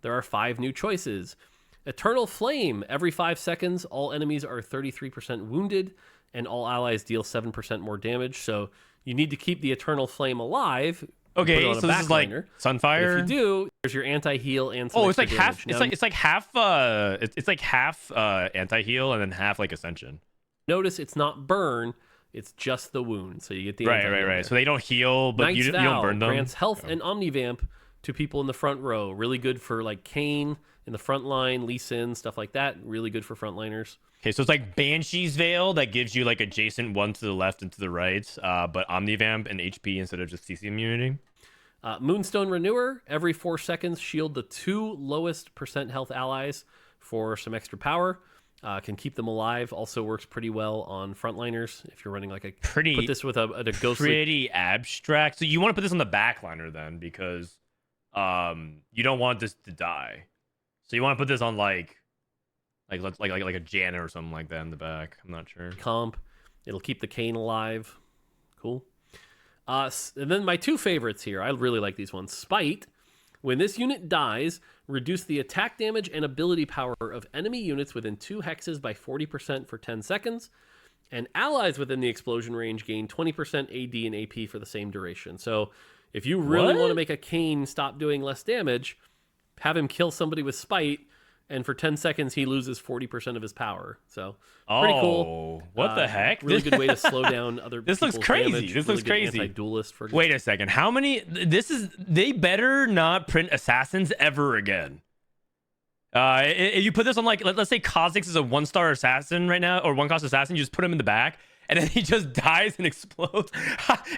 there are 5 new choices. Eternal Flame. Every 5 seconds, all enemies are 33% wounded, and all allies deal 7% more damage. So you need to keep the Eternal Flame alive. Okay, so this is like Sunfire. But if you do, there's your anti-heal and some it's like half. Now, It's like half. It's like half anti-heal and then half like Ascension. Notice it's not burn. It's just the wound. So you get the right. So they don't heal, but you don't burn them. Grants health and Omnivamp to people in the front row. Really good for like Kayn in the front line, Lee Sin, stuff like that. Really good for frontliners. Okay, so it's like Banshee's Veil that gives you like adjacent one to the left and to the right, but Omnivamp and HP instead of just CC immunity. Moonstone Renewer. Every 4 seconds, shield the 2 lowest % health allies for some extra power. Can keep them alive. Also works pretty well on frontliners if you're running like a pretty. Put this with a ghostly. Pretty abstract. So you want to put this on the backliner then, because you don't want this to die. So you want to put this on like a Janet or something like that in the back. I'm not sure. Comp. It'll keep the Kayn alive. Cool. And then my 2 favorites here. I really like these ones. Spite. When this unit dies, reduce the attack damage and ability power of enemy units within 2 hexes by 40% for 10 seconds. And allies within the explosion range gain 20% AD and AP for the same duration. So if you really want to make a Kayn stop doing less damage, have him kill somebody with Spite, and for 10 seconds he loses 40% of his power. So pretty cool. What the heck? Really good way to slow down other This looks crazy. Damage. This really looks crazy. Anti-duelist, for Wait a second. How many? They better not print assassins ever again. If you put this on like, let's say Kha'Zix is a 1-star assassin right now, or 1-cost assassin, you just put him in the back, and then he just dies and explodes,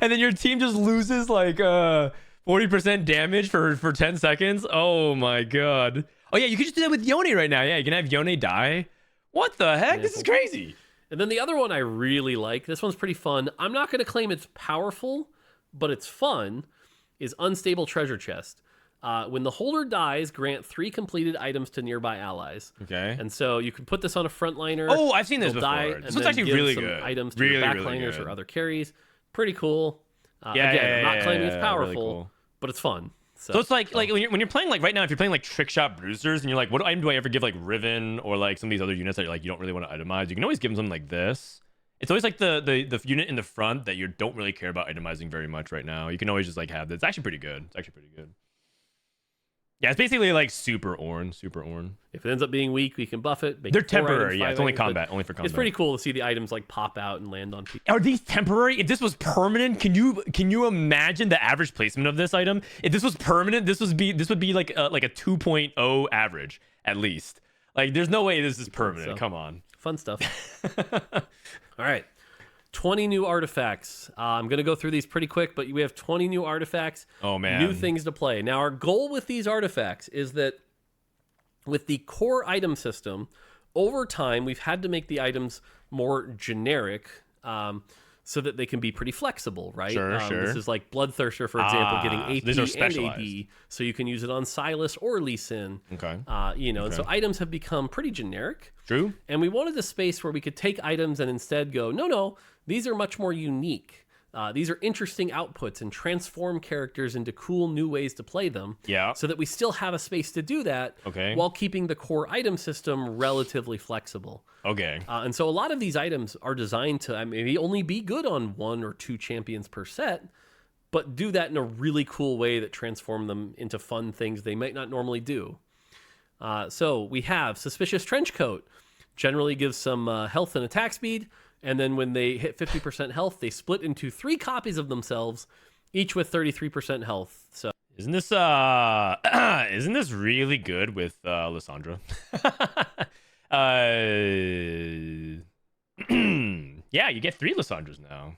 and then your team just loses like 40% damage for 10 seconds. Oh my god. Oh yeah, you could just do that with Yone right now. Yeah, you can have Yone die. What the heck? Yeah, this is crazy. And then the other one I really like, this one's pretty fun. I'm not going to claim it's powerful, but it's fun, is Unstable Treasure Chest. When the holder dies, grant 3 completed items to nearby allies. Okay. And so you can put this on a frontliner. Oh, I've seen this before. This one's actually really good. Items to your backliners or other carries. Pretty cool. I'm not claiming it's powerful, really cool. But it's fun. So it's like when you're playing like right now, if you're playing like Trick Shot Bruisers and you're like, what item do I ever give like Riven or like some of these other units that like you don't really want to itemize? You can always give them something like this. It's always like the unit in the front that you don't really care about itemizing very much right now. You can always just like have this. It's actually pretty good. Yeah, it's basically like super Ornn. If it ends up being weak, we can buff it. They're temporary. Yeah, it's only combat. Only for combat. It's pretty cool to see the items like pop out and land on people. Are these temporary? If this was permanent, can you imagine the average placement of this item? If this was permanent, this would be like a 2.0 average at least. Like, there's no way this is permanent. Come on. Fun stuff. All right. 20 new artifacts. I'm going to go through these pretty quick, but we have 20 new artifacts. Oh, man. New things to play. Now, our goal with these artifacts is that with the core item system, over time, we've had to make the items more generic so that they can be pretty flexible, right? Sure. This is like Bloodthirster, for example, getting AP and AD, so you can use it on Sylas or Lee Sin. Okay. And so items have become pretty generic. True. And we wanted a space where we could take items and instead go, no, these are much more unique. These are interesting outputs and transform characters into cool new ways to play them. Yeah. So that we still have a space to do that. Okay. While keeping the core item system relatively flexible. Okay. And so a lot of these items are designed to maybe only be good on 1 or 2 champions per set, but do that in a really cool way that transform them into fun things they might not normally do. So we have Suspicious Trenchcoat. Generally gives some health and attack speed, and then when they hit 50% health, they split into 3 copies of themselves, each with 33% health. So isn't this really good with Lysandra? Yeah, you get 3 Lysandras now.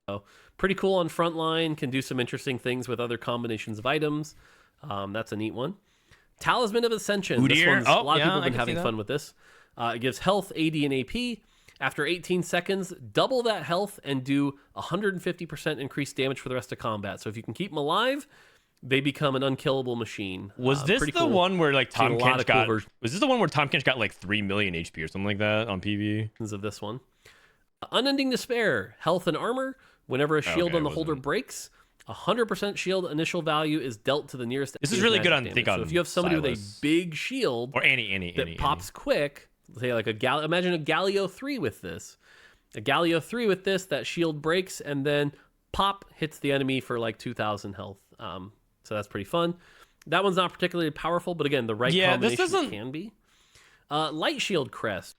So pretty cool on frontline. Can do some interesting things with other combinations of items. That's a neat one. Talisman of Ascension. This one's, a lot of people have been having fun with this. It gives health, AD, and AP. After 18 seconds, double that health and do 150% increased damage for the rest of combat. So if you can keep them alive, they become an unkillable machine. Was this the one where like Tom Kench got? Was this the one where Tom Kench got like 3 million HP or something like that on PV? Of this one, Unending Despair, health and armor. Whenever a shield on the holder breaks, 100% shield initial value is dealt to the nearest. This is really good on, damage. think So on if you have somebody with a Silas. big shield Or any that pops quick, say like imagine a Galio 3 with this. A Galio 3 with this, that shield breaks and then pop hits the enemy for like 2,000 health. So that's pretty fun. That one's not particularly powerful, but again, the right combination can be. Light Shield Crest.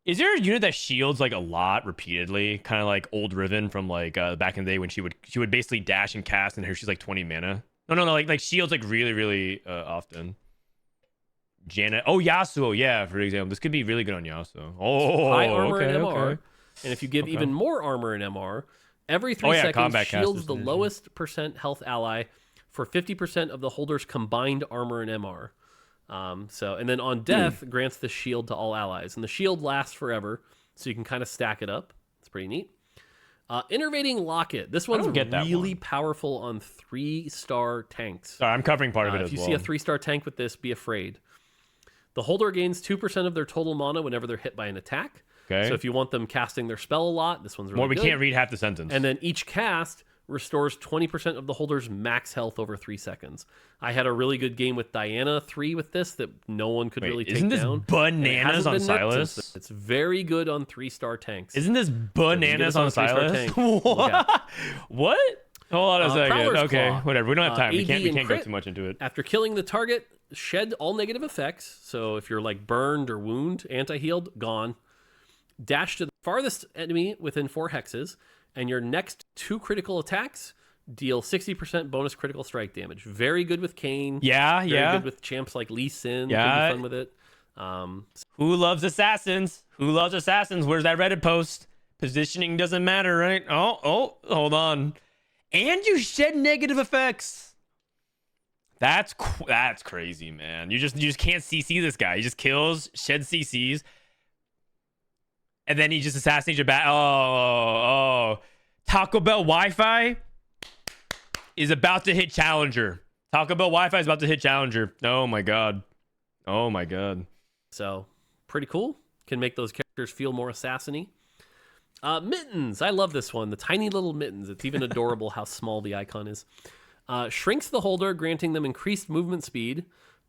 Is there a unit that shields like a lot repeatedly, kind of like old Riven from like back in the day when she would basically dash and cast and here she's like 20 mana? No, like shields like really often. Janet, Yasuo, yeah, for example, this could be really good on Yasuo. High armor and MR, and if you give even more armor and MR, every 3 seconds shields the lowest percent health ally for 50% of the holder's combined armor and MR. And then on death, grants the shield to all allies. And the shield lasts forever, so you can kind of stack it up. It's pretty neat. Innervating Locket. This one's really powerful on 3-star tanks. Sorry, I'm covering part of it as well. If you see a 3-star tank with this, be afraid. The holder gains 2% of their total mana whenever they're hit by an attack. Okay. So if you want them casting their spell a lot, this one's really good. We can't read half the sentence. And then each cast restores 20% of the holder's max health over 3 seconds. I had a really good game with Diana 3 with this that no one could really take down. Isn't this bananas on Silas? It's very good on 3-star tanks. Isn't this bananas on Silas? What? What? Hold on a second. Okay, whatever. We don't have time. We can't go too much into it. After killing the target, shed all negative effects. So if you're like burned or wound, anti-healed, gone. Dash to the farthest enemy within 4 hexes, and your next 2 critical attacks deal 60% bonus critical strike damage. Very good with Kayn. Yeah. Very good with champs like Lee Sin. Yeah. Could be fun with it. Who loves assassins? Who loves assassins? Where's that Reddit post? Positioning doesn't matter, right? Oh, hold on. And you shed negative effects. That's crazy, man. You just can't CC this guy. He just kills, sheds CCs, and then he just assassinates your back. Oh. Taco Bell Wi-Fi is about to hit Challenger. Taco Bell Wi-Fi is about to hit Challenger. Oh my god. So, pretty cool. Can make those characters feel more assassiny. Mittens. I love this one. The tiny little mittens. It's even adorable how small the icon is. Shrinks the holder, granting them increased movement speed,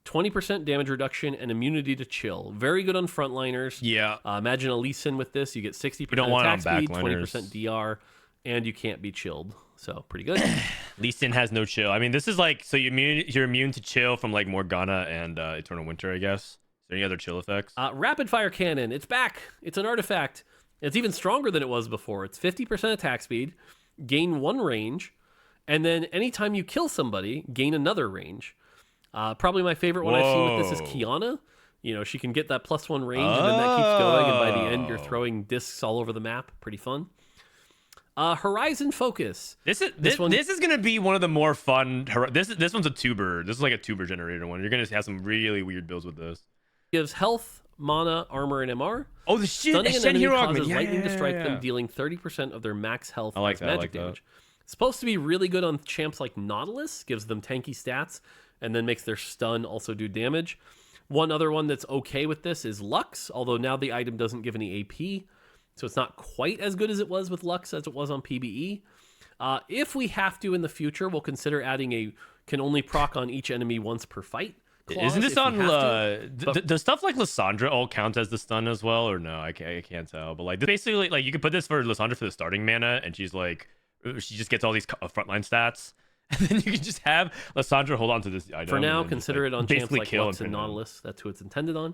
20% damage reduction, and immunity to chill. Very good on frontliners. Yeah. Imagine a Lee Sin with this. You get 60% attack speed, 20% DR, and you can't be chilled. So pretty good. Lee Sin has no chill. I mean, this is like, so you're immune to chill from like Morgana and Eternal Winter, I guess. Is there any other chill effects? Rapid Fire Cannon. It's back. It's an artifact. It's even stronger than it was before. It's 50% attack speed, gain 1 range, and then anytime you kill somebody, gain another range. Probably my favorite one I've seen with this is Kiana. You know, she can get that +1 range, and then that keeps going, and by the end, you're throwing discs all over the map. Pretty fun. Horizon Focus. This is going to be one of the more fun. This one's a tuber. This is like a tuber generator one. You're going to have some really weird builds with this. Gives health, mana, armor, and MR. Oh, the shit! Stunning an enemy causes yeah, lightning to strike them, dealing 30% of their max health as magic damage. That. It's supposed to be really good on champs like Nautilus. Gives them tanky stats, and then makes their stun also do damage. One other one that's okay with this is Lux, although now the item doesn't give any AP, so it's not quite as good as it was with Lux as it was on PBE. If we have to in the future, we'll consider adding can only proc on each enemy once per fight. Isn't this on does stuff like Lysandra all count as the stun as well, or no? I can't tell. But like basically, like you could put this for Lysandra for the starting mana, and she just gets all these frontline stats, and then you can just have Lysandra hold on to this item. For now, consider it on champs like Lux and Nautilus. That's who it's intended on.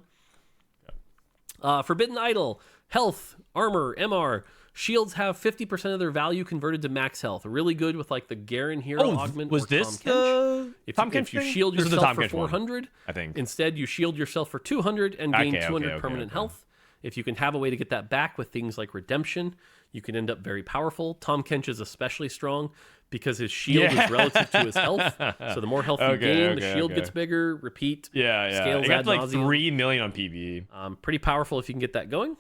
Forbidden Idol, health, armor, MR. Shields have 50% of their value converted to max health. Really good with like the Garen hero augment. Was this the Tahm Kench? If you shield yourself for 400, I think instead you shield yourself for 200 and gain 200 permanent health. If you can have a way to get that back with things like redemption, you can end up very powerful. Tahm Kench is especially strong because his shield is relative to his health. So the more health you gain, the shield gets bigger. Repeat. Scales it got ad like 3 million on PvE. Pretty powerful if you can get that going.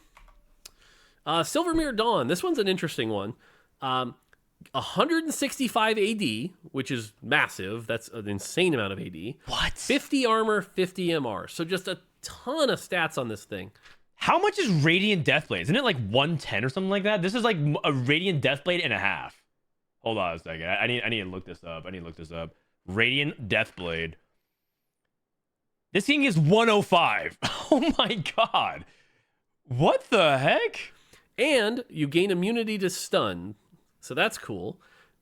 Silvermere Dawn. This one's an interesting one. 165 AD, which is massive. That's an insane amount of AD. What? 50 armor, 50 MR. So just a ton of stats on this thing. How much is Radiant Deathblade? Isn't it like 110 or something like that? This is like a Radiant Deathblade and a half. Hold on a second. I need to look this up. Radiant Deathblade. This thing is 105. Oh my god. What the heck? And you gain immunity to stun. So that's cool.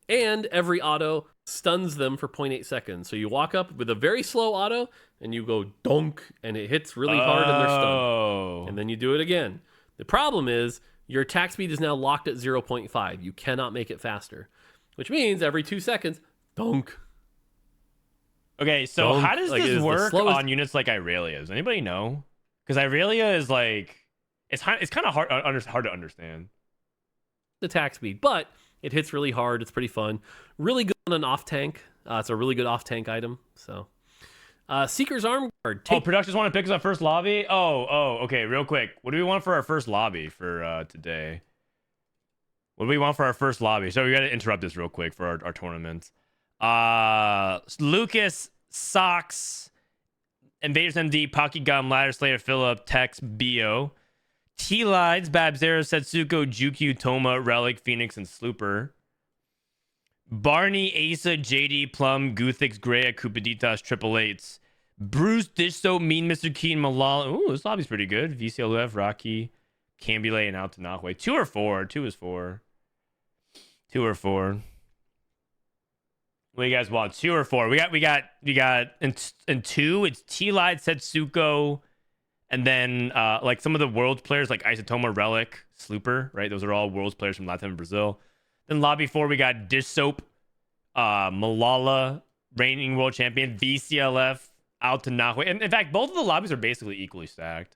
And every auto stuns them for 0.8 seconds. So you walk up with a very slow auto and you go donk and it hits really hard and they're stunned. And then you do it again. The problem is your attack speed is now locked at 0.5. You cannot make it faster, which means every 2 seconds, donk. Okay, so Donk, how does like, this is work the slowest... on units like Irelia? Does anybody know? Because Irelia is like, it's kind of hard to understand. Attack speed, but it hits really hard. It's pretty fun. Really good on an off tank. It's a really good off tank item. So, Seeker's Arm Guard. Productions want to pick us up first lobby. Okay. Real quick, what do we want for our first lobby for today? What do we want for our first lobby? So we got to interrupt this real quick for our tournament. Lucas, Socks, Invaders MD, Pocky Gum, Ladder Slayer, Phillip, Tex, Bio, T-Lides, Babzero, Setsuko, Jukyu, Toma, Relic, Phoenix, and Slooper. Barney, Asa, JD, Plum, Guthix, Greya, Kupaditas, Triple Eights. Bruce, Dish Soap, Mean Mr. Keen, Malala. Ooh, this lobby's pretty good. VCLF, Rocky, Cambule, and Altanahwe. 2 or 4? 2 is 4. 2 or 4. What do you guys want? 2 or 4? We got in 2, it's T-Lied, Setsuko, and then like some of the world players like Isotoma, Relic, Slooper, right? Those are all world's players from Latin and Brazil. Then lobby 4, we got Dish Soap, Malala, reigning world champion, VCLF, Altanahwe. And in fact, both of the lobbies are basically equally stacked.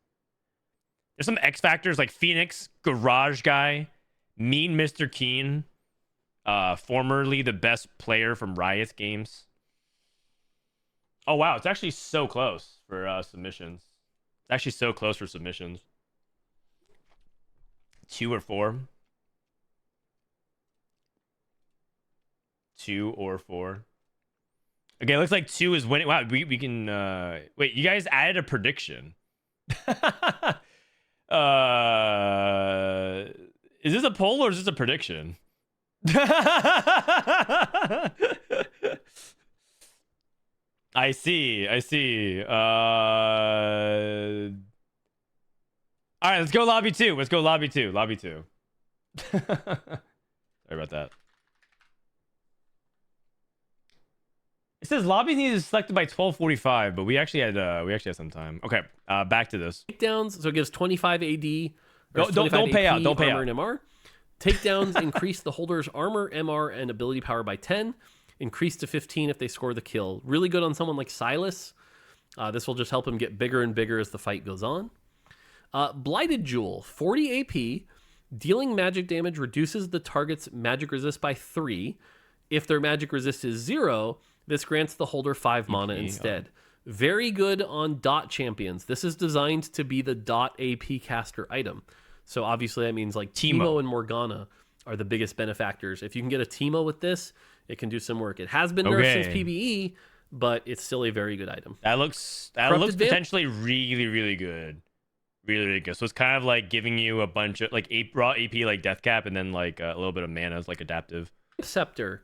There's some X factors like Phoenix, Garage Guy, Mean Mr. Keen, formerly the best player from Riot Games. Oh wow, it's actually so close for submissions. It's actually so close for submissions. 2 or 4. 2 or 4. Okay, it looks like 2 is winning. Wow, we can wait, you guys added a prediction. Is this a poll or is this a prediction? I see. All right, let's go lobby 2. Lobby 2. Sorry about that. It says lobbies need to be selected by 12:45, but we actually had some time. Okay, back to this. Takedowns, so it gives 25 AD. Don't pay out. Don't pay out. And MR. Takedowns increase the holder's armor, MR, and ability power by 10. Increase to 15 if they score the kill. Really good on someone like Silas. This will just help him get bigger and bigger as the fight goes on. Blighted Jewel, 40 AP. Dealing magic damage reduces the target's magic resist by 3. If their magic resist is 0, this grants the holder 5 mana instead. Very good on dot champions. This is designed to be the dot AP caster item. So obviously that means like Teemo and Morgana are the biggest benefactors. If you can get a Teemo with this, it can do some work. It has been nerfed since PvE, but it's still a very good item. That looks potentially really good. Really good. So it's kind of like giving you a bunch of like raw AP like Death Cap and then like a little bit of mana as like adaptive. Scepter.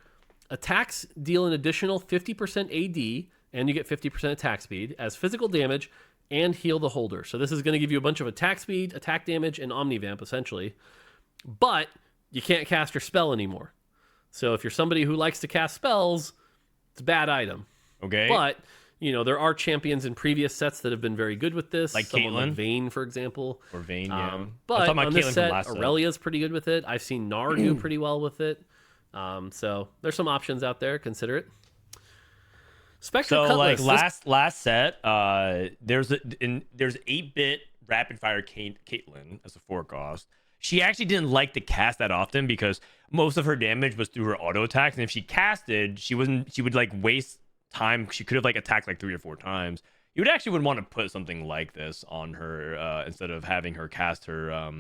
Attacks deal an additional 50% AD and you get 50% attack speed as physical damage and heal the holder. So this is going to give you a bunch of attack speed, attack damage, and Omnivamp essentially. But you can't cast your spell anymore. So if you're somebody who likes to cast spells, it's a bad item. Okay. But, you know, there are champions in previous sets that have been very good with this. Like Someone Caitlyn? like Vayne, for example. Or Vayne, yeah. But on this set, Aurelia's pretty good with it. I've seen Gnar do pretty well with it. So there's some options out there. Consider it. Spectral Cutlass. Like last set, there's 8-bit rapid fire Caitlyn as a 4 cost. She actually didn't like to cast that often because most of her damage was through her auto attacks, and if she casted, she would like waste time. She could have like attacked like 3 or 4 times. You would want to put something like this on her instead of having her cast her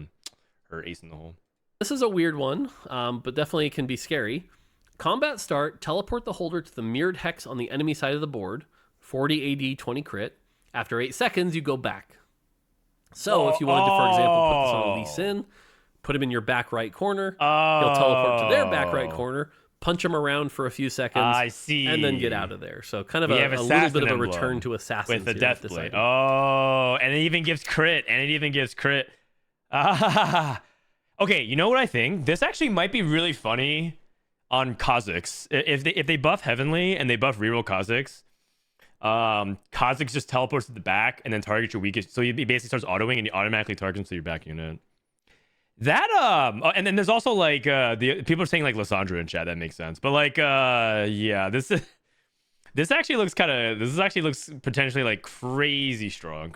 ace in the hole. This is a weird one, but definitely can be scary. Combat start, teleport the holder to the mirrored hex on the enemy side of the board. 40 AD, 20 crit. After 8 seconds, you go back. So if you wanted to, for example, put this on Lee Sin, put him in your back right corner, he'll teleport to their back right corner, punch them around for a few seconds. I see. And then get out of there. So kind of We a have little Assassin bit of a Emblem return to Assassins with the here Death this Blade. item. Oh, and it even gives crit. Okay, you know what I think? This actually might be really funny on Kha'Zix. If they buff Heavenly and they buff reroll Kha'Zix, Kha'Zix just teleports to the back and then targets your weakest. So he basically starts autoing and he automatically targets to your back unit. That and then there's also like the people are saying like Lysandra in chat. That makes sense. But like yeah, this actually looks potentially like crazy strong.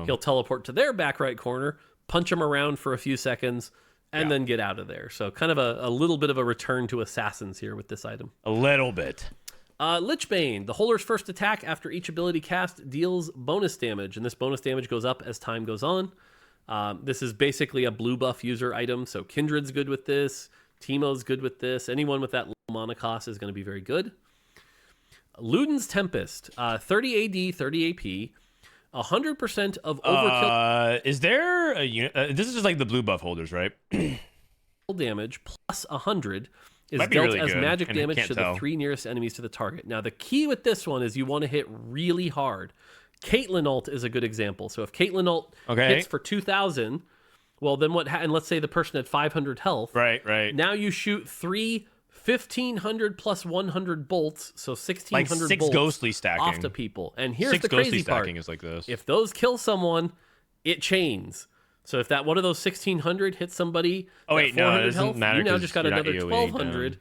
He'll teleport to their back right corner, punch him around for a few seconds, and then get out of there. So kind of a little bit of a return to Assassins here with this item. A little bit. Lichbane. The holder's first attack after each ability cast deals bonus damage, and this bonus damage goes up as time goes on. This is basically a blue buff user item, so Kindred's good with this, Teemo's good with this. Anyone with that low mana cost is going to be very good. Luden's Tempest. 30 AD, 30 AP. 100% of overkill is there a unit? This is just like the blue buff holders, right? damage plus 100 is Might be dealt really as good, magic and I damage can't to tell. the 3 nearest enemies to the target. Now, the key with this one is you want to hit really hard. Caitlyn ult is a good example. So if Caitlyn ult hits for 2,000, well, then what? And let's say the person had 500 health. Right. Now you shoot 3 1,500 plus 100 bolts, so 1,600 like 6 bolts ghostly stacking off to people. And here's 6 the crazy ghostly part: stacking is like this. if those kill someone, it chains. So if that one of those 1,600 hits somebody, oh wait, 400 no, it doesn't health, matter. you now 'Cause just got you're not another AoE 1,200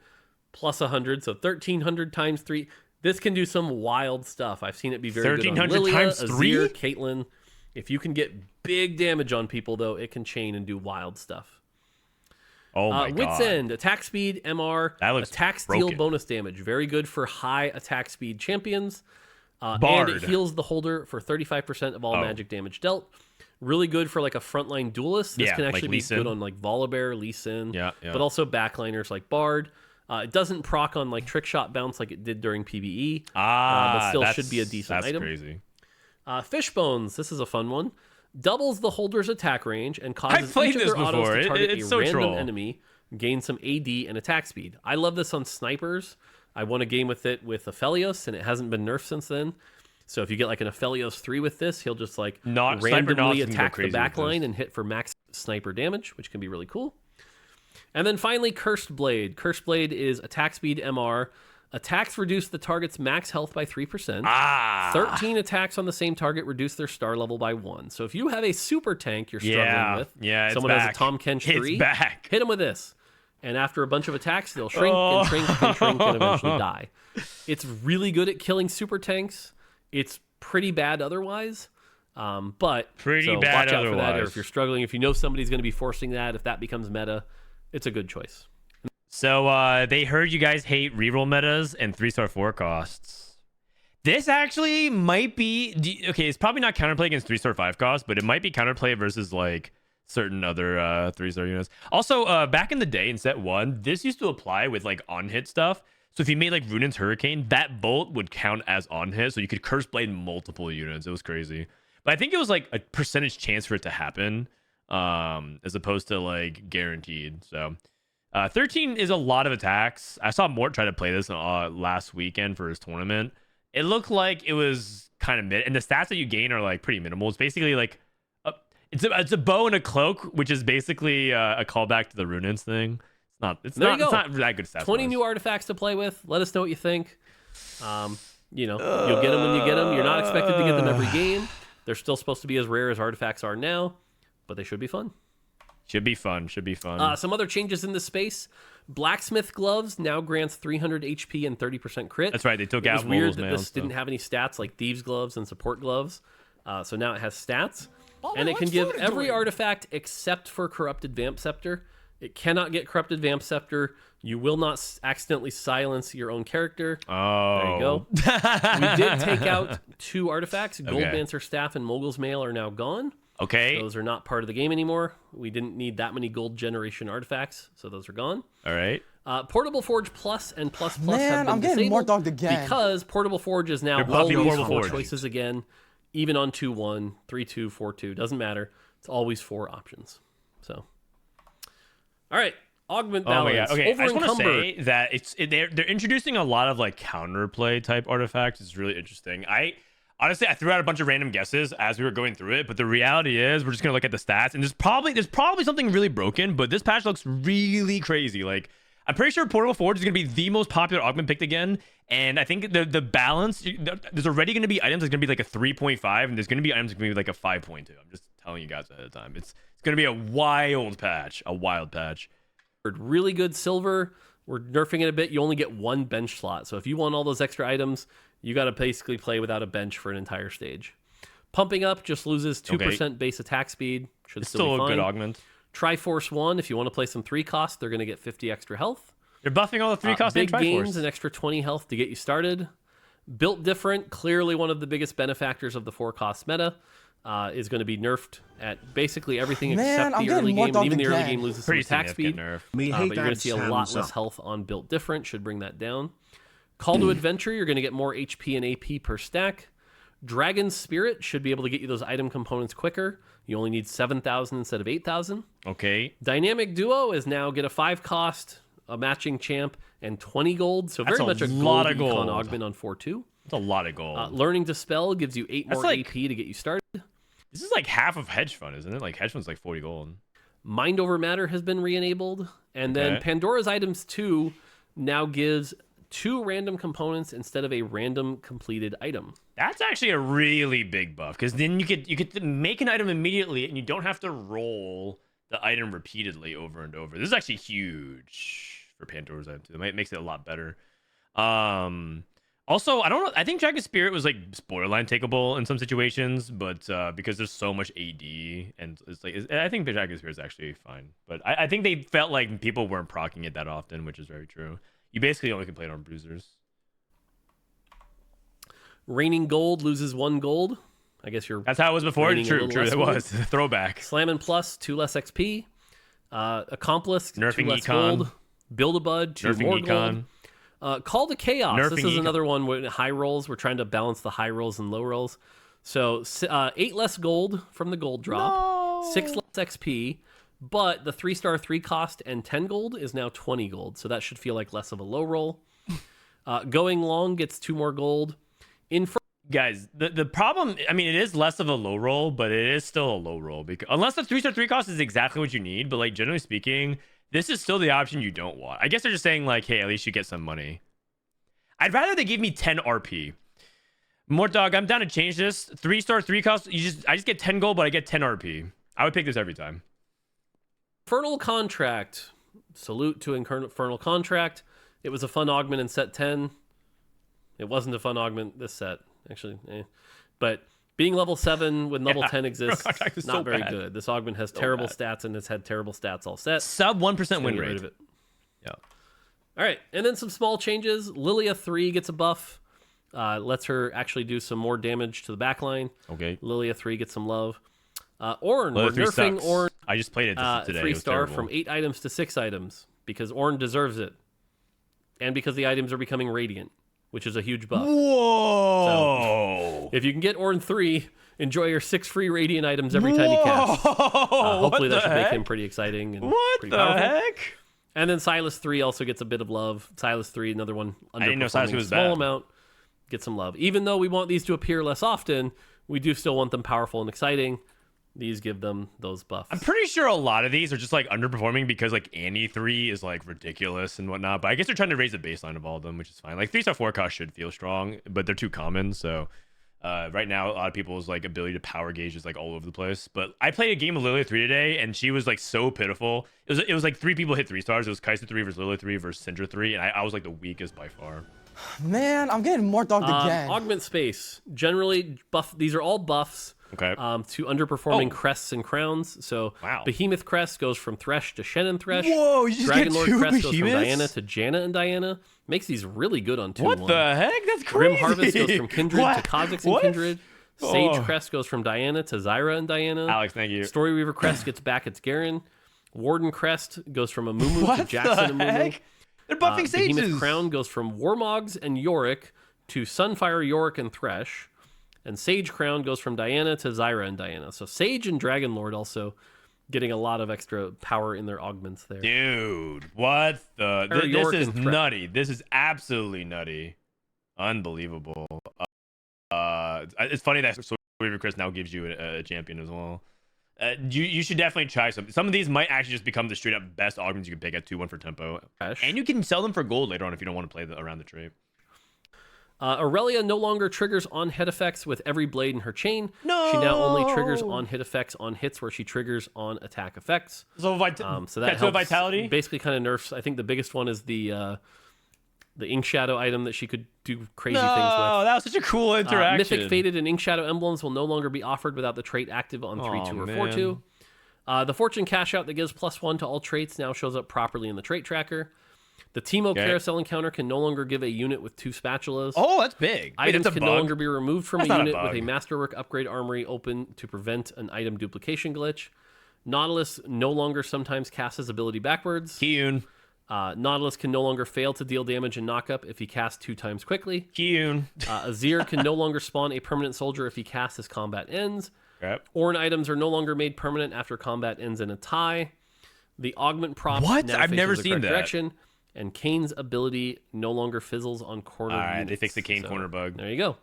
plus 100, so 1,300 times 3. This can do some wild stuff. I've seen it be very good on 1,300 Lilia, times 3? Azir, Caitlyn. If you can get big damage on people, though, it can chain and do wild stuff. Oh my god. Wits End, attack speed, MR, That looks attack steal broken. bonus damage. Very good for high attack speed champions. And Bard. it heals the holder for 35% of all magic damage dealt. Really good for like a frontline duelist. This can actually like be Lee Sin. good on like Volibear, Lee Sin, Yeah. but also backliners like Bard. It doesn't proc on like trick shot bounce like it did during PvE, but still should be a decent item. That's crazy. Fishbones, this is a fun one. Doubles the holder's attack range and causes played each of this their autos before. to target It's a so random troll. enemy, gain some AD and attack speed. I love this on snipers. I won a game with it with Aphelios, and it hasn't been nerfed since then. So if you get like an Aphelios 3 with this, he'll just like randomly attack the back line and hit for max sniper damage, which can be really cool. And then finally, Cursed Blade. Cursed Blade is attack speed MR. Attacks reduce the target's max health by 3%. 13 attacks on the same target reduce their star level by 1. So if you have a super tank you're struggling with, it's someone has back. a Tom Kench 3, It's back. hit them with this. And after a bunch of attacks, they'll shrink and shrink and shrink and eventually die. It's really good at killing super tanks. It's pretty bad otherwise. But Pretty so bad watch out for that. Or otherwise. if you're struggling, if you know somebody's going to be forcing that, if that becomes meta, it's a good choice. So they heard you guys hate reroll metas and 3-star 4 costs. This actually might be okay. It's probably not counterplay against 3-star 5 costs, but it might be counterplay versus like certain other 3-star units. Also, back in the day in set 1, this used to apply with like on hit stuff. So if you made like Runin's Hurricane, that bolt would count as on hit, so you could curse blade multiple units. It was crazy, but I think it was like a percentage chance for it to happen, as opposed to like guaranteed. So. 13 is a lot of attacks. I saw Mort try to play this last weekend for his tournament. It looked like it was kind of mid, and the stats that you gain are like pretty minimal. It's basically like it's a bow and a cloak, which is basically a callback to the Runins thing. It's not that good stats. 20 new artifacts to play with. Let us know what you think. You'll get them when you get them. You're not expected to get them every game. They're still supposed to be as rare as artifacts are now, but they should be fun. Should be fun. Some other changes in this space. Blacksmith gloves now grants 300 HP and 30% crit. That's right. They took It out was weird Moguls that Mail this and stuff. didn't have any stats like Thieves gloves and support gloves. So now it has stats. And it can give every artifact except for Corrupted Vamp Scepter. It cannot get Corrupted Vamp Scepter. You will not accidentally silence your own character. Oh. There you go. We did take out 2 artifacts. Okay. Goldmancer Staff and Mogul's Mail are now gone. Okay. Those are not part of the game anymore. We didn't need that many gold generation artifacts, so those are gone. All right. Portable Forge Plus and Plus have been I'm getting disabled more dogged again. because Portable Forge is now They're buffing always Portable 4 Forge. choices again, even on 2-1, 3-2, 4-2. Doesn't matter. It's always 4 options. So, all right. Augment Oh my balance. god. Okay, I just want to Over-encumber. say that they're introducing a lot of like counterplay type artifacts. It's really interesting. Honestly, I threw out a bunch of random guesses as we were going through it, but the reality is we're just gonna look at the stats, and there's probably something really broken, but this patch looks really crazy. Like, I'm pretty sure Portable Forge is gonna be the most popular augment picked again, and I think the balance, there's already gonna be items that's gonna be like a 3.5, and there's gonna be items that's gonna be like a 5.2. I'm just telling you guys ahead of time. It's gonna be a wild patch. Really good silver. We're nerfing it a bit. You only get one bench slot. So if you want all those extra items, you got to basically play without a bench for an entire stage. Pumping up just loses 2% base attack speed. Should It's still be still a fine. good augment. Triforce 1, if you want to play some 3 cost, they're going to get 50 extra health. They're buffing all the 3 cost Big and Triforce. gains, an extra 20 health to get you started. Built different, clearly one of the biggest benefactors of the 4 cost meta. Is going to be nerfed at basically everything except the early game. And even the early game loses some attack speed. But you're going to see a lot less health on Built Different. Should bring that down. Call to Adventure, you're going to get more HP and AP per stack. Dragon Spirit should be able to get you those item components quicker. You only need 7,000 instead of 8,000. Okay. Dynamic Duo is now get a 5 cost, a matching champ, and 20 gold. So very much a lot gold of gold econ augment on 4-2. That's a lot of gold. Learning to Spell gives you 8 more AP to get you started. This is like half of Hedge Fund, isn't it? Like Hedge Fund's like 40 gold. Mind Over Matter has been re-enabled. And then Pandora's Items 2 now gives 2 random components instead of a random completed item. That's actually a really big buff, because then you could make an item immediately and you don't have to roll the item repeatedly over and over. This is actually huge for Pandora's Item 2. It makes it a lot better. Also, I don't know. I think Dragon Spirit was like borderline takeable in some situations, but because there's so much AD, and it's like I think the Dragon Spirit is actually fine. But I think they felt like people weren't proccing it that often, which is very true. You basically only can play it on bruisers. Raining Gold loses 1 gold. I guess you're. That's how it was before. True. It was throwback. Slamming Plus 2 less XP. Accomplice 2 Nerfing less econ. gold. Build-A-Bud 2 Nerfing more econ. gold. Call to Chaos. Nerfing This is econ. another one with high rolls. We're trying to balance the high rolls and low rolls. So 8 less gold from the gold drop, 6 less XP, but the 3-star 3 cost and 10 gold is now 20 gold. So that should feel like less of a low roll. Going Long gets 2 more gold. Guys, the problem, I mean, it is less of a low roll, but it is still a low roll, because unless the 3-star 3 cost is exactly what you need, but like generally speaking, this is still the option you don't want. I guess they're just saying like, hey, at least you get some money. I'd rather they give me 10 RP. Mort Dog, I'm down to change this. 3-star 3 cost, I just get 10 gold, but I get 10 RP. I would pick this every time. Infernal Contract. Salute to Infernal Contract. It was a fun augment in set 10. It wasn't a fun augment this set, actually. But being level 7 when level 10 exists, not so very bad. good. This augment has terrible stats and it's had terrible stats all set. Sub 1% win Get rate. rid of it. Yeah. All right, and then some small changes. Lilia 3 gets a buff. Lets her actually do some more damage to the backline. Okay. Lilia 3 gets some love. Ornn, Lilia we're 3 nerfing sucks. Ornn I just played it today. 3-star from 8 items to 6 items because Ornn deserves it. And because the items are becoming radiant, which is a huge buff. Whoa! So, if you can get Ornn 3, enjoy your 6 free radiant items every time you cast. Hopefully that should make him pretty exciting and pretty powerful. Heck? And then Silas 3 also gets a bit of love. Silas 3, another one underperforming, I didn't know Silas was a small bad. amount, get some love. Even though we want these to appear less often, we do still want them powerful and exciting. These give them those buffs. I'm pretty sure a lot of these are just like underperforming because like Annie 3 is like ridiculous and whatnot. But I guess they're trying to raise the baseline of all of them, which is fine. Like 3-star 4 cost should feel strong, but they're too common. So right now, a lot of people's like ability to power gauge is like all over the place. But I played a game of Lilia 3 today, and she was like so pitiful. It was like 3 people hit 3 stars. It was Kaiser 3 versus Lilia 3 versus Syndra 3, and I was like the weakest by far. Man, I'm getting more dogged again. Augment space. Generally, buff. These are all buffs. Okay. To underperforming crests and crowns. So Wow. Behemoth crest goes from Thresh to Shen and Thresh. Whoa, you just Dragon get Lord 2 crest goes from behemoths? Diana to Janna and Diana. Makes these really good on 2-1. What the heck? That's Grim crazy. Harvest goes from Kindred What? to Kha'Zix and What? Kindred. Sage Oh. crest goes from Diana to Zyra and Diana. Alex, thank you. Story Weaver crest gets back its Garen. Warden crest goes from Amumu to What Jackson and the Amumu. heck? They're buffing sages. Behemoth Crown goes from Warmogs and Yorick to Sunfire, Yorick, and Thresh. And Sage Crown goes from Diana to Zyra and Diana. So Sage and Dragon Lord also getting a lot of extra power in their augments there. Dude, what the? This is nutty. This is absolutely nutty. Unbelievable. It's funny that Sweeper Chris now gives you a champion as well. You should definitely try some. Some of these might actually just become the straight up best augments you can pick at 2-1 for tempo. And you can sell them for gold later on if you don't want to play around the trait. Aurelia no longer triggers on hit effects with every blade in her chain. No! She now only triggers on hit effects on hits where she triggers on attack effects. So that helps vitality basically kind of nerfs. I think the biggest one is the Ink Shadow item that she could do crazy things with. Oh, that was such a cool interaction. Mythic, Fated, and Ink Shadow emblems will no longer be offered without the trait active on 3-2 or 4-2. The Fortune cash out that gives +1 to all traits now shows up properly in the trait tracker. The Teemo Carousel encounter can no longer give a unit with 2 spatulas. Oh, that's big. Items can no longer be removed from a unit with a Masterwork Upgrade Armory open to prevent an item duplication glitch. Nautilus no longer sometimes casts his ability backwards. Kiyun. Nautilus can no longer fail to deal damage and knock up if he casts 2 times quickly. Kiyun. Azir can no longer spawn a permanent soldier if he casts his combat ends. Yep. Ornn items are no longer made permanent after combat ends in a tie. The augment prop now I've never faces the seen correct that. direction. And Kane's ability no longer fizzles on corner. All right, units. they fixed the Kane corner bug. There you go.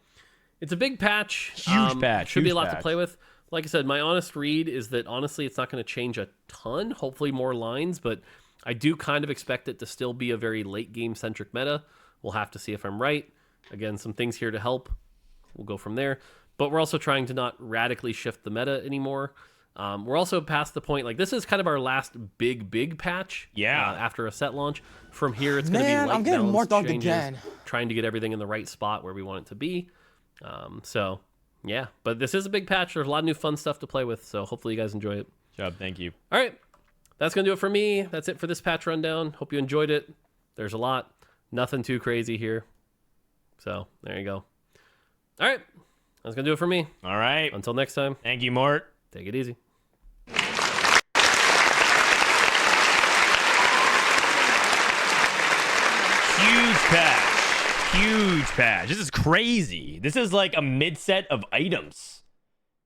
It's a big patch. Huge patch. Should be a lot to play with. Like I said, my honest read is that honestly, it's not going to change a ton. Hopefully, more lines, but I do kind of expect it to still be a very late game centric meta. We'll have to see if I'm right. Again, some things here to help. We'll go from there. But we're also trying to not radically shift the meta anymore. We're also past the point, like, this is kind of our last big patch. Yeah. After a set launch. From here, it's going to be light I'm getting more dogged changes, again. trying to get everything in the right spot where we want it to be. So, yeah. But this is a big patch. There's a lot of new fun stuff to play with, so hopefully you guys enjoy it. Job, thank you. All right. That's going to do it for me. That's it for this patch rundown. Hope you enjoyed it. There's a lot. Nothing too crazy here. So, there you go. All right. That's going to do it for me. All right. Until next time. Thank you, Mort. Take it easy. Huge patch. This is crazy. This is like a mid-set of items.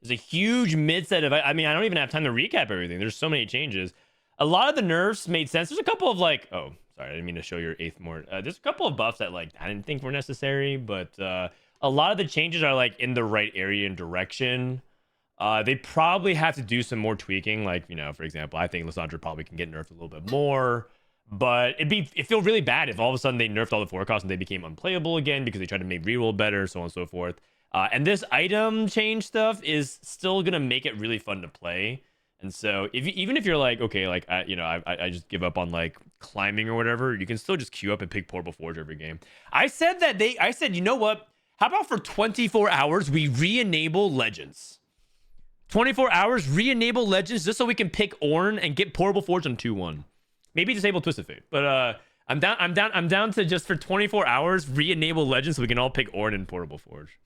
There's a huge mid-set of... I mean, I don't even have time to recap everything. There's so many changes. A lot of the nerfs made sense. There's a couple of like... Oh, sorry. I didn't mean to show your 8th Mort. There's a couple of buffs that like I didn't think were necessary, but a lot of the changes are like in the right area and direction. They probably have to do some more tweaking. Like, you know, for example, I think Lissandra probably can get nerfed a little bit more. But it'd feel really bad if all of a sudden they nerfed all the forecasts and they became unplayable again because they tried to make reroll better, so on and so forth. And this item change stuff is still gonna make it really fun to play. And so even if you're like, okay, like I just give up on like climbing or whatever, you can still just queue up and pick Portable Forge every game. I said, you know what? How about for 24 hours we re-enable Legends? 24 hours, re-enable Legends just so we can pick Ornn and get Portable Forge on 2-1. Maybe disable Twisted Fate, but I'm down to just for 24 hours re-enable Legends so we can all pick Ornn and Portable Forge.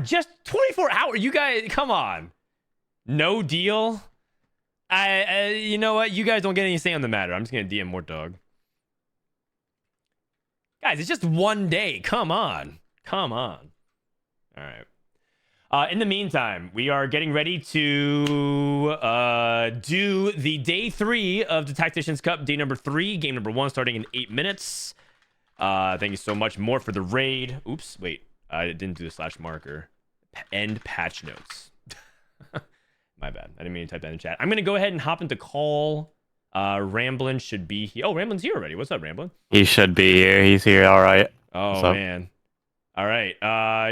Just 24 hours, you guys, come on, no deal. You know what? You guys don't get any say on the matter. I'm just gonna DM Mort Dog. Guys, it's just one day. Come on. All right. In the meantime, we are getting ready to do the day 3 of the Tactician's Cup, day number 3, game number 1, starting in 8 minutes. Thank you so much, Mort, for the raid. Oops, wait, I didn't do the slash marker. End patch notes. My bad. I didn't mean to type that in chat. I'm gonna go ahead and hop into call. Ramblin should be here. Oh, Ramblin's here already. What's up, Ramblin? He should be here. He's here. All right. Oh man. All right.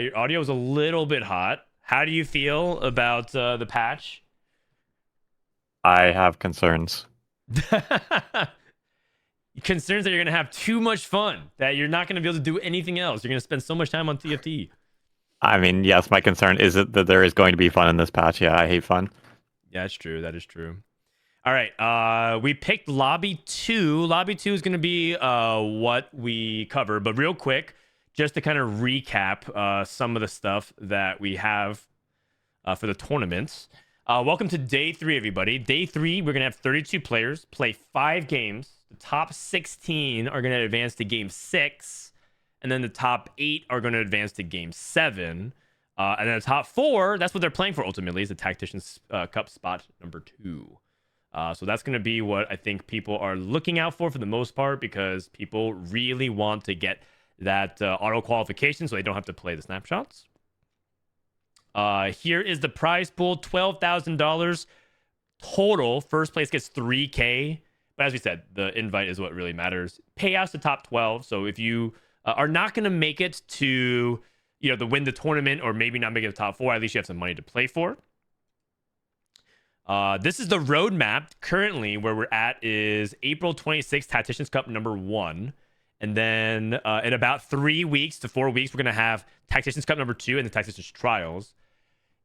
Your audio is a little bit hot. How do you feel about the patch? I have concerns. Concerns that you're going to have too much fun, that you're not going to be able to do anything else. You're going to spend so much time on TFT. I mean, yes, my concern is that there is going to be fun in this patch. Yeah, I hate fun. Yeah, that's true. That is true. All right. We picked Lobby 2. Lobby 2 is going to be what we cover. But real quick, just to kind of recap some of the stuff that we have for the tournaments. Welcome to day 3, everybody. Day 3, we're going to have 32 players, play 5 games. The top 16 are going to advance to game 6. And then the top 8 are going to advance to game 7. And then the top 4, that's what they're playing for ultimately, is the Tactician's Cup spot number 2. So that's going to be what I think people are looking out for the most part, because people really want to get that auto qualification so they don't have to play the snapshots. Here is the prize pool, $12,000 total. First place gets $3K. But as we said, the invite is what really matters. Payouts to top 12. So if you are not going to make it to, to win the tournament, or maybe not make it to top 4, at least you have some money to play for. This is the roadmap. Currently, where we're at is April 26th, Tactician's Cup number 1. And then in about 3 weeks to 4 weeks, we're going to have Tactician's Cup number 2 and the Tactician's Trials.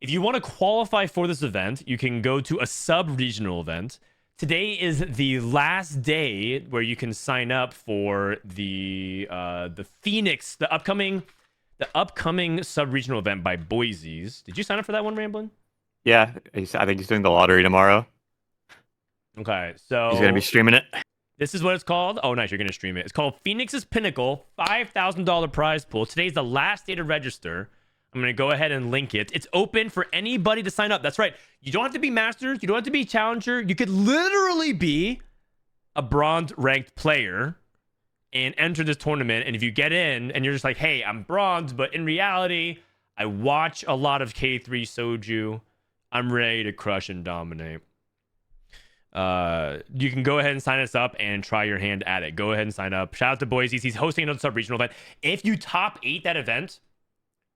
If you want to qualify for this event, you can go to a sub-regional event. Today is the last day where you can sign up for the Phoenix, the upcoming sub-regional event by Boise's. Did you sign up for that one, Ramblin'? Yeah, I think he's doing the lottery tomorrow. Okay, so he's gonna be streaming it. This is what it's called. Oh, nice, you're gonna stream it. It's called Phoenix's Pinnacle, $5,000 prize pool. Today's the last day to register. I'm going to go ahead and link it. It's open for anybody to sign up. That's right. You don't have to be Masters. You don't have to be Challenger. You could literally be a bronze-ranked player and enter this tournament. And if you get in and you're just like, hey, I'm bronze, but in reality, I watch a lot of K3 Soju. I'm ready to crush and dominate. You can go ahead and sign us up and try your hand at it. Go ahead and sign up. Shout out to Boise. He's hosting another sub-regional event. If you top 8 that event,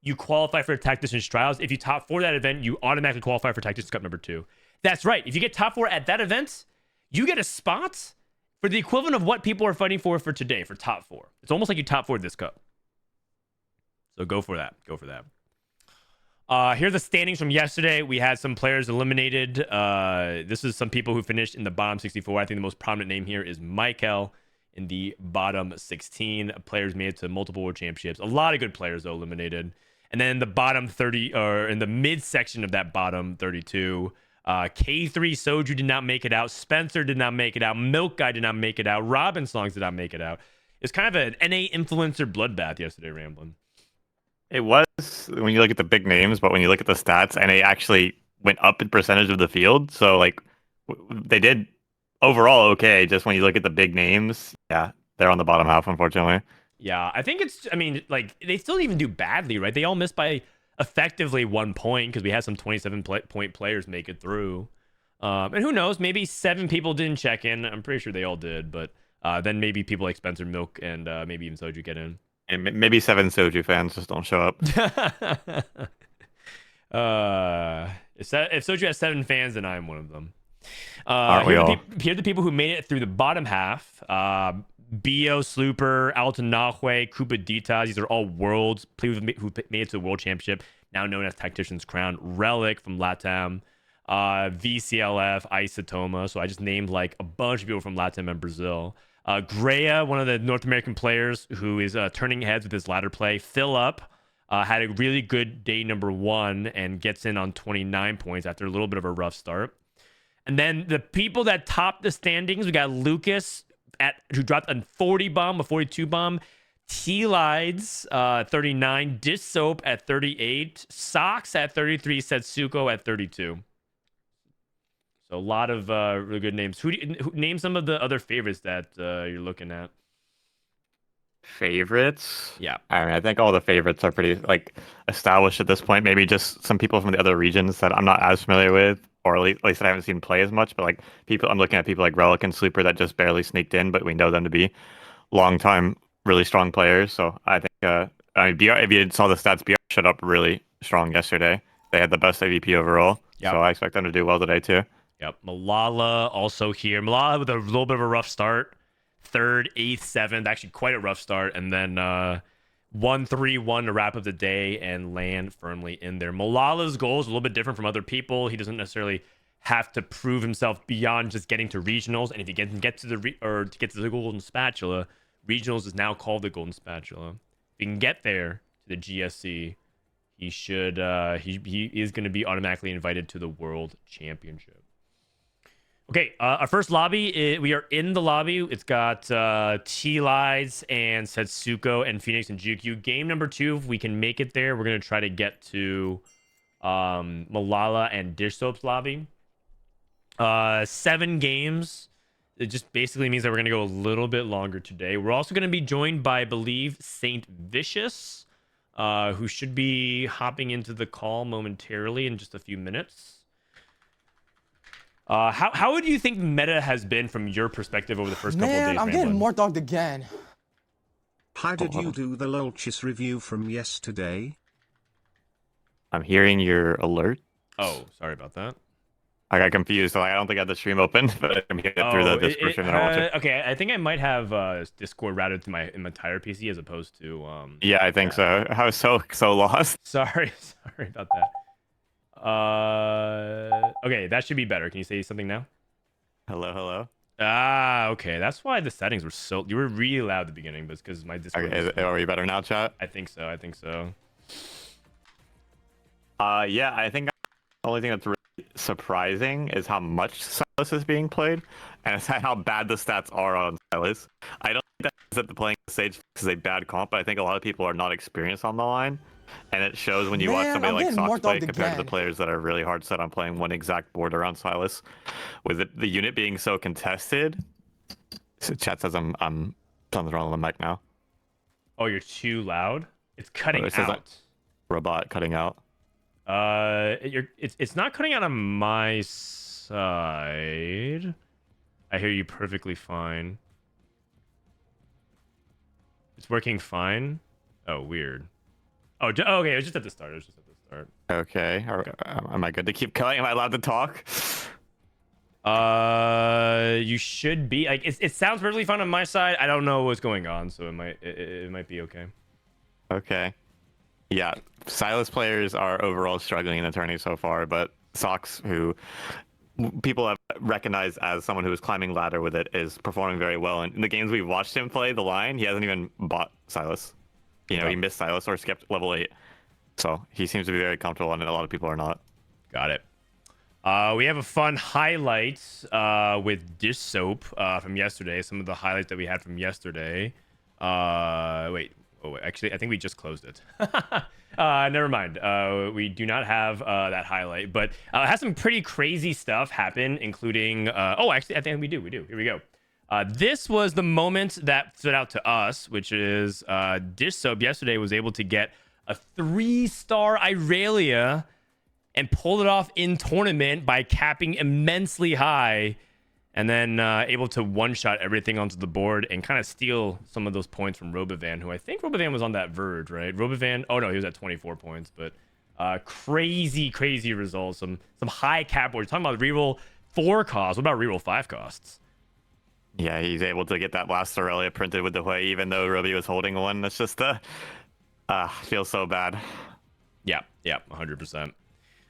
you qualify for Tactician's Trials. If you top 4 that event, you automatically qualify for Tactician's Cup number 2. That's right. If you get top 4 at that event, you get a spot for the equivalent of what people are fighting for today, for top 4. It's almost like you top 4 this cup. So go for that. Go for that. Here are the standings from yesterday. We had some players eliminated. This is some people who finished in the bottom 64. I think the most prominent name here is Michael in the bottom 16. Players made it to multiple world championships. A lot of good players, though, eliminated. And then the bottom 30, or in the midsection of that bottom 32, K3 Soju did not make it out. Spencer did not make it out. Milk Guy did not make it out. Robin Songs did not make it out. It's kind of an NA influencer bloodbath yesterday, Ramblin'. It was, when you look at the big names, but when you look at the stats, NA actually went up in percentage of the field. So, like, they did overall okay. Just when you look at the big names, yeah, they're on the bottom half, unfortunately. Yeah, I think they still didn't even do badly, right? They all missed by effectively 1 point because we had some 27-point players make it through. And who knows? Maybe 7 people didn't check in. I'm pretty sure they all did, but then maybe people like Spencer, Milk, and maybe even Soju get in. And maybe 7 Soju fans just don't show up. If Soju has 7 fans, then I'm one of them. Aren't we all? Here are the people who made it through the bottom half. Bio, Slooper, Alton Nahue, Kupaditas. These are all worlds. Players who made it to the World Championship, now known as Tactician's Crown. Relic from LATAM. VCLF, Isotoma. So I just named like a bunch of people from LATAM and Brazil. Greya, one of the North American players who is turning heads with his ladder play. Philip had a really good day number 1 and gets in on 29 points after a little bit of a rough start. And then the people that topped the standings, we got Lucas who dropped a 40 bomb, a 42 bomb. T-Lides, 39. Dish Soap at 38. Socks at 33. Setsuko at 32. So a lot of really good names. Who name some of the other favorites that you're looking at? Favorites? Yeah. I mean, I think all the favorites are pretty like established at this point. Maybe just some people from the other regions that I'm not as familiar with, or at least I haven't seen play as much. But like I'm looking at people like Relic and Sleeper that just barely sneaked in, but we know them to be long time, really strong players. So I think BR, if you saw the stats, BR shut up really strong yesterday. They had the best AVP overall. Yep. So I expect them to do well today too. Yep. Malala also here. Malala with a little bit of a rough start. 3rd, 8th, 7th. Actually, quite a rough start. And then 1-3-1 to wrap up the day and land firmly in there. Malala's goal is a little bit different from other people. He doesn't necessarily have to prove himself beyond just getting to regionals. And if he can get to the Golden Spatula, regionals is now called the Golden Spatula. If he can get there to the GSC, he should. He is going to be automatically invited to the World Championship. Okay, our first lobby, we are in the lobby. It's got T-Lies and Setsuko and Phoenix and Jukyu. Game number 2, if we can make it there, we're going to try to get to Malala and Dish Soap's lobby. 7 games. It just basically means that we're going to go a little bit longer today. We're also going to be joined by, I believe, Saint Vicious, who should be hopping into the call momentarily in just a few minutes. How would you think meta has been from your perspective over the first couple of days? Man, I'm getting more dogged again. How did you do the Lolchis review from yesterday? I'm hearing your alert. Oh, sorry about that. I got confused. So I don't think I had the stream open, but I'm hearing it through the description that I'm watching. Okay, I think I might have Discord routed to my entire PC as opposed to. Yeah, I think so. I was so lost. Sorry about that. Okay, that should be better. Can you say something now? Hello. Ah, okay. That's why the settings were so. You were really loud at the beginning, but it's because my Discord. Okay, are we better now, chat? I think so. Yeah, I think the only thing that's really surprising is how much Silas is being played, and it's how bad the stats are on Silas. I don't think that the playing stage is a bad comp, but I think a lot of people are not experienced on the line. And it shows when you watch somebody like Sox play compared to the players that are really hard set on playing one exact board around Silas. With the unit being so contested. So chat says I'm something's wrong with the mic now. Oh, you're too loud? It's cutting out. Robot cutting out. It's not cutting out on my side. I hear you perfectly fine. It's working fine. Oh, weird. Oh, okay. It was just at the start. Okay. Am I good to keep going? Am I allowed to talk? You should be. Like, it sounds perfectly fine on my side. I don't know what's going on, so it might be okay. Okay. Yeah, Silas players are overall struggling in the tourney so far, but Sox, who people have recognized as someone who is climbing ladder with it, is performing very well. And in the games we've watched him play the line, he hasn't even bought Silas. He missed Silas or skipped level 8. So he seems to be very comfortable, and a lot of people are not. Got it. We have a fun highlight with Dish Soap from yesterday. Some of the highlights that we had from yesterday. Wait. Oh, actually, I think we just closed it. Never mind. We do not have that highlight, but it has some pretty crazy stuff happen, including... actually, I think we do. Here we go. This was the moment that stood out to us, which is Dish Soap yesterday was able to get a 3-star Irelia and pulled it off in tournament by capping immensely high and then able to one-shot everything onto the board and kind of steal some of those points from Robovan, who I think Robovan was on that verge, right? Robovan, oh no, he was at 24 points, but crazy results. Some high cap boards. Talking about reroll 4 costs. What about reroll 5 costs? Yeah, he's able to get that last Aurelia printed with the way, even though Roby was holding one. That's just feels so bad. Yeah, 100%.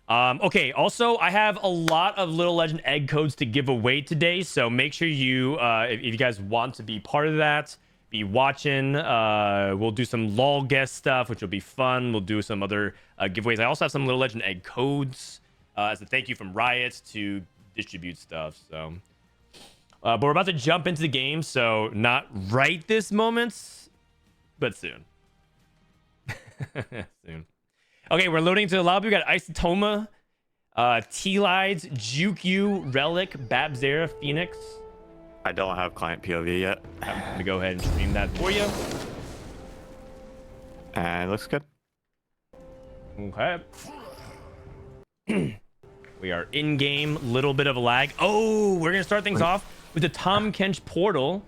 Okay, also, I have a lot of Little Legend egg codes to give away today, so make sure you, if you guys want to be part of that, be watching. We'll do some LOL guest stuff, which will be fun. We'll do some other giveaways. I also have some Little Legend egg codes as a thank you from Riot to distribute stuff, so... but we're about to jump into the game, so not right this moment, but soon. Soon. Okay, we're loading to the lobby. We got Isotoma, T-Lides, Jukyu, Relic, Babzera, Phoenix. I don't have client POV yet. I'm going to go ahead and stream that for you. And it looks good. Okay. We are in-game, little bit of a lag. Oh, we're going to start things off with the Tom Kench Portal.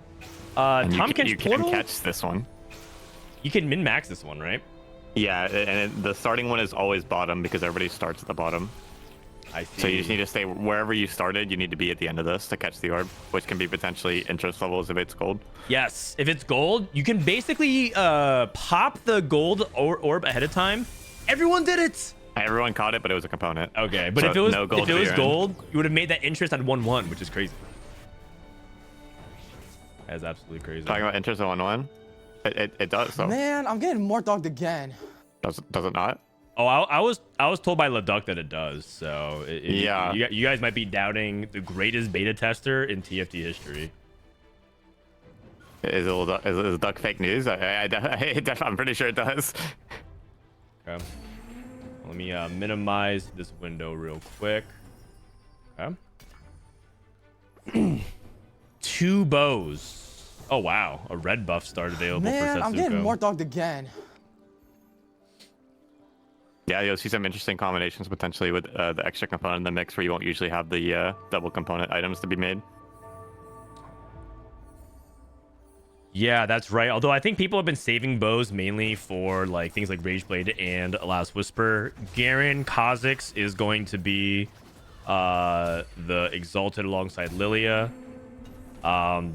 You can catch this one. You can min-max this one, right? Yeah, and the starting one is always bottom because everybody starts at the bottom. I see. So you just need to stay wherever you started. You need to be at the end of this to catch the orb, which can be potentially interest levels if it's gold. Yes, if it's gold, you can basically pop the gold orb ahead of time. Everyone did it. Everyone caught it, but it was a component. Okay, but so if it was no gold, you would have made that interest at 1-1, which is crazy. That's absolutely crazy. Talking about interest at 1-1. It does, so. Man, I'm getting more dogged again. Does it not? Oh, I was told by Leduc that it does. So Yeah. you guys might be doubting the greatest beta tester in TFT history. Is Duck fake news? I'm pretty sure it does. Okay. Let me minimize this window real quick. Okay. 2 bows. Oh wow, a red buff start available Man, for Setsuko. I'm getting more dogged again. Yeah, you'll see some interesting combinations potentially with the extra component in the mix where you won't usually have the double component items to be made. Yeah, that's right. Although I think people have been saving bows mainly for like things like Rageblade and Last Whisper. Garen Kha'Zix is going to be the Exalted alongside Lilia.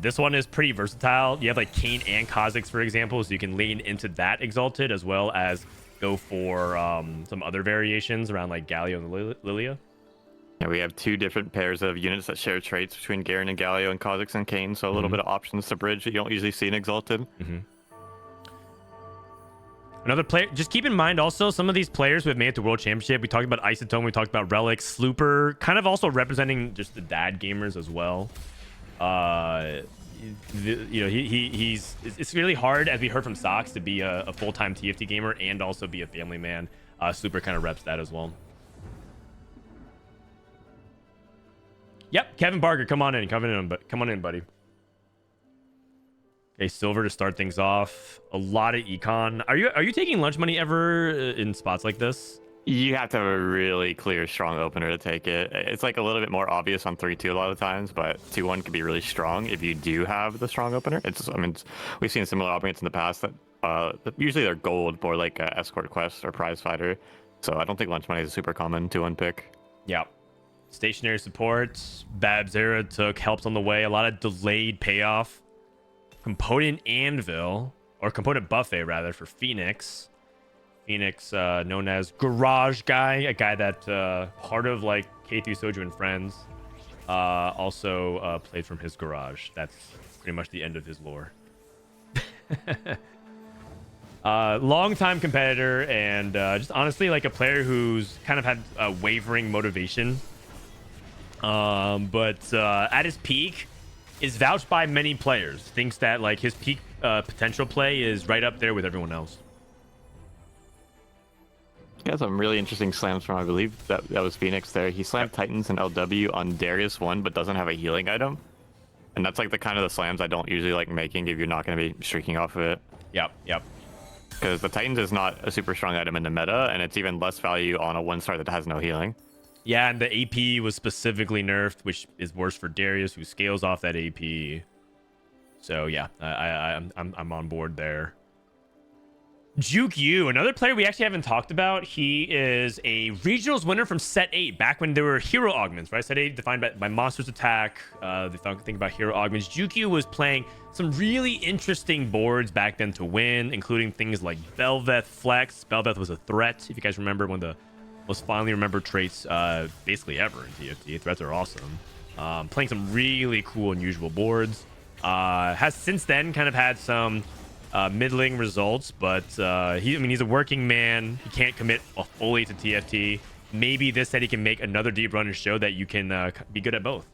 This one is pretty versatile. You have like Kayn and Kha'Zix, for example, so you can lean into that Exalted as well as go for some other variations around like Galio and Lilia. Yeah, we have 2 different pairs of units that share traits between Garen and Galio and Kha'Zix and Kayn, so a little bit of options to bridge that you don't usually see in Exalted. Another player, just keep in mind also some of these players who have made it to World Championship. We talked about Isotome, we talked about Relic, Slooper, kind of also representing just the dad gamers as well. You know, he's it's really hard, as we heard from Sox, to be a full-time TFT gamer and also be a family man. Slooper kind of reps that as well. Yep, Kevin Barker, come on in, buddy. Okay, Silver to start things off. A lot of econ. Are you taking lunch money ever in spots like this? You have to have a really clear, strong opener to take it. It's like a little bit more obvious on 3-2 a lot of times, but 2-1 can be really strong if you do have the strong opener. We've seen similar opponents in the past that usually they're gold, more like Escort Quest or Prize Fighter. So I don't think lunch money is a super common 2-1 pick. Yeah. Stationary support. Babs era took helps on the way. A lot of delayed payoff. Component Anvil, or Component Buffet rather, for Phoenix. Phoenix, known as Garage Guy, a guy that part of like K3 Soju and Friends, also played from his garage. That's pretty much the end of his lore. Long-time competitor and just honestly like a player who's kind of had a wavering motivation. But at his peak is vouched by many players. Thinks that like his peak potential play is right up there with everyone else. He has some really interesting slams from, I believe that was Phoenix there. He slammed Titans and LW on Darius 1, but doesn't have a healing item. And that's like the kind of the slams I don't usually like making if you're not going to be streaking off of it. Yep. Because the Titans is not a super strong item in the meta, and it's even less value on a 1-star that has no healing. Yeah, and the AP was specifically nerfed, which is worse for Darius, who scales off that AP. So yeah, I'm on board there. Juke Yu, another player we actually haven't talked about. He is a regionals winner from Set 8, back when there were hero augments, right? Set 8 defined by Monsters Attack. They think about hero augments. Juke Yu was playing some really interesting boards back then to win, including things like Belveth Flex. Belveth was a threat, if you guys remember, one of the most fondly remembered traits basically ever in TFT. Threats are awesome. Playing some really cool, unusual boards. Has since then kind of had some middling results, but he's a working man. He can't commit fully to TFT. Maybe this set he can make another deep run and show that you can be good at both,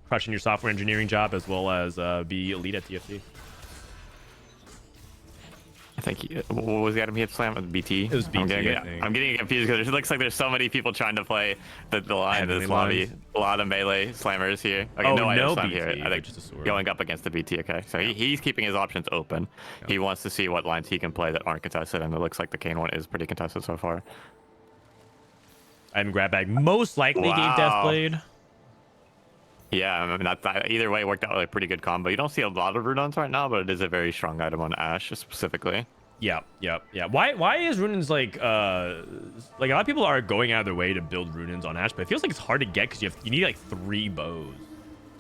crushing your software engineering job as well as be elite at TFT. I think what was the item he had slammed with BT? It was BT. I'm getting confused because it looks like there's so many people trying to play the line in this lobby. A lot of melee slammers here. Okay, no BT, here. I think just going up against the BT. Okay, so he's keeping his options open. Yeah. He wants to see what lines he can play that aren't contested, and it looks like the Kayn one is pretty contested so far. I'm grab bag. Most likely Game Deathblade. Yeah, I mean, that either way worked out like a pretty good combo. You don't see a lot of Runons right now, but it is a very strong item on Ashe specifically. Yeah. Why is Runons like a lot of people are going out of their way to build Runons on Ashe, but it feels like it's hard to get because you need like 3 bows.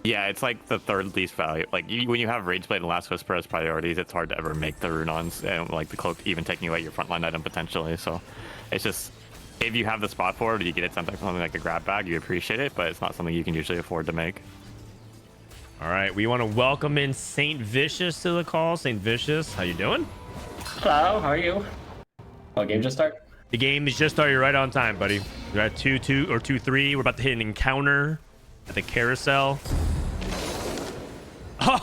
Yeah, it's like the third least value. Like when you have Rageblade and Last Whisper as priorities, it's hard to ever make the Runons and like the cloak even taking away your frontline item potentially. So it's just, if you have the spot for it, you get it something like a grab bag, you appreciate it, but it's not something you can usually afford to make. All right, we want to welcome in Saint Vicious to the call. Saint Vicious, how you doing? Hello, how are you? Oh, game just start? The game is just started right on time, buddy. We're at 2-2 or 2-3. We're about to hit an encounter at the carousel. Oh,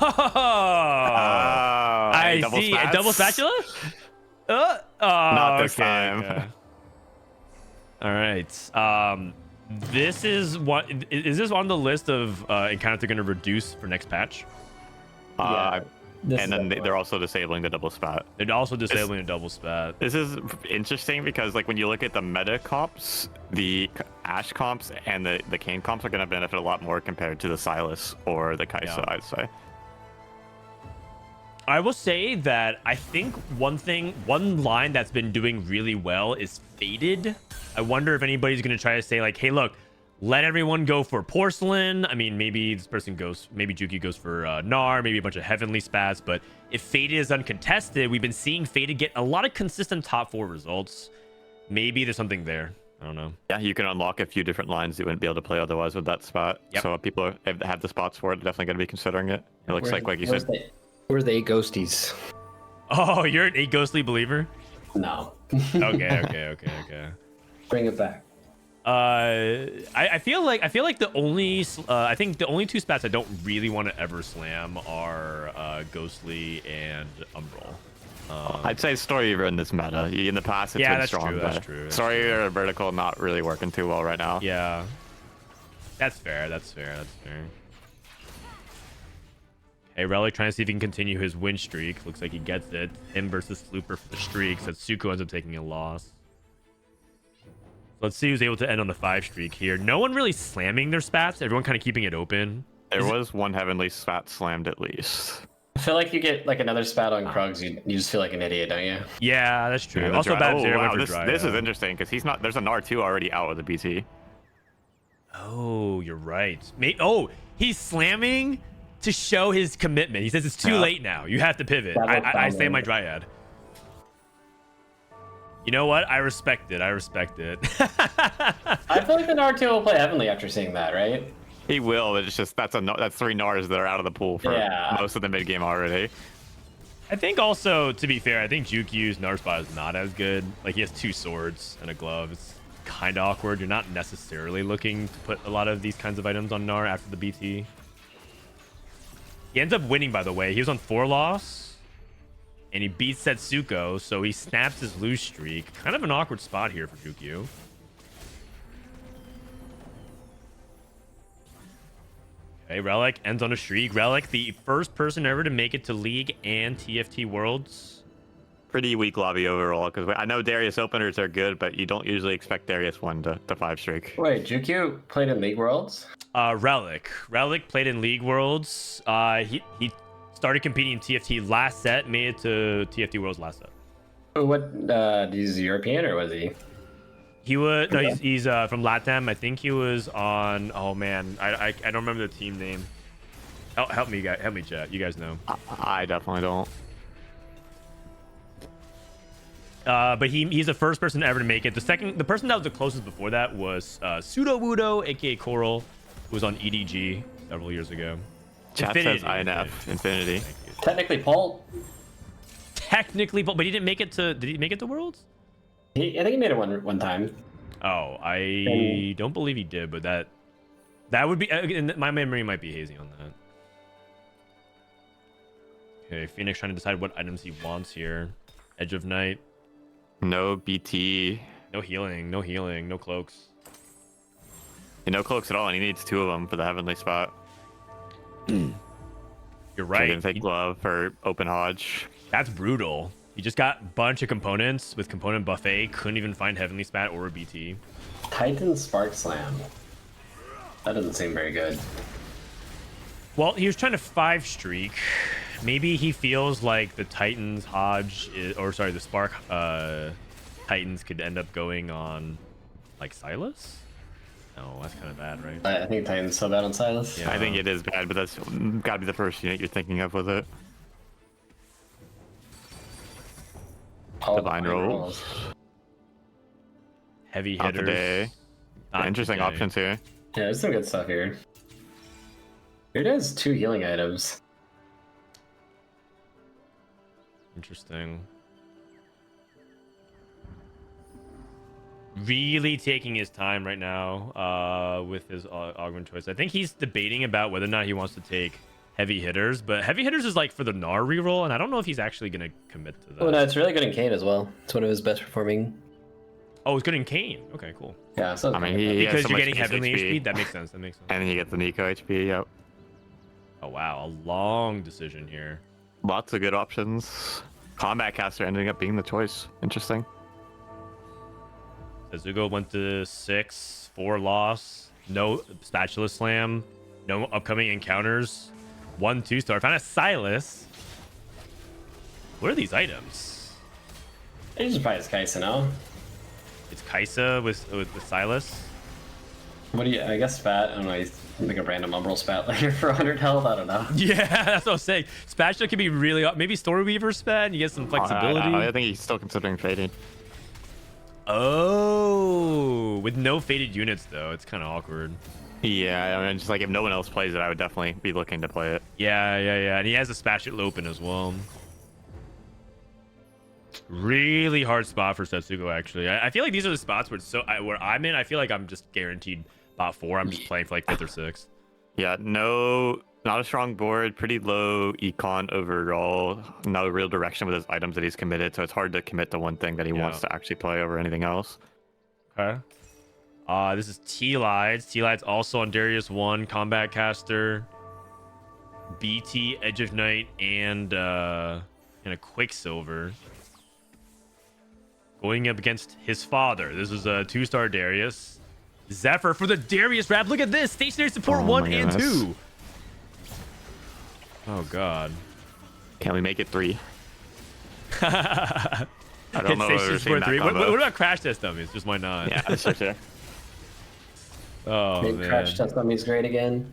I see. A double spatula? Not this okay, time. okay. All right. This is what is this on the list of encounters they're going to reduce for next patch? And then they're also disabling the double spat. They're also disabling a double spat. This is interesting because like when you look at the meta comps, the Ashe comps and the Kayn comps are going to benefit a lot more compared to the Sylas or the Kai'Sa, I'd say. I will say that I think one line that's been doing really well is Faded. I wonder if anybody's going to try to say like, hey, look, let everyone go for Porcelain. I mean, maybe this person goes, maybe Juki goes for Gnar, maybe a bunch of Heavenly Spats. But if Faded is uncontested, we've been seeing Faded get a lot of consistent top 4 results. Maybe there's something there. I don't know. Yeah, you can unlock a few different lines you wouldn't be able to play otherwise with that spot. Yep. So people have the spots for it, definitely going to be considering it. It looks like you said. Where's the 8 ghosties? Oh, you're an 8 ghostly believer? No. Okay. Bring it back. I feel like the only I think the only 2 spats I don't really want to ever slam are Ghostly and Umbral. I'd say Story in this meta. In the past, it's been strong. That's true. Story or Vertical not really working too well right now. Yeah, that's fair. Hey, Relic trying to see if he can continue his win streak. Looks like he gets it. Him versus Slooper for the streak. So Suko ends up taking a loss. Let's see who's able to end on the 5 streak here. No one really slamming their spats. Everyone kind of keeping it open. There was one Heavenly spat slammed at least. I feel like you get like another spat on Krugs, you just feel like an idiot, don't you? Yeah, that's true. Yeah, Also, Bad Zero went for this is Dryad. interesting because he's not. There's an R2 already out with the BT. Oh, you're right. He's slamming to show his commitment. He says it's too late now. You have to pivot. I say my Dryad. You know what? I respect it. I feel like the Nar2 will play Heavenly after seeing that, right? He will. But it's just that's 3 Nars that are out of the pool for most of the mid game already. I think also, to be fair, I think Jukyu's Nar spot is not as good. Like he has 2 swords and a glove. It's kind of awkward. You're not necessarily looking to put a lot of these kinds of items on Nar after the BT. He ends up winning, by the way. He was on 4 loss. And he beats Setsuko, so he snaps his lose streak. Kind of an awkward spot here for Jukyu. Okay, Relic ends on a streak. Relic, the first person ever to make it to League and TFT Worlds. Pretty weak lobby overall, because I know Darius openers are good, but you don't usually expect Darius 1 to 5 streak. Wait, Jukyu played in League Worlds? Relic played in League Worlds. He started competing in TFT last set, made it to TFT Worlds last set. What? He's European or was he? He was no, he's from LATAM. I think he was on. Oh man, I don't remember the team name. Help me, guys. Help me, chat. You guys know. I definitely don't. But he's the first person ever to make it. The person that was the closest before that was Pseudo Wudo, aka Coral, who was on EDG several years ago. Chat says INF, Infinity. Technically, Paul. Technically, but he didn't make it to. Did he make it to Worlds? I think he made it one time. Oh, I don't believe he did, but that would be. My memory might be hazy on that. Okay, Phoenix trying to decide what items he wants here. Edge of Night. No BT. No healing. No cloaks. No cloaks at all, and he needs 2 of them for the Heavenly spot. You're right. He didn't take glove for open Hodge. That's brutal. He just got a bunch of components with component buffet. Couldn't even find Heavenly Spat or a BT. Titan Spark Slam. That doesn't seem very good. Well, he was trying to 5 streak. Maybe he feels like the Titans Hodge, the Spark Titans could end up going on like Silas. No, that's kind of bad, right? I think Titan's so bad on Silas. Yeah. I think it is bad, but that's gotta be the first unit you're thinking of with it. Divine rolls. Heavy Not hitters. today. Interesting options here. Yeah, there's some good stuff here. Here it has 2 healing items. Interesting. Really taking his time right now with his augment choice. I think he's debating about whether or not he wants to take heavy hitters, but heavy hitters is like for the Gnar reroll, and I don't know if he's actually going to commit to that. Oh no, it's really good in Kane as well. It's one of his best performing. Oh, it's good in Kane. Okay, cool. Yeah, so I mean, he has Because so you're much getting base heavenly HP, HP. That makes sense. That makes sense. and then you get the Nico HP. Yep, Oh wow, a long decision here. lots of good options. Combat caster ending up being the choice. Interesting. Kazugo went to 6, 4 loss, no spatula slam, no upcoming encounters, 1 2-star. Found a Silas. What are these items? he just buys Kaisa now. It's Kaisa with Silas. What do you? I guess spat. I don't know. He's make a random umbral spat later for 100 health. I don't know. Yeah, that's what I was saying. Spatula can be really maybe Storyweaver spat. And you get some flexibility. I think he's still considering fading. Oh, with no faded units though, it's kind of awkward. Yeah, I mean, just like if no one else plays it, I would definitely be looking to play it. Yeah. And he has a spatula open as well. Really hard spot for Setsuko, actually. I feel like these are the spots where where I'm in. I feel like I'm just guaranteed bot 4. I'm just playing for like 5th or 6th. Yeah, not a strong board, pretty low econ overall, no real direction with his items that he's committed, so it's hard to commit to one thing that he wants to actually play over anything else. Okay. This is T-Lides. T-Lides also on Darius 1, Combat Caster, BT, Edge of Night, and a Quicksilver. Going up against his father. This is a 2-star Darius. Zephyr for the Darius wrap. Look at this. Stationary support 1 and 2. Oh, God. Can we make it 3? I don't know. Stationary support 3. What about crash test dummies? Just why not? Yeah, that's for sure. Oh, Maybe man. crash test dummies great again.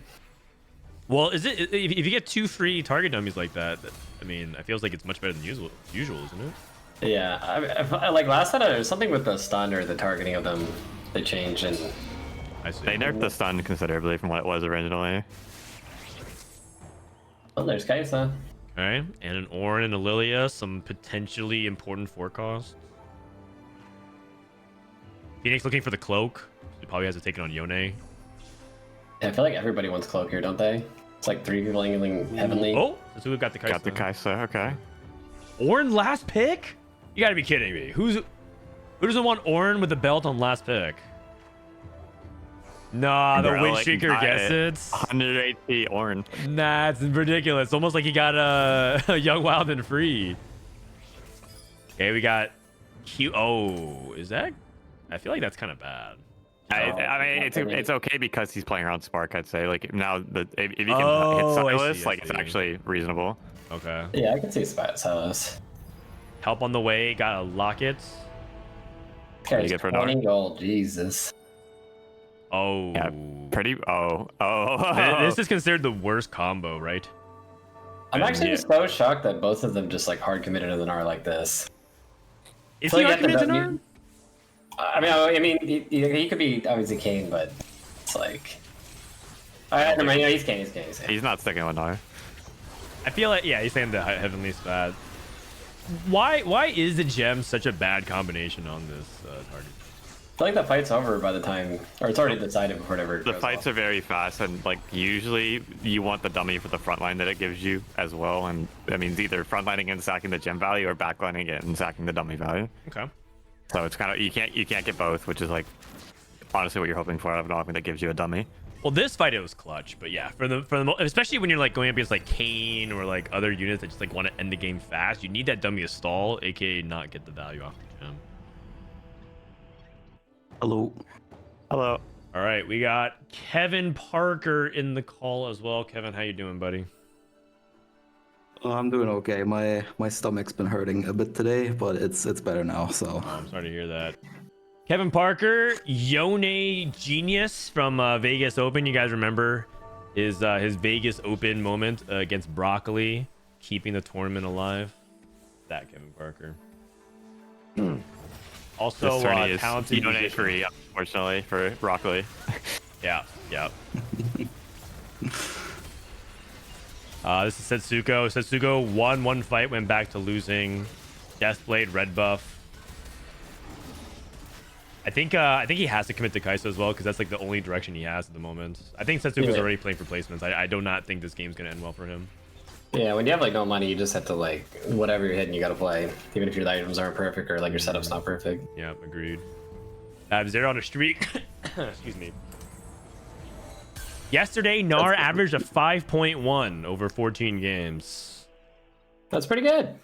Well, is it if you get 2 free target dummies like that? I mean, it feels like it's much better than usual, isn't it? Yeah, I like last time there was something with the stun or the targeting of them. They changed and I see. They nerfed the stun considerably from what it was originally. oh, there's Kaisa. All right, and an Orin and a Lilia, some potentially important forecasts. Phoenix looking for the cloak. He probably has to take it on Yone. Yeah, I feel like everybody wants cloak here, don't they? It's like 3 people yingling heavenly. Oh, so we've got the Kaisa. Got the Kaisa, okay. Orin last pick? You gotta be kidding me. Who doesn't want Orin with the belt on last pick? Nah, the Bro, Wind like, Streaker gets it. 100 HP Orin. Nah, it's ridiculous. It's almost like he got a Young, Wild, and Free. Okay, we got Q. Oh, is that? I feel like that's kind of bad. I mean, it's okay because he's playing around Spark, I'd say. Like, now, if you can hit I Silas, see, like, it's actually reasonable. Okay. Yeah, I can see Silas. Help on the way. Got a Locket. Carries get for 20 dark? gold. Jesus. Oh. Yeah, pretty. Oh. This is considered the worst combo, right? I'm actually so shocked that both of them just like hard committed to the Gnar like this. Is So he you hard have to committed to know- Gnar? I mean, he could be obviously Kane, but it's like. Never mind, yeah, he's Kane. He's not sticking with Nar. I feel like, yeah, he's saying the Heavenly Spat. Why is the gem such a bad combination on this target? I feel like the fight's over by the time, or it's already decided before it ever The goes fights off. are very fast, and like usually you want the dummy for the front line that it gives you as well, and that means either frontlining and sacking the gem value or backlining it and sacking the dummy value. Okay. So it's kind of you can't get both, which is like honestly what you're hoping for out of an offering that gives you a dummy. Well, this fight it was clutch, but yeah, for the especially when you're like going up against like Kane or like other units that just like want to end the game fast, you need that dummy to stall, aka not get the value off the gem. Hello. Hello. All right, we got Kevin Parker in the call as well. Kevin, how you doing, buddy? I'm doing okay. My stomach's been hurting a bit today, but it's better now. So Oh, I'm sorry to hear that. Kevin Parker, Yone Genius from Vegas Open. You guys remember his Vegas Open moment against Broccoli, keeping the tournament alive? That Kevin Parker. Also, This tourney is talented Yone musician. free, unfortunately, for Broccoli. Yeah. This is Setsuko. Setsuko won one fight, went back to losing. Deathblade, red buff. I think he has to commit to Kai'Sa as well because that's like the only direction he has at the moment. I think Setsuko's already playing for placements. I do not think this game's gonna end well for him. Yeah, when you have like no money, you just have to like whatever you're hitting, you gotta play, even if your items aren't perfect or like your setup's not perfect. Yeah, agreed. I have 0 on a streak. Excuse me. Yesterday, Gnar averaged a 5.1 over 14 games. That's pretty good.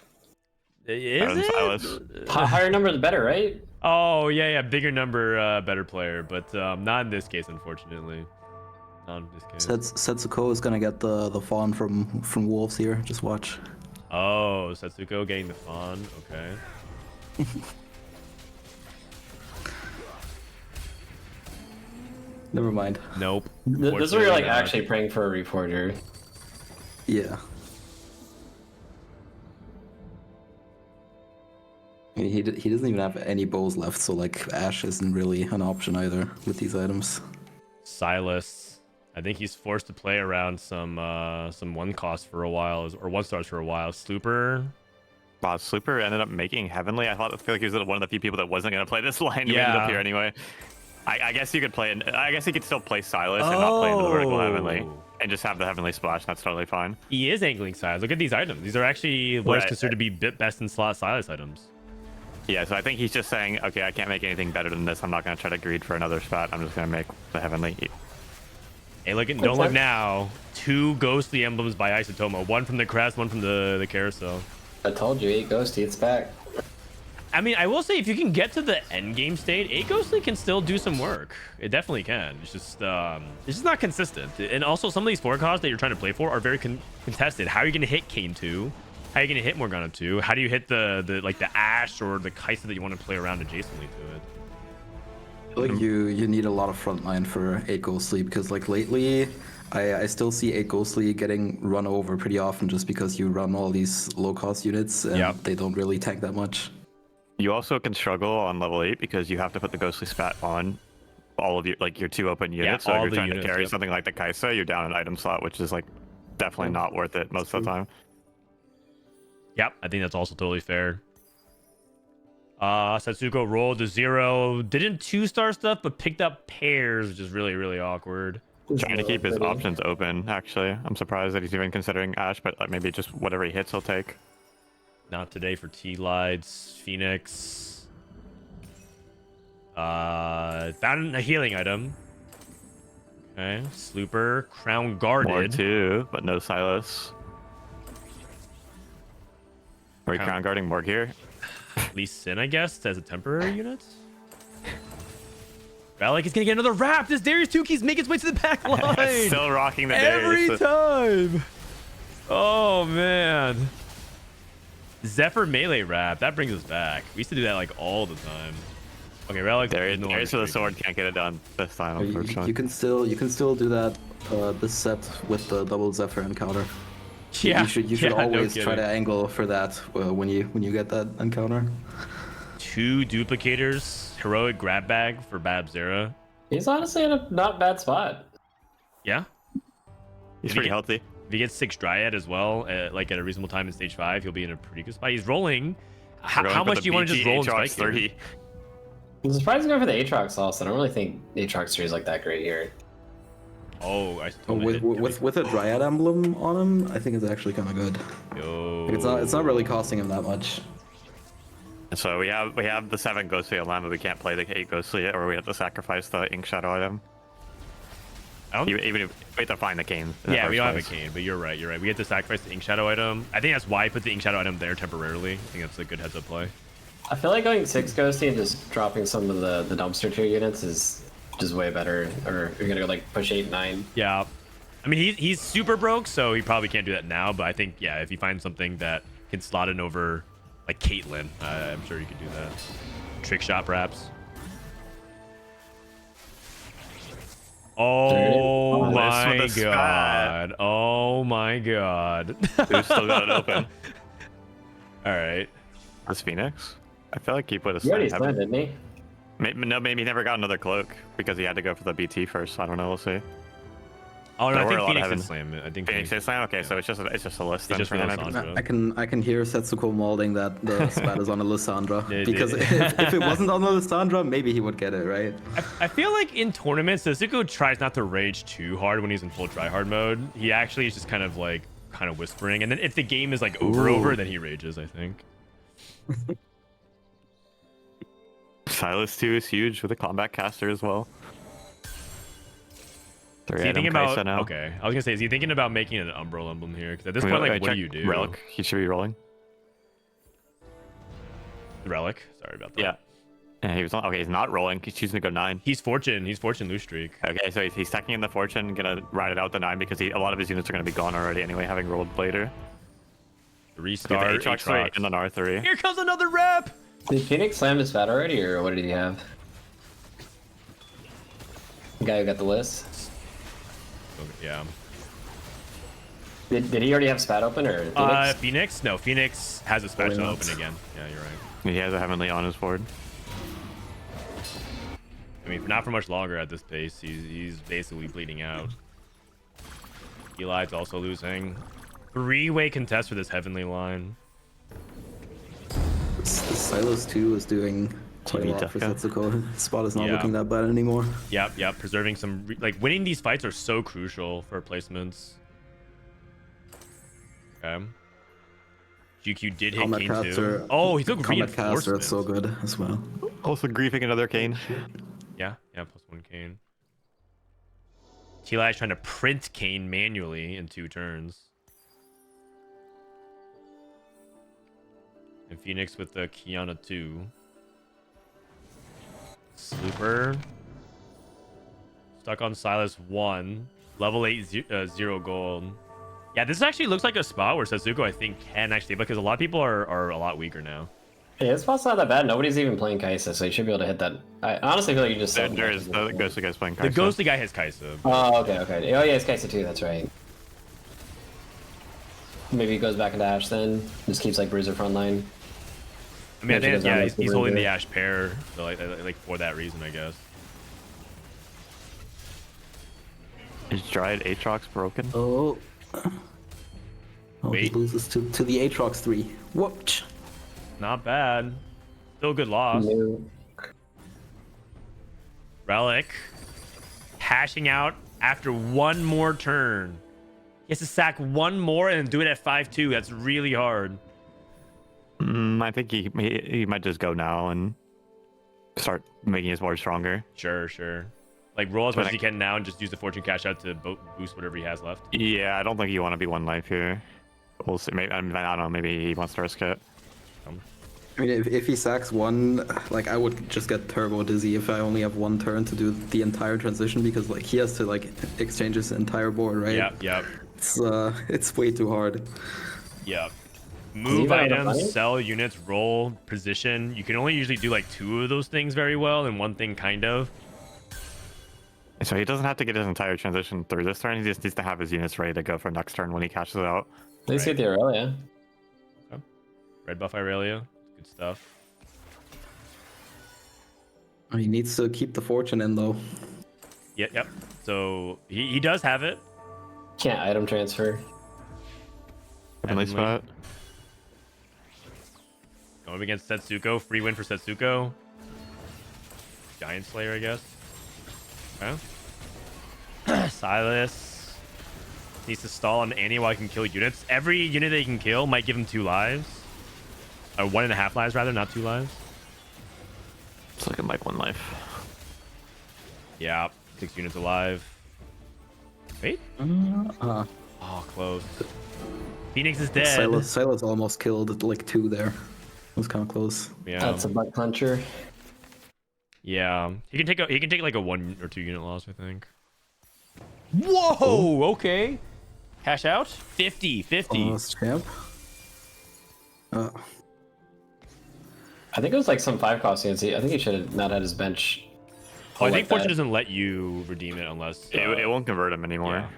Is it? Higher number the better, right? Oh yeah, bigger number, better player, but not in this case, unfortunately. Not in this case. Setsuko is gonna get the fawn from Wolves here. Just watch. Oh, Setsuko getting the fawn. Okay. Never mind. Nope. This is where you're like actually praying for a reforger. Yeah. I mean, he doesn't even have any bows left, so like Ashe isn't really an option either with these items. Silas. I think he's forced to play around some one cost for a while, or 1-stars for a while. Slooper. Slooper ended up making Heavenly. I feel like he was one of the few people that wasn't going to play this line. Yeah. Ended up here anyway. I guess you could play it. I guess you could still play Silas and not play into the vertical Heavenly and just have the Heavenly Splash. That's totally fine. He is angling Silas. Look at these items. These are actually what is considered to be best in slot Silas items. Yeah, so I think he's just saying, okay, I can't make anything better than this. I'm not going to try to greed for another spot. I'm just going to make the Heavenly. Hey, don't look now. 2 ghostly emblems by Isotoma. One from the crest, one from the carousel. I told you, 8 ghosty, it's back. I mean, I will say, if you can get to the end game state, 8 ghostly can still do some work. It definitely can. It's just not consistent. And also, some of these 4 costs that you're trying to play for are very contested. How are you going to hit Kayn 2? How are you going to hit Morgana 2? How do you hit the Ashe or the Kai'Sa that you want to play around adjacently to it? I feel like you need a lot of frontline for 8 Ghostly because like lately I still see 8 Ghostly getting run over pretty often just because you run all these low cost units and they don't really tank that much. You also can struggle on level 8 because you have to put the Ghostly spat on all of your your 2 open units. So if you're trying to carry something like the Kai'Sa, you're down an item slot, which is like definitely not worth it most of the time. Yep, I think that's also totally fair. Setsuko rolled to 0. Didn't 2-star stuff, but picked up pairs, which is really, really awkward. Trying to keep his options open, actually. I'm surprised that he's even considering Ashe, but like maybe just whatever he hits, he'll take. Not today for T-Lights, Phoenix. Found a healing item. Okay, Slooper, Crown Guarded. More too, but no Silas. Are we Crown Guarding Morg here? Lee Sin, I guess, as a temporary unit. Relic is gonna get another wrap. This Darius 2 keys make its way to the back line. Still rocking the every Darius. time. Oh man. Zephyr melee wrap. That brings us back. We used to do that like all the time. Okay, Relic. Darius with the sword can't get it done this time. Unfortunately. You can still do that this set with the double Zephyr encounter. Yeah, you should always try to angle for that when you get that encounter. 2 duplicators, heroic grab bag for Bab Zera. He's honestly in a not bad spot. Yeah, he's pretty healthy. If he gets 6 Dryad as well, like at a reasonable time in stage 5, he'll be in a pretty good spot. He's rolling. How much do you want to just roll and strike 30? I'm surprised to go for the Aatrox also. I don't really think Aatrox 3 is like that great here. Oh, with a Dryad emblem on him, I think it's actually kind of good. Yo. It's not really costing him that much. So we have the 7 Ghostly on land, but we can't play the 8 Ghostly, or we have to sacrifice the Ink Shadow item. Even if we have to find the Kayn. Yeah, we don't have a Kayn, but you're right. We have to sacrifice the Ink Shadow item. I think that's why I put the Ink Shadow item there temporarily. I think that's a good heads-up play. I feel like going 6 Ghosty and just dropping some of the dumpster tier units is just way better. Or you're gonna go like push 8, 9. Yeah, I mean he's super broke, so he probably can't do that now. But I think if you find something that can slot in over like Caitlyn, I'm sure you could do that. Trick shot perhaps. Oh my god! Oh my god! Who's still got it open? All right. That's Phoenix. I feel like he put a He already slammed, didn't he? Maybe he never got another cloak because he had to go for the BT first. I don't know. We'll see. Oh no, There I were think a lot of Phoenix heaven. did slam. I think Phoenix is slam. Okay, so it's just a list. Then just for for him. Lissandra. I can hear Setsuko molding that the spat is on a Lissandra It because did. if it wasn't on a Lissandra, maybe he would get it right. I feel like in tournaments, Setsuko tries not to rage too hard when he's in full tryhard mode. He actually is just kind of whispering, and then if the game is like over, then he rages. I think. Silas 2 is huge with a combat caster as well. Is he thinking about? Okay, I was gonna say, is he thinking about making an Umbral emblem here? Because at this point, like, what do you do? Relic. He should be rolling. The relic. Sorry about that. Yeah. Yeah, he was on. Okay, he's not rolling. He's choosing to go 9. He's fortune. He's fortune loose streak. Okay, so he's stacking in the fortune, gonna ride it out the 9 because a lot of his units are gonna be gone already anyway, having rolled later. The restart. Aatrox and then R3. Here comes another rep. Did Phoenix slam his spat already, or what did he have? The guy who got the list. Yeah. Did he already have spat open, or Phoenix? Phoenix? No, Phoenix has a special open again. Yeah, you're right. He has a heavenly on his board. I mean, not for much longer at this pace. He's basically bleeding out. Eli's also losing. 3-way contest for this heavenly line. Silos 2 is doing quite a lot for Setsuko. His spot is not looking that bad anymore. Yep. Preserving some... winning these fights are so crucial for placements. Okay. GQ did hit Kane too. Oh, he took reinforcement. That's so good as well. Also griefing another Kane. Yeah, +1 Kane. Eli is trying to print Kane manually in 2 turns. And Phoenix with the Kiana 2. Slooper. Stuck on Silas 1. Level 8, 0 gold. Yeah, this actually looks like a spot where Setsuko, I think, can actually, because a lot of people are a lot weaker now. Yeah, this spot's not that bad. Nobody's even playing Kaisa, so you should be able to hit that. I honestly feel like you just... There is the ghostly guy's playing Kaisa. The ghostly guy has Kaisa. Oh, okay. Oh, yeah, it's Kaisa too, that's right. Maybe he goes back into Ash then. Just keeps, like, Bruiser frontline. I mean, I think, yeah, he's holding the Ash pair, so like for that reason, I guess. Is Dryad Aatrox broken? Oh, Wait. He loses to the Aatrox 3. Whoop. Not bad. Still good loss. Relic. Hashing out after 1 more turn. He has to sack 1 more and do it at 5-2. That's really hard. I think he might just go now and start making his board stronger. Sure. Like, roll as much as he can now and just use the fortune cash out to boost whatever he has left. Yeah, I don't think you want to be 1 life here. We'll see. Maybe, I don't know. Maybe he wants to risk it. I mean, if he sacks 1, like, I would just get turbo dizzy if I only have 1 turn to do the entire transition, because, like, he has to, like, exchange his entire board, right? Yep. It's way too hard. Yep. Move items, sell units, roll, position. You can only usually do, like, 2 of those things very well, and 1 thing kind of. So he doesn't have to get his entire transition through this turn. He just needs to have his units ready to go for next turn when he catches it out. At least get the Aurelia. Okay. Red buff Irelia. Good stuff. He needs to keep the fortune in, though. Yep. So he does have it. Can't item transfer. Heavenly spot. Going against Setsuko. Free win for Setsuko. Giant Slayer, I guess. Okay. Silas needs to stall on Annie while he can kill units. Every unit that he can kill might give him 2 lives. Or 1.5 lives, rather, not 2 lives. It's looking like 1 life. Yeah, 6 units alive. Wait. Oh, close. Phoenix is dead. Silas almost killed like 2 there. It was kind of close. Yeah. That's a butt puncher. Yeah, he can take like a 1 or 2 unit loss, I think. Whoa! Okay. Cash out. 50. Champ. I think it was like some 5-cost CNC. I think he should have not had his bench. Oh, I think Fortune doesn't let you redeem it unless it won't convert him anymore. Yeah.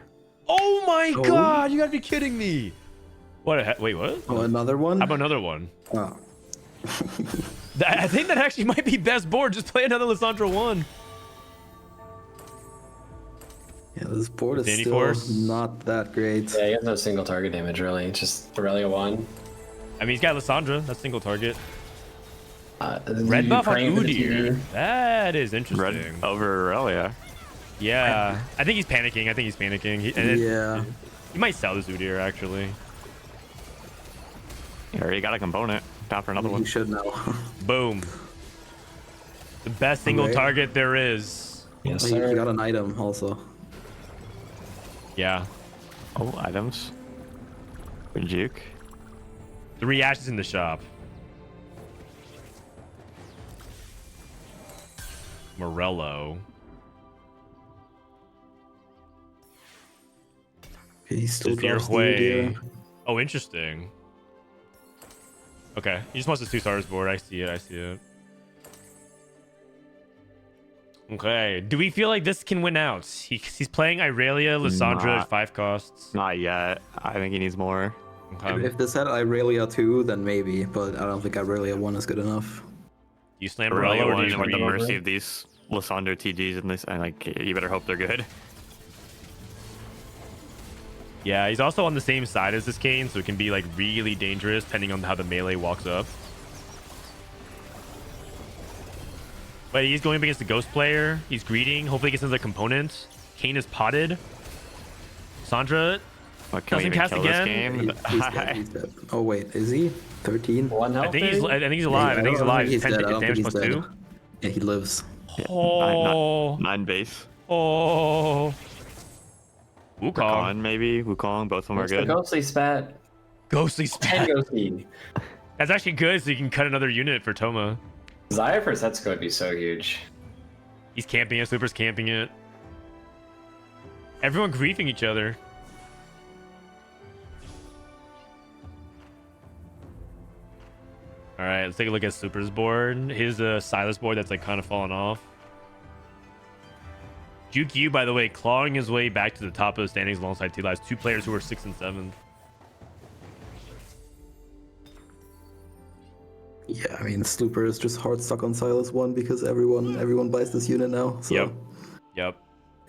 Oh my god! You gotta be kidding me! Wait, what? Oh, another one? How about another one? Oh. I think that actually might be best board. Just play another Lissandra 1. Yeah, this board is Infinity still Force. not that great. Yeah, he has no single target damage really. It's just Aurelia 1. I mean, he's got Lissandra. That's single target. Red Red buff on Udyr. That is interesting. Red over Aurelia. Yeah, I think he's panicking. Yeah. He might sell this Udyr actually. You already got a component. Time for another You one. should know. Boom. The best single Alright. target there is. Yes, He sir. got an item also. Yeah. Oh, items. Good juke. 3 ashes in the shop. Morello. He still Severe draws the Hui. Udyr. Oh, interesting. Okay, he just wants his 2 stars board. I see it. Okay, do we feel like this can win out? He's playing Irelia, Lissandra at 5 costs. Not yet. I think he needs more. Okay. If this had Irelia 2, then maybe, but I don't think Irelia 1 is good enough. You slam Aurelia Morello or one do is you at the read? mercy of these Lissandra TGs and this, and like you better hope they're good. Yeah, he's also on the same side as this Kane, so it can be like really dangerous depending on how the melee walks up. But he's going up against the ghost player. He's greeting. Hopefully he gets another component. Kane is potted. Sandra What, can we doesn't even cast kill again. this game? He's dead. Oh wait, is he? 13? 1 health. I think he's alive. I think he's alive. He's 10 dead. I don't think damage he's plus dead. 2. Yeah, he lives. Oh. 9 base. Oh. Wukong. Wukong maybe. Wukong, both of them are What's the good. ghostly spat? Ghostly 10 spat. ghosty. That's actually good, so you can cut another unit for Toma. Zaya for Setsuko would be so huge. He's camping it. Super's camping it. Everyone griefing each other. All right, let's take a look at Super's board. His Silas board that's like kind of fallen off. Juke Yu, by the way, clawing his way back to the top of the standings alongside T Lives, 2 players who are 6th and 7th. Yeah, I mean, Slooper is just hard stuck on Silas 1 because everyone buys this unit now. So Yep.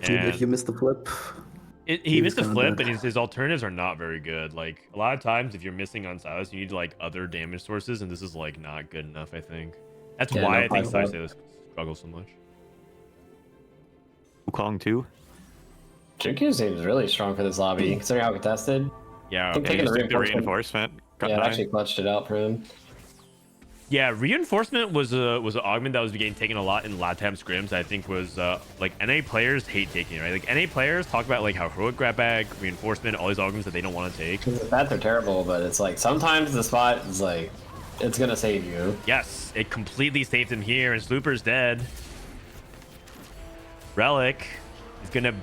if you miss the flip, He missed a kinda flip, bad. and his alternatives are not very good. Like, a lot of times, if you're missing on Silas, you need, like, other damage sources, and this is, like, not good enough, I think. That's Yeah, why no I think problem. Silas struggles so much. Wukong too. Juku seems really strong for this lobby, considering how contested. Yeah, I think Yeah, he taking just the took the reinforcement. reinforcement. Got Yeah, it 9. actually clutched it out for him. yeah. Reinforcement was an augment that was getting taken a lot in LATAM scrims. I think was like NA players hate taking it, right? Like NA players talk about like how heroic grab bag, reinforcement, all these augments that they don't want to take. The stats are terrible, but it's like sometimes the spot is like, it's gonna save you. Yes, it completely saved him here, and Slooper's dead. Relic is gonna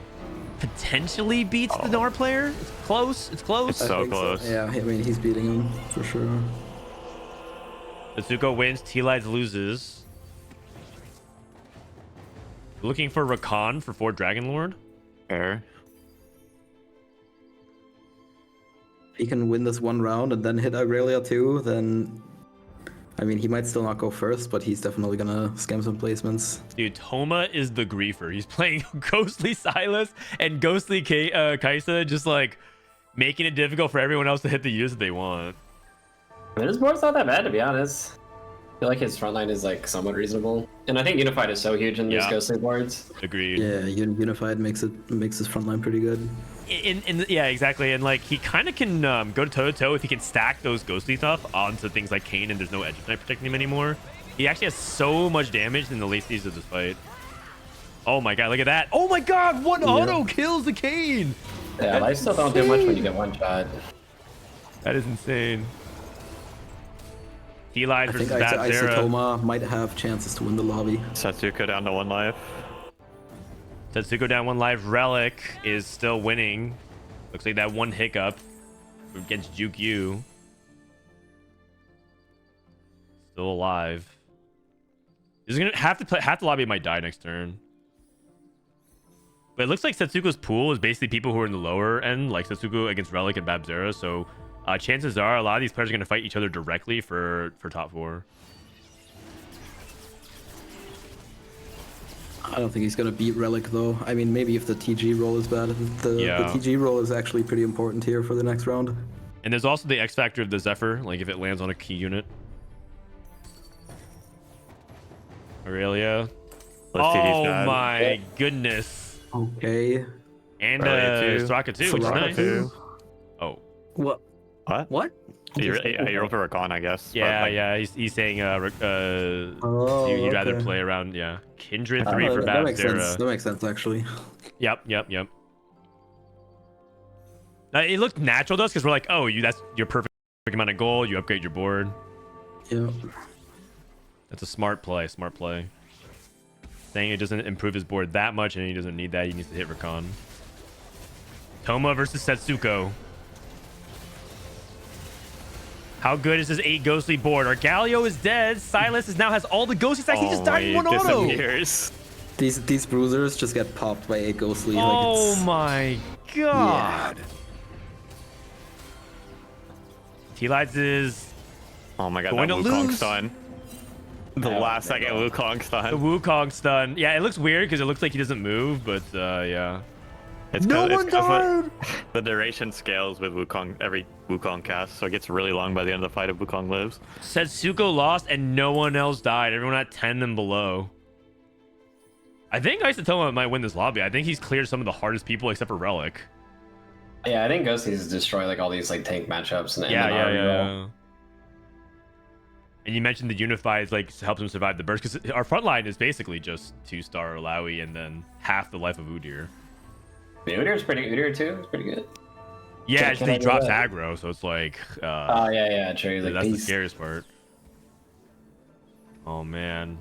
potentially beat the Gnar player. It's close. It's close. I So think close. Yeah, I mean, he's beating him for sure. Tetsuko wins, T-Lides loses. Looking for Rakan for 4 Dragon Lord. Fair. If he can win this 1 round and then hit Irelia 2, then I mean, he might still not go first, but he's definitely gonna scam some placements. Dude, Toma is the griefer. He's playing Ghostly Silas and Ghostly Kaisa, just like making it difficult for everyone else to hit the units that they want. I mean, his board's not that bad, to be honest. I feel like his frontline is like somewhat reasonable. And I think Unified is so huge in these Yeah. ghostly boards. Agreed. Yeah, Unified makes his frontline pretty good. Yeah, exactly. And like he kind of can go toe to toe if he can stack those ghostly stuff onto things like Kane, and there's no edge of knight protecting him anymore. He actually has so much damage in the late stages of this fight. Oh my god, look at that! Oh my god, one auto kills the Kane. Yeah, life still don't do much when you get one shot. That is insane. T-Lides I think versus Bad Zera. Isotoma might have chances to win the lobby. Setsuko down to 1 life. Tetsuko down 1 life. Relic is still winning. Looks like that 1 hiccup against Juke Yu. Still alive. He's gonna have to play. Half the lobby might die next turn. But it looks like Setsuko's pool is basically people who are in the lower end, like Setsuko against Relic and Babzera. So chances are a lot of these players are going to fight each other directly for top 4. I don't think he's gonna beat Relic though. I mean, maybe if the TG roll is bad. The TG roll is actually pretty important here for the next round. And there's also the X factor of the Zephyr, like if it lands on a key unit. Aurelia. Oh my goodness. Okay. And Soraka too, which is nice. Too. Oh. What? What? You're over Rakan, I guess. Yeah, but, yeah. He's saying he'd Oh, rather okay. play around. Yeah. Kindred 3 for that makes sense. Babs. That makes sense actually. Yep. It looked natural to us because we're like, oh, that's your perfect amount of gold. You upgrade your board. Yeah. That's a smart play. Saying it doesn't improve his board that much and he doesn't need that. He needs to hit Rakan. Toma versus Setsuko. How good is this 8 ghostly board? Our Galio is dead. Silas now has all the ghostly stacks. He just died in one auto. These bruisers just get popped by 8 ghostly. Oh like my god. T-Lights is oh my god, going that to Wukong lose. stun. The last second Wukong stun. The Wukong stun. Yeah, it looks weird because it looks like he doesn't move, but yeah. It's No one died! The duration scales with Wukong, every Wukong cast, so it gets really long by the end of the fight if Wukong lives. Setsuko lost and no one else died. Everyone at 10 and below. I think Isotoma might win this lobby. I think he's cleared some of the hardest people except for Relic. Yeah, I think Ghosties destroy like all these like tank matchups and Yeah. And you mentioned the Unified like helps him survive the burst because our front line is basically just 2-star Alawi and then half the life of Udyr. The Udyr's pretty. Udyr too. It's pretty good. Yeah, Can he I do drops that? aggro, so it's like. Oh yeah, true. Like, that's the scariest part. Oh man,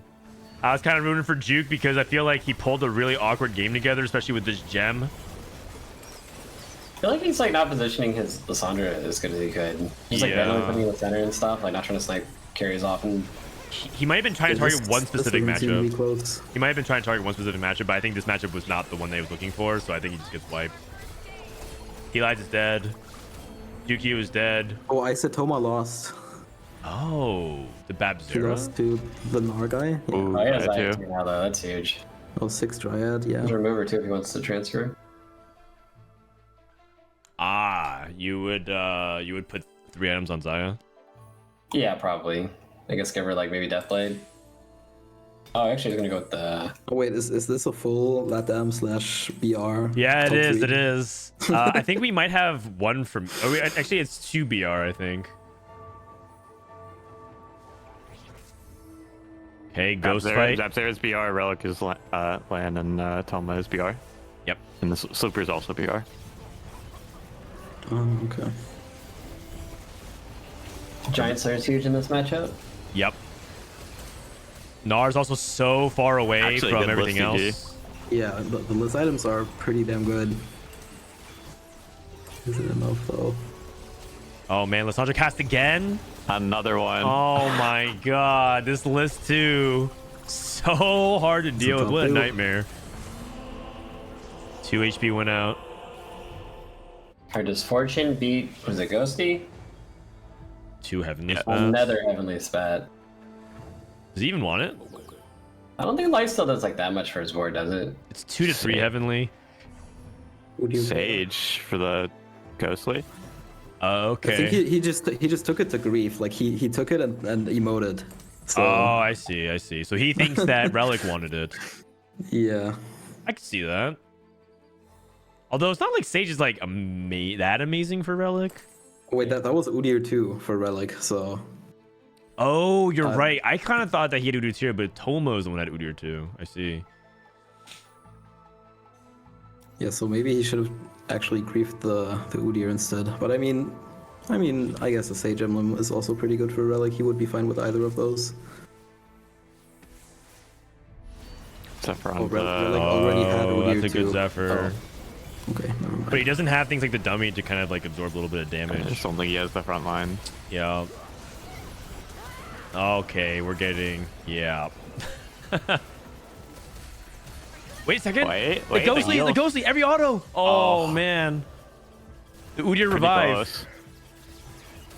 I was kind of rooting for Juke because I feel like he pulled a really awkward game together, especially with this gem. I feel like he's like not positioning his Lissandra as good as he could. He's like randomly putting in the center and stuff, like not trying to snipe carries off and. He might have been trying to target one specific matchup. Close. He might have been trying to target one specific matchup, but I think this matchup was not the one they was looking for, so I think he just gets wiped. Eli's is dead. Yukio is dead. Oh, Isotoma lost. Oh, the He Babzera. lost to the Nar guy. Yeah. Ooh, Oh, he has that that too. too now though. That's huge. Oh, 6 Dryad, yeah. He's a remover too if he wants to transfer. You would put 3 items on Zaya. Yeah, probably. I guess give her like maybe Deathblade. Oh, actually, he's gonna go with the. Oh wait, is this a full LATAM / BR? Yeah, it top is. three? It is. I think we might have one from. Oh, actually, it's 2 BR. I think. Okay, Ghost Fight. Zapzera's BR, Relic is land, and Toma is BR. Yep. And the Slipper is also BR. Oh, okay. Giant Slayer's huge in this matchup. Yep. Nar's also so far away Actually, from good everything list, else. Yeah, the list items are pretty damn good. Is it enough though? Oh man, Lissandra cast again. Another one. Oh my god, this list too. So hard to deal with. What a nightmare. 2 HP went out. Or does Fortune beat, was it Ghosty? 2 Heavenly Spats. Another Heavenly Spat. Does he even want it? I don't think Lifesteal does like that much for his board, does it? It's 2 to 3 Heavenly. Would you Sage for the Ghostly. Okay. I think he just took it to grief. Like he took it and emoted. So Oh, I see. So he thinks that Relic wanted it. yeah. I can see that. Although it's not like Sage is like that amazing for Relic. Wait, that was Udyr too for Relic. So Oh, you're right. I kind of thought that he had Udyr too, but Tomo is the one that had Udyr too. I see. yeah, so maybe he should have actually griefed the Udyr instead. But I mean, I guess the Sage Emblem is also pretty good for Relic. He would be fine with either of those. Zephyr Oh, on Relic already had Udyr that's a too. good Zephyr. Oh. Okay, never mind. But he doesn't have things like the dummy to kind of like absorb a little bit of I damage. just don't think he has the front line. Yeah. Okay, we're getting yeah. Wait a second. Wait, the heal. ghostly, every auto. Oh, man. The Udyr Pretty revive. close.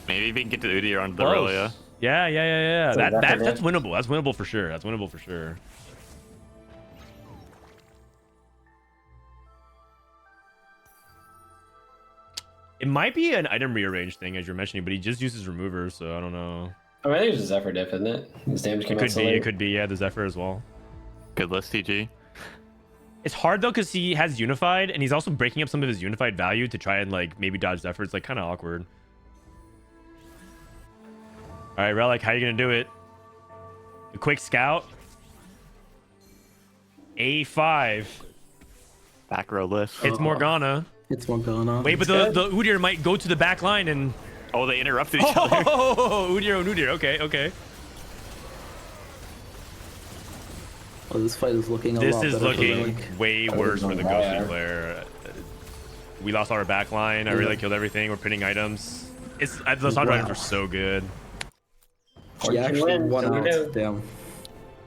Maybe we can get to the Udyr on the Close. Aurelia. Yeah. So That's Zephyr winnable. That's winnable for sure. It might be an item rearrange thing, as you're mentioning, but he just uses remover, so I don't know. I think it's a Zephyr diff, isn't it? His damage came out so It late. could be, yeah, the Zephyr as well. Good list, TG. It's hard though because he has Unified, and he's also breaking up some of his Unified value to try and like maybe dodge Zephyr. It's like kind of awkward. All right, Relic, how you gonna do it? A quick scout. A5. Back row list. It's Morgana. It's Morgana. Wait, but the Udyr might go to the back line and... Oh, they interrupted each other. Oh, Udyr on Udyr. Okay, okay. Oh, this fight is looking a lot better. This is looking Relic. way worse for the Ghostly player. We lost our back line. I really killed everything. We're pinning items. The Sandra items are so good. She actually won out. Damn.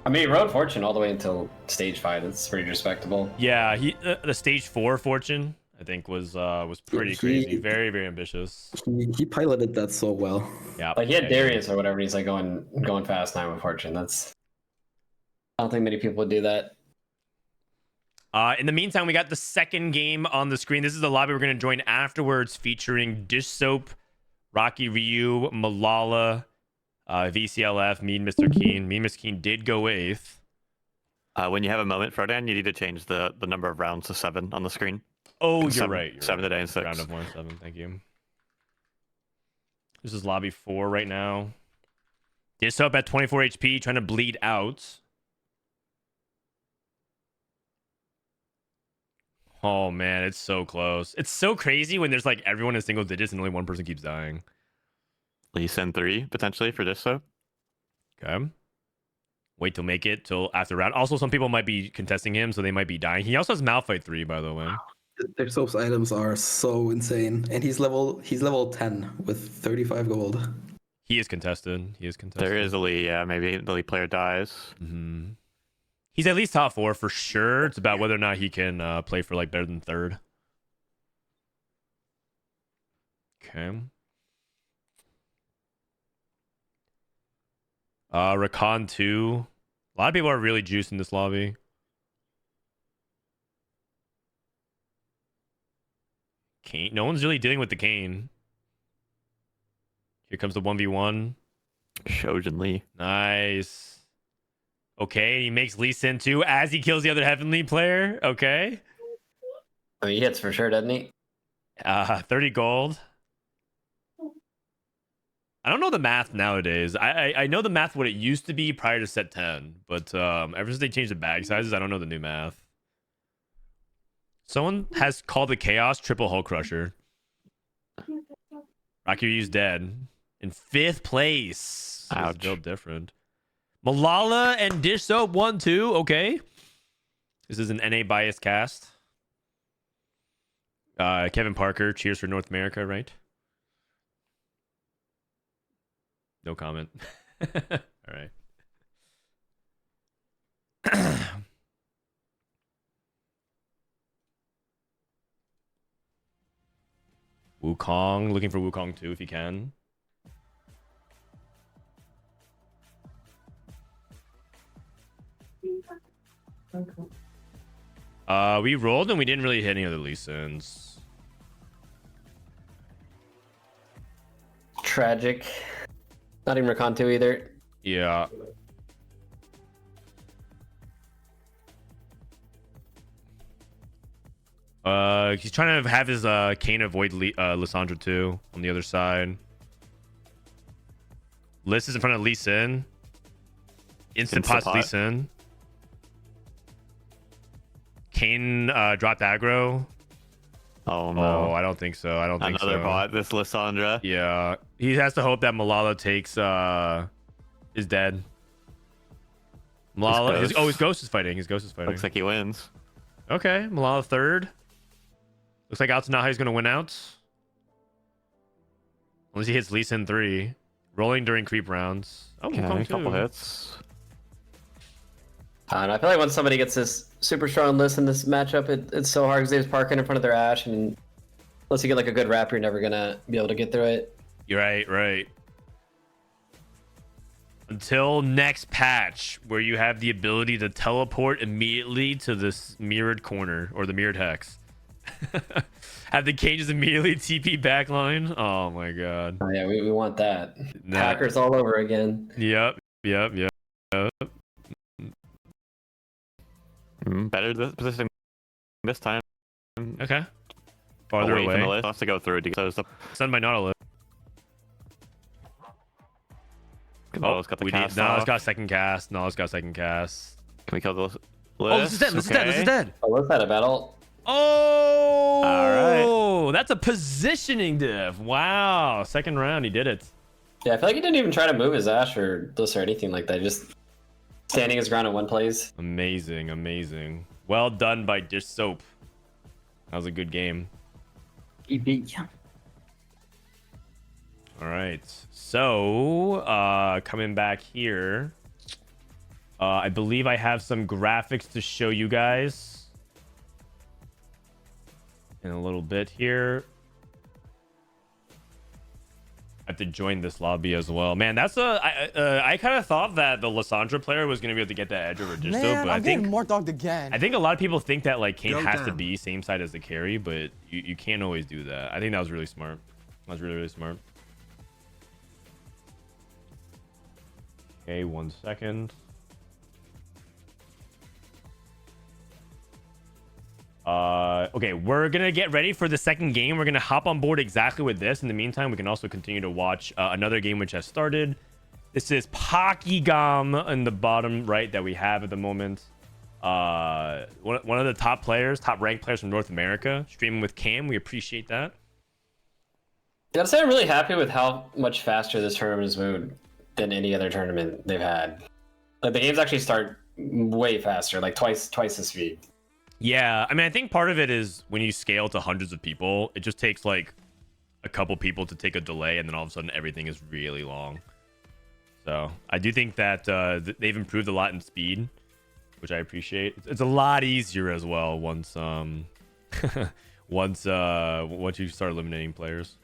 I mean, he rode Fortune all the way until stage 5. It's pretty respectable. Yeah, the stage 4 Fortune, I think, was pretty crazy. Very, very ambitious. He piloted that so well. Yeah. Like, he had Darius or whatever, and he's like going fast now with Fortune. I don't think many people would do that. In the meantime, we got the second game on the screen. This is the lobby we're going to join afterwards, featuring Dish Soap, Rocky Ryu, Malala, VCLF, Mean Mr. Keen. Mean Mr. Keen did go 8th. When you have a moment, Frodan, you need to change the number of rounds to 7 on the screen. Oh, You're right. 7 today and 6. Round of 1, 7. Thank you. This is lobby 4 right now. Dish Soap at 24 HP, trying to bleed out. Oh man, it's so close. It's so crazy when there's like everyone in single digits and only one person keeps dying. Lee send 3 potentially for this, so. Okay. Wait to make it till after round. Also, some people might be contesting him, so they might be dying. He also has Malphite 3, by the way. Their soap's items are so insane, and he's level 10 with 35 gold. He is contested. There is a Lee, yeah, maybe the Lee player dies. Mm-hmm. He's at least top 4 for sure. It's about whether or not he can play for like better than 3rd. Okay. Rakan 2. A lot of people are really juicing this lobby. Kane. No one's really dealing with the Kane. Here comes the 1v1. Shojin Lee. Nice. Okay, he makes Lee Sin 2 as he kills the other Heavenly player. Okay. I mean, he hits for sure, doesn't he? 30 gold. I don't know the math nowadays. I know the math what it used to be prior to set 10, but ever since they changed the bag sizes, I don't know the new math. Someone has called the Chaos triple Hull Crusher. Rocky Ryu's dead. In 5th place. Ouch. Built different. Malala and Dish Soap 1-2. Okay. This is an NA biased cast. Kevin Parker, cheers for North America, right? No comment. All right. Wukong, looking for Wukong too if you can. We rolled and we didn't really hit any other Lee Sins. Tragic. Not even Rakan 2 either. Yeah. He's trying to have his Kane avoid Lissandra too on the other side. Liss is in front of Lee Sin. Instant pots Lee Sin. Kane dropped aggro. Oh no. Oh, I don't think so. I don't think so. Another bot, this Lissandra. Yeah. He has to hope that Malala takes is dead. Malala his ghost is fighting. His ghost is fighting. Looks like he wins. Okay, Malala 3rd. Looks like out's not how he's gonna win out. Unless he hits Lee Sin 3. Rolling during creep rounds. Oh, Okay, Wukong a couple 2. hits. And I feel like when somebody gets this super strong list in this matchup, it's so hard because they just parking in front of their Ashe, and unless you get like a good wrap, you're never gonna be able to get through it. You're right. Until next patch, where you have the ability to teleport immediately to this mirrored corner or the mirrored hex. Have the cages immediately TP backline. Oh my god. Oh, yeah, we want that. Nah. Hackers all over again. Yep. Better positioning this time. Okay. Farther Away away. from the list. I'll have to go through to get those up. Send my Nautilus. Nautilus got the cast Nautilus off. got second cast. Nautilus got second cast. Can we kill the list? Oh, this is dead. This is dead. This is dead. Oh, let's had a battle. Oh, All right. That's a positioning diff. Wow. Second round, he did it. Yeah, I feel like he didn't even try to move his Ash or this or anything like that. Just standing his ground in one place. Amazing, amazing. Well done by Dish Soap. That was a good game. All right. So, coming back here, I believe I have some graphics to show you guys in a little bit here. I have to join this lobby as well. Man, that's I kind of thought that the Lissandra player was going to be able to get that edge over Dish Soap, Man, but I'm getting more dogged again. I think a lot of people think that like Kane Go has to down. be same side as the carry, but you can't always do that. I think that was really smart. That was really, really smart. Okay, 1 second. Okay, we're gonna get ready for the second game. We're gonna hop on board exactly with this. In the meantime, we can also continue to watch another game which has started. This is Pokygam in the bottom right that we have at the moment. One of the top players, top ranked players from North America, streaming with Cam. We appreciate that. Gotta say, I'm really happy with how much faster this tournament has moved than any other tournament they've had. Like the games actually start way faster, like twice the speed. Yeah, I mean, I think part of it is when you scale to hundreds of people, it just takes like a couple people to take a delay, and then all of a sudden everything is really long. So I do think that they've improved a lot in speed, which I appreciate. It's a lot easier as well once once you start eliminating players.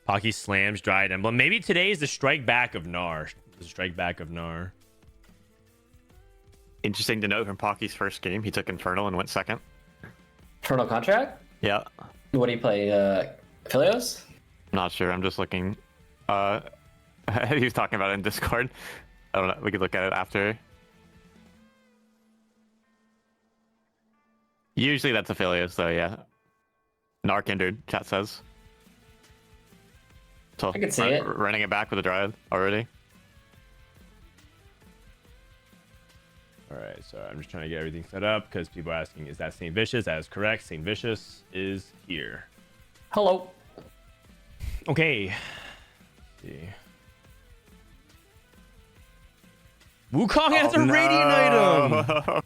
Pocky slams Dryad Emblem. Maybe today is the strike back of Gnar. The strike back of Gnar. Interesting to note from Pocky's first game, he took Infernal and went second. Eternal Contract? Yeah. What do you play? Philios? Not sure. I'm just looking. He was talking about it in Discord. I don't know. We could look at it after. Usually that's Affiliates, though, yeah. Narkindred, chat says. So I can see it. Running it back with a Dryad already. All right, so I'm just trying to get everything set up because people are asking, is that St. Vicious? That is correct. St. Vicious is here. Hello. Okay. Let's see. Wukong has a radiant item.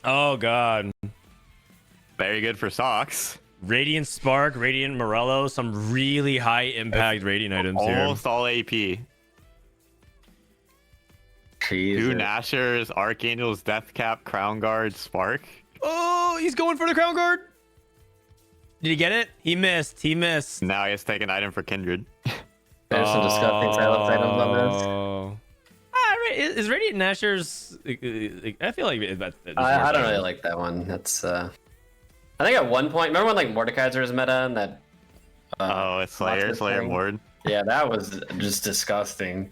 Oh, God. Very good for Socks. Radiant Spark, Radiant Morello, some really high impact radiant items here. Almost all AP. Two Nashers, Archangels, Deathcap, Crown Guard, Spark. Oh, he's going for the Crown Guard. Did he get it? He missed. He missed. Now he has to take an item for Kindred. There's some disgusting silence items on this. Is Radiant Nashers? I feel like I don't really like that one. That's I think at one point, remember when like Mordekaiser was meta and that? Oh, it's Slayer Mord. Yeah, that was just disgusting.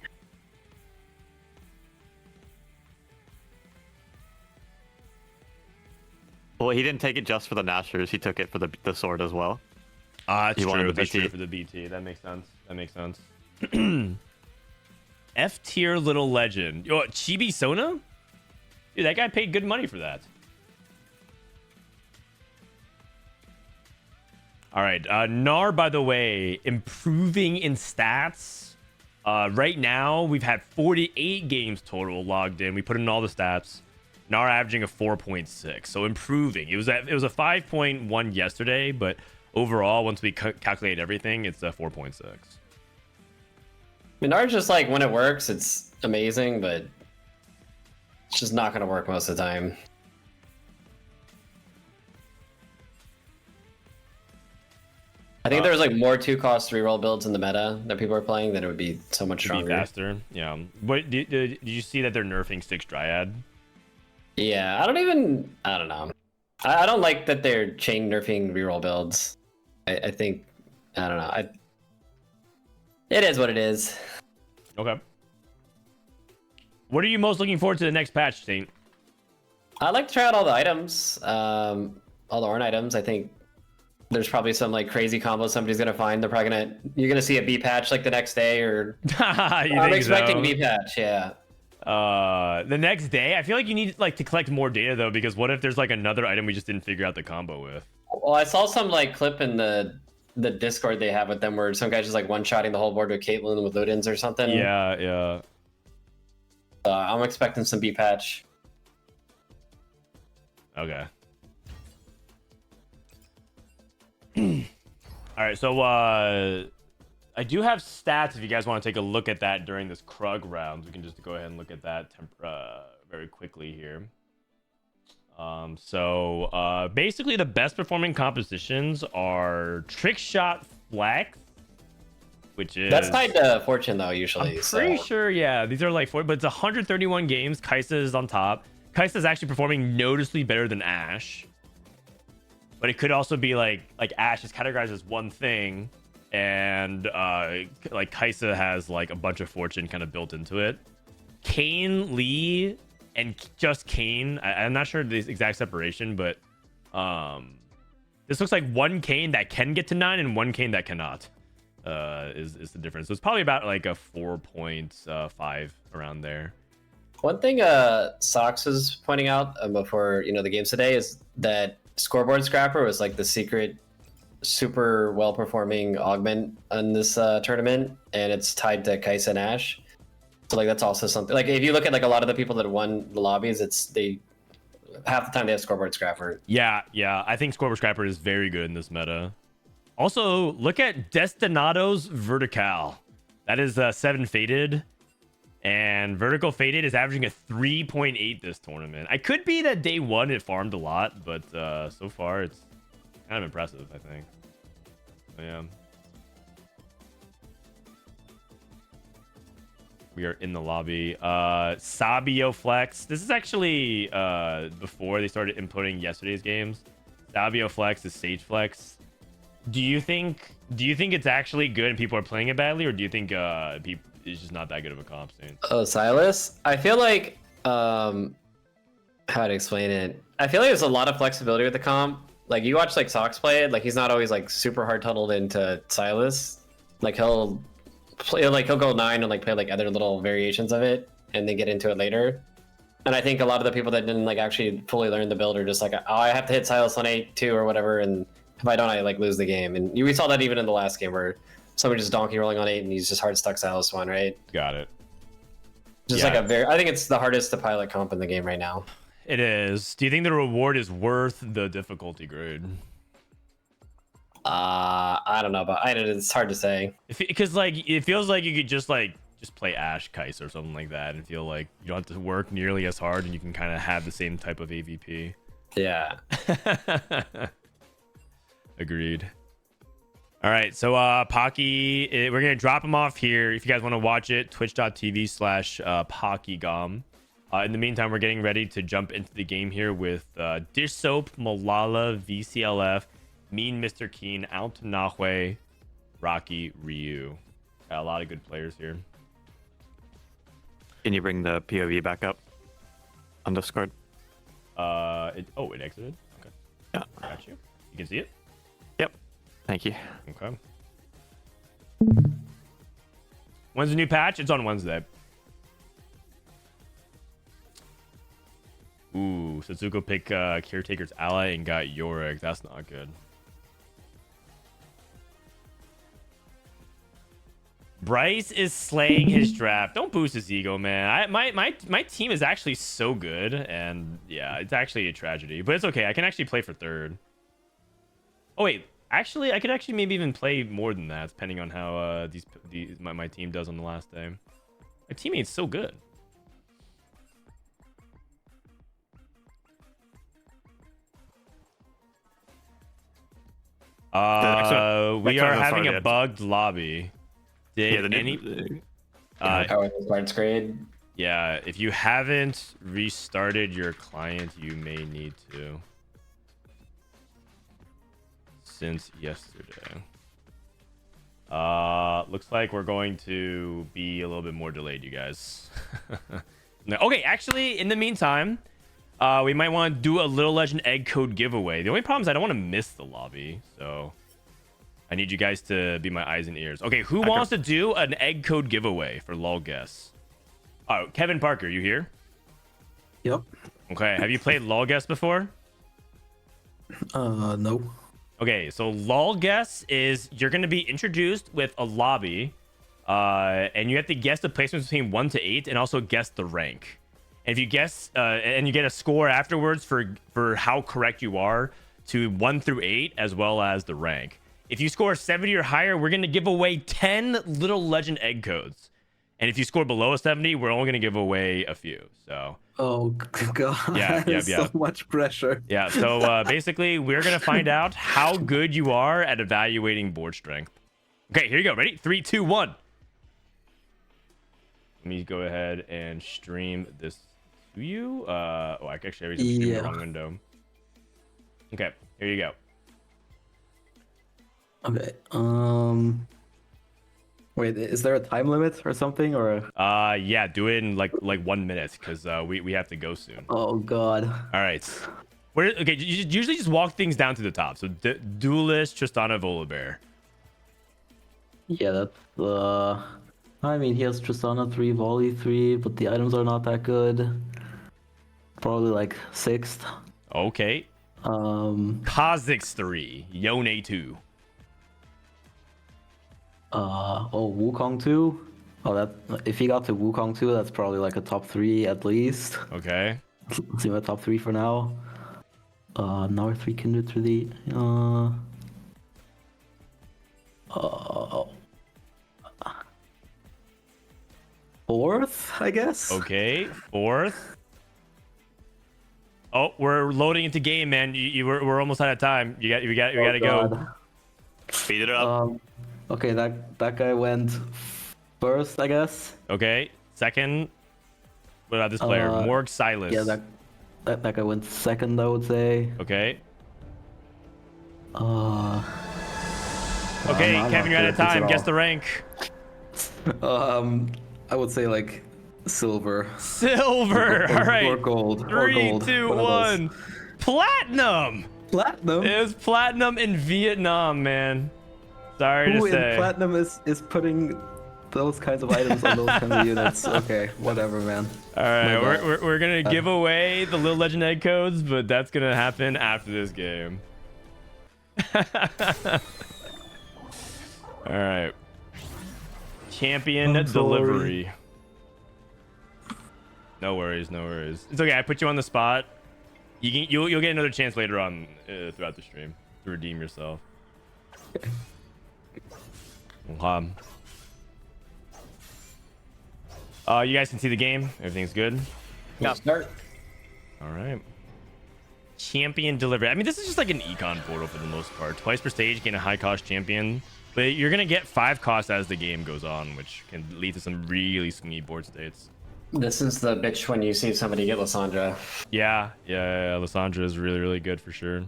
Well, he didn't take it just for the Nashers. He took it for the sword as well. That's He wanted true. the That's BT. true for the BT. That makes sense. That makes sense. F tier little legend. Yo, Chibi Sona? Dude, that guy paid good money for that. All right. Gnar, by the way, improving in stats. Right now, we've had 48 games total logged in. We put in all the stats. Gnar averaging a 4.6, so improving. It was a 5.1 yesterday, but overall, once we calculate everything, it's a 4.6. Minard's just like when it works, it's amazing, but it's just not going to work most of the time. I think there's like more 2-cost reroll builds in the meta that people are playing, then it would be so much To be stronger. faster, yeah. But did you see that they're nerfing 6 Dryad? Yeah, I don't know. I don't like that they're chain nerfing reroll builds. I think, I don't know. It is what it is. Okay. What are you most looking forward to the next patch, Saint? I like to try out all the items, all the Ornn items. I think there's probably some like crazy combos somebody's gonna find. You're gonna see a B patch like the next day, or I'm expecting B patch. Yeah. The next day, I feel like you need like to collect more data though, because what if there's like another item we just didn't figure out the combo with? Well, I saw some like clip in the Discord they have with them where some guy's just like one-shotting the whole board with Caitlyn with Ludens or something. Yeah. I'm expecting some B patch. Okay. All right, so I do have stats if you guys want to take a look at that during this Krug round. We can just go ahead and look at that very quickly here. Basically the best performing compositions are Trick Shot Flex, which is... That's tied to Fortune though, usually. I'm pretty sure, yeah. These are like 40, but it's 131 games. Kaisa is on top. Kaisa is actually performing noticeably better than Ashe. But it could also be like Ashe is categorized as one thing, and like Kaisa has like a bunch of Fortune kind of built into it. Kane, Lee, and just Kane. I'm not sure the exact separation, but this looks like one Kane that can get to 9 and one Kane that cannot. Is the difference. So it's probably about like a 4.5 around there. One thing Sox was pointing out before the games today is that Scoreboard Scrapper was like the secret super well performing augment in this tournament, and it's tied to Kaisa and Ashe. So like that's also something, like if you look at like a lot of the people that won the lobbies, half the time they have Scoreboard Scrapper. Yeah, I think Scoreboard Scrapper is very good in this meta. Also, look at Destinado's Vertical. That is 7 Fated. And Vertical Fated is averaging a 3.8 this tournament. I could be that day one it farmed a lot, but so far it's kind of impressive, I think. So, yeah. We are in the lobby. Sabio Flex. This is actually before they started inputting yesterday's games. Sabio Flex is Sage Flex. Do you think it's actually good and people are playing it badly, or do you think it's just not that good of a comp scene? Oh, Silas? I feel like how to explain it. I feel like there's a lot of flexibility with the comp. Like you watch like Sox play it, like he's not always like super hard tunneled into Silas. Like he'll go 9 and like play like other little variations of it and then get into it later. And I think a lot of the people that didn't like actually fully learn the build are just like, oh, I have to hit Silas on 8 too or whatever, and if I don't, I like lose the game. And we saw that even in the last game where someone just donkey rolling on 8 and he's just hard stuck Silas 1, right? Got it. Just like I think it's the hardest to pilot comp in the game right now. It is. Do you think the reward is worth the difficulty grade? I don't know, but it's hard to say. Because like it feels like you could just play Ashe Kais or something like that and feel like you don't have to work nearly as hard and you can kind of have the same type of AVP. Yeah. Agreed. All right, so Pocky, we're gonna drop him off here. If you guys want to watch it, twitch.tv/PockyGom. In the meantime, we're getting ready to jump into the game here with Dish Soap, Malala, VCLF, Mean Mr. Keen, Out Nahue, Rocky, Ryu. Got a lot of good players here. Can you bring the POV back up on Discord? It exited. Okay. Yeah. Got you. You can see it. Yep. Thank you. Okay. When's the new patch? It's on Wednesday. Ooh, Setsuko picked Caretaker's ally and got Yorick. That's not good. Bryce is slaying his draft. Don't boost his ego, man. My team is actually so good, and yeah, it's actually a tragedy. But it's okay. I can actually play for third. Oh wait, actually, I could actually maybe even play more than that, depending on how my team does on the last day. My teammate's so good. We are having a bugged lobby. Did any How are the Spartans grade? Yeah, if you haven't restarted your client, you may need to. Since yesterday. Looks like we're going to be a little bit more delayed, you guys. No, okay, actually, in the meantime, we might want to do a Little Legend egg code giveaway. The only problem is I don't want to miss the lobby, so I need you guys to be my eyes and ears. Okay, who wants to do an egg code giveaway for lol guess? Oh, Kevin Parker, you here? Yep. Okay, have you played lol guess before? No. Okay, so lol guess is you're going to be introduced with a lobby, and you have to guess the placements between 1 to 8, and also guess the rank. And if you guess, and you get a score afterwards for how correct you are to 1 through 8, as well as the rank. If you score 70 or higher, we're going to give away 10 Little Legend egg codes. And if you score below a 70, we're only going to give away a few. So. Oh god. Yeah. So much pressure. Yeah. So basically, we're going to find out how good you are at evaluating board strength. Okay, here you go. Ready? 3, 2, 1. Let me go ahead and stream this to you. Oh, I actually already streamed the wrong window. Okay, here you go. Okay. Wait, is there a time limit or something, or? Yeah, do it in like 1 minute because we have to go soon. Oh god. All right. Okay, you usually just walk things down to the top. So Duelist, Tristana, Volibear. Yeah, that's I mean, he has Tristana 3, Volley 3, but the items are not that good. Probably like 6th. Okay. Khazix 3, Yone 2. Wukong 2. Oh, that if he got to Wukong 2, that's probably like a top 3 at least. Okay. Let's see my top 3 for now. Now 3 Kindred to the fourth, I guess. Okay, 4th. Oh, we're loading into game, man. We're almost out of time. You gotta go. Speed it up. Okay, that guy went first, I guess. Okay, 2nd. What about this player? Morg Silas. Yeah, that guy went 2nd, I would say. Okay. Okay, Kevin, you're out of time. Guess the rank. I would say like silver. Silver. All right. Or gold. 3, 2, 1. Platinum. Platinum. It was platinum in Vietnam, man. Sorry Who to say. in platinum is putting those kinds of items on those kinds of units? Okay, whatever, man. All right, we're gonna give away the Little Legend egg codes, but that's gonna happen after this game. All right. Champion delivery. No worries. It's okay. I put you on the spot. You'll get another chance later on throughout the stream to redeem yourself. You guys can see the game. Everything's good. Yeah. Start. All right. Champion delivery. I mean, this is just like an econ portal for the most part. Twice per stage, gain a high cost champion. But you're going to get 5 costs as the game goes on, which can lead to some really swingy board states. This is the bitch when you see somebody get Lysandra. Yeah. Lysandra is really, really good for sure.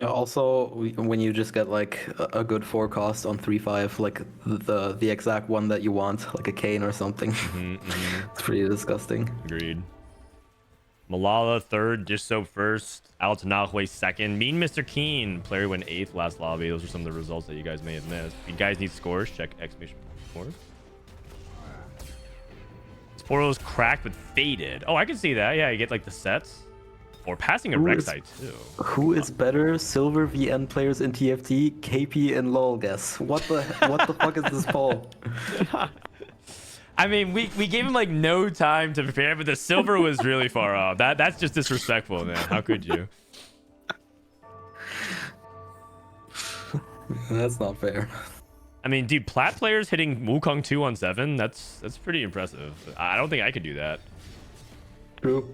Yeah, also, when you just get like a good 4 cost on 3/5, like the exact one that you want, like a cane or something, it's pretty disgusting. Agreed. Malala 3rd, Dissoap 1st, Altanahwe 2nd, Mean Mr. Keen, player went 8th last lobby. Those are some of the results that you guys may have missed. If you guys need scores, check exclamation scores. This portal is cracked but faded. Oh, I can see that. Yeah, you get like the sets. Or passing a Rek'Sai too. Who is better, Silver VN players in TFT, KP and LOL guess? What the fuck is this poll? I mean, we gave him like no time to prepare, but the silver was really far off. That's just disrespectful, man. How could you? That's not fair. I mean, dude, plat players hitting Wukong 2 on 7, that's pretty impressive. I don't think I could do that. True.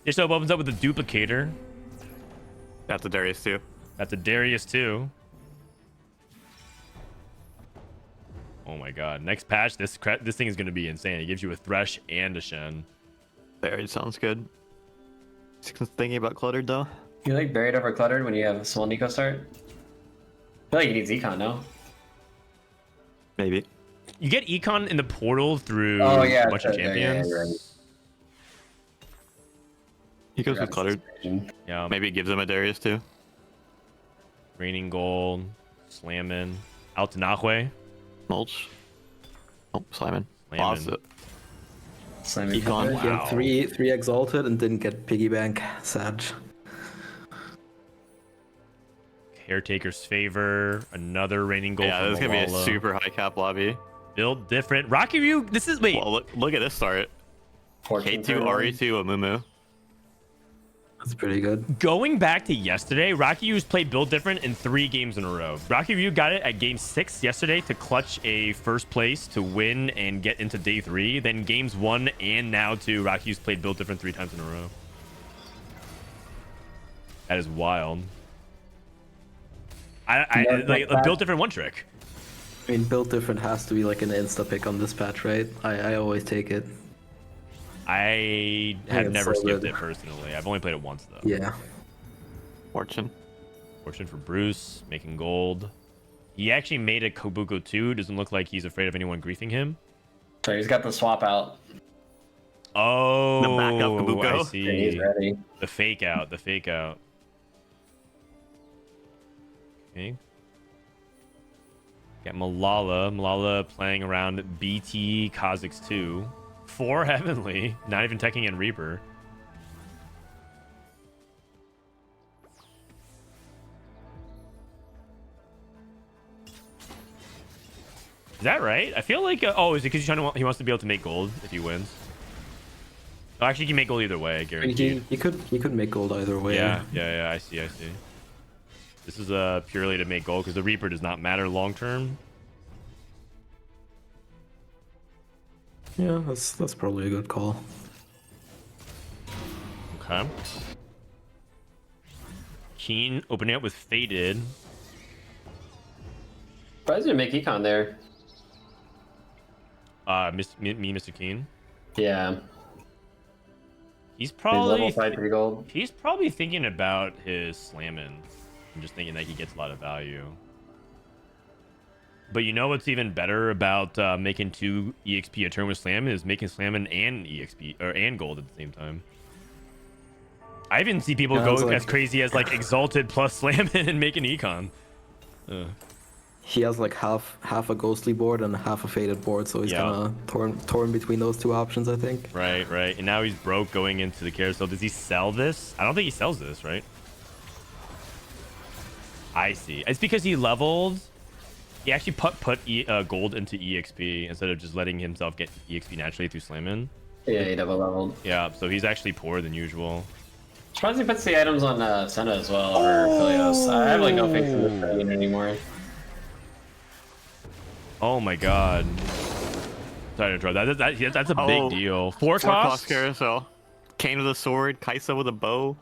Dissoap opens up with a duplicator. That's a Darius too. That's a Darius too. Oh my god. Next patch, this thing is going to be insane. It gives you a Thresh and a Shen. Buried sounds good. Thinking about cluttered though. You like buried over cluttered when you have a small Nico start? I feel like you need Econ, no? Maybe. You get Econ in the portal through Oh, yeah, a bunch of champions. yeah, right. He goes with cluttered. Yeah. Maybe it gives him a Darius too. Raining gold, slamming. Out to Nahue. Mulch. Oh, Simon. Slamming. Lost it. Simon Econ. He had three exalted and didn't get piggy bank. Sad. Caretaker's favor. Another raining gold. Yeah, from this is gonna be a Malala. super high cap lobby. Build different. Rocky Ryu. This is wait. Well, look at this start. K2, RE2, Amumu. That's pretty good. Going back to yesterday, Rocky Ryu's played build different in 3 games in a row. Rocky Ryu got it at game 6 yesterday to clutch a first place to win and get into day 3. Then games 1 and now 2, Rocky Ryu's played build different 3 times in a row. That is wild. I like a build different one trick. I mean, build different has to be like an insta pick on this patch, right? I always take it. I have it's never so skipped good. it personally. I've only played it once though. Yeah. Fortune. Fortune for Bruce, making gold. He actually made a Kobuko 2. Doesn't look like he's afraid of anyone griefing him. So he's got the swap out. Oh, The backup Kobuko? I see. Yeah, he's ready. The fake out. Okay. Got Malala playing around BT Kha'Zix 2. 4 Heavenly, not even teching in Reaper. Is that right? I feel like oh, is it because he wants to be able to make gold if he wins? Oh, actually, he can make gold either way. I guarantee. He could make gold either way. Yeah. I see. This is purely to make gold because the Reaper does not matter long term. Yeah, that's probably a good call. Okay. Keen opening up with Faded. Surprised you didn't make Econ there. Mr. Keen. Yeah. He's His probably level 5 3 gold. he's probably thinking about his slamming and just thinking that he gets a lot of value. But you know what's even better about making 2 EXP a turn with slamming is making slamming and EXP and gold at the same time. I even see people go like, as crazy as like exalted plus slamming and making econ. He has like half a ghostly board and half a faded board, so he's kind of torn between those 2 options, I think. Right. And now he's broke going into the carousel. Does he sell this? I don't think he sells this, right? I see. It's because he leveled. He actually put gold into EXP instead of just letting himself get EXP naturally through slamming. Yeah, he double leveled. Yeah, so he's actually poorer than usual. Surprised he puts the items on Senna as well, or Philios. I have like no faith in this unit anymore. Oh my god. Sorry to interrupt. That's a big deal. 4 costs? Carousel. Kane with a sword, Kaisa with a bow.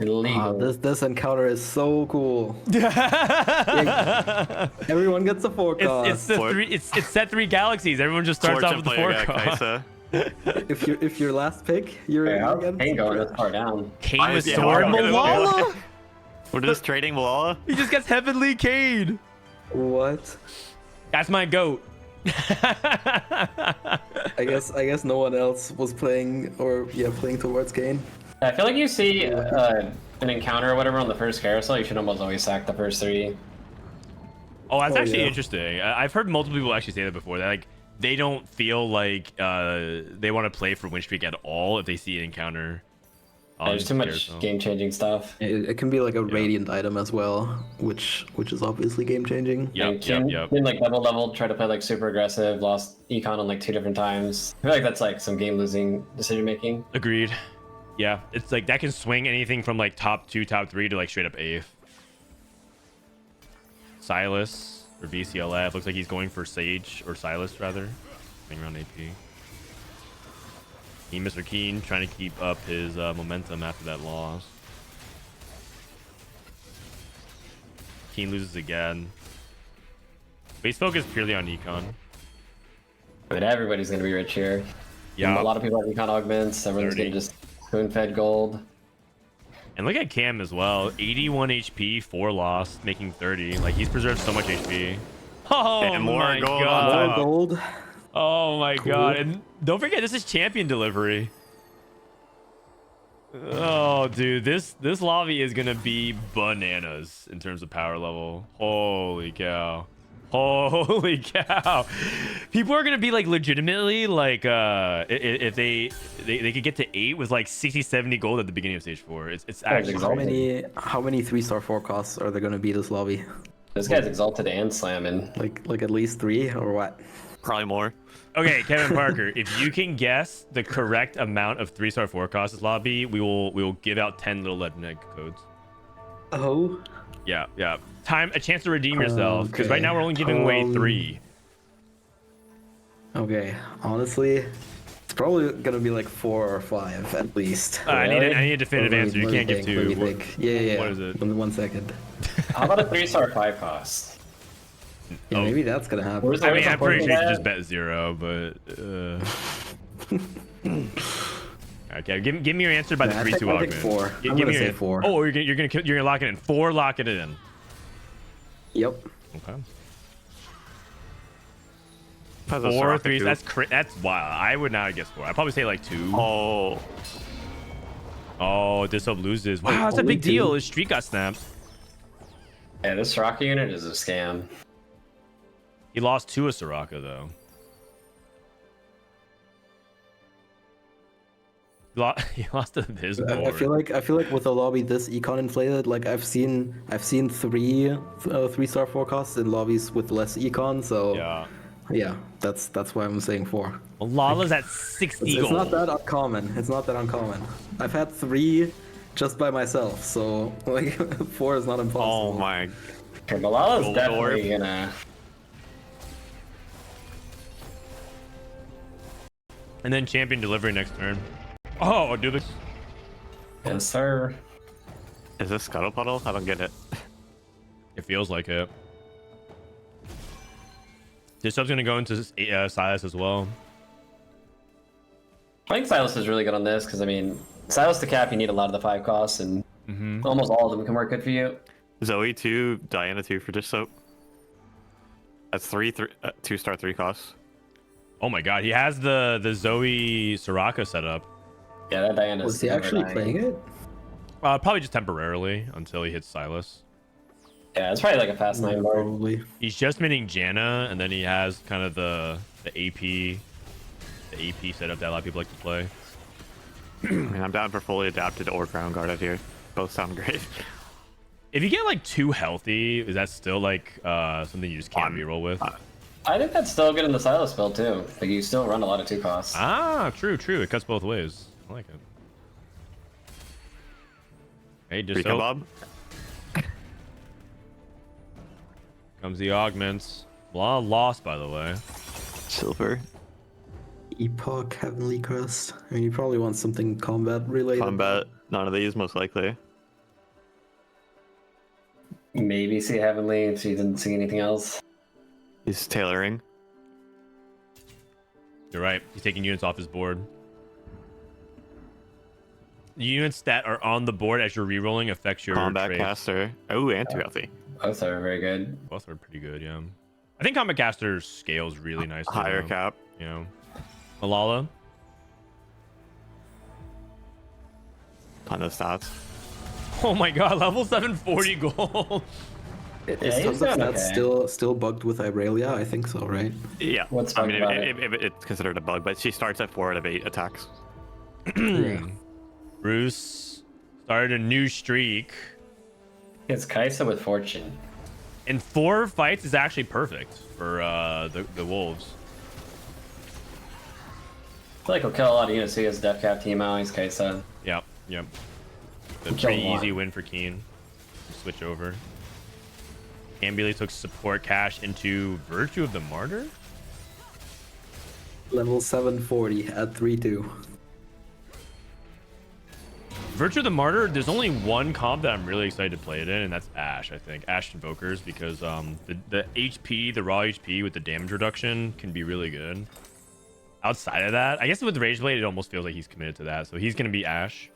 Illegal. This encounter is so cool. Everyone gets a 4 cost. It's the 3. It's set 3 galaxies. Everyone just starts off with the 4 cost. Kaisa. If your last pick, you're Kane going this far down. Kane with Yeah, sword we're gonna- Malala? We're just trading Malala. He just gets Heavenly Cade. What? That's my goat. I guess no one else was playing towards Kane. I feel like you see an encounter or whatever on the first carousel, you should almost always sack the first 3. Oh, that's actually yeah. interesting. I've heard multiple people actually say that before. That like they don't feel like they want to play for win streak at all if they see an encounter. There's too much game-changing stuff. It can be like a radiant item as well, which is obviously game changing. Yep. Been like double leveled, tried to play like super aggressive, lost econ on like 2 different times. I feel like that's like some game-losing decision making. Agreed. Yeah, it's like that can swing anything from like top 2, top 3 to like straight up 8th. Silas or VCLF looks like he's going for Sage or Silas rather, playing around AP. Mr. Keen trying to keep up his momentum after that loss. Keen loses again. He's focused purely on econ. I mean, everybody's gonna be rich here. Yeah. A lot of people have econ augments. Everyone's 30. getting just spoon-fed gold. And look at Cam as well. 81 HP, 4 lost, making 30. Like, he's preserved so much HP. Oh And more my gold on god. More gold. Oh my god. And don't forget, this is champion delivery. Oh, dude, this lobby is gonna be bananas in terms of power level. Holy cow. Holy cow. People are gonna be like legitimately like if they could get to 8 with like 60-70 gold at the beginning of stage 4. It's actually How many 3-star forecasts are there gonna be this lobby? This guy's exalted and slamming. Like at least 3 or what? Probably more. Okay, Kevin Parker, if you can guess the correct amount of 3-star forecasts this lobby, we will give out 10 little legend egg codes. Oh. Yeah. A chance to redeem yourself, because right now we're only giving away 3. Okay, honestly, it's probably gonna be like 4 or 5 at least. I need a definitive answer. You can't give 2. Yeah. What is it? 1 second. How about a 3-star 5 cost? Yeah, maybe that's gonna happen. Where's I the mean, I'm pretty sure you that? can just bet 0, but okay, give me your answer by the Yeah, 3-2 I augment. think 4. Give I'm me gonna your say 4. Oh, you're gonna lock it in. 4, lock it in. Yep. Okay. Has a 4, Soraka 3. too. That's wild. I would not guess 4. I'd probably say like 2. Oh, This up loses. Wow, that's a only big deal. 2? His streak got snapped. Yeah, this Soraka unit is a scam. He lost to a Soraka though. He lost to his board. I feel like with a lobby this econ inflated, like I've seen 3 3-star forecasts in lobbies with less econ. So yeah, that's why I'm saying 4. Well, Lala's at 60 It's gold. not that uncommon. It's not that uncommon. I've had 3 just by myself, so like 4 is not impossible. Oh my. Okay, Malala's Gold definitely gonna. And then champion delivery next turn. Oh, do this. Yes, sir. Is this Scuttle Puddle? I don't get it. It feels like it. This sub's gonna go into Silas as well. I think Silas is really good on this because I mean, Silas to cap, you need a lot of the 5 costs, and almost all of them can work good for you. Zoe 2, Diana 2 for dish soap. That's 2-star 3 costs. Oh my god, he has the Zoe Soraka set up. Yeah, that Diana's. Was he never actually dying. playing it? Probably just temporarily until he hits Silas. Yeah, it's probably like a fast 9 board. Probably. He's just minting Janna, and then he has kind of the AP setup that a lot of people like to play. I mean, I'm down for fully adapted or Crown Guarded here. Both sound great. If you get like 2 healthy, is that still like something you just can't reroll with? I think that's still good in the Silas build too. Like you still run a lot of 2 costs. True. It cuts both ways. I like it. Hey, just Rika Bob? comes the augments. Blah lost, by the way. Silver. Epoch, Heavenly Crest. I mean, you probably want something combat related. Combat. None of these, most likely. Maybe see Heavenly if you didn't see anything else. He's tailoring. You're right. He's taking units off his board. The units that are on the board as you're rerolling affects your Combat traits. Caster. Oh, and 2 healthy. Both are very good. Both are pretty good, yeah. I think Combat Caster scales really nicely. Higher though. cap. You know. Malala. Ton of stats. Oh my god, level 740 gold. Is he's tons of doing stats okay. still bugged with Irelia? I think so, right? Yeah. What's I bugged mean, about it's considered a bug, but she starts at 4 out of 8 attacks. Bruce started a new streak. It's Kaisa with Fortune. And 4 fights is actually perfect for the Wolves. I feel like he'll kill a lot of units. He has Def Cap team out. He's Kaisa. Yep. A Kill pretty one. easy win for Keen. Switch over. Ambili took support cash into Virtue of the Martyr. Level 740 at 3-2. Virtue of the Martyr, there's only one comp that I'm really excited to play it in, and that's Ashe, I think. Ashe Invokers, because the HP, the raw HP with the damage reduction can be really good. Outside of that, I guess with Rage Blade, it almost feels like he's committed to that. So he's going to be Ashe.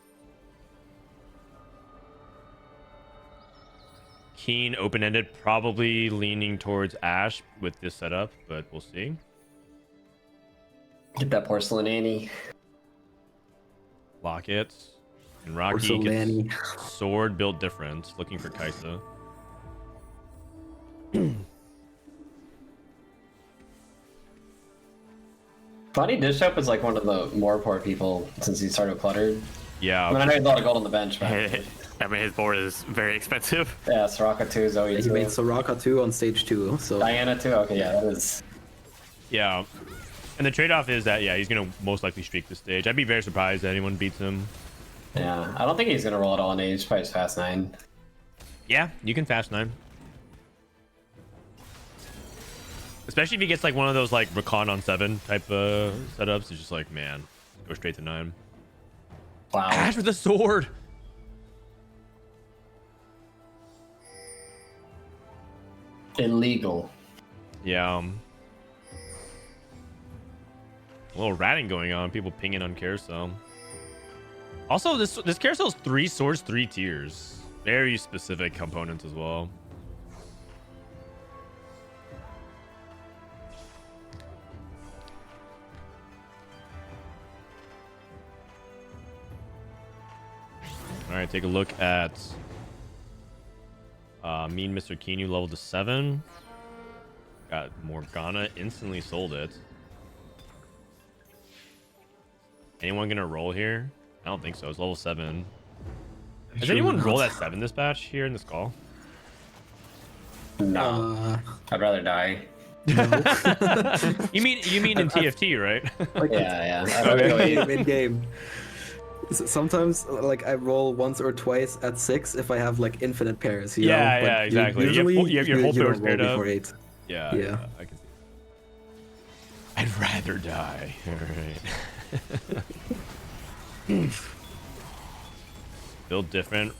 Keen, open-ended, probably leaning towards Ashe with this setup, but we'll see. Get that Porcelain Annie. Locket. And Rocky gets sword build different. Looking for Kaisa. Funny Dish Up is like one of the more poor people since he started Cluttered. Yeah. I mean, I know he had a lot of gold on the bench, but I mean, his board is very expensive. yeah, Soraka 2, Zoe 2. He made Soraka 2 on stage 2, so... Diana 2? Okay, yeah, that is... Yeah. And the trade-off is that, yeah, he's going to most likely streak the stage. I'd be very surprised that anyone beats him. Yeah, I don't think he's going to roll it all in age. Probably just fast 9. Yeah, you can fast 9. Especially if he gets like one of those like Rakan on 7 type setups. It's just like, man, go straight to 9. Wow. Ashe with the sword. Illegal. Yeah. A little ratting going on. People pinging on carousel. Also, this carousel is 3 swords, 3 tiers. Very specific components as well. All right, take a look at Mean Mr. Keanu leveled to 7. Got Morgana, instantly sold it. Anyone gonna roll here? I don't think so. It's level 7. Has anyone rolled at 7 this batch here in this call? No. I'd rather die. No. You mean in TFT, right? Yeah. Okay. Mid-game. Sometimes, like, I roll once or twice at 6 if I have, like, infinite pairs, you know? Yeah, exactly. Usually, you have your whole you pairs don't roll paired up. before 8. Yeah, I can see. I'd rather die. All right. Build different.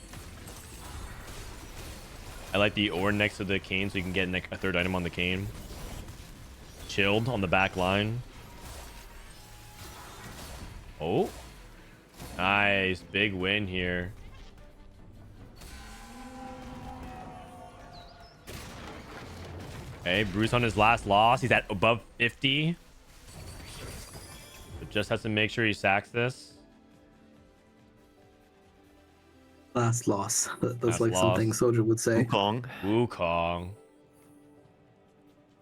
I like the ore next to the cane so you can get a third item on the cane. Chilled on the back line. Oh. Nice. Big win here. Okay, Bruce on his last loss. He's at above 50. But just has to make sure he sacks this. Last loss. That's Last like loss. something Soja would say. Wukong. Wukong.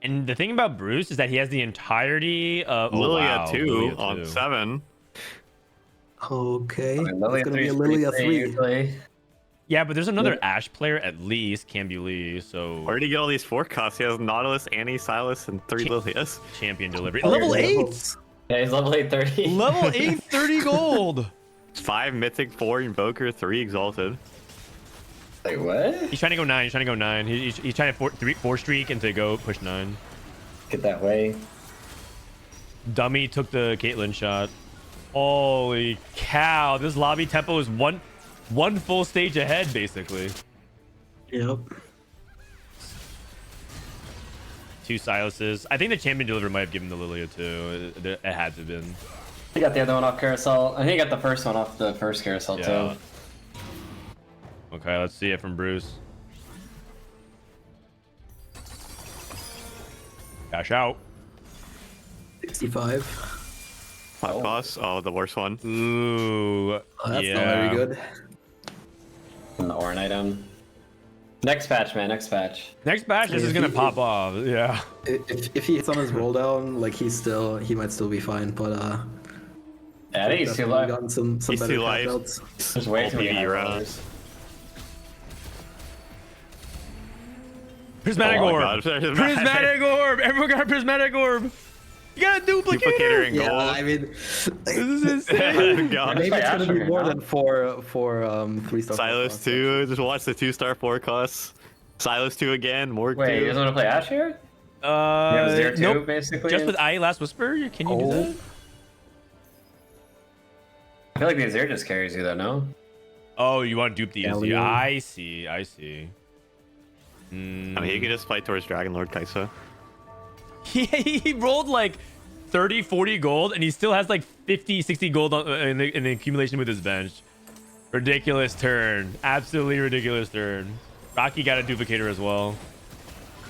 And the thing about Bruce is that he has the entirety of Lilia 2 Lilia on 2. 7. Okay. I mean, Lilia It's gonna 3 be a is pretty Lilia safe 3. usually. Yeah, but there's another Ashe player at least, Cambu Lee, so Where did he get all these forecasts? He has Nautilus, Annie, Silas, and 3 Lilias. champion delivery. Oh, Level yeah, 8! levels. Yeah, he's level 830. Level 8, 30 gold! 5 Mythic, 4 Invoker, 3 Exalted. Wait, what? He's trying to go 9, He's trying to 4 streak and to go push 9. Get that way. Dummy took the Caitlyn shot. Holy cow, this lobby tempo is one full stage ahead, basically. Yep. 2 Silases. I think the champion delivery might have given the Lilia too. It had to have been. He got the other one off carousel. I think he got the first one off the first carousel Yeah. too. Okay, let's see it from Bruce. Cash out. 65. 5 costs. Oh, the worst one. Ooh. That's yeah. not very good. And the Orin item. Next patch, man. Next patch. Next batch, this is gonna pop off. Yeah. If he hits on his roll down, like he might still be fine, but Yeah, I think he's too definitely low. gotten some He's better too light. catch-outs. There's way too many PvE high rounds. rollers. Prismatic Oh my orb. God, prismatic. Prismatic orb. Everyone got a prismatic orb. You got a duplicator. Duplicator and Yeah, gold. I mean, This is insane. God. maybe it's gonna be Asher, more huh? than four 3-star. Silas 2. Just watch the 2-star forecasts. Silas 2 again. Morg 2. Wait, you guys want to play Ashe here? You have a 0-2, nope. basically? Just with I Last Whisper, can you do that? I feel like the Azir just carries you, though, no? Oh, you want to dupe the Izzy? Galleon. I see. I see. I mean, you can just play towards Dragon Lord Kaisa. He rolled like 30, 40 gold, and he still has like 50, 60 gold in the accumulation with his bench. Ridiculous turn. Absolutely ridiculous turn. Rocky got a duplicator as well.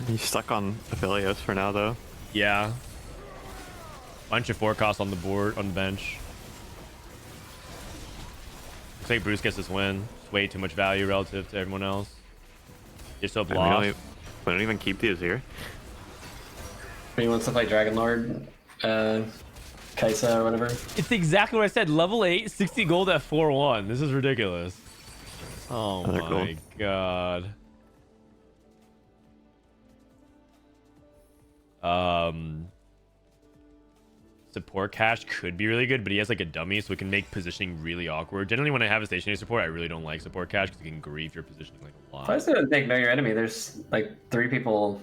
He's stuck on Aphelios for now, though. Yeah. Bunch of forecasts on the board, on the bench. Looks like Bruce gets this win. It's way too much value relative to everyone else. You're so lost. We don't even keep these here. He wants to play Dragon Lord, Kaisa or whatever. It's exactly what I said. Level 8, 60 gold at 4-1. This is ridiculous. Oh Another my gold. god. Support cash could be really good, but he has like a dummy, so it can make positioning really awkward. Generally, when I have a stationary support, I really don't like support cash because it can grief your positioning like a lot. Why is it think know your enemy? There's like 3 people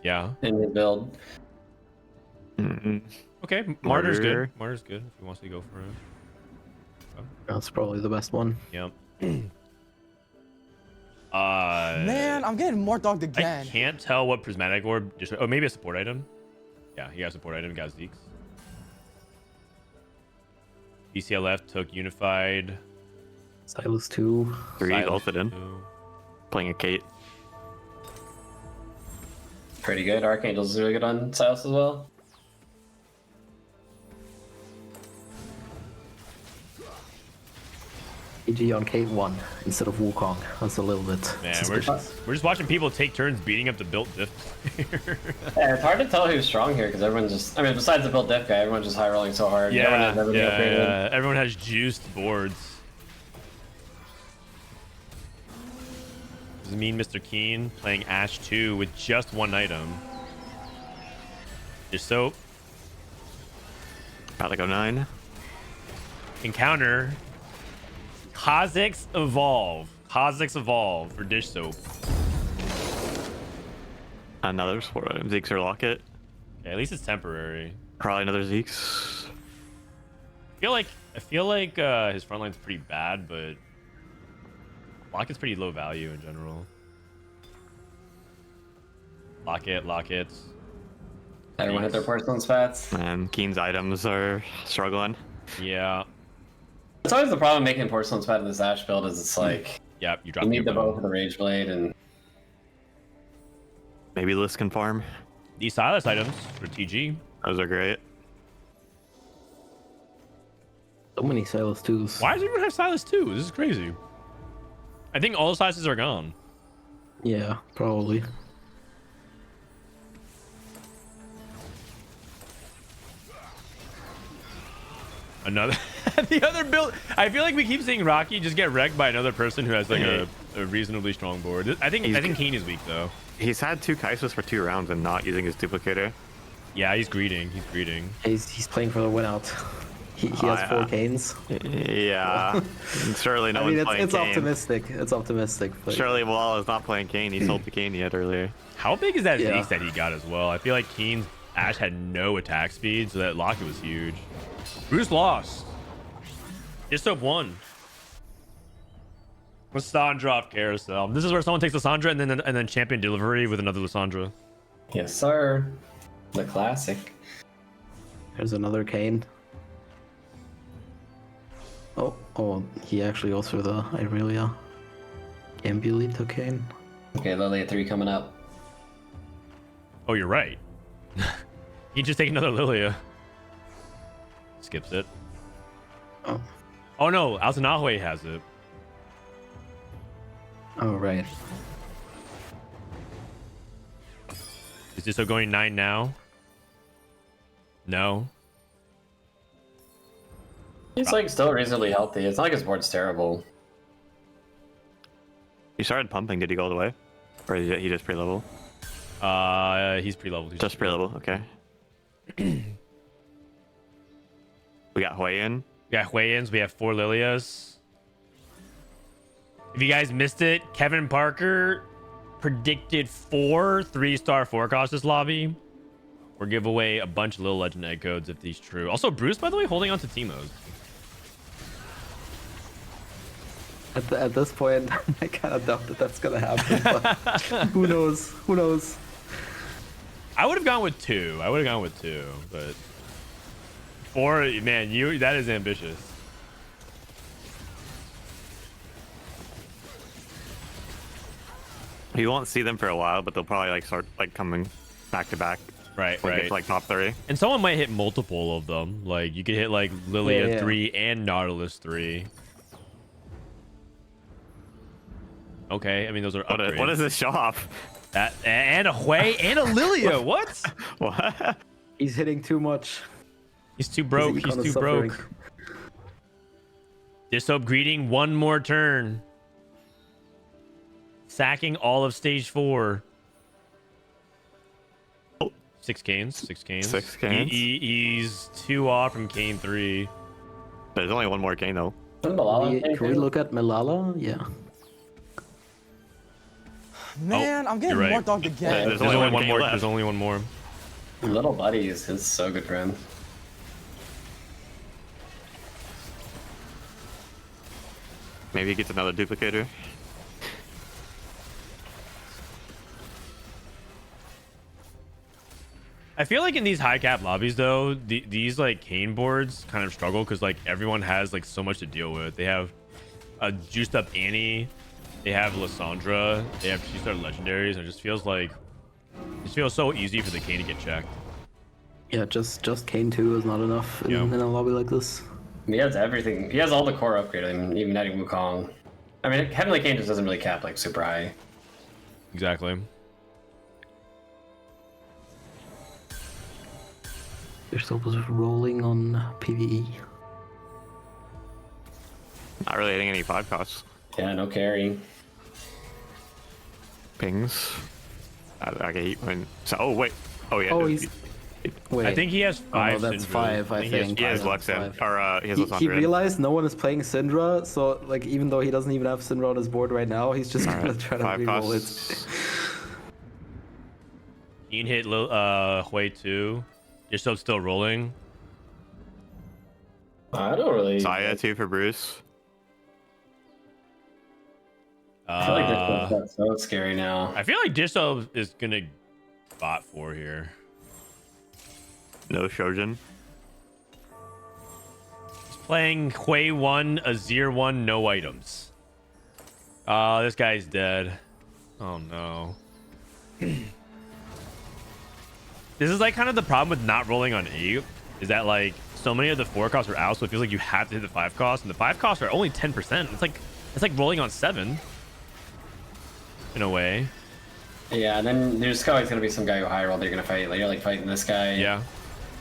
Yeah. in his build. Okay, Martyr's good. Martyr. Martyr's good if he wants to go for it. That's probably the best one. Yep. Man, I'm getting more dogged I again. can't tell what prismatic orb. Oh, maybe a support item. Yeah, he got a support item. Got Zeke's. BCLF took Unified. Silas 2. 3 Silas ulted in. 2. Playing a Kate. Pretty good. Archangel's really good on Silas as well. AG on Kate 1 instead of Wukong. That's a little bit Man, suspicious. we're just watching people take turns beating up the built diff player. Yeah, it's hard to tell who's strong here because everyone's just. I mean, besides the build diff guy, everyone's just high rolling so hard. Everyone has everything upgraded. yeah. Everyone has juiced boards. This is mean Mr. Keen playing Ash 2 with just 1 item. Your soap. About to go 9. Encounter. Khazix Evolve. Khazix Evolve for dish soap. Another support item. Zeke's or Locket. Okay, at least it's temporary. Probably another Zeke's. I feel like his front line's pretty bad, but Locket's pretty low value in general. Lockets. Everyone hit their porcelain spats. And Keen's items are struggling. Yeah. It's always the problem making porcelain spat in this Ash build is it's like Yep, you drop you need your the bow bow. for the Rage Blade and Maybe Liz can farm. These Silas items for TG. Those are great. So many Silas 2s. Why does everyone have Silas too? This is crazy. I think all the Silases are gone. Yeah, probably. Another the other build. I feel like we keep seeing Rocky just get wrecked by another person who has like a reasonably strong board. I think Keen is weak though. He's had 2 Kaisas for 2 rounds and not using his duplicator. Yeah, he's greeting. He's playing for the win out. He has 4 Canes. Yeah. And surely no I mean, one's playing it's Kane. optimistic. It's optimistic. But Surely Wall is not playing Kane. He sold the Kane yet earlier. How big is that Yeah. Zeke's that he got as well? I feel like Keen's Ash had no attack speed, so that Locket was huge. Bruce lost. Just up 1. Lissandra off carousel. This is where someone takes Lissandra and then champion delivery with another Lissandra. yes, sir. The classic. there's another Kane. Oh, he actually goes for the Irelia. Ambulate to Kane. Okay, Lily at 3 coming up. Oh, you're right. He just take another Lilia. Skips it. Oh. Oh no, Altanahue has it. Oh, right. Is this going 9 now? No. He's like still reasonably healthy. It's not like his board's terrible. He started pumping. Did he go all the way? Or is he just pre-level? He's pre-level. Just pre-level, okay. We got Hui in. We got Huayans. We have 4 Lilias. If you guys missed it, Kevin Parker predicted 4 3-star forecasts this lobby. Or give away a bunch of little legend egg codes if these true. Also, Bruce, by the way, holding on to Teemos. At this point, I kind of doubt that that's gonna happen. But who knows? Who knows? I would have gone with 2. But 4, man, that is ambitious. You won't see them for a while, but they'll probably like start like coming back to back. Right, When right. get to, like top 3. And someone might hit multiple of them. Like you could hit like Lilia Yeah. 3 and Nautilus 3. Okay, I mean those are upgrades. What is this shop? That and a Hui and a Lilia. What? What? He's hitting too much. He's too broke. He's He's kinda too suffering. broke. Dishope greeting 1 more turn. Sacking all of stage 4. 6 canes. 6 canes. 6 canes? He's 2 off from cane 3. There's only 1 more cane though. Can we look at Malala? Yeah. Man, I'm you're getting right. more dogged again. There's There's only one one cane more. left. There's only one more. Little buddies is so good for him. Maybe he gets another duplicator. I feel like in these high cap lobbies though, these like cane boards kind of struggle because like everyone has like so much to deal with. They have a juiced up Annie, they have Lissandra, they have 2-star legendaries, and it just feels so easy for the cane to get checked. Yeah, just Kane 2 is not enough Yeah. in a lobby like this. He has everything. He has all the core upgrade, and even adding Wukong. I mean, Heavenly Cane just doesn't really cap like super high. Exactly. They're still rolling on PvE. Not really hitting any 5 costs. Yeah, no carry. Pings. Okay, so, oh wait. Oh yeah. Oh, he's. Wait. I think he has 5. no, that's Syndra. 5, I think. He has Yeah, Lux in, five. or he has He Lissandra in. realized no one is playing Syndra, so like even though he doesn't even have Syndra on his board right now, he's just gonna try to 5 reroll costs. it. Ian hit Hui 2. You're still rolling. I don't really. Saya 2 for Bruce. I feel like this so scary now. I feel like Dishope is gonna bot 4 here. No Shojin. He's playing Hui 1, Azir 1, no items. This guy's dead. Oh no. This is like kind of the problem with not rolling on 8, is that like so many of the 4 costs are out, so it feels like you have to hit the 5 costs, and the 5 costs are only 10%. It's like rolling on 7 in a way. Yeah, and then there's always gonna be some guy who high roll that you're gonna fight. Like you're like fighting this guy. Yeah.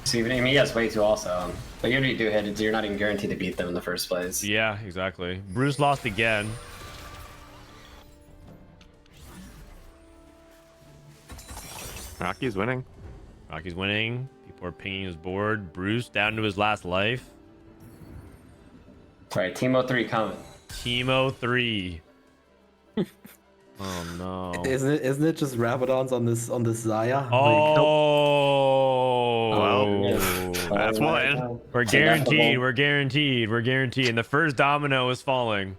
So even I mean, he has way too also. But even if you do hit it, you're not even guaranteed to beat them in the first place. Yeah, exactly. Bruce lost again. Rocky's winning. Rocky's winning. People are pinging his board. Bruce down to his last life. Alright, Teemo 3 coming. Teemo 3. Oh no. Isn't it just Rabadons on this Zaya? Oh. Well, that's Oh, one. wow. We're guaranteed. We're guaranteed. We're guaranteed. And the first domino is falling.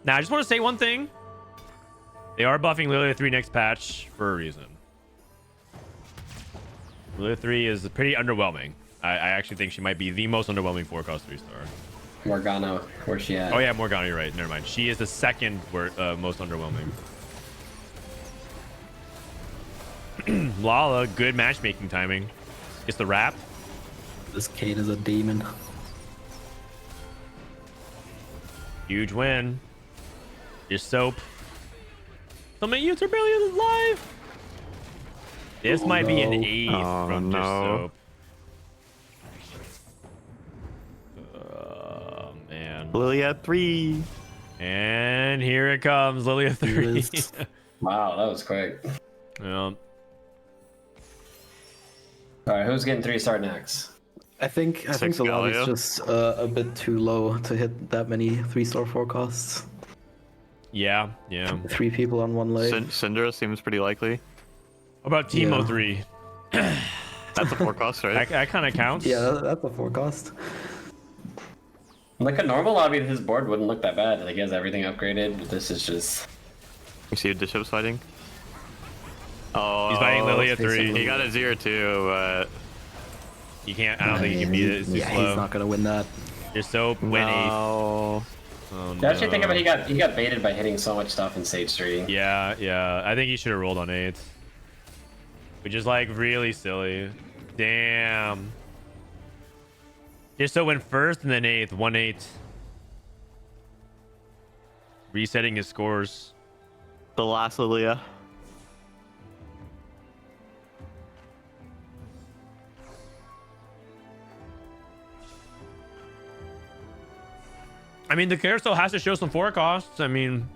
Now, I just want to say one thing. They are buffing Lilia 3 next patch for a reason. Lilia 3 is pretty underwhelming. I actually think she might be the most underwhelming 4-cost 3-star. Morgana, where's she at? Oh yeah, Morgana, you're right. Never mind. She is the second most underwhelming. Lala, good matchmaking timing. Gets the wrap. This Kane is a demon. Huge win. Your soap. So many youths are barely alive. This might be an 8 Oh, from no. Just soap. Oh man. Lilia 3. And here it comes, Lilia 3. Yes. Wow, that was quick. Yeah. Alright, who's getting 3-star next? I think the lobby's Galio. just a bit too low to hit that many 3-star forecasts. Yeah, yeah. 3 people on one leg. Syndra seems pretty likely. What about Teemo Yeah. 3? That's a 4 cost, right? That kind of counts. Yeah, that's a forecast. Like a normal lobby, his board wouldn't look that bad. Like he has everything upgraded. But this is just. You see Bishop's fighting? Oh, He's fighting Lily at 3. He got a 0-2, but You can't. I don't think you can beat it. It's too Yeah, slow. he's not gonna win that. You're so winning. no. Oh, Now that you think about it, no. he got baited by hitting so much stuff in Stage 3. Yeah. I think he should have rolled on 8. Which is like really silly. Damn. Just so went first and then 8th. 1-8. Resetting his scores. The last Lilia. I mean, the carousel has to show some forecasts. I mean,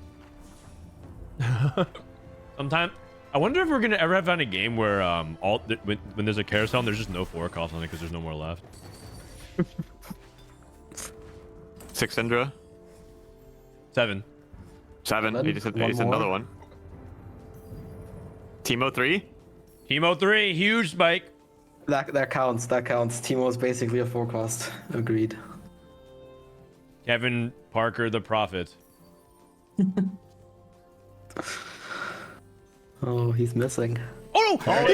sometime. I wonder if we're gonna ever have a game where when there's a carousel and there's just no forecast on it because there's no more left. 6 Syndra. 7. 7. He just hit another one. Teemo 3. Teemo 3, huge spike. That counts. That counts. Teemo is basically a forecast. Agreed. Kevin Parker, the prophet. Oh, he's missing. Oh no!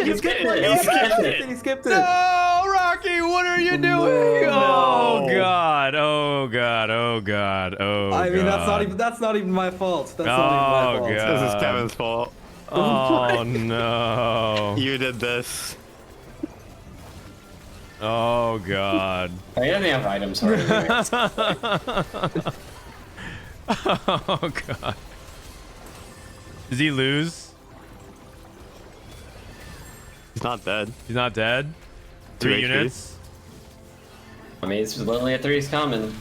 He skipped it. He skipped it. No, Rocky, what are you doing? No. Oh god! Oh god! Oh god! Oh. I mean, God. that's not even my fault. That's Oh, not even my fault. God. This is Kevin's fault. Oh no! You did this. Oh god! He doesn't have items for it. Oh god! Does he lose? He's not dead. He's not dead. 2 3 HP. units. I mean, it's literally a 3's coming.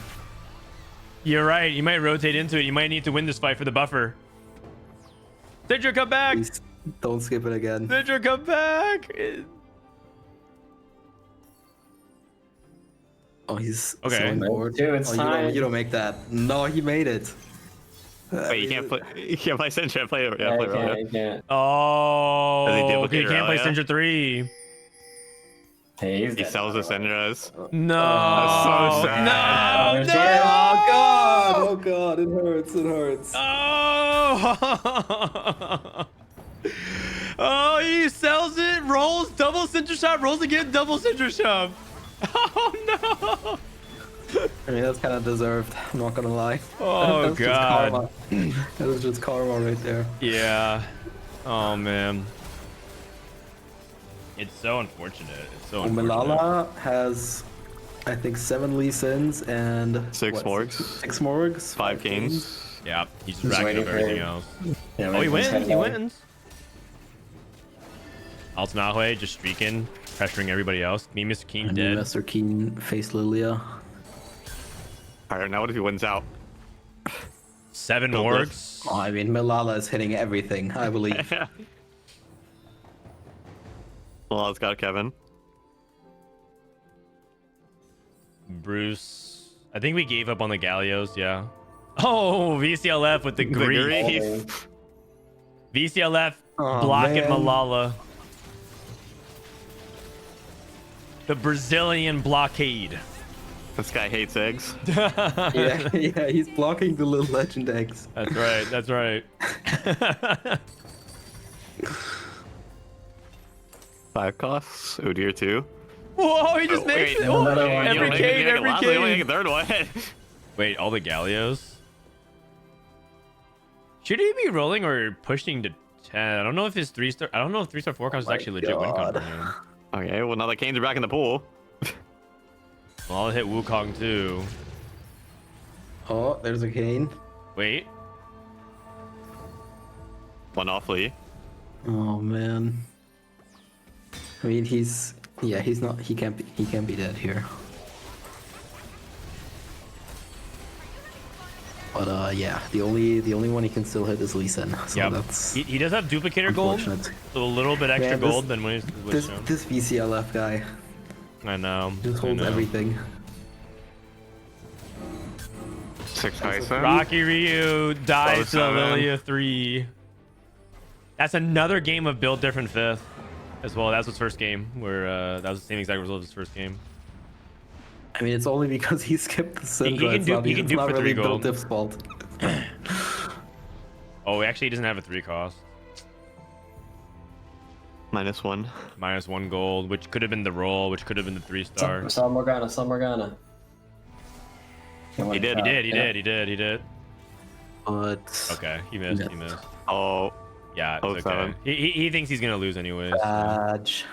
You're right. You might rotate into it. You might need to win this fight for the buffer. Sidra, come back! Please don't skip it again. Sidra, come back! Oh, he's Okay. selling board. Dude, it's Oh, time. you don't make that. No, he made it. Wait, you can't play Syndra. Play I Aurelia. can't. Oh, Does he okay, duplicate you can't play Aurelia? Syndra 3. Hey, he's He dead. sells the Syndras. No. That's so sad. No. There's No. Oh god! Oh god! It hurts. It hurts. Oh. Oh, he sells it, rolls, double Syndra shop, rolls again, double Syndra shop. Oh no. I mean, that's kind of deserved. I'm not gonna lie. Oh That's just god. karma. That was just karma right there. Yeah. Oh man. It's so unfortunate. It's so unfortunate. Malala has, I think, 7 Lee Sins and 6 Morgs. 6 Morgs. 5 games. Yeah, he's just Just racking waiting up for everything him. else. Yeah, Oh, he he's wins. heading He out. wins. Altanahe just streaking, pressuring everybody else. Me, Mr. King, And dead. Mr. Keen face Lilia. Alright, now what if he wins out? 7 Build orgs. Oh, I mean, Malala is hitting everything, I believe. Well, it's got Kevin. Bruce. I think we gave up on the Gallios, yeah. Oh, VCLF with the grief. grief. VCLF Oh, blocking man. Malala. The Brazilian blockade. This guy hates eggs. yeah, he's blocking the little legend eggs. That's right. That's right. 5 costs. Udyr 2. Whoa, he just Oh, makes wait, it. Oh, another one. every You cane, every cane. Third one. Wait, all the Gallios? Should he be rolling or pushing to 10? I don't know if his 3-star. I don't know if 3-star forecast is my actually legit win con God. for him. Okay, well now the canes are back in the pool. Well, I'll hit Wukong too. Oh, there's a cane. Wait. One off Lee. Oh man. I mean, he's not. He can't be dead here. But yeah, the only one he can still hit is Lee Sin. So Yep. that's He does have duplicator gold. unfortunate. So a little bit extra Man, this- gold than when he's This shown. this VCLF guy I know. just I holds know. everything. 6 Tyson. Rocky Ryu dies to the 07. Lilia 3. That's another game of build different 5th as well. That was his first game where that was the same exact result of his first game. I mean, it's only because he skipped the Syndra. he can dupe for 3 really gold. Built Diff's fault. Oh, actually, he doesn't have a 3 cost. -1. -1 gold, which could have been the roll, which could have been the 3-star. Some Morgana. He did. But Okay, he missed. Oh, Yeah, it's okay. 07. He thinks he's gonna lose anyways. badge.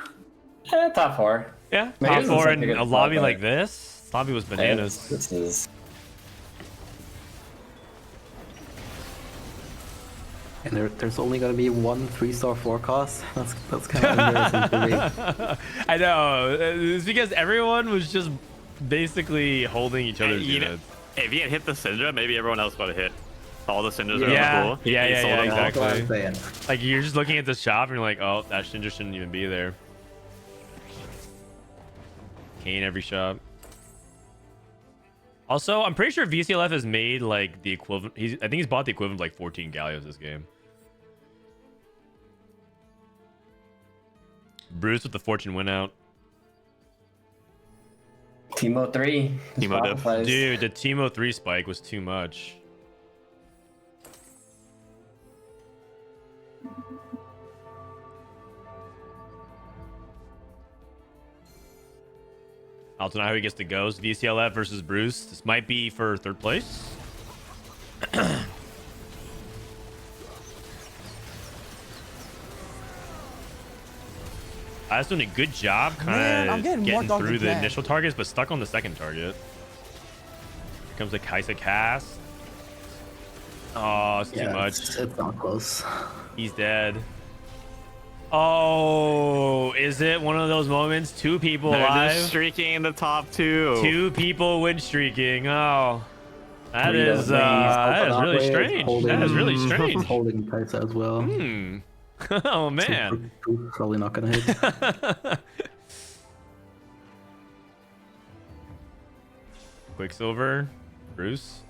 Top 4. Yeah, Maybe top it's 4 such in a good a lobby spot, like but- this. Lobby was bananas. This is. And there's only gonna be one 3-star forecast. That's kind of embarrassing for me. I know. It's because everyone was just basically holding each other's You know, units. if he had hit the Syndra, maybe everyone else would have hit. All the Syndras are Yeah, on the pool. He yeah, sold them all. That's what I'm exactly. saying. Like you're just looking at the shop and you're like, oh, that Shinja shouldn't even be there. Kane every shop. Also, I'm pretty sure VCLF has made like the equivalent. I think he's bought the equivalent of like 14 Gallios this game. Bruce with the fortune win out. Teemo 3. Teemo diff. Dude, the Teemo 3 spike was too much. I don't know how he gets the ghost. VCLF versus Bruce. This might be for 3rd place. I was doing a good job Man, I'm kind getting of more getting dog through than the Jack. initial targets, but stuck on the 2nd target. Here comes the Kaisa cast. Oh, it's too much. It's not close. He's dead. Oh, is it one of those moments? 2 people They're alive. just streaking in the top 2. 2 people win streaking. Oh, that Burrito is really Wave, strange. That is really strange. Holding Kaisa as well. Hmm. Oh man. Probably not gonna hit. Quicksilver, Bruce.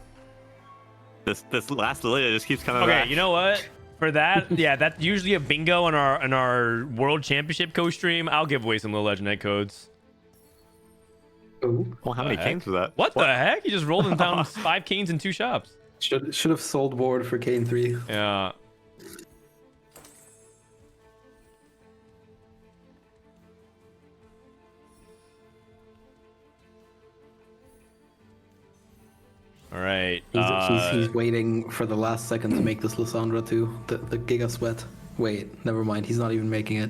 This last Lilia just keeps coming Okay, back. you know what? For that, yeah, that's usually a bingo on our World Championship co-stream. I'll give away some little Legendite codes. Ooh. Well, how many heck? games was that? What the heck? He just rolled and found 5 canes in 2 shops. Should have sold board for Kane 3. Yeah. All right. He's waiting for the last second to make this Lissandra too. The Giga Sweat. Wait, never mind. He's not even making it.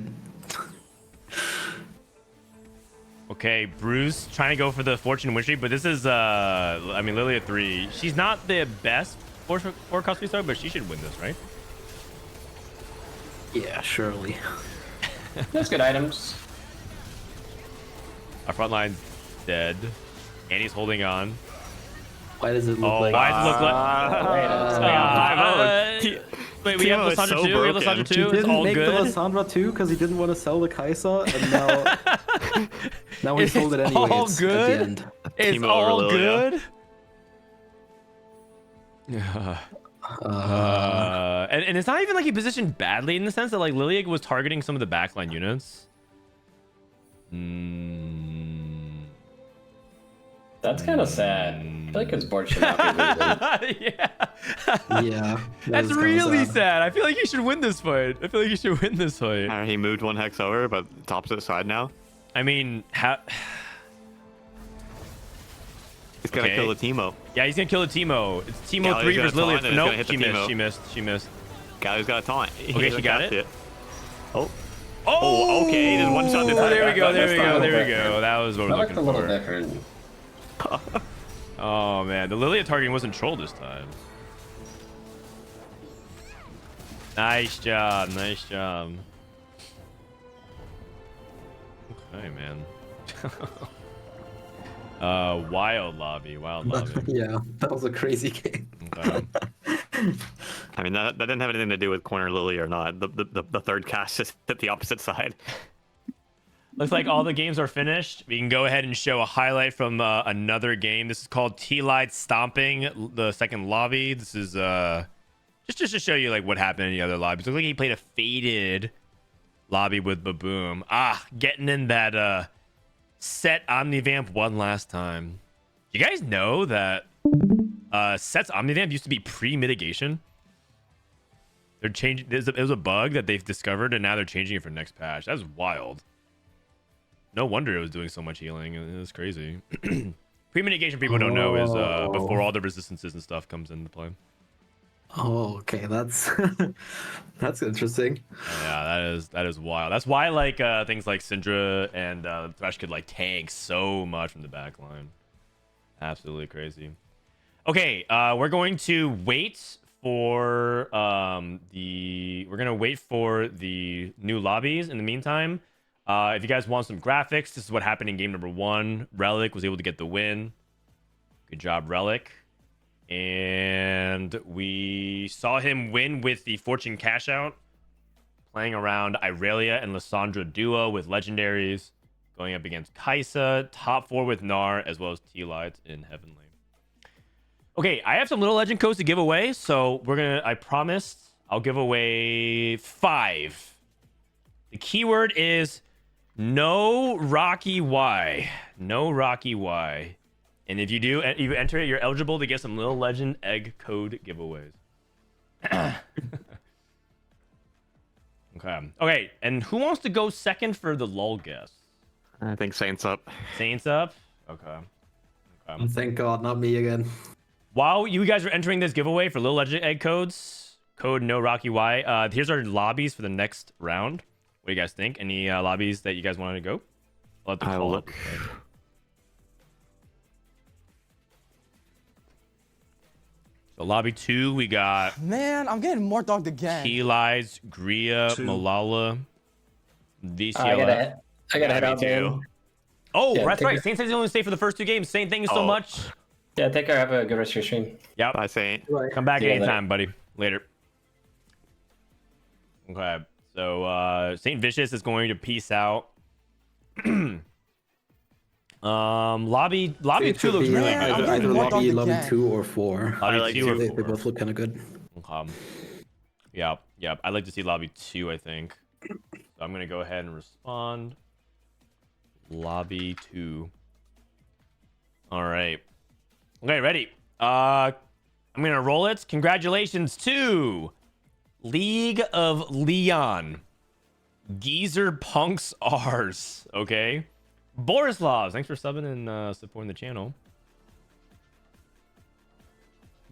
Okay, Bruce trying to go for the fortune win streak, but this is I mean Lilia 3. She's not the best forecast restart, but she should win this, right? Yeah, surely. There's good items. Our front line's dead. Annie's holding on. Why does it look Oh, like? why does it look like? Wait, we have Timo is Lissandra so 2. We have broken. Lissandra He 2. It's didn't all make the good. Lissandra 2 because he didn't want to sell the Kaisa, and now he sold it It's anyways. all At the good? end. It's Teemo all over Lilia. good. And it's not even like he positioned badly in the sense that like Lilia was targeting some of the backline units. That's kind of sad. I feel like his board should not be losing. Yeah. Yeah, That's really sad. I feel like he should win this fight. I feel like he should win this fight. He moved 1 hex over, but it's opposite side now. I mean, He's gonna Okay. kill the Teemo. yeah, he's gonna kill the Teemo. It's Teemo Galli's 3 gonna versus Lilia. taunt and it's Nope, gonna hit the she missed. Teemo. She missed. She missed. Guy's got a taunt. Okay, she got it. Oh, Oh, okay. Just one shot. There we go. There That's we not go. a There we little go. That was what That we're looked a looking little for. different. Oh man, the Lilia targeting wasn't troll this time. Nice job. Nice job. Okay, man. Wild lobby. Wild lobby. Yeah, that was a crazy game. Okay. I mean, that didn't have anything to do with corner Lily or not. The third cast just hit the opposite side. Looks like all the games are finished. We can go ahead and show a highlight from another game. This is called T-Light Stomping, the 2nd lobby. This is just to show you like what happened in the other lobbies. Looks like he played a faded lobby with Baboom. Getting in that Set Omnivamp one last time. You guys know that Set's Omnivamp used to be pre-mitigation? They're changing. It was a bug that they've discovered, and now they're changing it for next patch. That's wild. No wonder it was doing so much healing. It was crazy. Pre-mitigation, people don't know, is before all the resistances and stuff comes into play. Oh, okay, that's that's interesting. Yeah, that is wild. That's why like things like Syndra and Thresh could like tank so much from the back line. Absolutely crazy. Okay, we're going to wait for the new lobbies in the meantime. If you guys want some graphics, this is what happened in game number 1. Relic was able to get the win. Good job, Relic. And we saw him win with the Fortune Cash Out, playing around Irelia and Lissandra duo with legendaries, going up against Kaisa, top 4 with Gnar, as well as T-Light in Heavenly. Okay, I have some little legend codes to give away, so I promised I'll give away 5. The keyword is no Rocky Y. No Rocky Y. And if you do, you enter it, you're eligible to get some little legend egg code giveaways. Okay, and who wants to go second for the lull guess? I think Saints up. Saints up? Okay. Thank God, not me again. While you guys are entering this giveaway for little legend egg codes, code no Rocky Y, here's our lobbies for the next round. What do you guys think? Any lobbies that you guys wanted to go? I'll let the call look. So lobby 2, we got Man, I'm getting more dogged again. T-Lies, Gria, 2. Malala, VCLF. I gotta head out there. Oh, Yeah, that's take right. it. Saints only stay for the first 2 games. Saint, thank you so much. Yeah, take care. Have a good rest of your stream. Yep. Bye, Saint. Come back Yeah, anytime, buddy. Later. Okay. So Saint Vicious is going to peace out. Lobby 2 looks really good. Either lobby 2 or 4. Lobby 2 or They 4. both look kind of good. Yep. I'd like to see lobby 2, I think. So I'm gonna go ahead and respond. Lobby 2. All right. Okay, ready. I'm gonna roll it. Congratulations to League of Leon. Geezer Punks R's. Okay. Borislav, thanks for subbing and supporting the channel.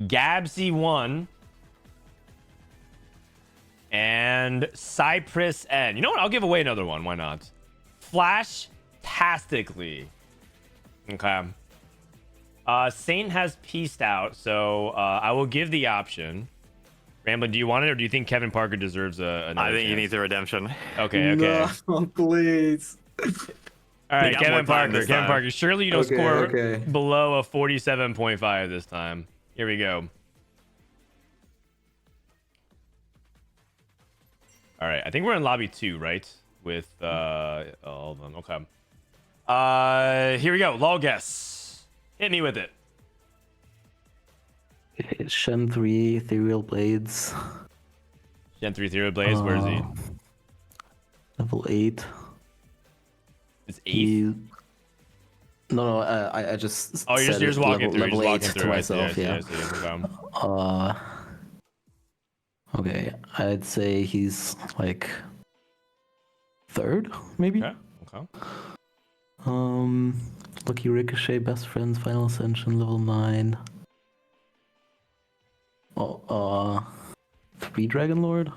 Gabsy1 and Cypress N. You know what? I'll give away another one. Why not? Flash-tastically. Okay. Saint has pieced out, so I will give the option. Ramblin, do you want it, or do you think Kevin Parker deserves another I think chance? he needs a redemption. Okay. No, please. All right, got Kevin more time Parker. this Kevin time. Parker. Surely you don't score Okay. below a 47.5 this time. Here we go. All right, I think we're in lobby 2, right? With all of them. Okay. Here we go. Lull guess. Hit me with it. Okay, Shen 3, Ethereal Blades. Gen 3 Ethereal Blaze. Where is he? Level 8. It's 8. No, I just. Oh, you're said just it walking through. level You're 8 just walking to through. myself, I see. Okay, I'd say he's like 3rd, maybe. Okay. Lucky Ricochet, Best Friends, Final Ascension, level 9. Oh, 3 Dragon Lord.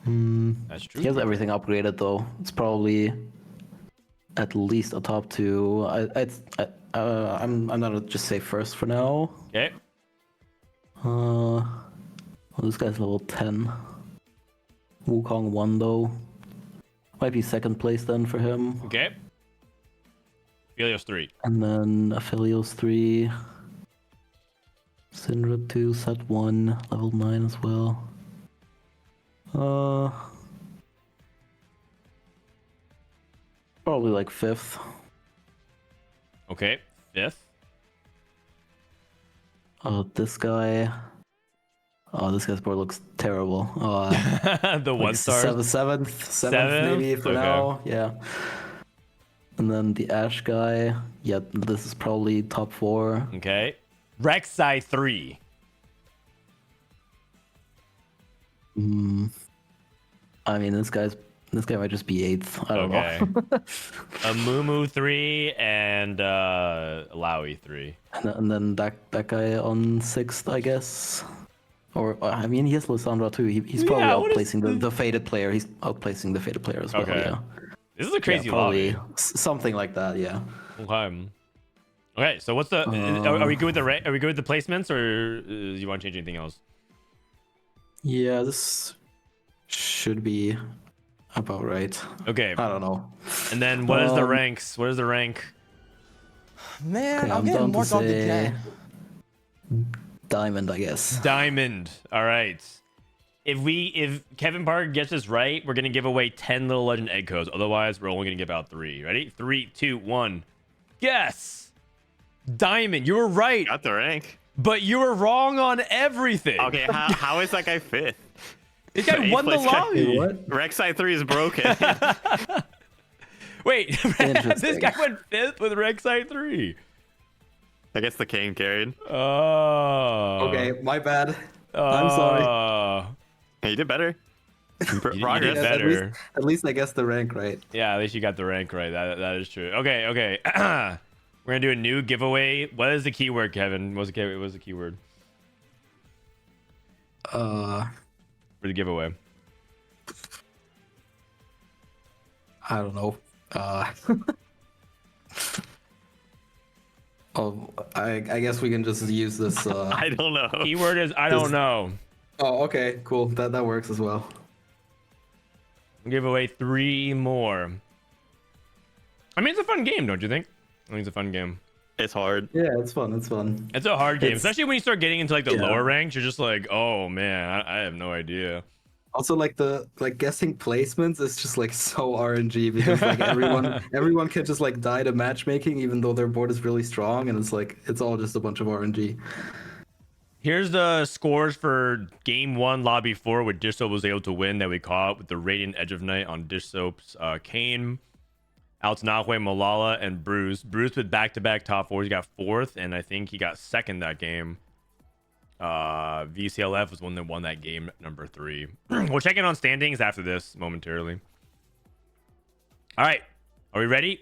That's true. He has everything upgraded though. It's probably at least a top 2. I'm gonna just say 1st for now. Okay. Well, this guy's level 10. Wukong 1 though. Might be 2nd place then for him. Okay. Helios 3. And then Aphelios 3. Syndra 2, Set 1, level 9 as well. Probably like 5th. Okay. 5th. This guy. Oh, this guy's board looks terrible. The Like 1 star. Seventh Seventh? maybe for Okay. now. Yeah. And then the Ash guy. Yeah, this is probably top 4. Okay. Rek'Sai 3. I mean, this guy might just be 8th. I don't Okay. know. A Mumu 3 and Laui 3. And then that guy on 6th, I guess. Or I mean, he has Lysandra too. He's probably outplacing the Fated player. He's outplacing the Fated player as well. Okay. Yeah. This is a crazy probably lobby. something like that. Yeah. Okay, so what's the? Are we good with the Are we good with the placements, or do you want to change anything else? Yeah, this should be about right. Okay. I don't know. And then what is the ranks? What is the rank? Man, Okay, I'm I'm getting down more to dog than say gang. Diamond, I guess. Diamond. All right. If Kevin Parker gets this right, we're gonna give away 10 Little Legend egg codes. Otherwise, we're only gonna give out 3. Ready? 3, 2, 1. Guess. Diamond. You were right, Got the rank. but you were wrong on everything. Okay, how is that guy 5th? This guy Eighth won the place guy. lobby. What? Rek'Sai 3 is broken. Wait, this Interesting. guy went 5th with Rek'Sai 3. I guess the Kane carried. Oh. Okay, my bad. I'm sorry. Hey, you did better. You Progress. did better. At least I guessed the rank right. Yeah, at least you got the rank right. That is true. Okay. We're gonna do a new giveaway. What is the keyword, Kevin? What's the keyword for the giveaway? I don't know. Oh, I guess we can just use this. I don't know. Keyword is I don't know. Oh, okay, cool. That works as well. Give away 3 more. I mean, it's a fun game, don't you think? I think it's a fun game. It's hard. Yeah, it's fun. It's fun. It's a hard game, It's- especially when you start getting into like the Yeah. lower ranks. You're just like, oh man, I have no idea. Also, like guessing placements is just like so RNG because like everyone can just like die to matchmaking even though their board is really strong, and it's all just a bunch of RNG. Here's the scores for game 1, lobby 4, where Dish Soap was able to win that we caught with the Radiant Edge of Night on Dish Soap's Kane, Altanahwe, Malala, and Bruce. Bruce with back-to-back top 4s. He got 4th, and I think he got 2nd that game. VCLF was one that won that game, number 3. We'll check in on standings after this momentarily. All right. Are we ready?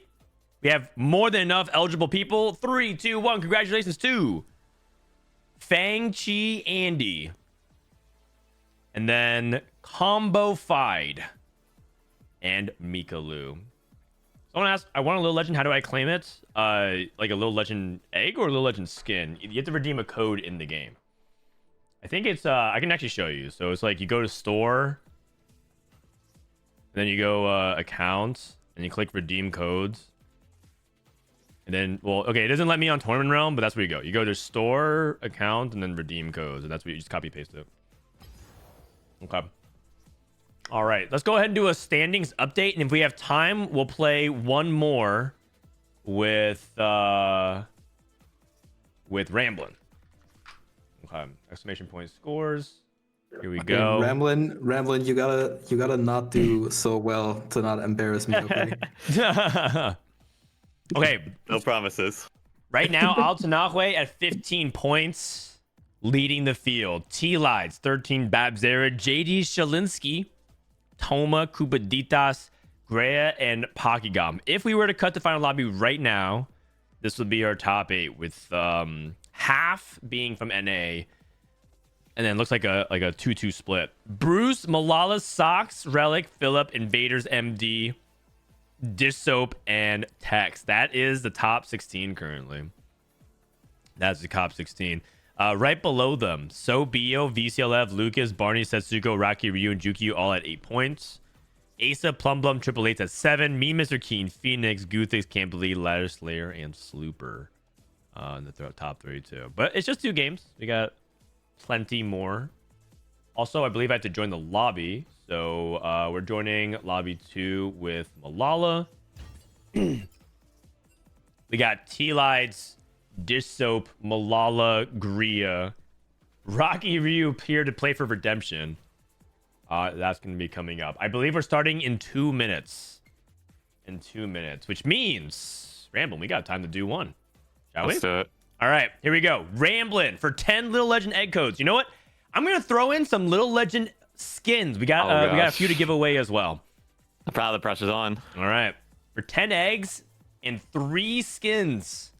We have more than enough eligible people. 3, 2, 1. Congratulations to Fang Chi Andy. And then Combo Fide and Mika Lu. Someone asked, I want a Little Legend. How do I claim it? Like a Little Legend egg or a Little Legend skin? You have to redeem a code in the game. I think it's, I can actually show you. So it's like you go to store, and then you go accounts, and you click redeem codes. And then, well, okay, it doesn't let me on Tournament Realm, but that's where you go. You go to store, account, and then redeem codes, and that's where you just copy paste it. Okay. All right, let's go ahead and do a standings update, and if we have time, we'll play one more with Ramblin'. Okay, exclamation point scores. Here we go. Ramblin', you gotta not do so well to not embarrass me. Okay. Okay, No promises. right now, Altanahwe at 15 points, leading the field. T-Lides, 13, Babzera, JD Shalinsky, Toma, Kupaditas, Greya, and Pokigam. If we were to cut the final lobby right now, this would be our top 8, with half being from NA, and then looks like a 2-2 split. Bruce, Malala, Sox, Relic, Philip, Invaders, MD, Dish Soap, and Tex. That is the top 16 currently. That's the top 16. Right below them, Sobio, VCLF, Lucas, Barney, Setsuko, Raki, Ryu, and Jukyu all at 8 points. Asa, Plumblum, Triple Eight at 7. Me, Mr. Keen, Phoenix, Guthix, Campbell, Ladder Slayer, and Slooper in the top 3 too. But it's just 2 games. We got plenty more. Also, I believe I have to join the lobby. So we're joining lobby 2 with Malala. We got T-Lides, Dish Soap, Malala, Gria. Rocky Ryu appear to play for Redemption. That's going to be coming up. I believe we're starting in 2 minutes. in 2 minutes, which means, Ramblin', we got time to do one. Shall Let's we? do it. All right, here we go. Ramblin' for 10 Little Legend egg codes. You know what? I'm going to throw in some Little Legend skins. We got we got a few to give away as well. I'm proud the pressure's on. All right. For 10 eggs and 3 skins.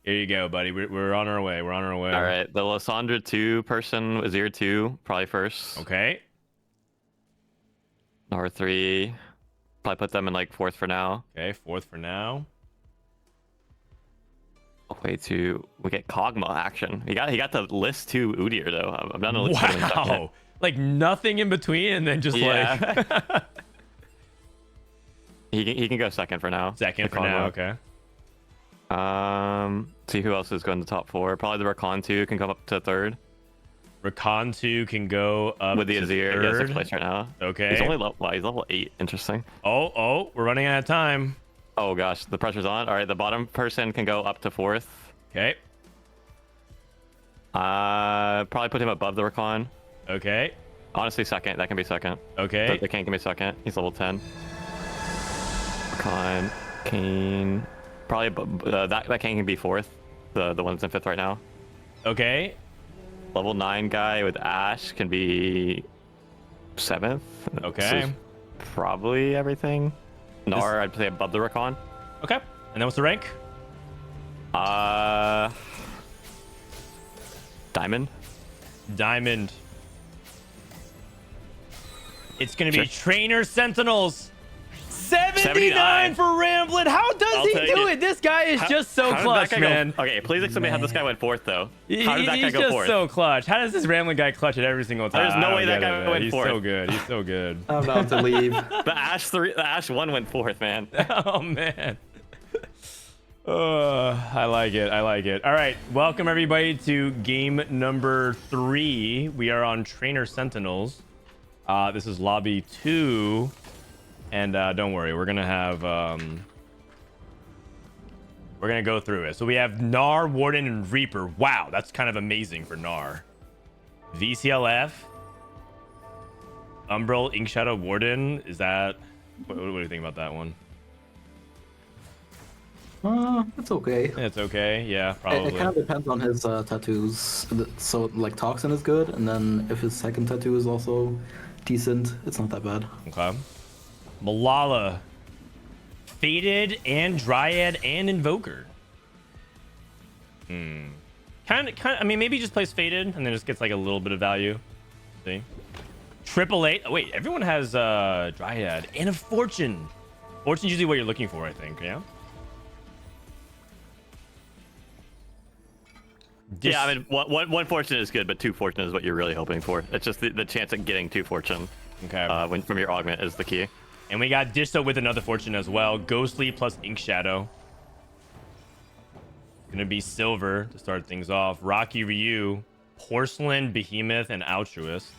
Here you go, buddy. We're on our way. We're on our way. All right, the Lysandra 2 person, Azir 2, probably first. Okay. Nor 3, probably put them in like 4th for now. Okay, 4th for now. Way to we get Kog'Maw action. He got the list 2 Udyr though. I'm done to look at Wow. Like nothing in between, and then just like he can go second for now. second for now. Okay. See who else is going to top 4. Probably the Rakan 2 can come up to 3rd. Rakan 2 can go up With the to Azir, he has 6th 3rd. place right now. Okay. He's only he's level 8. Interesting. Oh, we're running out of time. Oh gosh, the pressure's on. All right, the bottom person can go up to 4th. Okay. Probably put him above the Rakan. Okay. Honestly, second. That can be second. Okay. The Kane can be second. He's level 10. Rakan, Kane. Probably that Kane can be 4th. The one that's in 5th right now. Okay. Level 9 guy with Ashe can be 7th. Okay. This is probably everything. Gnar, I'd say above the Rakan. Okay. And then what's the rank? Diamond. Diamond. It's gonna be Trainer Sentinels. 79 for Ramblin'. How does he do it? This guy is just so clutch, man. Okay, please explain me how this guy went 4th though. How did that guy He's go just 4th? so clutch. How does this Ramblin' guy clutch it every single time? There's no I don't way that get guy it, man. went He's 4th. so good. He's so good. I'm about to leave. The Ashe 1 went 4th, man. Oh man. I like it. I like it. All right. Welcome everybody to game number 3. We are on Trainer Sentinels. This is lobby 2. And don't worry, we're gonna have we're gonna go through it. So we have Gnar, Warden, and Reaper. Wow, that's kind of amazing for Gnar. VCLF, Umbral, Ink Shadow, Warden. Is that what do you think about that one? It's okay. It's okay. Yeah, It probably. kind of depends on his tattoos. So like Toxin is good, and then if his second tattoo is also decent, it's not that bad. Okay. Malala, Fated, and Dryad, and Invoker. Kind of. I mean, maybe he just plays Fated and then just gets like a little bit of value. See. 888. Oh wait, everyone has Dryad and a Fortune. Fortune's usually what you're looking for, I think. Yeah. Yeah, I mean, one fortune is good, but 2 fortune is what you're really hoping for. It's just the chance of getting 2 fortune Okay. from your augment is the key. And we got Disto with another Fortune as well. Ghostly plus Ink Shadow. Gonna be Silver to start things off. Rocky Ryu, Porcelain, Behemoth, and Altruist.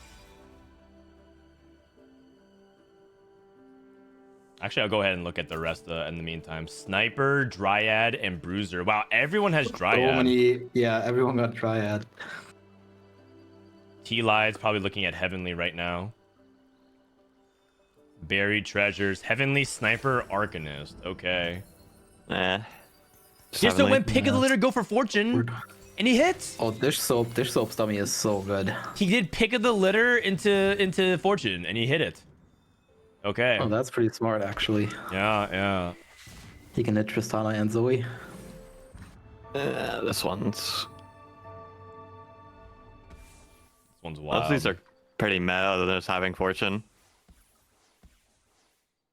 Actually, I'll go ahead and look at the rest in the meantime. Sniper, Dryad, and Bruiser. Wow, everyone has Dryad. So many, yeah, everyone got Dryad. T-Lide's probably looking at Heavenly right now. Buried Treasures. Heavenly, Sniper, Arcanist. Okay. Just went pick of the litter, go for Fortune. And he hits. Oh, Dish Soap's dummy is so good. He did pick of the litter into Fortune, and he hit it. Okay. Oh, that's pretty smart, actually. Yeah. He can hit Tristana and Zoe. This This one's Most wild. of these are pretty meta other than just having fortune.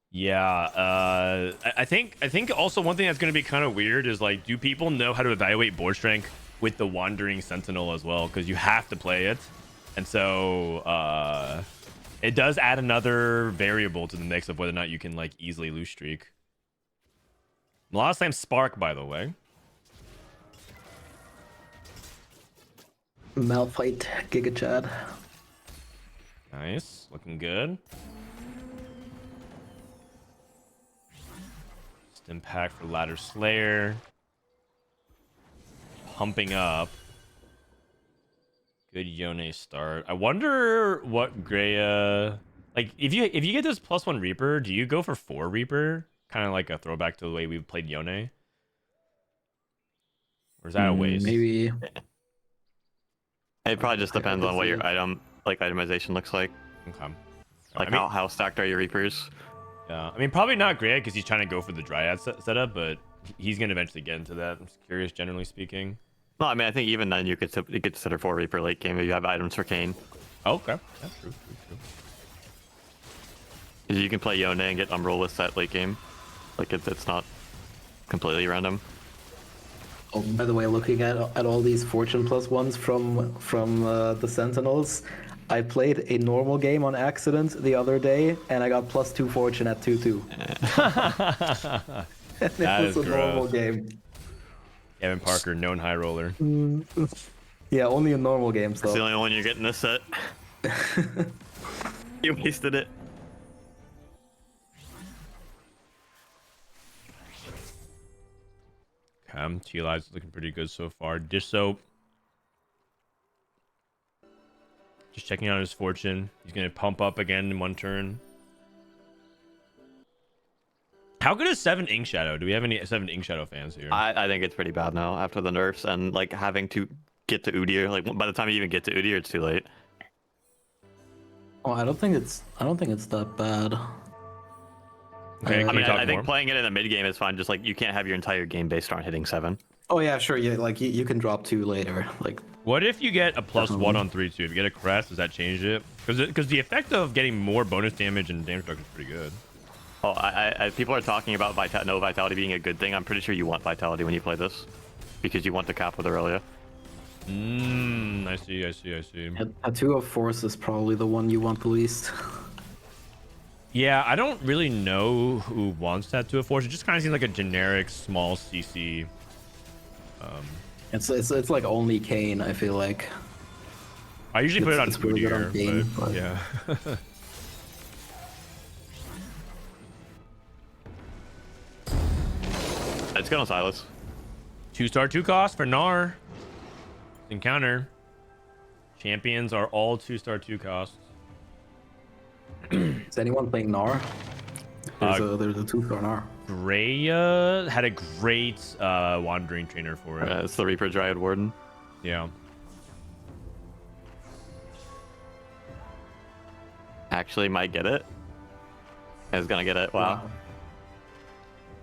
Yeah, I think also one thing that's going to be kind of weird is like, do people know how to evaluate board strength with the Wandering Sentinel as well? Because you have to play it, and so it does add another variable to the mix of whether or not you can like easily lose streak. Last time Spark, by the way. Malphite, Giga Chad. Nice, looking good. Impact for Ladder Slayer. Pumping up. Good Yone start. I wonder what Greya Like if you get this +1 Reaper, do you go for 4 Reaper? Kind of like a throwback to the way we played Yone. Or is that a waste? Maybe. It probably just I depends could on what see your it. itemization looks like. Okay. Like I mean, how stacked are your Reapers? yeah. I mean, probably not great because he's trying to go for the Dryad setup, but he's gonna eventually get into that. I'm just curious, generally speaking. No, I mean I think even then you could consider 4 Reaper late game if you have items for Kayn. Oh, okay. Yeah, true. 'Cause you can play Yone and get Umbral with that late game. Like it's not completely random. Oh, by the way, looking at all these Fortune +1s from the Sentinels, I played a normal game on accident the other day, and I got +2 Fortune at 2-2. And it That was is a normal gross. game. Kevin Parker, known high roller. Yeah, only in normal games It's the though. only one you're getting this set. You wasted it. TLI's looking pretty good so far. Dish Soap. Just checking out his fortune. He's going to pump up again in one turn. How good is 7 Ink Shadow? Do we have any 7 Ink Shadow fans here? I think it's pretty bad now after the nerfs and like having to get to Udyr. Like by the time you even get to Udyr, it's too late. Oh, I don't think it's that bad. Okay, I can I you mean, talk I think more? playing it in the mid game is fine. Just like you can't have your entire game based on hitting 7. Oh yeah, sure. Yeah, like you can drop 2 later. Like What if you get a +1 Definitely. on 3-2? If you get a crest, does that change it? Because the effect of getting more bonus damage and damage reduction is pretty good. Oh, I people are talking about no vitality being a good thing. I'm pretty sure you want vitality when you play this, because you want to cap with Aurelia. I see. a 2 of Force is probably the one you want the least. Yeah, I don't really know who wants that to a force. It just kind of seems like a generic small CC. It's like only Kayn, I feel like. I usually put it on It's really good on Udyr, Kayn, but but- yeah. It's good on Silas. 2-star 2 cost for Gnar. Encounter. Champions are all 2-star 2 costs. Is anyone playing Gnar? There's a 2-star Gnar. Greya had a great wandering trainer for it. It's the Reaper Dryad Warden. Yeah. Actually, might get it. Is gonna get it. Wow.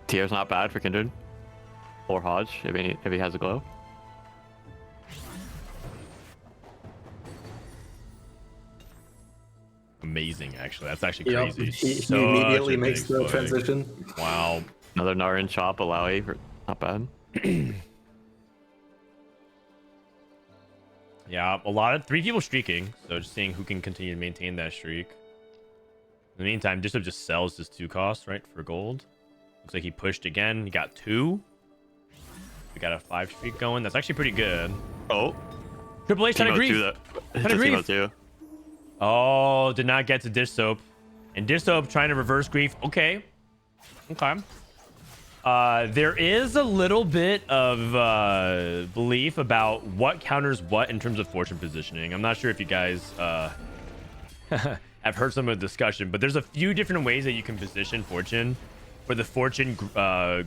Tier's not bad for Kindred. Or Hodge if he has a glow. Amazing, actually. That's actually Yep, crazy. he Such immediately a makes big the swing. transition. Wow. Another Narin chop, Alawi, not bad. Yeah, a lot of 3 people streaking, so just seeing who can continue to maintain that streak. In the meantime, Disrupt just sells his 2 costs, right, for gold. Looks like he pushed again. He got 2. We got a 5 streak going. That's actually pretty good. Oh, Triple H trying to grief. Trying to grief. too. Oh, did not get to Dish Soap. And Dish Soap trying to reverse grief. Okay. There is a little bit of belief about what counters what in terms of fortune positioning. I'm not sure if you guys have heard some of the discussion, but there's a few different ways that you can position fortune for the fortune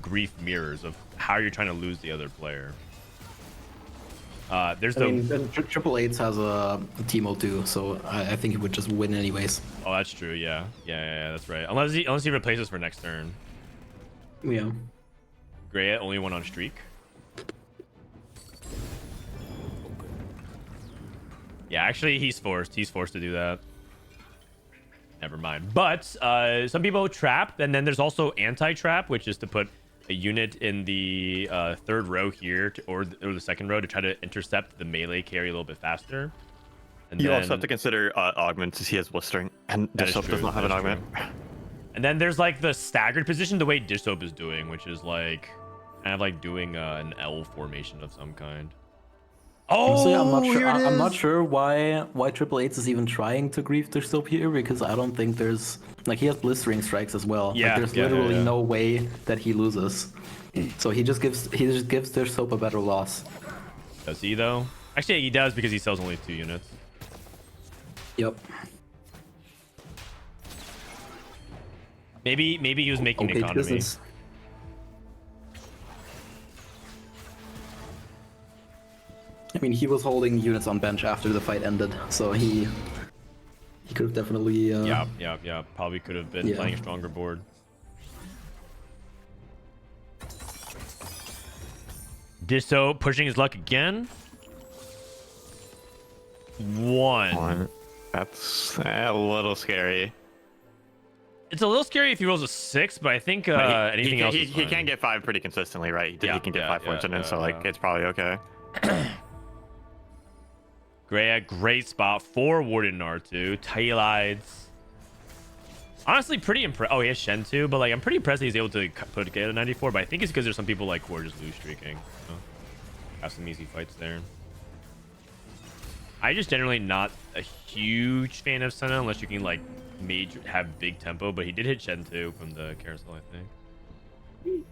grief mirrors of how you're trying to lose the other player. There's I mean, Triple Eights has a Teemo too, so I think he would just win anyways. Oh, that's true. Yeah, that's right. Unless he replaces for next turn. Yeah. Greya only one on streak. Yeah, actually, he's forced to do that. Never mind. But some people trap, and then there's also anti-trap, which is to put a unit in the 3rd row here, or the 2nd row, to try to intercept the melee carry a little bit faster. And You then, also have to consider augments, as he has blistering, and That is Disrupt does true, not have an that is augment. and then there's like the staggered position, the way Dish Soap is doing, which is like kind of like doing an L formation of some kind. Oh, Honestly, I'm not sure. here it I'm not is. sure why Triple Eights is even trying to grief their soap here, because I don't think there's like he has blistering strikes as well. Yeah, like, there's yeah, literally yeah. no way that he loses. So he just gives their soap a better loss. Does he though? Actually, he does because he sells only 2 units. Yep. Maybe he was making Okay, economy. business. I mean, he was holding units on bench after the fight ended, so he could have definitely. Yeah. Probably could have been Yeah. playing a stronger board. Disso pushing his luck again. One. That's a little scary. It's a little scary if he rolls a 6, but I think anything else is He fine. can get 5 pretty consistently, right? He can get 5 fortune in, so like yeah. it's probably okay. Great spot for Warden R2. Tailides. Honestly, pretty impressed. Oh, he has Shen too, but like I'm pretty impressed that he's able to put together 94. But I think it's because there's some people like who are just lose streaking. So, have some easy fights there. I just generally not a huge fan of Senna unless you can like have big tempo. But he did hit Shen too from the carousel, I think.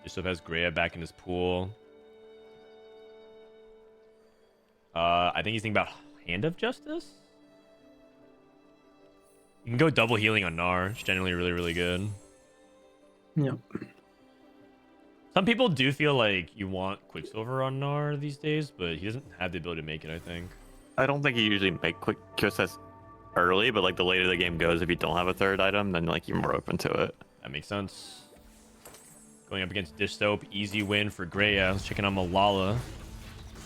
Bishop has Greya back in his pool. I think he's thinking about Hand of Justice. You can go double healing on Gnar. It's generally really, really good. Yeah. Some people do feel like you want Quicksilver on Gnar these days, but he doesn't have the ability to make it, I think. I don't think you usually make quick QSS early, but like the later the game goes, if you don't have a third item, then like you're more open to it. That makes sense. Going up against Dish Soap, easy win for Greya. Let's check in on Malala.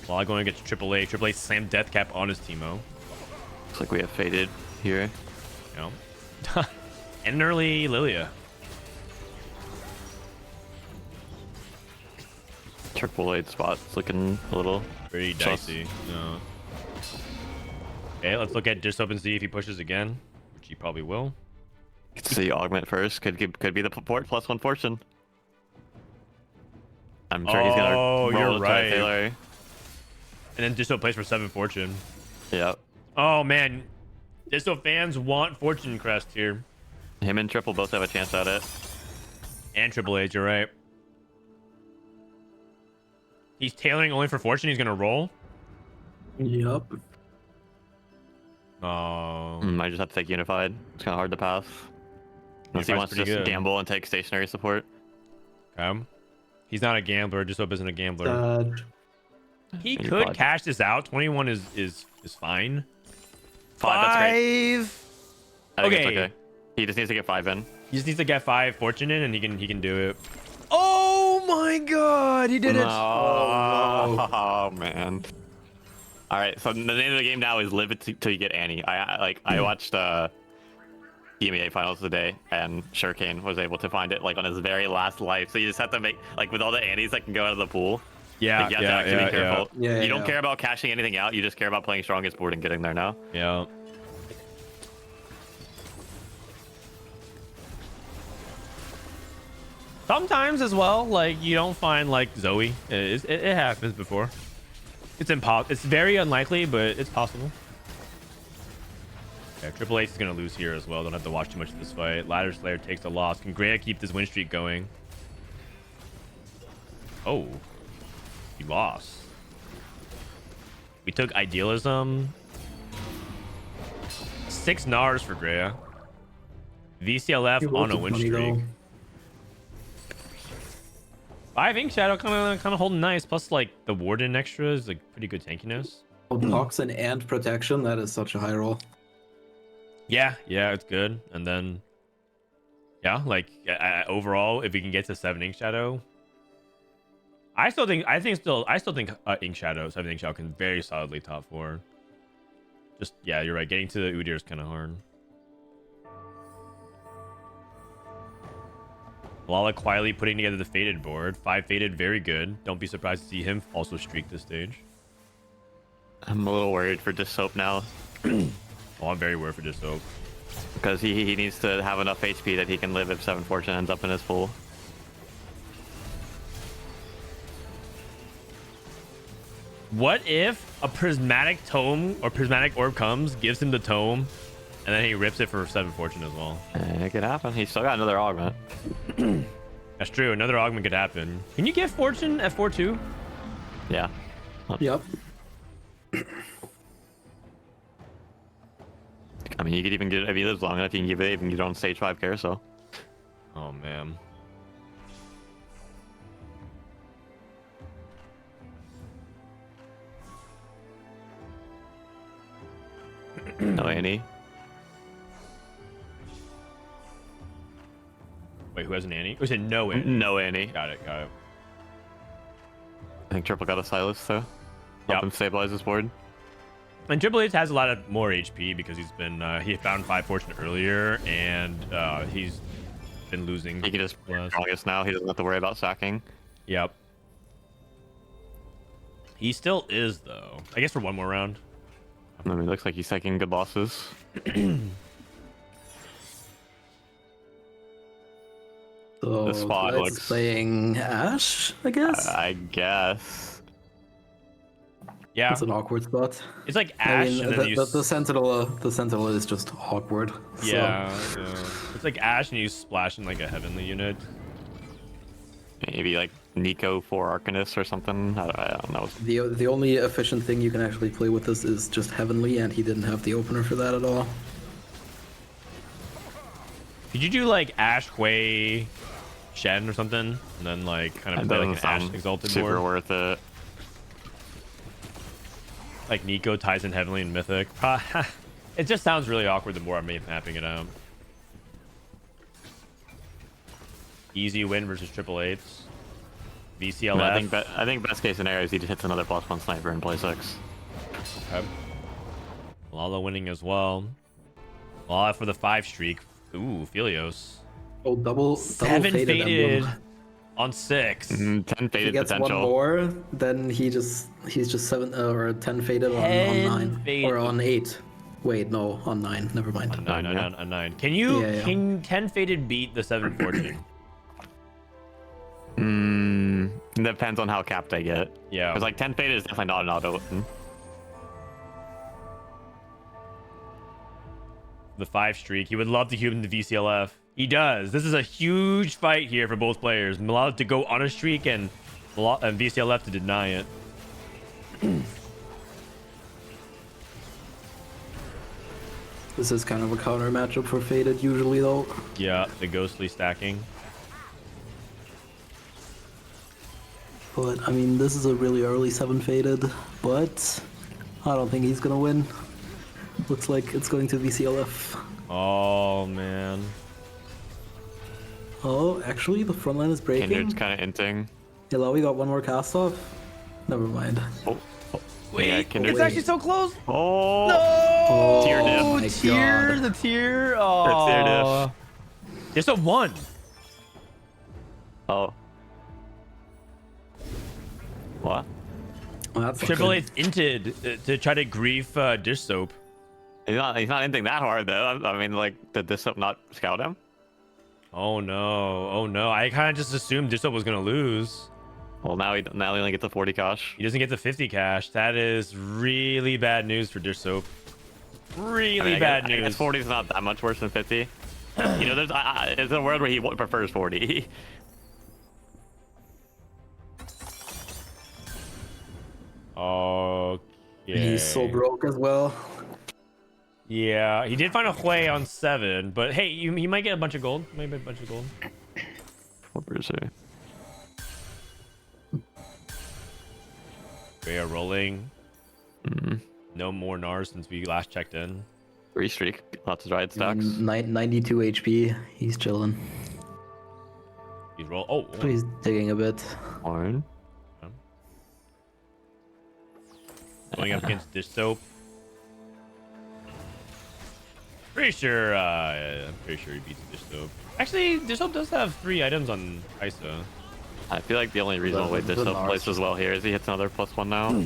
Malala going against Triple A. Triple A slammed Death Cap on his Teemo. Looks like we have Faded here. You know? And an early Lilia. Triple 8 spot's looking a little Pretty sus. dicey. No. Okay, let's look at Dish Soap and see if he pushes again, which he probably will. Let's see, augment first. Could be the port plus 1 fortune. I'm sure he's gonna roll you're to right. Taylor. And then Dish Soap plays for 7 fortune. Yep. Oh man, Dish Soap fans want Fortune Crest here. Him and Triple both have a chance at it. And Triple H, you're right. He's tailoring only for Fortune. He's gonna roll. Yep. Oh. I just have to take Unified. It's kind of hard to pass. Unless he Unified's wants to pretty just good. gamble and take stationary support. Okay. He's not a gambler. Dish Soap isn't a gambler. He Maybe could pod. cash this out. 21 is fine. 5, that's great. Five. I think it's Okay. okay. He just needs to get 5 in. He just needs to get 5 fortune in, and he can do it. Oh my god, he did it! Oh man. All right, so the name of the game now is live it till you get Annie. I watched EMEA finals today, and Shurikane was able to find it like on his very last life. So you just have to make like with all the Annies that can go out of the pool. Yeah, Like, you have to actually be careful. Yeah, You don't yeah. care about cashing anything out. You just care about playing strongest board and getting there now. Yeah. Sometimes as well, like you don't find like Zoe. It happens before. It's impossible. It's very unlikely, but it's possible. Yeah, Triple H is gonna lose here as well. Don't have to watch too much of this fight. Ladder Slayer takes a loss. Can Greya keep this win streak going? Oh, he lost. We took Idealism. 6 Nars for Greya. VCLF on a win streak. 5 Ink Shadow kind of holding nice. Plus, like the Warden extra is like pretty good tankiness. Oh, Toxin and Protection, that is such a high roll. Yeah, it's good. And then, yeah, like overall, if we can get to 7 Ink Shadow, I still think Ink Shadow, 7 Ink Shadow can very solidly top 4. Just yeah, you're right. Getting to the Udyr is kind of hard. Lala quietly putting together the Faded board. 5 Faded, very good. Don't be surprised to see him also streak this stage. I'm a little worried for Dish Soap now Oh, I'm very worried for this soap. because he needs to have enough HP that he can live if 7 fortune ends up in his pool. What if a prismatic tome or prismatic orb comes, gives him the tome, and then he rips it for 7 fortune as well? It could happen. He's still got another augment. That's true. Another augment could happen. Can you get fortune at 4-2? Yeah. Yep. mean, you could even get, if he lives long enough, you can give it even get on stage 5 carousel. Oh man. No Annie. Wait, who has an Annie? Or is it no Annie? No Annie. Got it. I think Triple got a Silas, so help Yep. him stabilize his board. And Triple H has a lot of more HP because he's been he found 5 fortune earlier, and he's been losing. He can just less. strongest now. He doesn't have to worry about sacking. Yep. He still is though. I guess for one more round. I mean, it looks like he's taking good losses. So The spot let's looks- playing Ash, I guess. I guess. Yeah, It's an awkward spot. it's like I Ash, mean, and then you. the Sentinel is just awkward. So, Yeah, it's like Ash, and you splash in like a heavenly unit. Maybe like Nico for Arcanist or something. I don't know. the only efficient thing you can actually play with this is just Heavenly, and he didn't have the opener for that at all. Could you do like Ash, Hui, Shen or something, and then like kind of It play doesn't like an Ash sound Exalted super board? worth it. Like Nico ties in Heavenly and Mythic. It just sounds really awkward the more I'm mapping it out. Easy win versus Triple Eights. VCLF. I think best case scenario is he just hits another +1 sniper in play 6. Okay. Lala winning as well. Lala for the 5 streak. Ooh, Philios. Oh, double 7 faded faded emblem. on 6. 10 If he faded gets potential. one more, then he's just 7 or 10 faded on 10 9 faded. or on 8. Wait, no, on 9. Never mind. Nine, yeah. nine, nine, nine. Can you Yeah, yeah. can 10 faded beat the 7 fortune? Depends on how capped I get. Yeah. Because like 10 faded is definitely not an auto win. The 5 streak. He would love to cube in the VCLF. He does. This is a huge fight here for both players. Malala to go on a streak and VCLF to deny it. This is kind of a counter matchup for faded usually though. Yeah, the ghostly stacking. But I mean, this is a really early 7 faded, but I don't think he's gonna win. Looks like it's going to VCLF. Oh man. Oh, actually, the front line is breaking. Kindred's kind of inting. Hello, we got one more cast off. Never mind. Oh, Wait, yeah, Kindred. it's actually so close. Oh, Oh, Tier diff. Oh, my tier, God. the tier. tier Oh, it's a 1. oh. What? Well, that's Triple good. H inted to try to grief dish soap. He's not inting that hard though. I mean, like, did this up not scout him? Oh no, oh no. I kind of just assumed dish soap was gonna lose. Well, now he only gets a 40 cash. He doesn't get the 50 cash. That is really bad news for dish soap. Really I mean, bad I guess news. 40 is not that much worse than 50. You know, there's it's a world where he prefers 40. Okay. He's so broke as well. Yeah, he did find a Hui on 7, but hey, he might get a bunch of gold. Maybe a bunch of gold. What is it? We are rolling. Mm-hmm. No more NARs since we last checked in. 3 streak, lots of riot stacks. 92 HP. He's chilling. He's roll. Oh, But he's digging a bit. One. going up against dish soap. Pretty sure. I'm pretty sure he beats dish soap. Actually, dish soap does have 3 items on Isa. I feel like the only reasonable way this the up plays as well here is he hits another +1 now.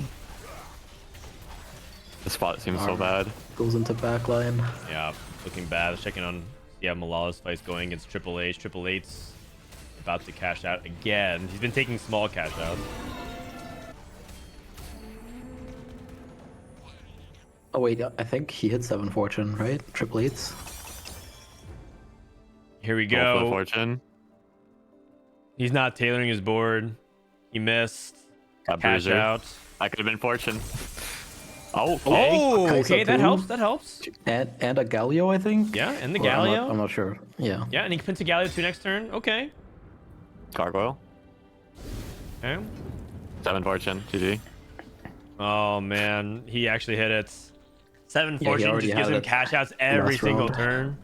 The spot seems so bad. Goes into backline. Yeah, looking bad. Checking on. Yeah, Malala's fight's going against Triple H. Triple H's about to cash out again. He's been taking small cash outs. Oh wait, I think he hit 7 fortune, right? Triple Eights. Here we Roll for the go. fortune. He's not tailoring his board. He missed. Got Cash bruiser. out. I could have been fortune. Oh, okay. Oh, Kaiser okay, that too. helps. That helps. And a Galio, I think. Yeah, and the Or Galio. I'm not sure. Yeah. Yeah, and he can pin to Galio 2 next turn. Okay. Gargoyle. Okay. 7 fortune. GG. Oh man, he actually hit it. 7 he fortune already just gives had him it cash outs every last single round. turn.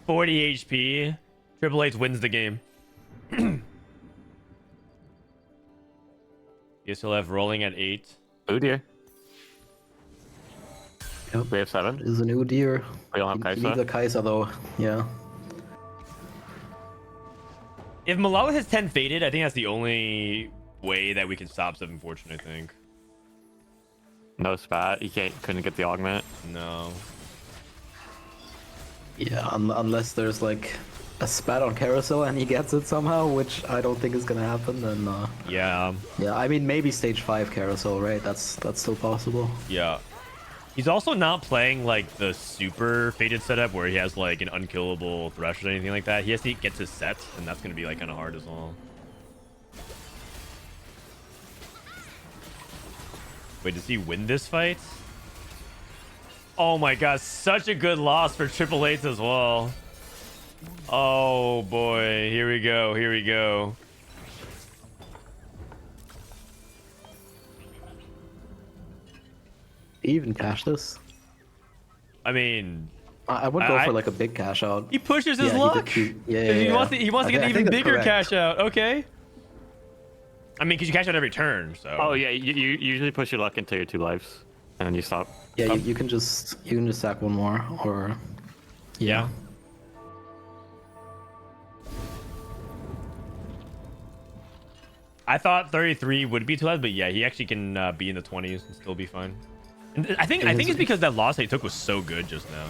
40 HP. Triple H wins the game. You still have rolling at 8. Oh dear. Yep. We have 7. Is a new deer. We don't have You need Kaiser. the Kaiser though. Yeah. If Malala has 10 faded, I think that's the only way that we can stop 7 fortune, I think. No spat. He couldn't get the augment. No. Yeah, unless there's like a spat on carousel and he gets it somehow, which I don't think is gonna happen. Then Yeah. yeah, I mean maybe stage 5 carousel, right? That's still possible. Yeah. He's also not playing like the super faded setup where he has like an unkillable thresh or anything like that. He has to get his set, and that's gonna be like kind of hard as well. Wait, does he win this fight? Oh my god, such a good loss for Triple H as well. Oh boy, here we go, here we go. He even cash this. I mean, I would go for like a big cash out. he pushes his Yeah, luck. yeah, He wants to, I get thi- I an even think that's bigger correct. cash out. Okay. I mean, because you cash out every turn, so. Oh yeah, you usually push your luck into your 2 lives, and then you stop. Yeah, you can just stack one more or Yeah. I thought 33 would be too loud, but yeah, he actually can be in the 20s and still be fine. And I think it's because that loss that he took was so good just now.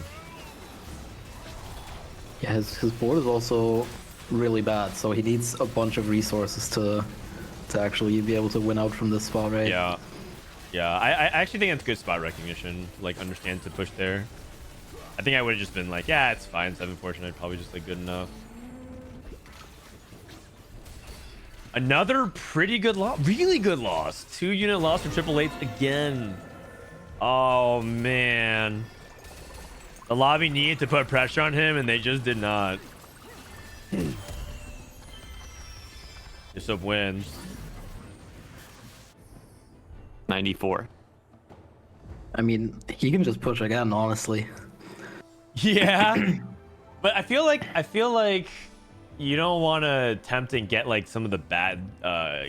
Yeah, his board is also really bad, so he needs a bunch of resources to actually be able to win out from this spot, right? Yeah. Yeah, I actually think it's good spot recognition. Like, understand to push there. I think I would have just been like, yeah, it's fine. 7 fortune, I'd probably just like good enough. Another pretty good loss. Really good loss. 2-unit loss for Triple H again. Oh, man. The lobby needed to put pressure on him, and they just did not. Yusuf wins. 94. I mean, he can just push again, honestly. Yeah. But I feel like you don't want to attempt and get like some of the bad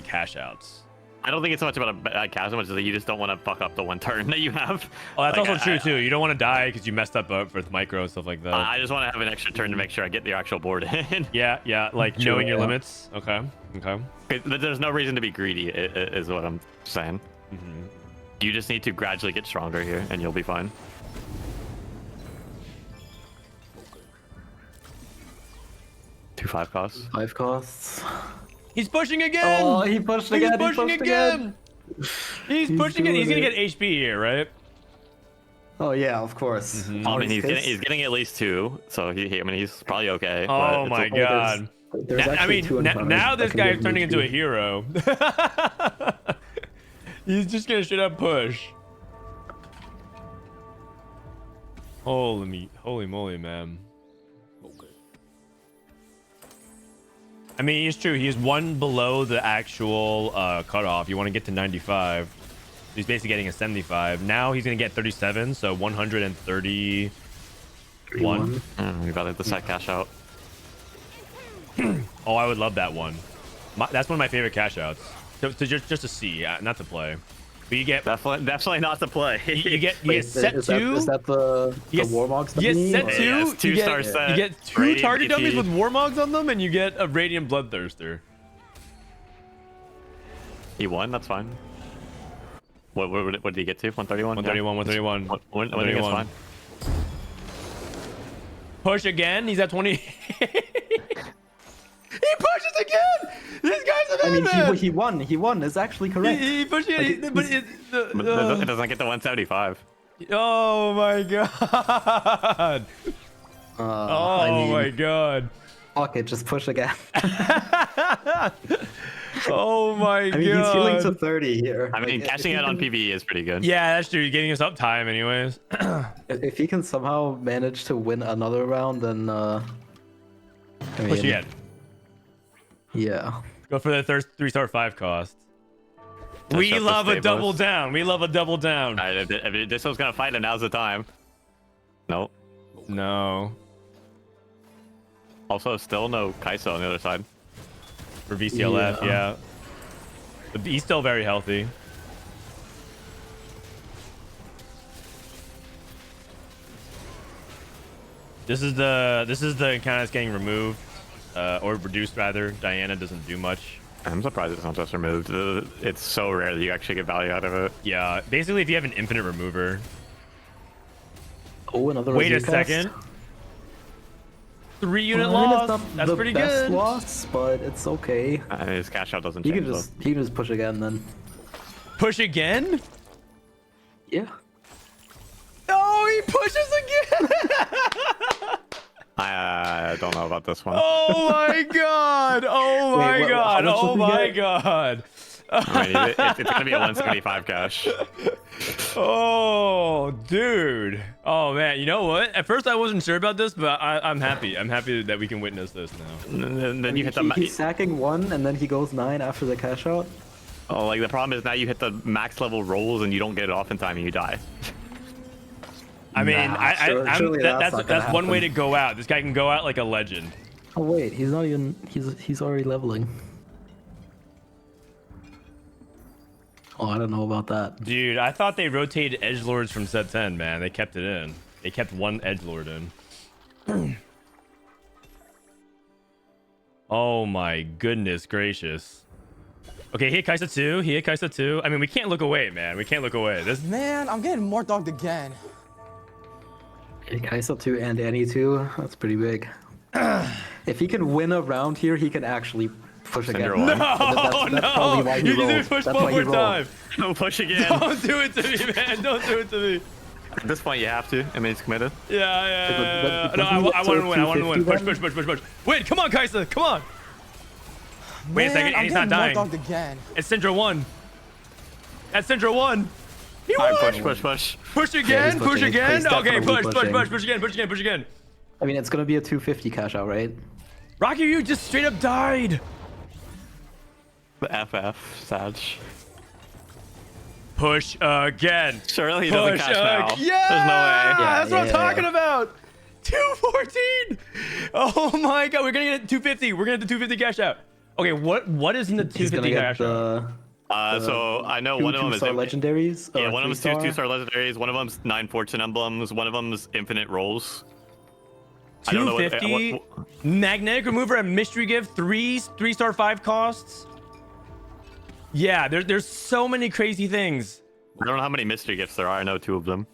cash outs. I don't think it's so much about a bad cash, as much as that you just don't want to fuck up the 1 turn that you have. Oh, that's Like, also true too. You don't want to die because you messed up with micro and stuff like that. I just want to have an extra turn to make sure I get the actual board in. Yeah, like Sure, knowing your yeah. limits. Okay. 'Cause there's no reason to be greedy, is what I'm saying. Mm-hmm. You just need to gradually get stronger here, and you'll be fine. Two 5 costs. 5 costs. He's pushing again. Oh, he pushed He's again. pushing again. He's pushing it. doing He's gonna it. get HP here, right? Oh yeah, of course. Mm-hmm. I Oh, mean, he's his- getting at least 2, so he's probably okay. but Oh it's my okay. god. There's I actually mean, 2 in front of now us this that guy can is give turning him into a HP. hero. He's just gonna straight up push. Holy moly, man. I mean, it's true. He is 1 below the actual cutoff. You want to get to 95. He's basically getting a 75. Now he's gonna get 37, so 131. 31. We about to hit the set cash out. Oh, I would love that one. That's one of my favorite cash outs. Just to see, not to play. But you get Definitely not to play. you get Wait, set is 2. Is that the Warmogs? You dummy, get set or- 2. Yeah, it's 2-star set, You get 2 Radiant target BP. dummies with Warmogs on them, and you get a Radiant Bloodthirster. He won. That's fine. What did he get to? 131. 131, 131. One is fine. Push again. He's at 20. He pushes again. This guy's a I mean, madman. he won. He won. It's actually correct. He pushed it. Like, But he's- It doesn't get to 175. oh my god. Oh I mean, my god. fuck it, just push again. Oh my god. I mean, he's healing to 30 here. I mean, Like, cashing if out he on can- PvE is pretty good. Yeah, that's true. You're getting us uptime anyways. If he can somehow manage to win another round, then I Push mean, again. yeah. Go for the 3-star 5 cost. Touch We up the love a stabilist. double down. We love a double down. All right, if this one's gonna fight, and now's the time. Nope. No. Also, still no Kai'Sa on the other side. For VCLF, yeah. But he's still very healthy. This is the account that's getting removed. Or reduced rather. Diana doesn't do much. I'm surprised it's not just removed. It's so rare that you actually get value out of it. Yeah, basically if you have an infinite remover. Oh, another. Wait a Razor cast. second. 3 unit I mean, loss. it's not That's the pretty best good. loss, but it's okay. His cash out doesn't He change. can just push again then. Push again? Yeah. Oh, he pushes again. I don't know about this one. Oh my god. Oh my Wait, god. how much Oh does he my get? god. I mean, it's gonna be a 175 cash. Oh, dude. Oh man, you know what? At first I wasn't sure about this, but I'm happy. I'm happy that we can witness this now. And then you hit the He's sacking 1 and then he goes 9 after the cash out. oh, like the problem is now you hit the max level rolls and you don't get it off in time and you die. I mean, Nah, surely that's not gonna that's one way to happen. go out. This guy can go out like a legend. Oh wait, he's not even. He's already leveling. Oh, I don't know about that. Dude, I thought they rotated edgelords from set 10, man. They kept it in. They kept one edgelord in. Oh my goodness gracious. Okay, he hit Kai'Sa 2. He hit Kai'Sa 2. I mean, we can't look away, man. We can't look away. This Man, I'm getting more dogged again. Kai'Sa 2 and Annie 2. That's pretty big. If he can win a round here, he can actually push again. Syndra one. That's probably why he You rolled. need to push That's one why he more rolled. time. Don't push again. Don't do it to me, man. Don't do it to me. At this point, you have to. I mean, it's committed. Yeah. but No, doesn't he I get want to to win. I want to win. 250 Push. Win. Come on, Kai'Sa. Come on. Wait a Man, second. I'm He's not getting more dying. dogged again. It's Syndra 1. That's Syndra 1. He All won. right, push. Push Yeah, again. he's Push pushing. again. He's Okay, definitely push pushing. again. I mean, it's gonna be a 250 cash out, right? Rocky, you just straight up died. The FF, Sag. Push again. Surely he doesn't Push cash now. Yeah, There's no way. that's what I'm yeah. talking about. 214. Oh my god, we're gonna get 250. We're gonna get the 250 cash out. Okay, what is in the He's gonna 250 get cash out? the So I know one of them is two-star legendaries. yeah, or one of them is three-star. two-star legendaries. One of them's 9 fortune emblems. One of them's infinite rolls. I don't know what- 250 magnetic remover and mystery gift, 3-star 5 costs. Yeah, there's so many crazy things. I don't know how many mystery gifts there are. I know 2 of them.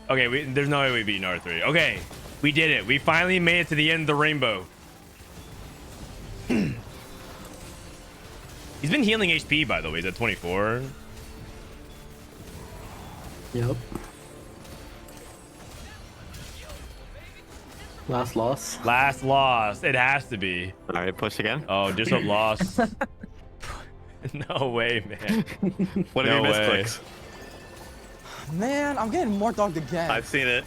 Okay, there's no way we beat R3. Okay, we did it. We finally made it to the end of the rainbow. He's been healing HP, by the way. He's at 24. Yep. Last loss. Last loss. It has to be. All right, push again. Oh, just a loss. No way, man. What no have you missed, way. Clicks? Man, I'm getting more dogged again. I've seen it.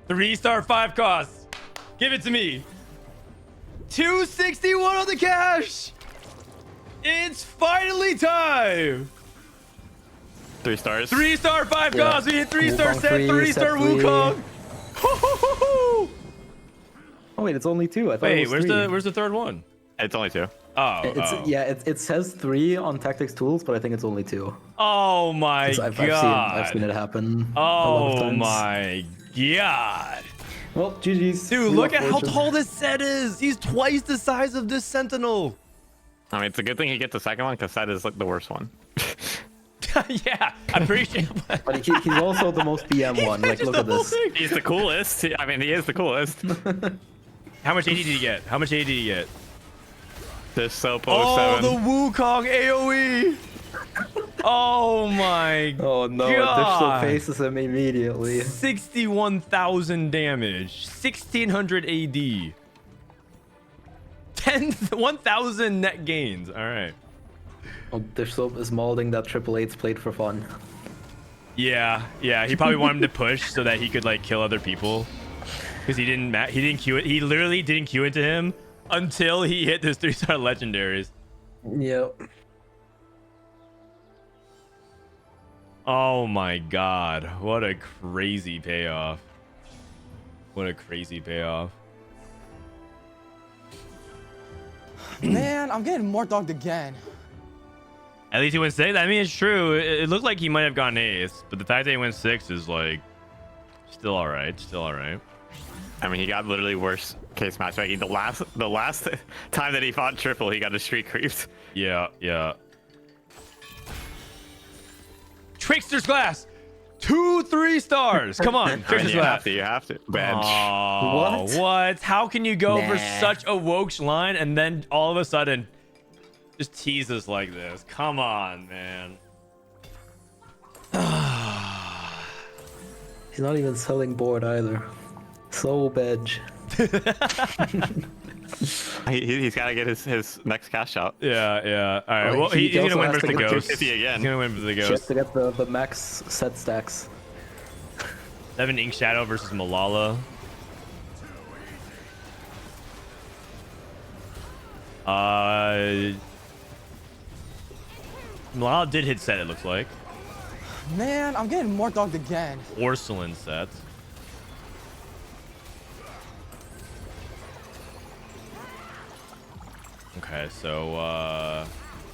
3-star 5 costs. Give it to me. 261 on the cash. It's finally time. 3 stars. 3-star 5 Yeah. costs. We hit 3-star Wukong set, three, 3-star set three. Wukong. Oh wait, it's only 2. I thought it Wait, was 3. where's the third one? It's only 2. Oh, Yeah, it says 3 on Tactics Tools, but I think it's only 2. Oh my I've god. seen it happen. a lot of Oh times. my god. Well, GG's. Dude, We look love at how Fortune. tall this set is. He's twice the size of this Sentinel. I mean, it's a good thing he gets the second one because that is like the worst one. Yeah, I'm pretty sure. But he's also the most BM one. Like, Just look the at whole this. thing. He's the coolest. I mean, he is the coolest. How much AD did he get? How much AD did he get? This Sopo Oh, 7. the Wukong AoE. Oh my Oh no, God. Digital faces him immediately. 61,000 damage. 1600 AD. 1,000 net gains. All right. Oh, there's so is molding that Triple Eight's played for fun. Yeah, yeah. He probably wanted him to push so that he could like kill other people, because he didn't queue it. He literally didn't queue into him until he hit those 3-star legendaries. Yep. Oh my god, what a crazy payoff. What a crazy payoff. Man, I'm getting more dogged again. At least he went 6. I mean, it's true. It looked like he might have gone 8th, but the fact that he went 6 is like still all right. Still all right. I mean, he got literally worse case matchmaking. The last time that he fought triple, he got a streak creeped. Yeah, yeah. Trickster's Glass, 2 3-stars. Come on, Trickster's Glass. You have to. Bench. Oh, what? How can you go for such a woke line and then all of a sudden just tease us like this? Come on, man. He's not even selling board either. So bedge. He's got to get his next cash out. Yeah, yeah. All right. Oh, Well, he's also gonna win has versus to the get ghost. 250 again. He's gonna win versus the Just ghost. to get the max set stacks. 7 Ink Shadow versus Malala. Malala did hit set, it looks like. Man, I'm getting more dogged again. Porcelain set. Okay, so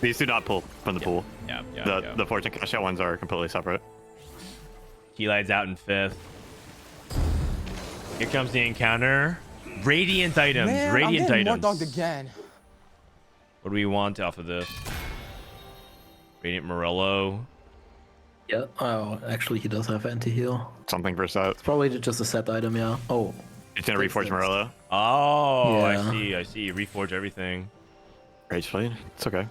These do not pull from the pool. yeah, yeah. The fortune cash out ones are completely separate. Keylight's out in 5th. Here comes the encounter. Radiant items. Man, Radiant I'm getting more items. dogged again. What do we want off of this? Radiant Morello. Yeah. Oh, actually, he does have anti-heal. Something for set. It's probably just a set item, yeah. Oh. He's gonna reforge Morello. Oh, Yeah. I see. Reforge everything. Rage blade. It's okay.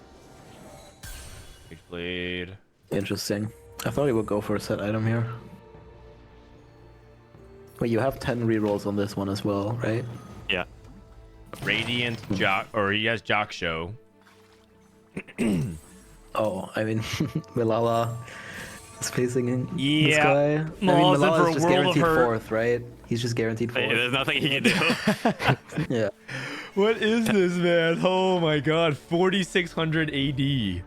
Rage blade. Interesting. I thought he would go for a set item here. Wait, you have 10 rerolls on this one as well, right? Yeah. Radiant Jock, or he has Jock Show. Oh, I mean, Malala is facing this Yeah. guy. I mean, Malala's in for Malala a is just world of guaranteed hurt. 4th, right? He's just guaranteed 4th. There's nothing he can do. Yeah. What is this, man? Oh my god, 4600 AD.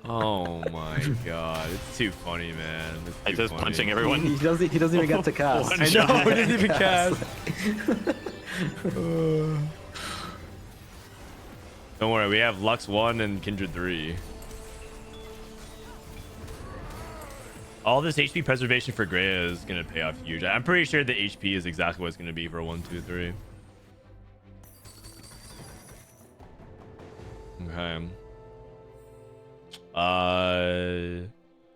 Oh my god, it's too funny, man. It's He's too just funny. punching everyone. He doesn't even get to cast. One I shot. know, he doesn't even cast. Don't worry, we have Lux 1 and Kindred 3. All this HP preservation for Greya is going to pay off huge. I'm pretty sure the HP is exactly what it's going to be for 1, 2, 3. Okay.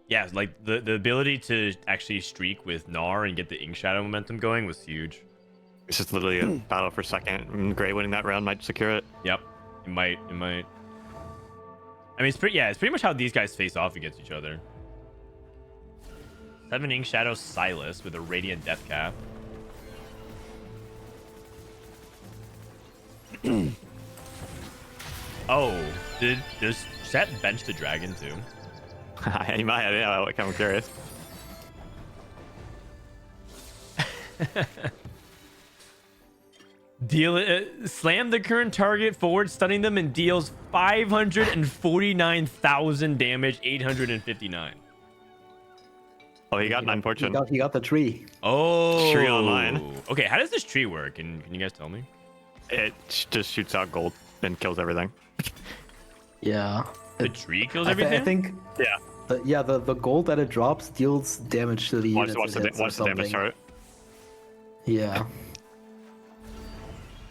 Yeah, like the ability to actually streak with Gnar and get the Ink Shadow momentum going was huge. It's just literally a battle for second. Gray winning that round might secure it. Yep, it might. I mean, it's pretty much how these guys face off against each other. 7 Ink Shadow Silas with a Radiant Death Cap. Oh, does Set bench the dragon too? He might. Yeah, like, I'm curious. Slam the current target forward, stunning them, and deals 549,000 damage, 859. Oh, he got 9 fortune. He got the tree. Oh, Tree online. Okay, how does this tree work? Can you guys tell me? It just shoots out gold and kills everything. Yeah. The tree kills I everything. think. Yeah. The gold that it drops deals damage to the Watch units. it hits or the damage something. chart. Yeah.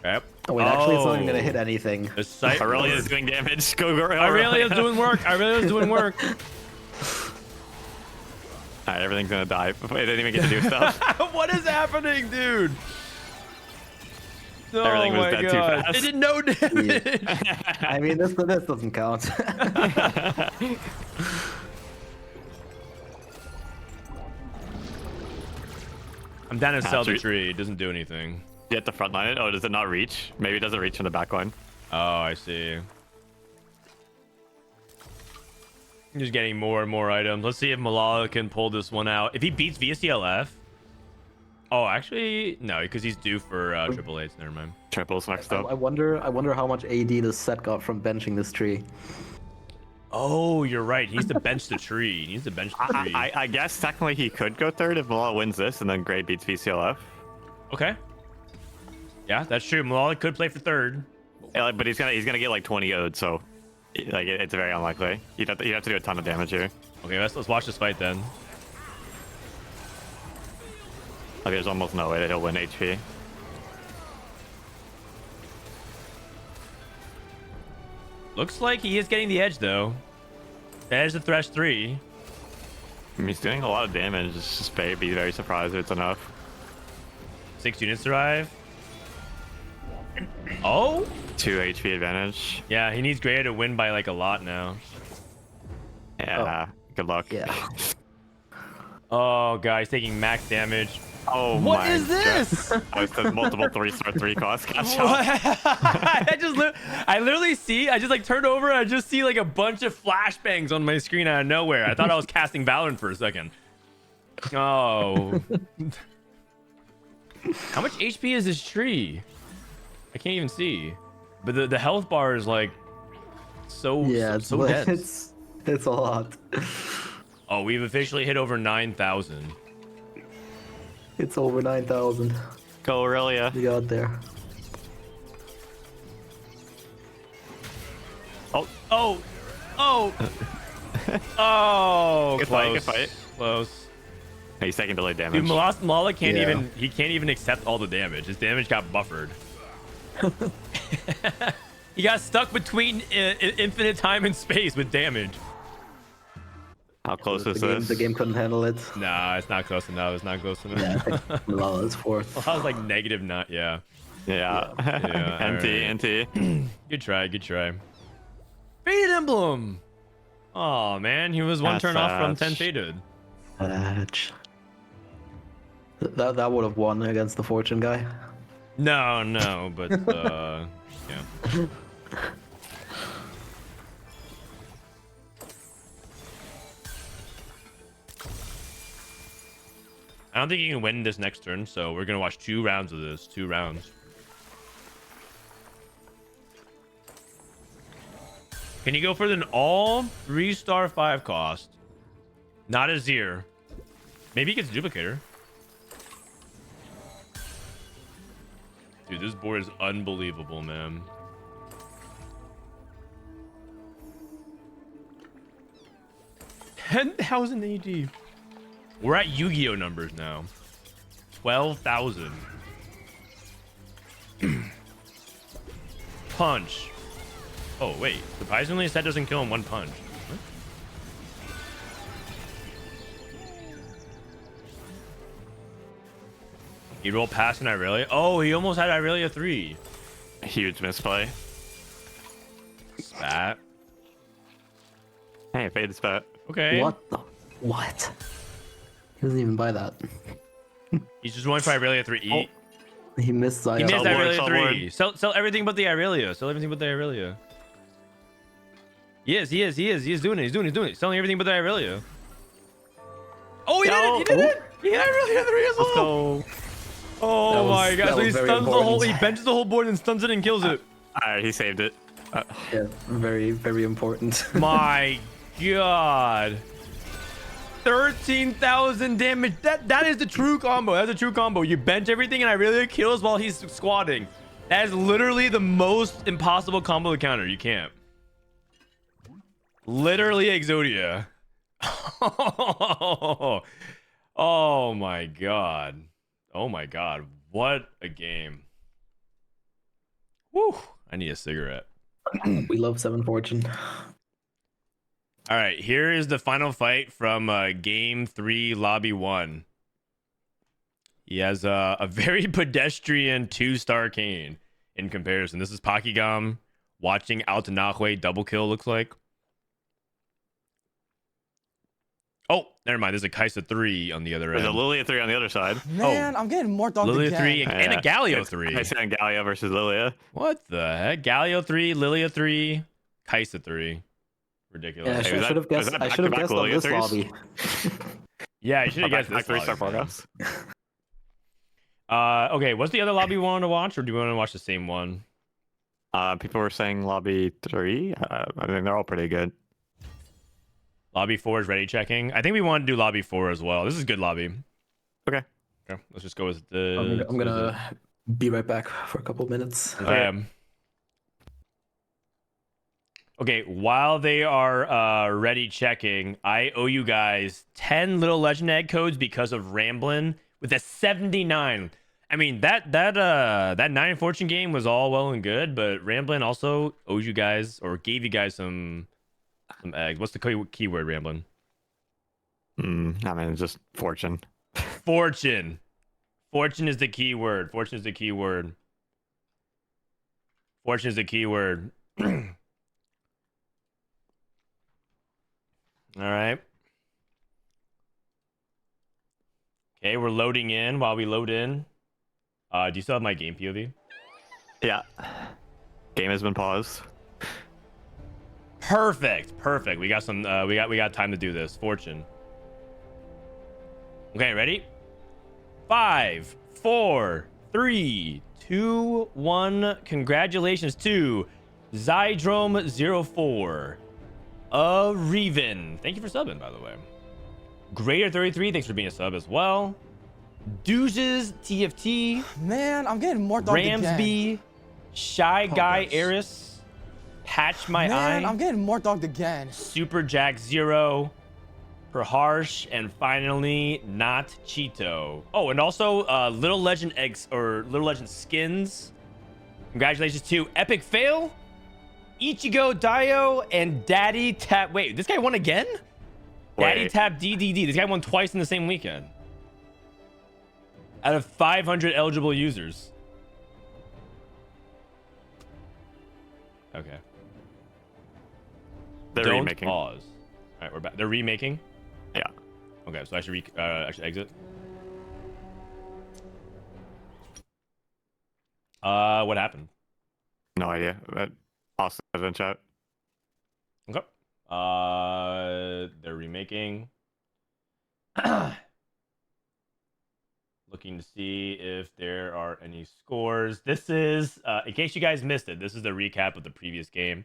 Yep. Oh wait, actually, it's not even gonna hit anything. The site. Aurelia is doing damage. Go, Aurelia's doing work. Aurelia's doing work. Alright, everything's gonna die. It didn't even get to do stuff. What is happening, dude? Oh Everything was my dead too god! fast. It did no damage. I mean, this doesn't count. I'm down to sell the tree. tree. It doesn't do anything. You have to frontline it? Oh, does it not reach? Maybe it doesn't reach from the back line. Oh, I see. Just getting more and more items. Let's see if Malala can pull this one out. If he beats VSTLF. Oh, actually, no, because he's due for triple A's. Never mind. Triples next up. I wonder how much AD this set got from benching this tree. Oh, you're right. He needs to bench the tree. He needs to bench the tree. I guess technically he could go third if Malala wins this and then Gray beats VCLF. Okay. Yeah, that's true. Malala could play for third. Yeah, but he's gonna get like 20 owed, so like it's very unlikely. You'd have to do a ton of damage here. Okay, let's watch this fight then. Like, there's almost no way that he'll win HP. Looks like he is getting the edge though. There's the Thresh 3. I mean, he's doing a lot of damage. It's just be very surprised if it's enough. 6 units arrive. Oh? 2 HP advantage. Yeah, he needs Gray to win by like a lot now. Yeah. Good luck. Yeah. Oh god, he's taking max damage. Oh What my is this? God. I was the multiple 3-star 3 cost catch up. I literally see, I just like turned over and I just see like a bunch of flashbangs on my screen out of nowhere. I thought I was casting Valorant for a second. Oh. How much HP is this tree? I can't even see. But the health bar is like so so dense. It's a lot. Oh, we've officially hit over 9,000. It's over 9,000. Go Aurelia. We got there. Oh, oh, oh, oh! Good Close. fight, good fight. Close. He's taking delayed damage. Dude, Mala can't Yeah. even. He can't even accept all the damage. His damage got buffered. He got stuck between infinite time and space with damage. How close is the game, this? the game couldn't handle it. Nah, it's not close enough. It's not close enough. Yeah, I think Malala is fourth. Well, I was like negative, not yeah. Yeah. Yeah, NT. Good try, good try. Faded Emblem. Oh man, he was one That's turn off from 10 fast. faded. That would have won against the Fortune guy. No, but yeah. I don't think you can win this next turn, so we're gonna watch 2 rounds of this. 2 rounds. Can you go for an all 3-star 5 cost? Not a Zir. Maybe he gets a duplicator. Dude, this board is unbelievable, man. $10,000 AD. We're at Yu-Gi-Oh numbers now. 12,000. Punch. Oh wait, surprisingly, his set doesn't kill in 1 punch. What? He rolled past an Irelia. Oh, he almost had Irelia 3. Huge misplay. Spat. Hey, fade the spat. Okay. What? He doesn't even buy that. He's just going for Irelia 3. He missed Zaya. He missed Sell Irelia word, 3. Sell everything but the Irelia. Sell everything but the Irelia. He is doing it. He's doing it. Selling everything but the Irelia. Oh, he did it. He hit Irelia 3 as well. Let's go. Oh my god. that So he was very stuns the whole, he important. benches the whole board and stuns it and kills it. Alright, he saved it. Yeah, very, very important. My god. 13,000 damage. That is the true combo. That's a true combo. You bench everything and Irelia kills while he's squatting. That is literally the most impossible combo to counter. You can't. Literally Exodia. Oh my god. Oh my god. What a game. Woo. I need a cigarette. We love 7 Fortune. All right, here is the final fight from game 3, lobby 1. He has a very pedestrian 2-star Kane in comparison. This is Pakigam watching Altanahue double kill, looks like. Oh, never mind. There's a Kaisa 3 on the other There's a end. Lilia 3 on the other side. Man, I'm getting more dogged Lilia again. 3 and a Galio It's 3. Kaisa and Galio versus Lilia. What the heck? Galio 3, Lilia 3, Kaisa 3. Ridiculous. Yeah, I should have guessed. I should have guessed on this lobby. Yeah, you should have guessed this Back 3-star lobby, man. Forecast. Okay, what's the other lobby we want to watch, or do we want to watch the same one? People were saying lobby 3. I think they're all pretty good. Lobby 4 is ready checking. I think we want to do lobby 4 as well. This is a good lobby. Okay. Okay, let's just go with the. I'm gonna be right back for a couple minutes. Okay, while they are ready checking, I owe you guys 10 little legend egg codes because of Ramblin' with a 79. I mean, that 9 fortune game was all well and good, but Ramblin' also owes you guys, or gave you guys some eggs. What's the keyword, Ramblin'? I mean, just fortune. Fortune. Fortune is the keyword. Fortune is the keyword. Fortune is the keyword. All right. Okay, we're loading in. While we load in, do you still have my game POV? Yeah. Game has been paused. Perfect. We got some. We got time to do this. Fortune. Okay, ready? 5, 4, 3, 2, 1. Congratulations to Zydrome04. Reven. Thank you for subbing, by the way. Greater33, thanks for being a sub as well. Dooges TFT. Man, I'm getting more dogged again. Ramsby. Shy Guy Eris. Patch My Man, Eye. I'm getting more dogged again. Super Jack 0. Harsh, and finally Not Cheeto. Oh, and also Little Legend eggs or Little Legend skins. Congratulations to Epic Fail, Ichigo Dio, and Daddy Tap. Wait, this guy won again? Daddy Tap DDD. This guy won twice in the same weekend. Out of 500 eligible users. Okay. They're Don't remaking. pause. All right, we're back. They're remaking? Yeah. Okay, so I should exit. What happened? No idea. But Austin has in chat. Okay. They're remaking. Looking to see if there are any scores. This is, in case you guys missed it, this is the recap of the previous game.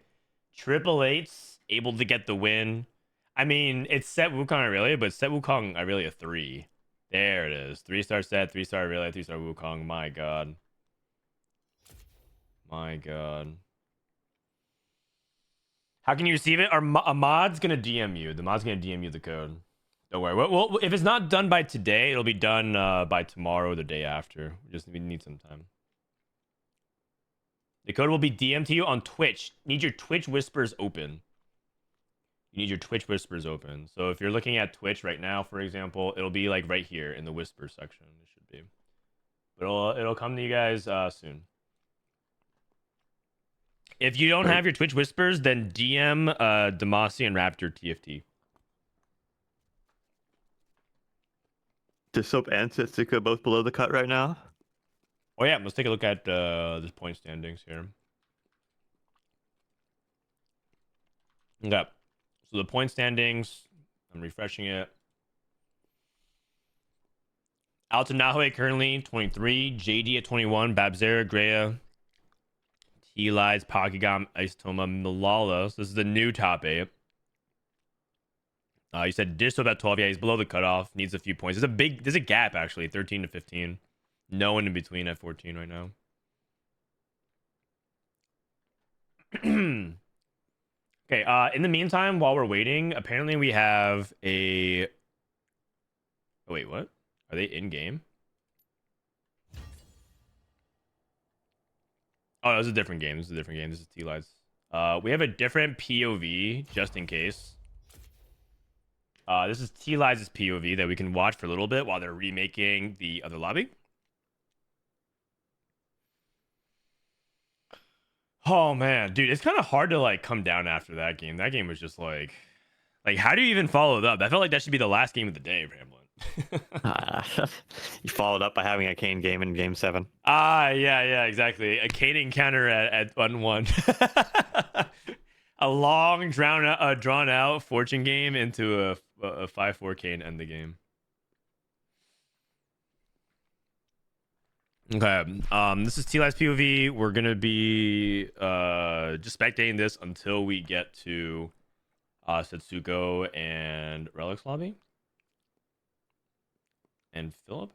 Triple Eight's able to get the win. I mean, it's Set Wukong Aurelia, but Set Wukong Aurelia 3. There it is. 3-star Set, 3-star Aurelia, 3-star Wukong. My god. My god. How can you receive it? A mod's gonna DM you. The mod's gonna DM you the code. Don't worry. Well, if it's not done by today, it'll be done by tomorrow or the day after. We need some time. The code will be DM'd to you on Twitch. Need your Twitch whispers open. You need your Twitch whispers open. So if you're looking at Twitch right now, for example, it'll be like right here in the whisper section. It should be. But it'll come to you guys soon. If you don't have your Twitch whispers, then DM Demasi and Raptor TFT. Disop and Setsuka both below the cut right now. Oh yeah, let's take a look at this point standings here. Okay. So the point standings, I'm refreshing it. Altanahue currently 23, JD at 21, Babzera, Greya, T-Lies, Pokigam, Isotoma, Malala. So this is the new top 8. You said Disop at 12. Yeah, he's below the cutoff. Needs a few points. There's a gap actually, 13 to 15. No one in between at 14 right now. Okay, in the meantime, while we're waiting, apparently we have a... Oh, wait, what? Are they in-game? Oh, this is a different game. This is T-Lights. We have a different POV, just in case. This is T-Lies' POV that we can watch for a little bit while they're remaking the other lobby. Oh man, dude, it's kind of hard to like come down after that game. That game was just like Like, how do you even follow it up? I felt like that should be the last game of the day, Ramblin. You followed up by having a Kane game in Game 7. Yeah, exactly. A Kane encounter at 1-1. A long, drawn out fortune game into a 5-4 Kane end the game. Okay. This is T-Live's POV. We're gonna be just spectating this until we get to Setsuko and Relic's lobby. And Philip?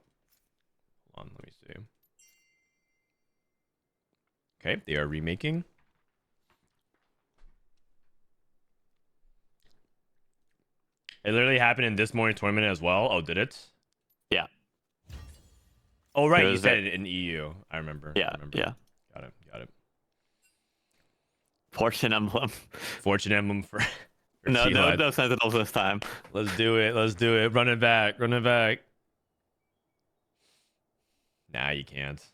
Hold on, let me see. Okay, they are remaking. It literally happened in this morning's tournament as well. Oh, did it? Yeah. Oh, right. You said it in EU. I remember. Yeah, I remember. yeah. Got it. Fortune Emblem. Fortune Emblem for No sentinels this time. Let's do it. Run it back. Nah, you can't.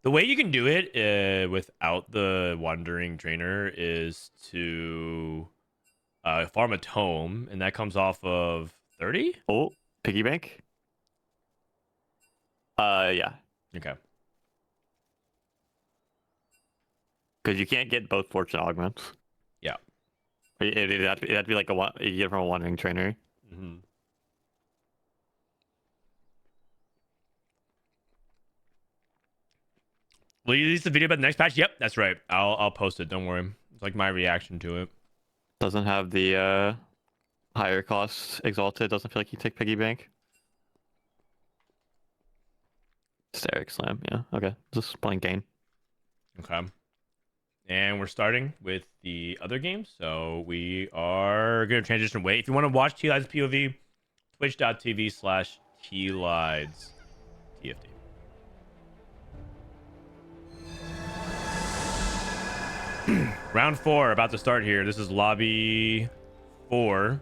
The way you can do it without the wandering trainer is to farm a tome, and that comes off of 30. Oh, piggy bank. Yeah. Okay. Because you can't get both fortune augments. Yeah. It'd have to be like you get from a wandering trainer. Mm-hmm. Will you release the video about the next patch? Yep, that's right. I'll post it. Don't worry. It's like my reaction to it. Doesn't have the higher cost exalted. Doesn't feel like you take piggy bank. Steric slam. Yeah. Okay. Just playing Kane. Okay. And we're starting with the other games. So we are going to transition away. If you want to watch T-Lides POV, twitch.tv/T-Lides TFT. Round 4 about to start here. This is lobby 4.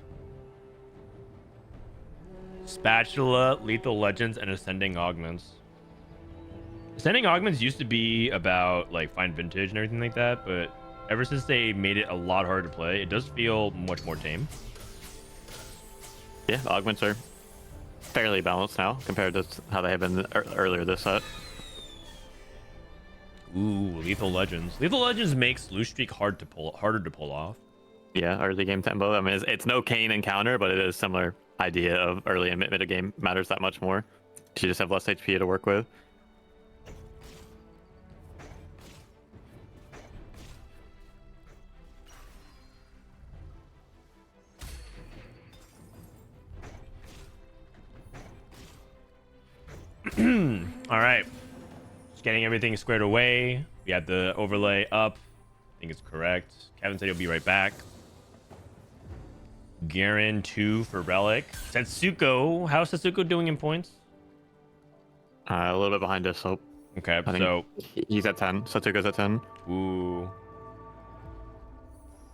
Spatula, Lethal Legends, and Ascending Augments. Ascending Augments used to be about like fine vintage and everything like that, but ever since they made it a lot harder to play, it does feel much more tame. Yeah, augments are fairly balanced now compared to how they have been earlier this set. Ooh, Lethal Legends. Lethal Legends makes Loose Streak harder to pull off. Yeah, early game tempo. I mean, it's no Kane encounter, but it is similar idea of early and mid game matters that much more. You just have less HP to work with. All right. Just getting everything squared away. We have the overlay up. I think it's correct. Kevin said he'll be right back. Garen 2 for Relic. Setsuko. How's Setsuko doing in points? A little bit behind us, so. Okay, I think he's at 10. Setsuko's at 10. Ooh.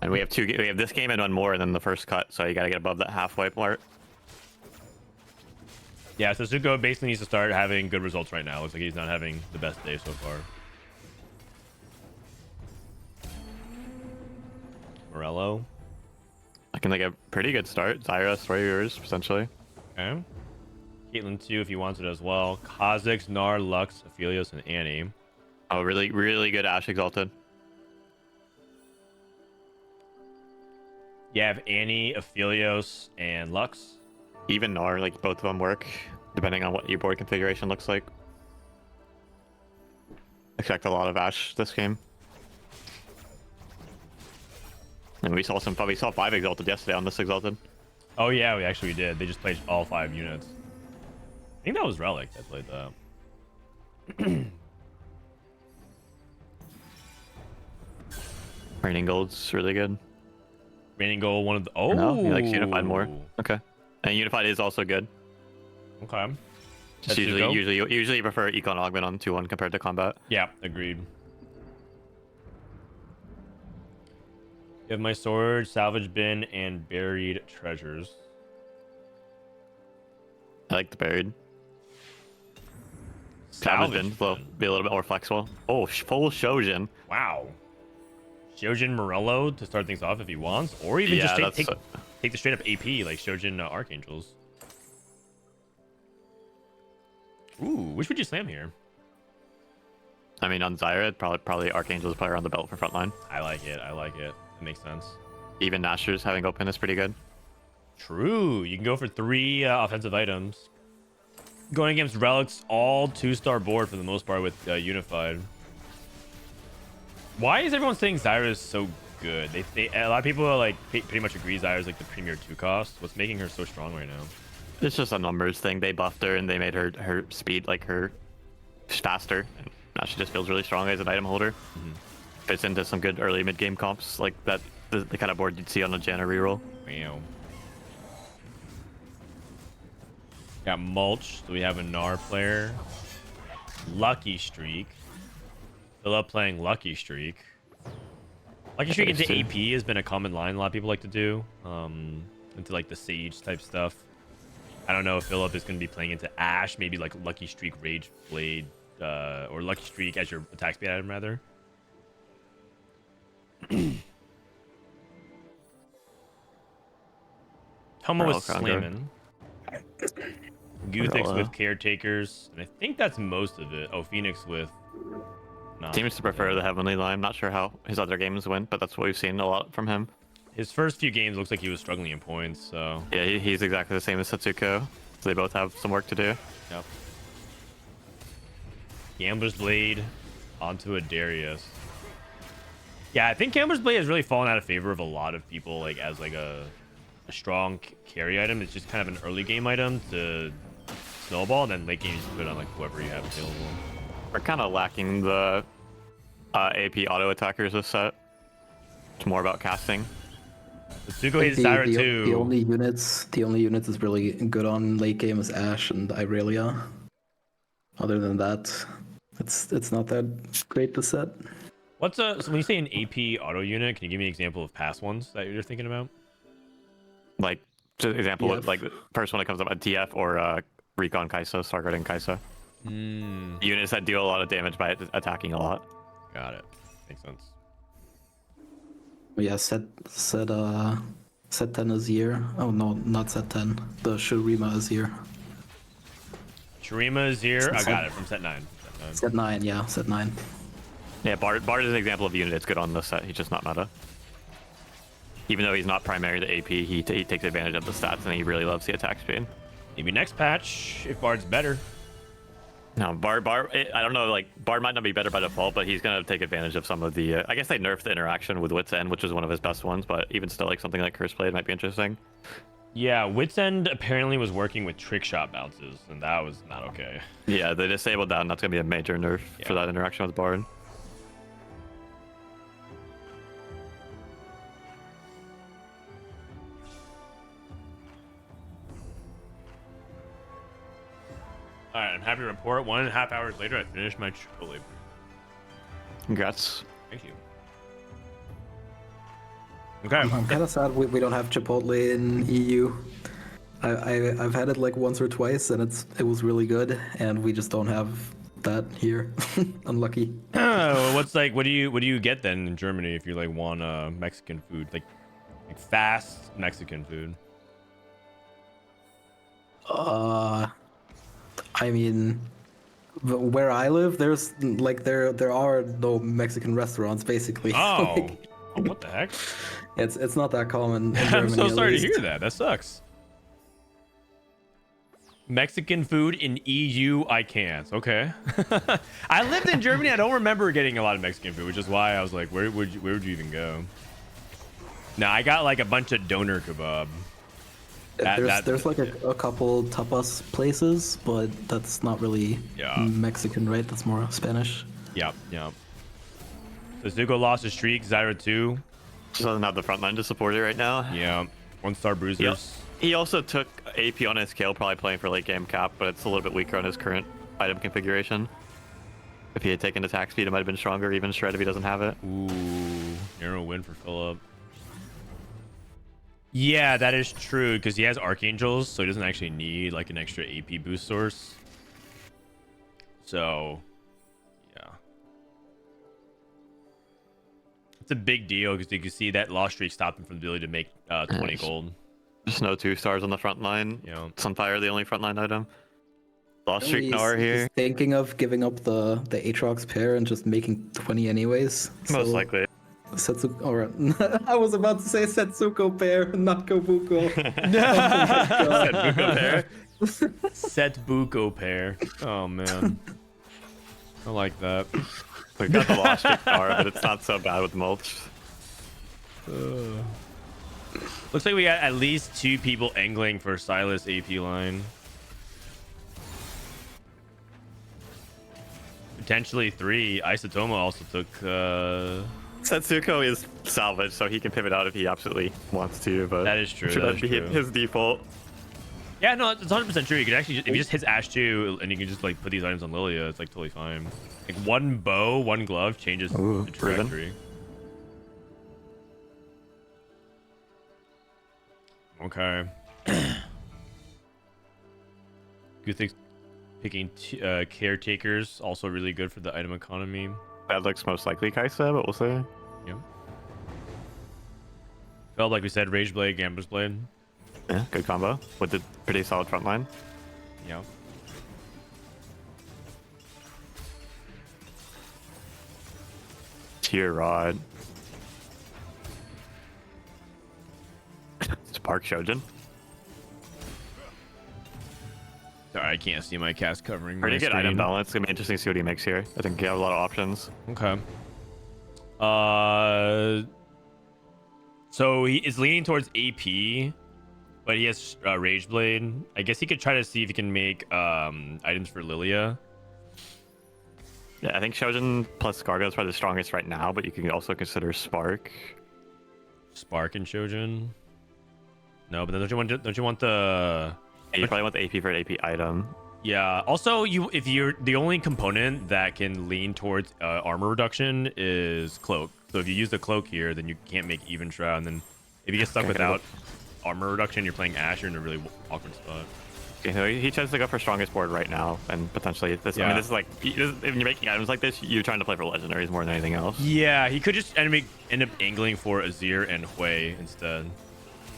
And we have this game and one more than the first cut, so you gotta get above that halfway mark. Yeah, Setsuko basically needs to start having good results right now. Looks like he's not having the best day so far. Morello. Looking like a pretty good start. Zyra, Warriors, potentially. Okay. Caitlyn 2 if he wants it as well. Kha'Zix, Gnar, Lux, Aphelios, and Annie. Oh, really, really good Ashe Exalted. You have Annie, Aphelios, and Lux. Even Gnar, like both of them work, depending on what your board configuration looks like. Expect a lot of Ashe this game. And we saw 5 Exalted yesterday on this Exalted. Oh yeah, we did. They just played all 5 units. I think that was Relic that played that. Raining Gold's really good. Raining Gold, one of the... Oh! No, he likes Unified more. Okay. And Unified is also good. Okay. Just usually you prefer Econ Augment on 2-1 compared to Combat. Yeah, agreed. You have my sword, salvage bin, and buried treasures. I like the buried. Salvage bin will be a little bit more flexible. Oh, full Shojin. Wow. Shojin Morello to start things off if he wants, or even just Yeah, take the straight up AP like Shojin Archangels. Ooh, which would you slam here? I mean, on Zyra, probably Archangel's probably around the belt for frontline. I like it. I like it. It makes sense. Even Nashor's having open is pretty good. True. You can go for 3 offensive items. Going against Relics, all 2-star board for the most part with Unified. Why is everyone saying Zyra is so good? A lot of people are like pretty much agree Zyra is like the premier 2 cost. What's making her so strong right now? It's just a numbers thing. They buffed her and they made her speed like her faster. And now she just feels really strong as an item holder. Fits into some good early mid game comps like that. The kind of board you'd see on a Janna reroll. Wow. Got Mulch. So we have a Gnar player. Lucky Streak. Philip playing Lucky Streak. Lucky Streak into AP has been a common line a lot of people like to do. Into like the Sage type stuff. I don't know if Philip is going to be playing into Ashe, maybe like Lucky Streak Rage Blade, or Lucky Streak as your attack speed item rather. Tomo was slamming. Guthix with Caretakers, and I think that's most of it. Oh, Phoenix with... Seems to prefer the Heavenly line. I'm not sure how his other games went, but that's what we've seen a lot from him. His first few games looks like he was struggling in points, so... Yeah, he's exactly the same as Setsuko. So they both have some work to do. Yep. Gambler's Blade onto a Darius. Yeah, I think Gambler's Blade has really fallen out of favor of a lot of people, like as like a strong carry item. It's just kind of an early game item to snowball, and then late game you just put it on like whoever you have available. We're kind of lacking the AP auto attackers this set. It's more about casting. Tsuko hates Zyra too. The only units is really good on late game is Ashe and Irelia. Other than that, it's not that great to set. What's so when you say an AP auto unit, can you give me an example of past ones that you're thinking about? Like, just example of like the first one that comes up, a TF or Recon Kai'Sa, Starguarding Kai'Sa. Units that do a lot of damage by attacking a lot. Got it. Makes sense. Yeah, set 10 Azir. Oh no, not set 10. The Shurima Azir. Shurima Azir. I got it from set 9. Set 9, yeah, set 9. Yeah, Bard is an example of a unit that's good on this set. He's just not meta. Even though he's not primary to AP, he takes advantage of the stats and he really loves the attack speed. Maybe next patch if Bard's better. No, Bard, I don't know, like, Bard might not be better by default, but he's going to take advantage of some of the, I guess they nerfed the interaction with Wit's End, which is one of his best ones, but even still, like, something like Curse Blade might be interesting. Yeah, Wit's End apparently was working with trick shot bounces, and that was not okay. Yeah, the disabled down, that's going to be a major nerf for that interaction with Bard. Alright, I'm happy to report 1.5 hours later I finished my Chipotle. Congrats. Thank you. Okay. I'm kind of sad we don't have Chipotle in EU. I've had it like once or twice and it was really good, and we just don't have that here. Unlucky. What do you get then in Germany if you like want Mexican food, like fast Mexican food? I mean, where I live, there's like there are no Mexican restaurants basically. Oh, Like, oh what the heck? it's not that common in Germany. I'm so at sorry to least. hear that. That sucks. Mexican food in EU, I can't. Okay. I lived in Germany. I don't remember getting a lot of Mexican food, which is why I was like, where would you even go? No, I got like a bunch of doner kebab. There's like a couple tapas places, but that's not really Mexican, right? That's more Spanish. Yep. So Zuko lost his streak. Zyra 2. Just doesn't have the front line to support it right now. Yeah. 1-star bruisers. Yep. He also took AP on his scale, probably playing for late game cap, but it's a little bit weaker on his current item configuration. If he had taken attack speed, it might have been stronger, even Shred if he doesn't have it. Ooh, narrow win for Philip. Yeah, that is true, because he has Archangels, so he doesn't actually need like an extra AP boost source. So, yeah. It's a big deal because you can see that loss streak stopped him from the ability to make 20 Nice. gold. Just no 2-stars on the front line. You know, Sunfire, the only frontline item. Lost streak He's- Nor here. he's thinking of giving up the Aatrox pair and just making 20 anyways. Most So, likely. Setsuko, or I was about to say Setsuko pair, not Kobuko. Said Buko pair. set Buko pair. Oh man, I like that. We got the lost streak Nor, but it's not so bad with mulch. Looks like we got at least 2 people angling for Silas AP line. Potentially 3. Isotoma also took. Setsuko is salvage, so he can pivot out if he absolutely wants to, but That is true, Should that that is be true. his default? Yeah, no, it's 100% true. You can actually, if you just hit Ash 2 and you can just like put these items on Lilia, it's like totally fine. Like 1 bow, 1 glove changes Ooh, the trajectory. Okay. Good things. Picking caretakers also really good for the item economy. That looks most likely Kaisa, but we'll see. Yeah. Felt like we said Rage Blade, Gambler's Blade. Yeah, good combo with the pretty solid front line. Yeah. Tier Rod. Spark Shojin. Sorry, I can't see my cast covering. Pretty my good item screen. balance. It's gonna be interesting to see what he makes here. I think he has a lot of options. Okay. So he is leaning towards AP, but he has Rage Blade. I guess he could try to see if he can make items for Lilia. Yeah, I think Shojin plus Gargo is probably the strongest right now, but you can also consider Spark. Spark and Shojin. No, but then don't you want the? Yeah, you probably want the AP for an AP item. Yeah. Also, if you're the only component that can lean towards armor reduction is cloak. So if you use the cloak here, then you can't make even shroud. And then if you get stuck Okay, without armor reduction, you're playing Ash, you're in a really awkward spot. Okay, so he chose to go for strongest board right now, and potentially this. I Yeah. mean, this is like if you're making items like this, you're trying to play for legendaries more than anything else. Yeah, he could just end up angling for Azir and Hui instead.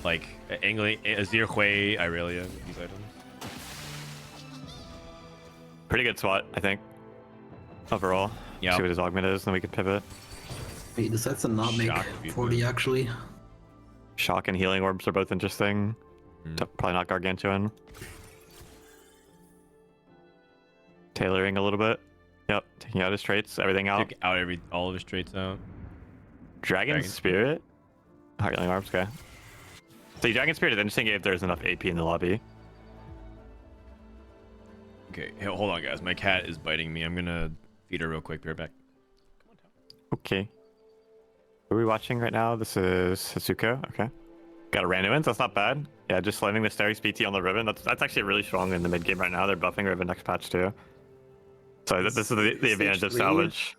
Like angling Azir, Hui, Irelia, these items. Pretty good SWAT, I think. Overall. Yeah. See what his augment is, then we can pivot. He decides to not make Shock would be 40 good. actually. Shock and healing orbs are both interesting. Probably not gargantuan. Tailoring a little bit. Yep, taking out his traits, everything out. Took out all of his traits out. Dragon Dragon Spirit? Healing orbs, okay. So Dragon Spirit is interesting if there's enough AP in the lobby. Okay, hey, hold on, guys. My cat is biting me. I'm gonna feed her real quick. Be right back. Okay. Who are we watching right now? This is Hitsuko. Okay. Got a random wins. That's not bad. Yeah, just slamming the Steris BT on the Riven. That's actually really strong in the mid game right now. They're buffing Riven next patch too. So this is the advantage of Stage 3. salvage.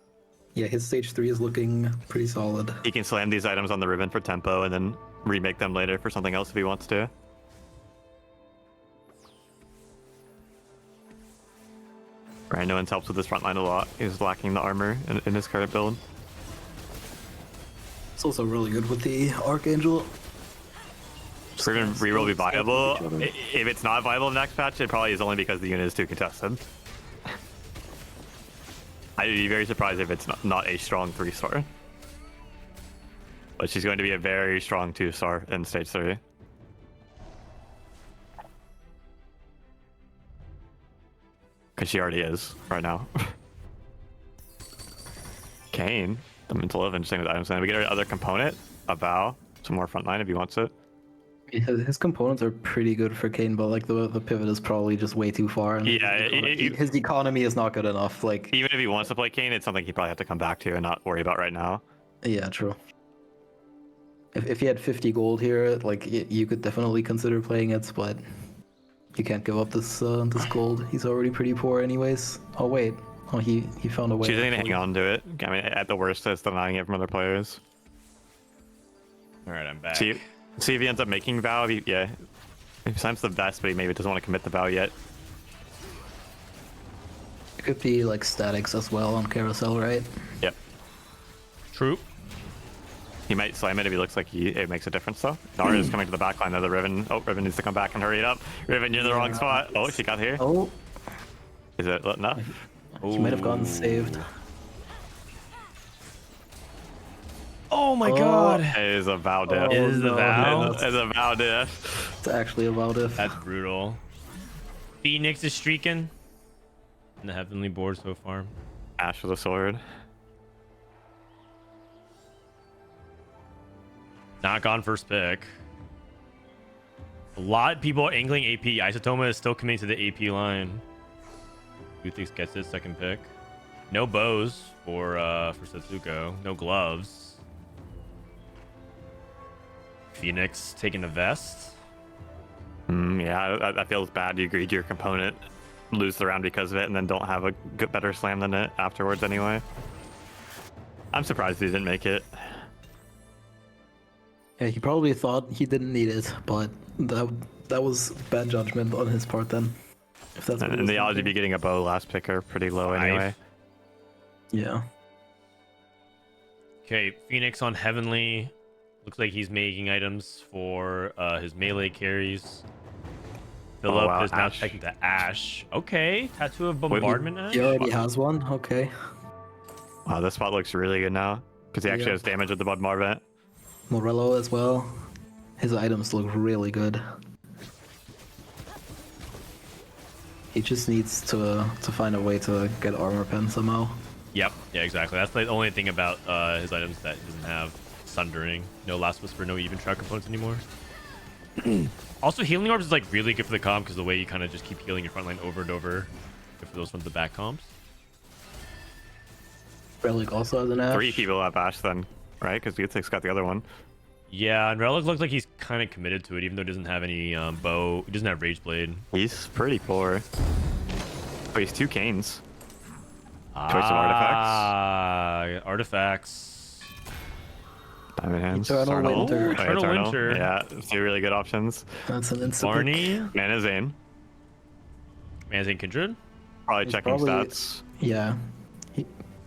Yeah, his stage 3 is looking pretty solid. He can slam these items on the Riven for tempo and then remake them later for something else if he wants to. Randoins helps with his front line a lot. He's lacking the armor in his current build. It's also really good with the Archangel. Riven reroll be viable. each other. If it's not viable in next patch, it probably is only because the unit is too contested. I'd be very surprised if it's not a strong 3-star. But she's going to be a very strong 2-star in stage 3. Because she already is right now. Kane, the mental of interesting with items. And we get our other component, a Vow, some more frontline if he wants it. His components are pretty good for Kane, but like the pivot is probably just way too far. And Yeah, his economy is not good enough. Like, even if he wants to play Kane, it's something he'd probably have to come back to and not worry about right now. yeah, true. If he had 50 gold here, like you could definitely consider playing it, but you can't give up this this gold. He's already pretty poor, anyways. Oh wait, oh he found a way. Choosing to hang on to it. I mean, at the worst, it's denying it from other players. All right, I'm back. See if he ends up making Vow. Yeah, Sam's the best, but he maybe doesn't want to commit the Vow yet. It could be like statics as well on carousel, right? Yep. True. He might slam it if he looks like it makes a difference though. Nara is coming to the back line of the Riven. Oh, Riven needs to come back and hurry it up. Riven, you're in the wrong spot. Oh, she got here. Oh, Is it enough? he might have gotten saved. Oh my god. It is a Vow Diff. Oh, Is the no, Vow? no. It's a Vow Diff. It's actually a Valdif. That's brutal. Phoenix is streaking in the heavenly board so far. Ash with a sword. Not gone first pick. A lot of people are angling AP. Isotoma is still committing to the AP line. Guthix gets his second pick. No bows for Setsuko. No gloves. Phoenix taking a vest. Yeah, that feels bad. You agreed your component lose the round because of it and then don't have a better slam than it afterwards anyway. I'm surprised he didn't make it. Yeah, he probably thought he didn't need it, but that was bad judgment on his part then. If that's what he And was the odds of thinking. you getting a bow last pick are pretty low anyway. Yeah. Okay, Phoenix on Heavenly. Looks like he's making items for his melee carries. Philip wow, is now Ash. taking to Ash. Okay, Tattoo of Bombardment Ash. He already has one? Okay. Wow, this spot looks really good now because he actually Yeah. has damage with the Bud Marvent. Morello as well. His items look really good. He just needs to find a way to get armor pen somehow. Yep, yeah, exactly. That's the only thing about his items that he doesn't have. Sundering. No Last Whisper, no even track components anymore. Also, Healing Orbs is like really good for the comp because the way you kind of just keep healing your front line over and over. Good for those from the back comps. Relic also has an Ash. 3 people have Ash then, right? Because Guthix got the other one. Yeah, and Relic looks like he's kind of committed to it, even though he doesn't have any bow. He doesn't have Rage Blade. He's pretty poor. Oh, he's 2 Canes. Choice of artifacts. Artifacts. Diamond Hands. Eternal Sarnal. Winter. Oh, Eternal Winter. Yeah, 2 really good options. That's an instant. Barney. Mana Zane. Manzane Kindred. Probably He's checking probably- stats. Yeah.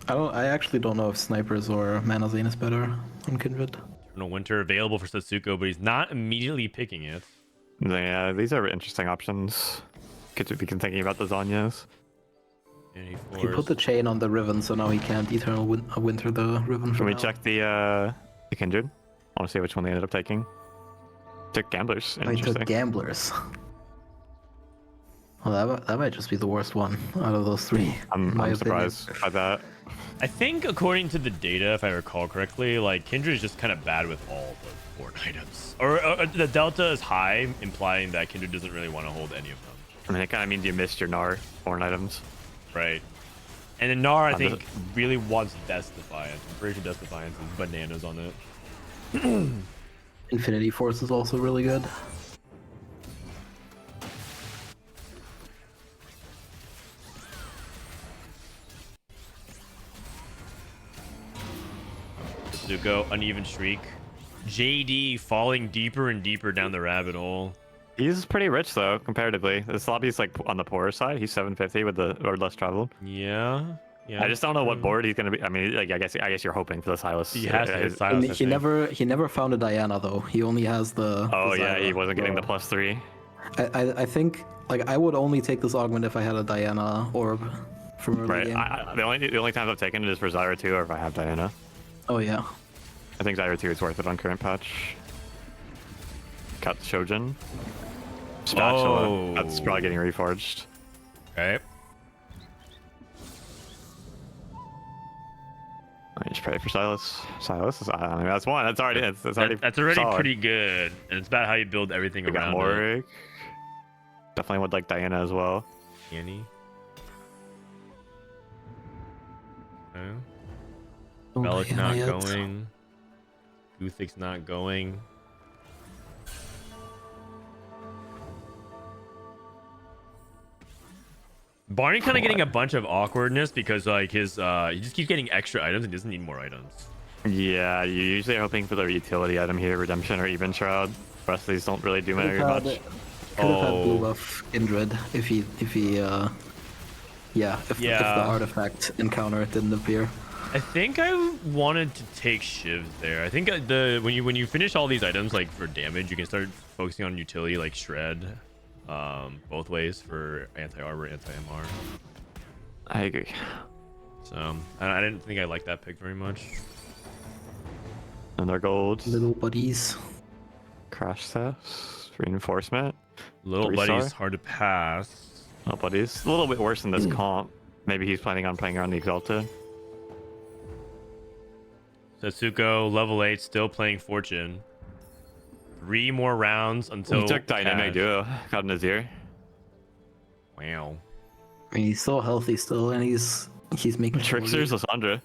I actually don't know if snipers or Mana Zane is better on Kindred. Eternal Winter available for Setsuko, but he's not immediately picking it. Yeah, these are interesting options. Could you be thinking about the Zanyas? He put the chain on the Riven, so now he can't Eternal Winter the Riven. Can we check the Kindred? I want to see which one they ended up taking. Took Gamblers. I Interesting. took Gamblers. Well, that might just be the worst one out of those 3. in my I'm opinion. surprised by that. I think according to the data, if I recall correctly, like Kindred is just kind of bad with all the board items. Or the delta is high, implying that Kindred doesn't really want to hold any of them. I mean, it kind of means you missed your Gnar foreign items. Right. And then Gnar, I I'm think, really wants Death Defiance. I'm pretty sure Death Defiance is bananas on it. Infinity Force is also really good. Zuko, Uneven Shriek. JD falling deeper and deeper down the rabbit hole. He's pretty rich though, comparatively. This lobby's like on the poorer side. He's 750 with the or less traveled. Yeah. Yeah. I just don't know what board he's gonna be. I mean, like I guess you're hoping for the Silas. He has to hit And Silas, I he think. never found a Diana though. He only has the. Oh the yeah, Zyra, he wasn't getting the so- +3. I think like I would only take this augment if I had a Diana orb from early Right. game. The only times I've taken it is for Zyra 2 or if I have Diana. Oh yeah. I think Zyra 2 is worth it on current patch. Cut Shojin. Spatula. Oh. That's probably getting reforged. Okay. I just pray for Silas. Silas is, I mean, that's one. That's already That's already solid. pretty good. And it's about how you build everything We got around it. Morik. Definitely would like Diana as well. Annie. Okay. Oh, Relic Diana not yet. going. Guthix not going. Barney kind of getting a bunch of awkwardness because like his he just keeps getting extra items and doesn't need more items. Yeah, you usually are hoping for the utility item here, Redemption or Even Shroud. The rest of these don't really do very much. Could have had blue Oh. buff Kindred if the artifact encounter didn't appear. I I think I wanted to take Shivs there. I think when you finish all these items like for damage, you can start focusing on utility like Shred, both ways for anti-armor, anti-MR. I agree. So I didn't think I liked that pick very much. And their gold. Little buddies. Crash thefts. Reinforcement. Little 3-star. buddy's hard to pass. Little buddies. A little bit worse in this comp. Maybe he's planning on playing around the Exalted. Setsuko, level 8, still playing Fortune. 3 more rounds until He took Dynamic Cash. Duo. Got in his ear. Wow. I mean, he's so healthy still, and he's making Tricksters, Lysandra.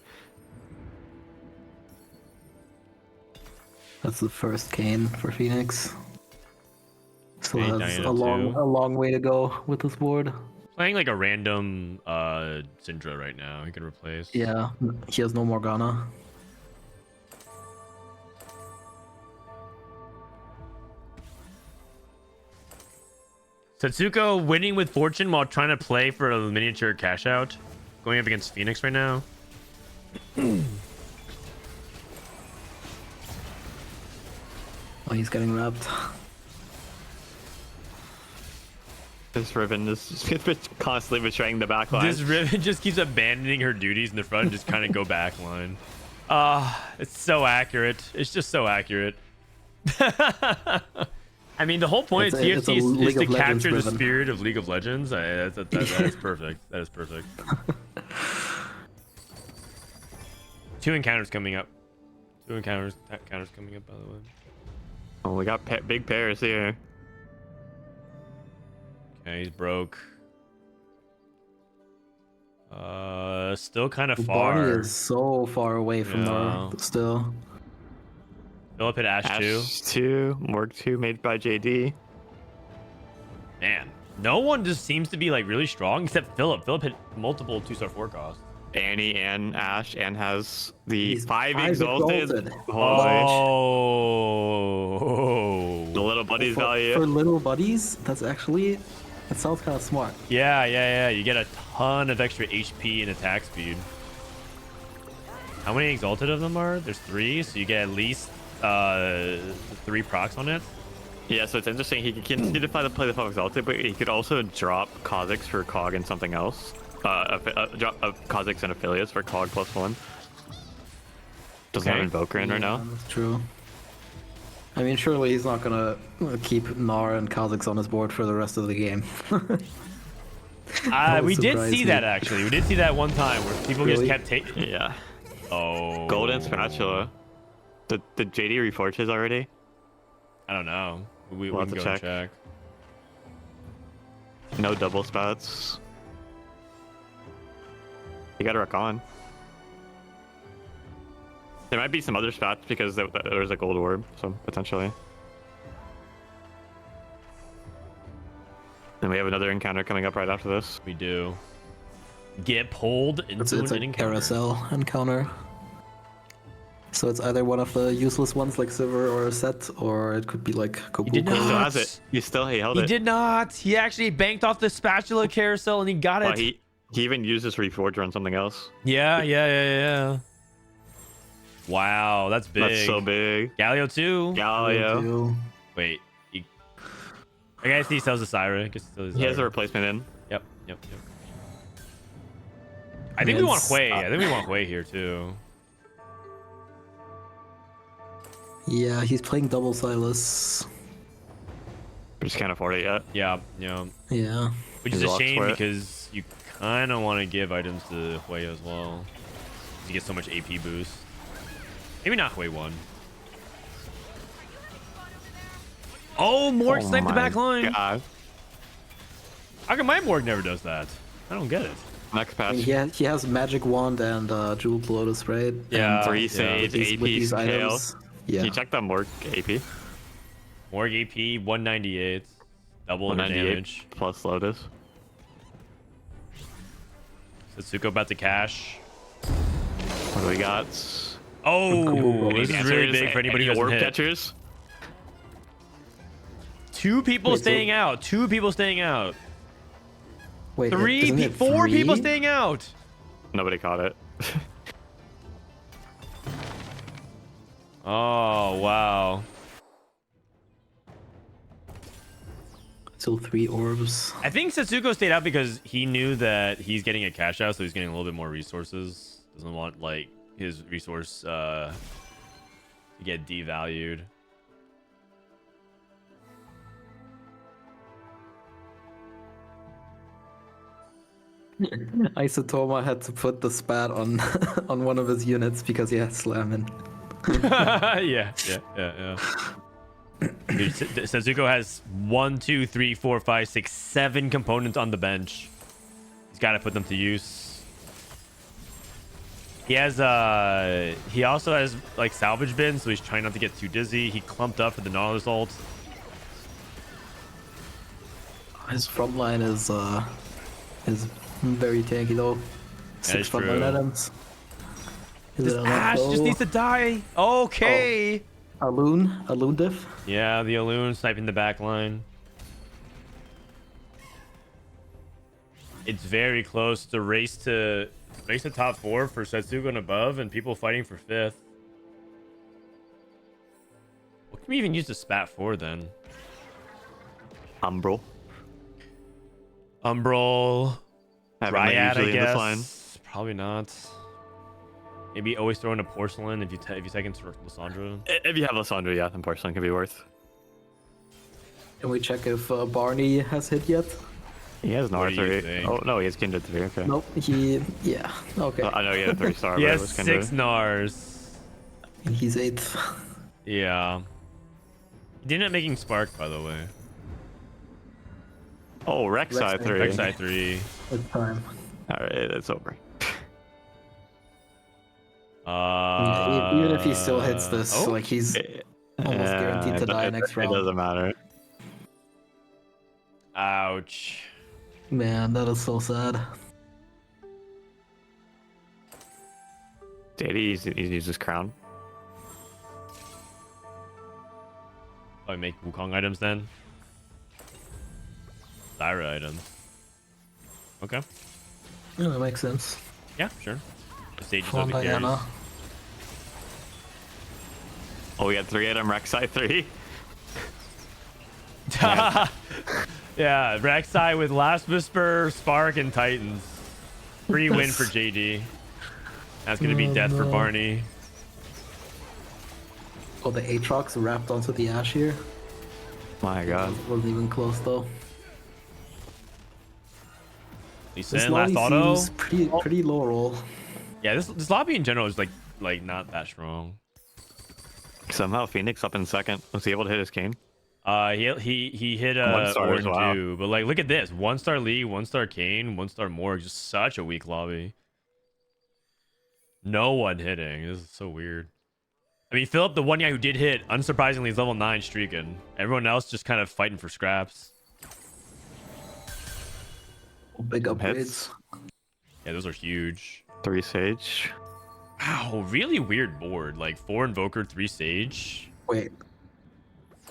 That's the first Kane for Phoenix. Still Okay, has Diana a too. long way to go with this board. Playing like a random Syndra right now. He can replace. Yeah, he has no Morgana. Setsuko winning with Fortune while trying to play for a miniature cash out. Going up against Phoenix right now. Oh, he's getting wrapped. This Riven is constantly betraying the back line. This Riven just keeps abandoning her duties in the front and just kind of go back line. It's so accurate. It's just so accurate. I mean, the whole point of It's a TFT is League to of Legends capture the Riven. spirit of League of Legends. That is perfect. That is perfect. 2 encounters coming up. 2 encounters coming up, by the way. Oh, we got big pairs here. Okay, he's broke. Still kind of Barney far. is so far away from Yeah. the still. Philip hit Ash 2. Ash 2, Morg 2 made by JD. Man, no one just seems to be like really strong except Philip. Philip hit multiple 2-star forecast. Annie and Ash, and has the He's 5 5 exalted. exalted. Oh. The little buddies value. For little buddies, that sounds kind of smart. Yeah. You get a ton of extra HP and attack speed. How many exalted of them are? There's 3, so you get at least 3 procs on it. Yeah, so it's interesting. He can continue to play the 5 exalted, but he could also drop Kha'Zix for Cog and something else. Drop Kha'Zix and affiliates for Cog +1. Doesn't have Invoker in right now. That's true. I mean, surely he's not gonna keep Gnar and Kha'Zix on his board for the rest of the game. That would We did surprise see me. that actually. We did see that one time where people Really? just kept taking. Yeah. Oh. Golden Spatula. Did JD reforge his already? I don't know. We We'll can have go to and check. No double spats. You gotta rock on. There might be some other spats because there's a gold orb, so potentially. And we have another encounter coming up right after this. We do. Get pulled into It's an a encounter. carousel encounter. So it's either one of the useless ones like Sivir or Set, or it could be like Kobuko. did He not. still has it. He held He it. did not. He actually banked off the spatula carousel and he got Well, it. he even used his reforger on something else. Yeah. Wow, that's big. That's so big. Galio 2. Galio. Wait. I guess he sells the Syra. I guess he sells the He has a Syra. replacement in. Yep. I think we want It's, Hui. I think we want Hui here too. Yeah, he's playing double Silas. We just can't afford it yet. Yeah. Yeah. Which is He a locks shame for it. because you kind of want to give items to Hui as well. You get so much AP boost. Maybe not Hui 1. Oh, Morg sniped the my back line. God. How come my Morg never does that? I don't get it. Next I patch. mean, he has Magic Wand and Jeweled Lotus, right? Yeah. And 3 Sage, with AP these scale. items. Yeah. Can you check that Morg AP? Morg AP 198. Double her 198 damage. plus Lotus. Setsuko about to cash. What do we got? Oh, this is really Answers, big for anybody who any doesn't orb hit. catchers. 2 people Wait, so- staying out. 2 people staying out. Wait, 4 isn't it people three? staying out. Nobody caught it. Oh, wow. Still 3 orbs. I think Setsuko stayed out because he knew that he's getting a cash out, so he's getting a little bit more resources. Doesn't want, like, his resource to get devalued. Isotoma had to put the spat on on one of his units because he had slamming. Yeah. Dude, Setsuko has 1, 2, 3, 4, 5, 6, 7 components on the bench. He's got to put them to use. He has he also has like salvage bins, so he's trying not to get too dizzy. He clumped up for the Nautilus ult. His front line is very tanky though. 6 front line items. This Ash just needs to die. Okay. A loon diff. Yeah, the Alloon sniping the back line. It's very close. The race to top 4 for Setsuko and above, and people fighting for 5th. What can we even use the spat for then? Umbral. Dryad, I usually in this line. guess. Probably not. Maybe always throw in a porcelain if you take in Lissandra. If you have Lissandra, yeah, then porcelain can be worth. Can we check if Barney has hit yet? He has What Nard do you 3. think? Oh no, he has Kindred 3. Okay. Nope. Yeah. Okay. I know he had a 3-star. He but it has was Kindred. 6 Nars. He's 8th. Yeah. He did end up making Spark, by the way. Oh, Rek'Sai 3. Rek'Sai 3. It's time. All right, it's over. Even if he still hits this, like he's almost guaranteed to die next round. It doesn't matter. Ouch. Man, that is so sad. Did he use his crown? I make Wukong items then. Zyra items. Okay. Yeah, that makes sense. Yeah, sure. The stages Come of on, the carries. Diana. Oh, we had 3-item Rek'Sai 3. Yeah, Rek'Sai with Last Whisper, Spark, and Titans. Free win for JD. That's gonna be death for Barney. Oh, the Aatrox wrapped onto the Ash here. My God. Wasn't even close though. Lee This Sin, last lobby auto. seems pretty low roll. Yeah, this lobby in general is like not that strong. Somehow Phoenix up in second. Was he able to hit his cane? He hit a 1-star as well. 2, but like look at this: 1-star Lee, 1-star Kane, 1-star Morg. Just such a weak lobby. No one hitting. This is so weird. I mean, Philip, the one guy who did hit, unsurprisingly, is level 9 streaking. Everyone else just kind of fighting for scraps. Big upgrades. Hits. Yeah, those are huge. 3 Sage. Wow, really weird board. Like 4 Invoker, 3 Sage. Wait.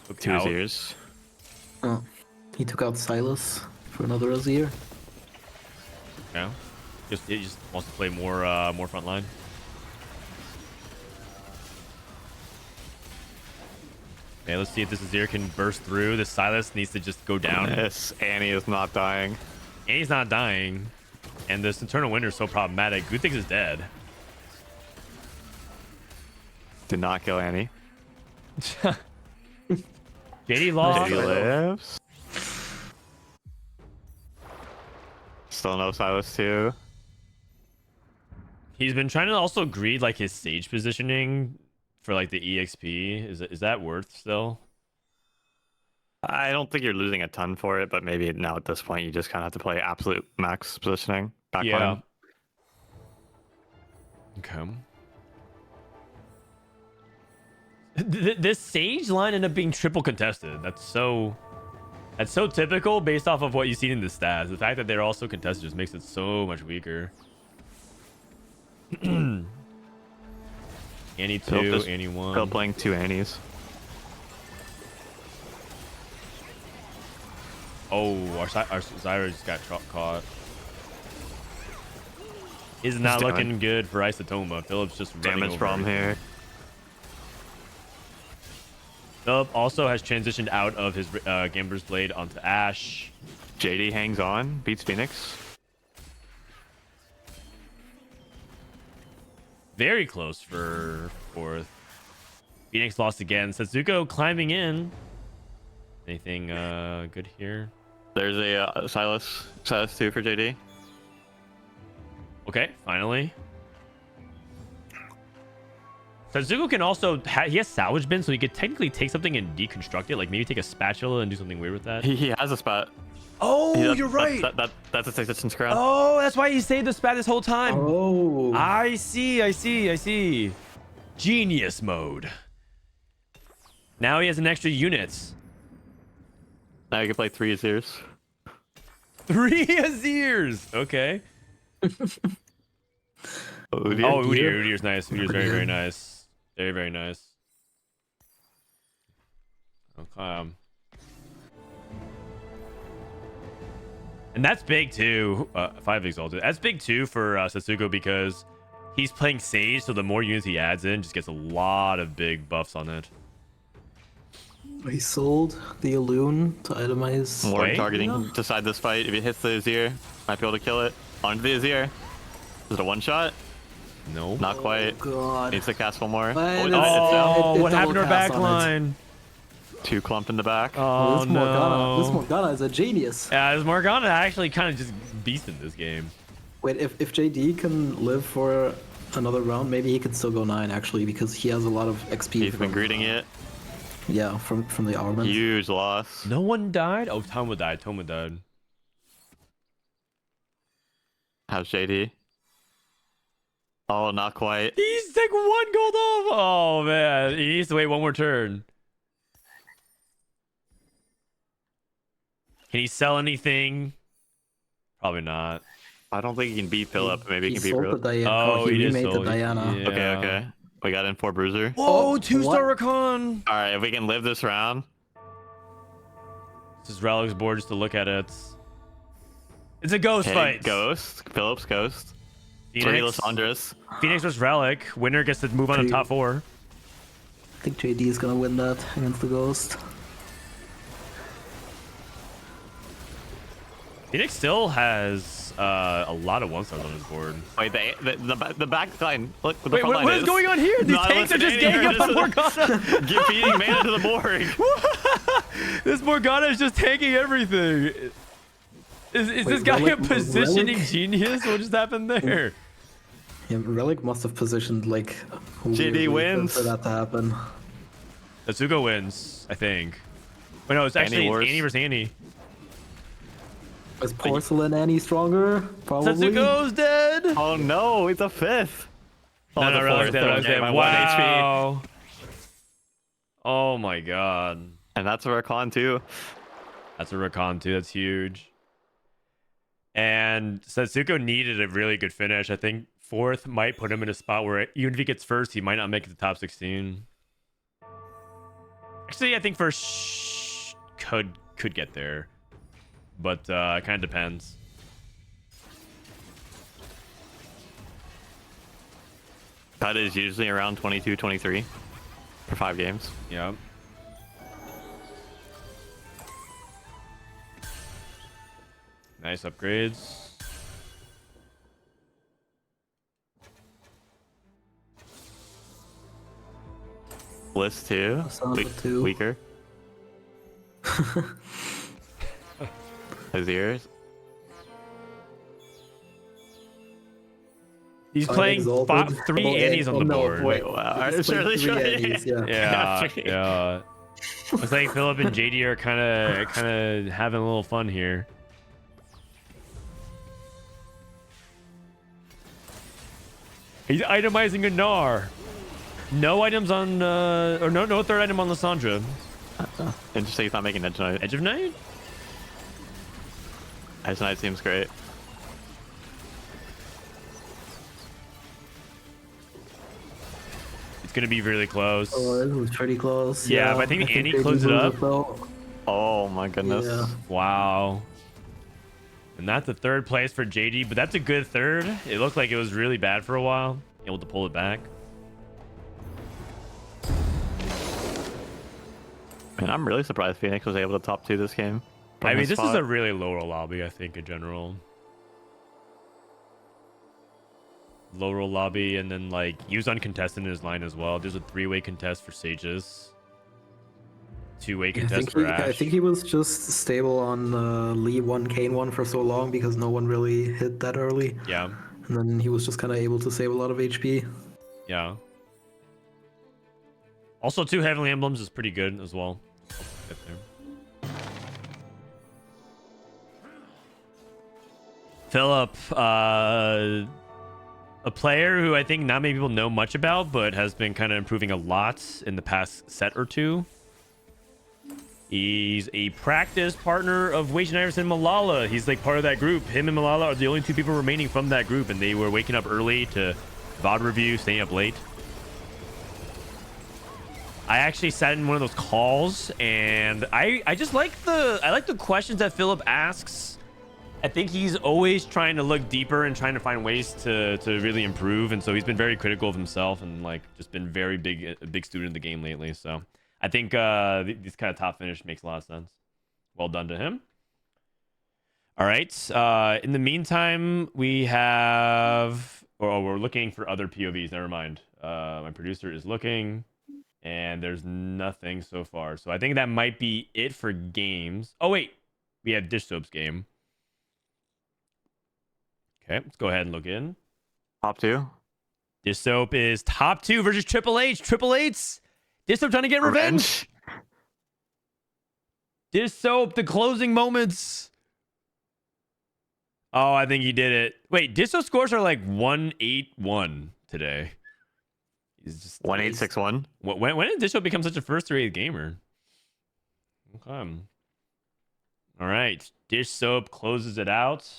2 2 Azirs. Oh, he took out Silas for another Azir. Yeah. He just wants to play more frontline. Okay, let's see if this Azir can burst through. The Silas needs to just go down. Yes, Annie is not dying. And he's not dying. And this Eternal Winter is so problematic. Guthix is dead. Did not kill Annie. JD lost. He lives. Still no Silas 2. He's been trying to also greed like his Sage positioning for like the EXP. Is that worth still? I don't think you're losing a ton for it, but maybe now at this point you just kind of have to play absolute max positioning. Back Yeah. line. Okay. This Sage line ended up being triple contested. That's so typical based off of what you've seen in the stats. The fact that they're also contested just makes it so much weaker. Annie 2, Annie 1. Still playing 2 Annies. Oh, our Zyra just got caught. Is not Damage. looking good for Isotoma. Phillips just running Damage over from everything. here. Philip also has transitioned out of his Gambler's Blade onto Ash. JD hangs on, beats Phoenix. Very close for 4th. Phoenix lost again. Setsuko climbing in. Anything good here? There's a Silas 2 for JD. Okay, finally. Setsuko can also he has salvage bin, so he could technically take something and deconstruct it. Like maybe take a spatula and do something weird with that. He has a spat. Oh, He does- you're right. That's a Tactician's crown. Oh, that's why he saved the spat this whole time. Oh. I see. Genius mode. Now he has an extra units. Now you can play 3 Azirs. 3 Azirs. Okay. Udyr. Oh, Udyr's nice. Udyr's very, very nice. Very, very nice. Okay. And that's big too. 5 exalted. That's big too for Setsuko because he's playing Sage, so the more units he adds in, just gets a lot of big buffs on it. He sold the Elune to itemize. More Wait. targeting to side this fight. If he hits the Azir, might be able to kill it. Onto the Azir. Is it a one-shot? No. Not quite. God. Needs to cast one more. But Oh, it's- it's down. it What happened to our double back cast on it. line? 2 clumped in the back. Oh, This no. Morgana is a genius. Yeah, this Morgana actually kind of just beasted this game. Wait, if JD can live for another round, maybe he can still go 9 actually, because he has a lot of XP. He's been greeting it. Yeah, from the armament. Huge loss. No one died? Oh, Toma died. Toma died. How's JD? Oh, not quite. He's like 1 gold off. Oh, man. He needs to wait 1 more turn. Can he sell anything? Probably not. I don't think he can beat Philip. Maybe he He can beat sold Philip. the Diana. Oh, he he did remade the sold- Diana. yeah. Okay. We got in 4 Bruiser. Whoa, Oh, 2-star what? Rakan. All right, if we can live this round. This is Relic's board just to look at it. It's a ghost Okay, fight. Ghost. Philip's Ghost. 3 Phoenix. Lissandras. Phoenix vs Relic. Winner gets to move on to top 4. I think JD is gonna win that against the Ghost. Phoenix still has a lot of 1-stars on his board. Wait, the back line. Look, the Wait, front line what is going on here? These Not tanks are just listening. ganging up on Morgana. Give feeding mana to the Morg. This Morgana is just taking everything. Is Wait, this guy a Relic- positioning Relic? genius? What just happened there? Yeah, Relic must have positioned like JD weirdly wins. for that to happen. Tetsuko wins, I think. Wait, no, it's actually worse. Annie versus Annie. Is Porcelain any stronger? Probably. Tetsuko's dead. Oh no, it's a 5th. Oh, No, it's a Relic's 4th. dead. Relic's Okay, dead. my 1 HP. Wow. Oh my god. And that's a Rakan too. That's a Rakan too. That's huge. And Setsuko needed a really good finish. I think 4th might put him in a spot where even if he gets 1st, he might not make it to top 16. Actually, I think 1st could get there, but it kind of depends. Cut is usually around 22, 23 for 5 games. Yeah. Nice upgrades. Bliss too. Lissandra too. Weaker. His ears. He's Five playing exalted. 3 Oh, Annies on oh, the no, board. wait. Wow. He's playing Surely, three surely. Annies, yeah. Yeah, three. yeah. Looks like Philip and JD are kind of having a little fun here. He's itemizing a Gnar. No items on, or no 3rd item on Lissandra. Interesting he's not making Edge Knight. Edge of Night? Edge Knight seems great. It's gonna be really close. Oh, it was pretty close. Yeah, but I think Annie JD closed it moved up. though. Oh my goodness. Yeah. Wow. And that's a 3rd place for JD, but that's a good 3rd. It looked like it was really bad for a while. Able to pull it back. And I'm really surprised Phoenix was able to top 2 this game. I mean, this is a really low roll lobby, I think, in general. Low roll lobby, and then like use uncontested in his line as well. There's a 3-way contest for Sages. 2-way contest for Ash. I think he was just stable on Lee 1, Kane 1 for so long because no one really hit that early. Yeah. And then he was just kind of able to save a lot of HP. Yeah. Also, 2 Heavenly Emblems is pretty good as well. Get there. Philip, a player who I think not many people know much about, but has been kind of improving a lot in the past set or two. He's a practice partner of Wage Iverson and Malala. He's like part of that group. Him and Malala are the only 2 people remaining from that group, and they were waking up early to VOD review, staying up late. I actually sat in one of those calls, and I just like the questions that Philip asks. I think he's always trying to look deeper and trying to find ways to really improve, and so he's been very critical of himself and like just been very a big student of the game lately. So I think this kind of top finish makes a lot of sense. Well done to him. All right. In the meantime, we have, or we're looking for other POVs. Never mind. My producer is looking, and there's nothing so far. So I think that might be it for games. Oh wait, we have Dish Soap's game. Okay, let's go ahead and look in. Top 2. Dish Soap is top 2 versus Triple H. Triple H. Dish Soap trying to get revenge. Dish Soap, the closing moments. Oh, I think he did it. Wait, Dish Soap scores are like 1-8-1 today. He's just 1-8-6-1. When did Dish Soap become such a first-rate gamer? Okay. All right. Dish Soap closes it out.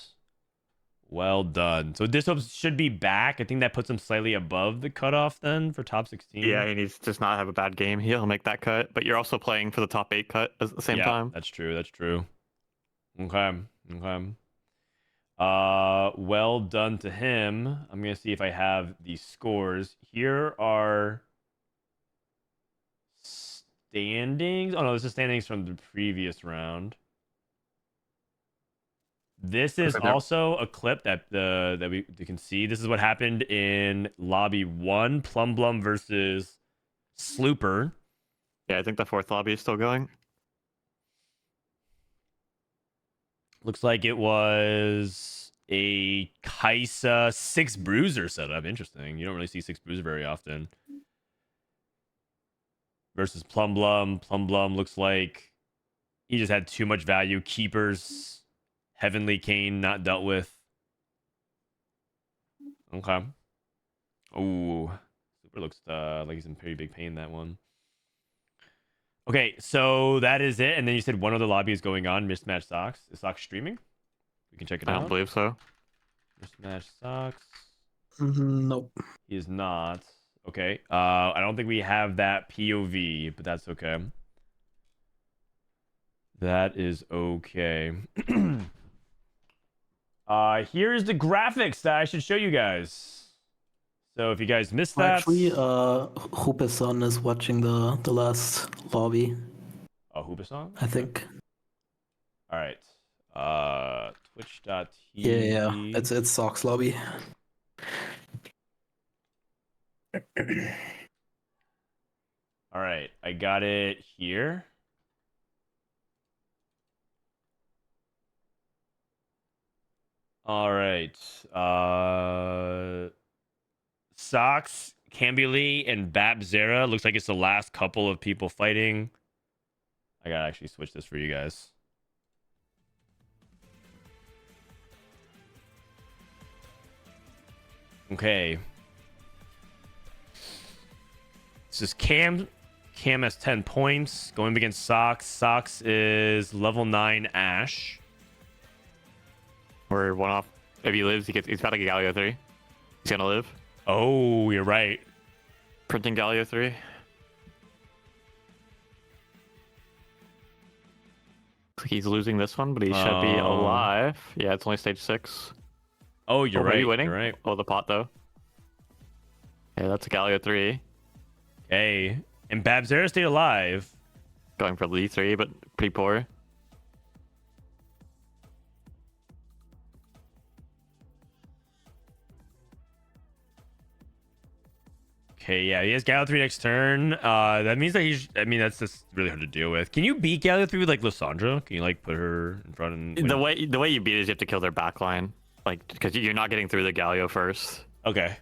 Well done. So Dish Soap should be back. I think that puts him slightly above the cutoff then for top 16. Yeah, he needs to just not have a bad game. He'll make that cut. But you're also playing for the top 8 cut at the same time. That's true. That's true. Okay. Well done to him. I'm going to see if I have the scores. Here are standings. Oh, no, this is standings from the previous round. This is also a clip that we can see. This is what happened in Lobby 1, Plum versus Slooper. Yeah, I think the 4th lobby is still going. Looks like it was a Kaisa 6 Bruiser setup. Interesting. You don't really see 6 Bruiser very often. Versus Plum. Plum looks like he just had too much value. Keepers. Heavenly Kane not dealt with. Okay. Oh, Super looks like he's in pretty big pain, that one. Okay, so that is it. And then you said one other lobby is going on. Mismatch Socks. Is Socks streaming? We can check it out. I don't believe so. Mismatch Socks. Nope. He is not. Okay. I don't think we have that POV, but that's okay. That is okay. Here's the graphics that I should show you guys. So if you guys missed that, Actually, Hupeson is watching the last lobby. Oh, Hupeson? I think. All right. Twitch.tv. Yeah. It's Sox lobby. All right, I got it here. All right. Sox, Camby and Babzera. Looks like it's the last couple of people fighting. I gotta actually switch this for you guys. Okay. This is Cam. Cam has 10 points. Going against Sox. Sox is level 9 Ash. We're 1 off. If he lives, he's got like a Galio 3. He's gonna live. Oh, you're right. Printing Galio 3. Looks like he's losing this one, but he should be alive. Yeah, it's only stage 6. Oh, you're right. Winning. You're right. Oh, the pot though. Yeah, that's a Galio 3. Okay. And Babzera stayed alive. going for the D3, but pretty poor. Okay, yeah, he has Galio 3 next turn. That means that he's... I mean, that's just really hard to deal with. Can you beat Galio 3 with, like, Lysandra? Can you, like, put her in front and... The way you beat it is you have to kill their backline. Like, because you're not getting through the Galio first. Okay.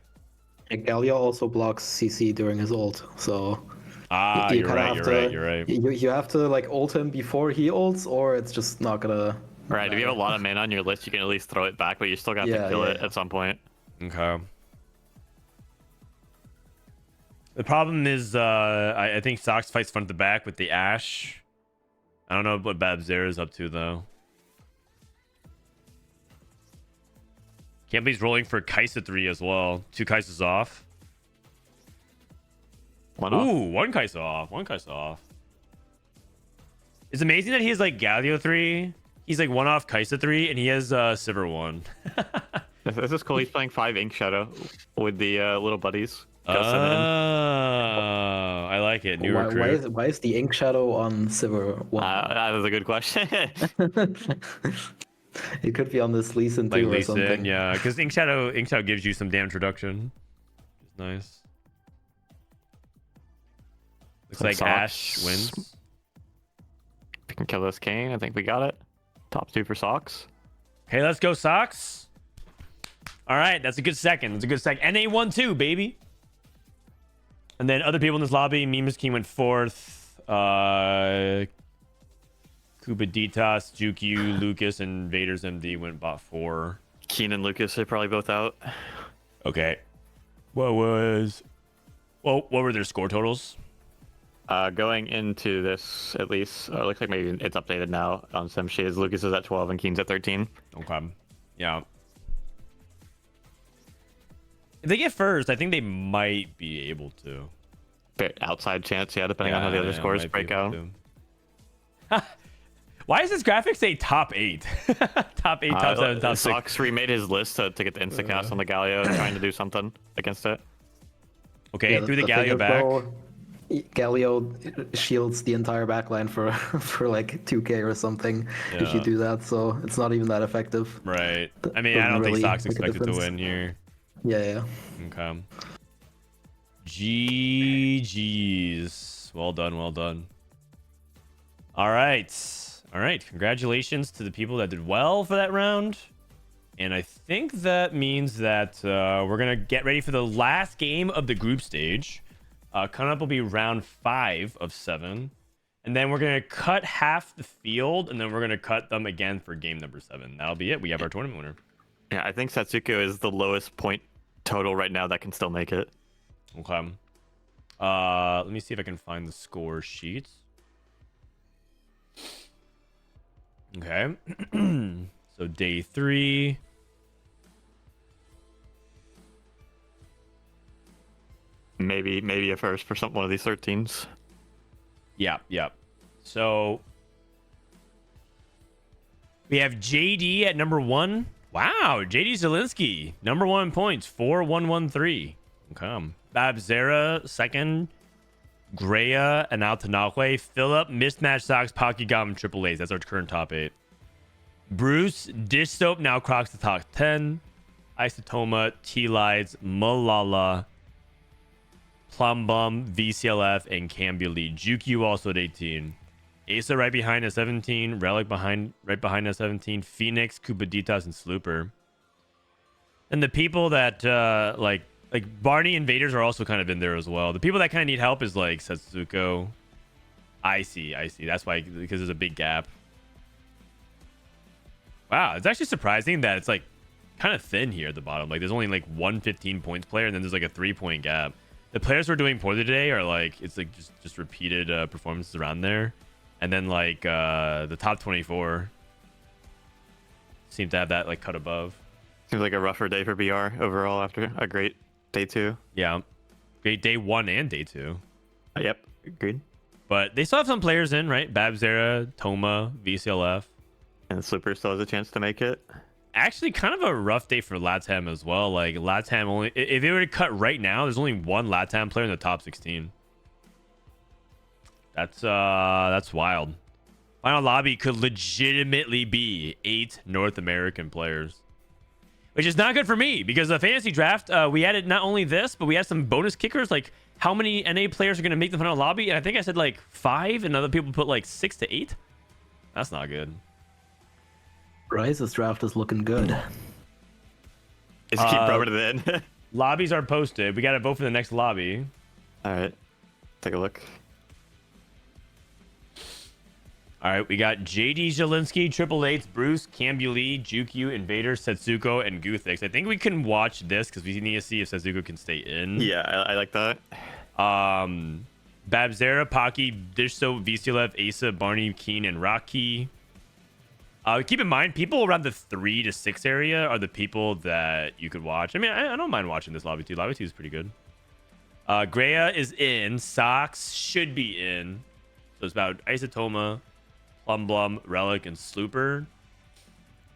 And Galio also blocks CC during his ult, so... You're right. You have to, like, ult him before he ults, or it's just not gonna... Right, if you have a lot of mana on your list, you can at least throw it back, but you still got to kill it at some point. Okay. The problem is, I think Sox fights front to back with the Ashe. I don't know what Babzera is up to, though. Can't believe he's rolling for Kaisa 3 as well. 2 Kaisas off. One off. Ooh, 1 Kaisa off. 1 Kaisa off. It's amazing that he has, like, Galio 3. He's, like, 1 off Kaisa 3, and he has Sivir 1. This is cool. He's playing 5 Ink Shadow with the little buddies. Oh, I like it. New recruit. Why is the Ink Shadow on Sivir 1? That is a good question. It could be on this Lee Sin 2 Like or Lee something. Sin, yeah. Because Ink Shadow gives you some damage reduction. It's nice. Looks like Ashe wins. We can kill this Kane. I think we got it. Top 2 for Sox. Okay, let's go, Sox. All right, that's a good second. That's a good second. NA1-2, baby. And then other people in this lobby, Mimas King went 4th. Kubaditas, Jukyu, Lucas, and Vader's MD went bot 4. Keen and Lucas are probably both out. Okay. What were their score totals? Going into this, at least, it looks like maybe it's updated now on some shades. Lucas is at 12 and Keen's at 13. Okay. Yeah. If they get first, I think they might be able to. Bit outside chance, yeah, depending on how the other scores break out. Why does this graphic say top 8? Top 8, top 7, top 6. Sox remade his list to get the instacast on the Galio, trying to do something against it. Okay, through the Galio back. Galio shields the entire backline for like 2k or something if you do that, so it's not even that effective. Right. I mean, I don't think Sox expected to win here. Yeah. Okay. GG's. Well done. All right. Congratulations to the people that did well for that round. And I think that means that we're going to get ready for the last game of the group stage. Coming up will be round 5 of 7. And then we're going to cut half the field, and then we're going to cut them again for game number 7. That'll be it. We have our tournament winner. Yeah, I think Satsuko is the lowest point total right now that can still make it. Okay. Let me see if I can find the score sheets. Okay. So day 3. Maybe a first for one of these 13s. Yeah. So we have JD at number 1. Wow, JD Zielinski, number 1 points, 4-1-1-3. Okay. Babzera, second. Greya and Altanakwe. Philip, Mismatch Sox, Pokegum, Triple A's. That's our current top 8. Bruce, Dish Soap now crocs the top 10. Isotoma, T-Lides, Malala, Plumbum, VCLF, and Cambulee. Jukyu also at 18. Asa right behind at 17. Relic right behind at 17. Phoenix, Kubaditas, and Slooper. And the people that like Barney Invaders are also kind of in there as well. The people that kind of need help is like Setsuko. I see. That's why, because there's a big gap. Wow, it's actually surprising that it's like kind of thin here at the bottom. Like there's only like 1 15 points player, and then there's like a 3-point gap. The players who are doing poorly today are like, it's like just repeated performances around there. And then like the top 24 seem to have that like cut above. Seems like a rougher day for BR overall after a great day 2. Yeah. Great day 1 and day 2. Yep, agreed. But they still have some players in, right? Babzera, Toma, VCLF. And Slipper still has a chance to make it. Actually, kind of a rough day for Latam as well. Like Latam only, if they were to cut right now, there's only one Latam player in the top 16. That's wild. Final lobby could legitimately be 8 North American players, which is not good for me because the fantasy draft, we added not only this, but we had some bonus kickers. Like how many NA players are going to make the final lobby? And I think I said like 5 and other people put like 6 to 8. That's not good. Rise's draft is looking good. Just keep rubbing it in. Lobbies are posted. We got to vote for the next lobby. All right. Take a look. All right, we got JD Zielinski, Triple Eights, Bruce, Cambuli, Jukyu, Invader, Setsuko, and Guthix. I think we can watch this because we need to see if Setsuko can stay in. Yeah, I like that. Babzera, Paki, Dishso, Visilev, Asa, Barney, Keen, and Rocky. Keep in mind, people around the 3 to 6 area are the people that you could watch. I mean, I don't mind watching this lobby 2. Lobby 2 is pretty good. Greya is in. Sox should be in. So it's about Isotoma, Plum, Relic, and Slooper.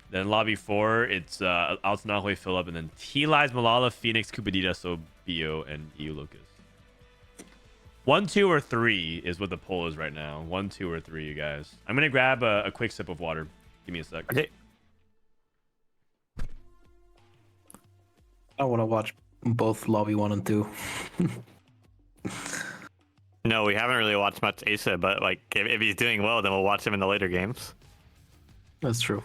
Then lobby 4, it's Altanahue, Phillip, and then T-Lies, Malala, Phoenix, Cupadita, Sobio, and Eulocus. 1, 2, or 3 is what the poll is right now. 1, 2, or 3, you guys. I'm gonna grab a quick sip of water. Give me a sec. Okay. I want to watch both lobby 1 and 2. No, we haven't really watched much Asa, but like if he's doing well, then we'll watch him in the later games. That's true.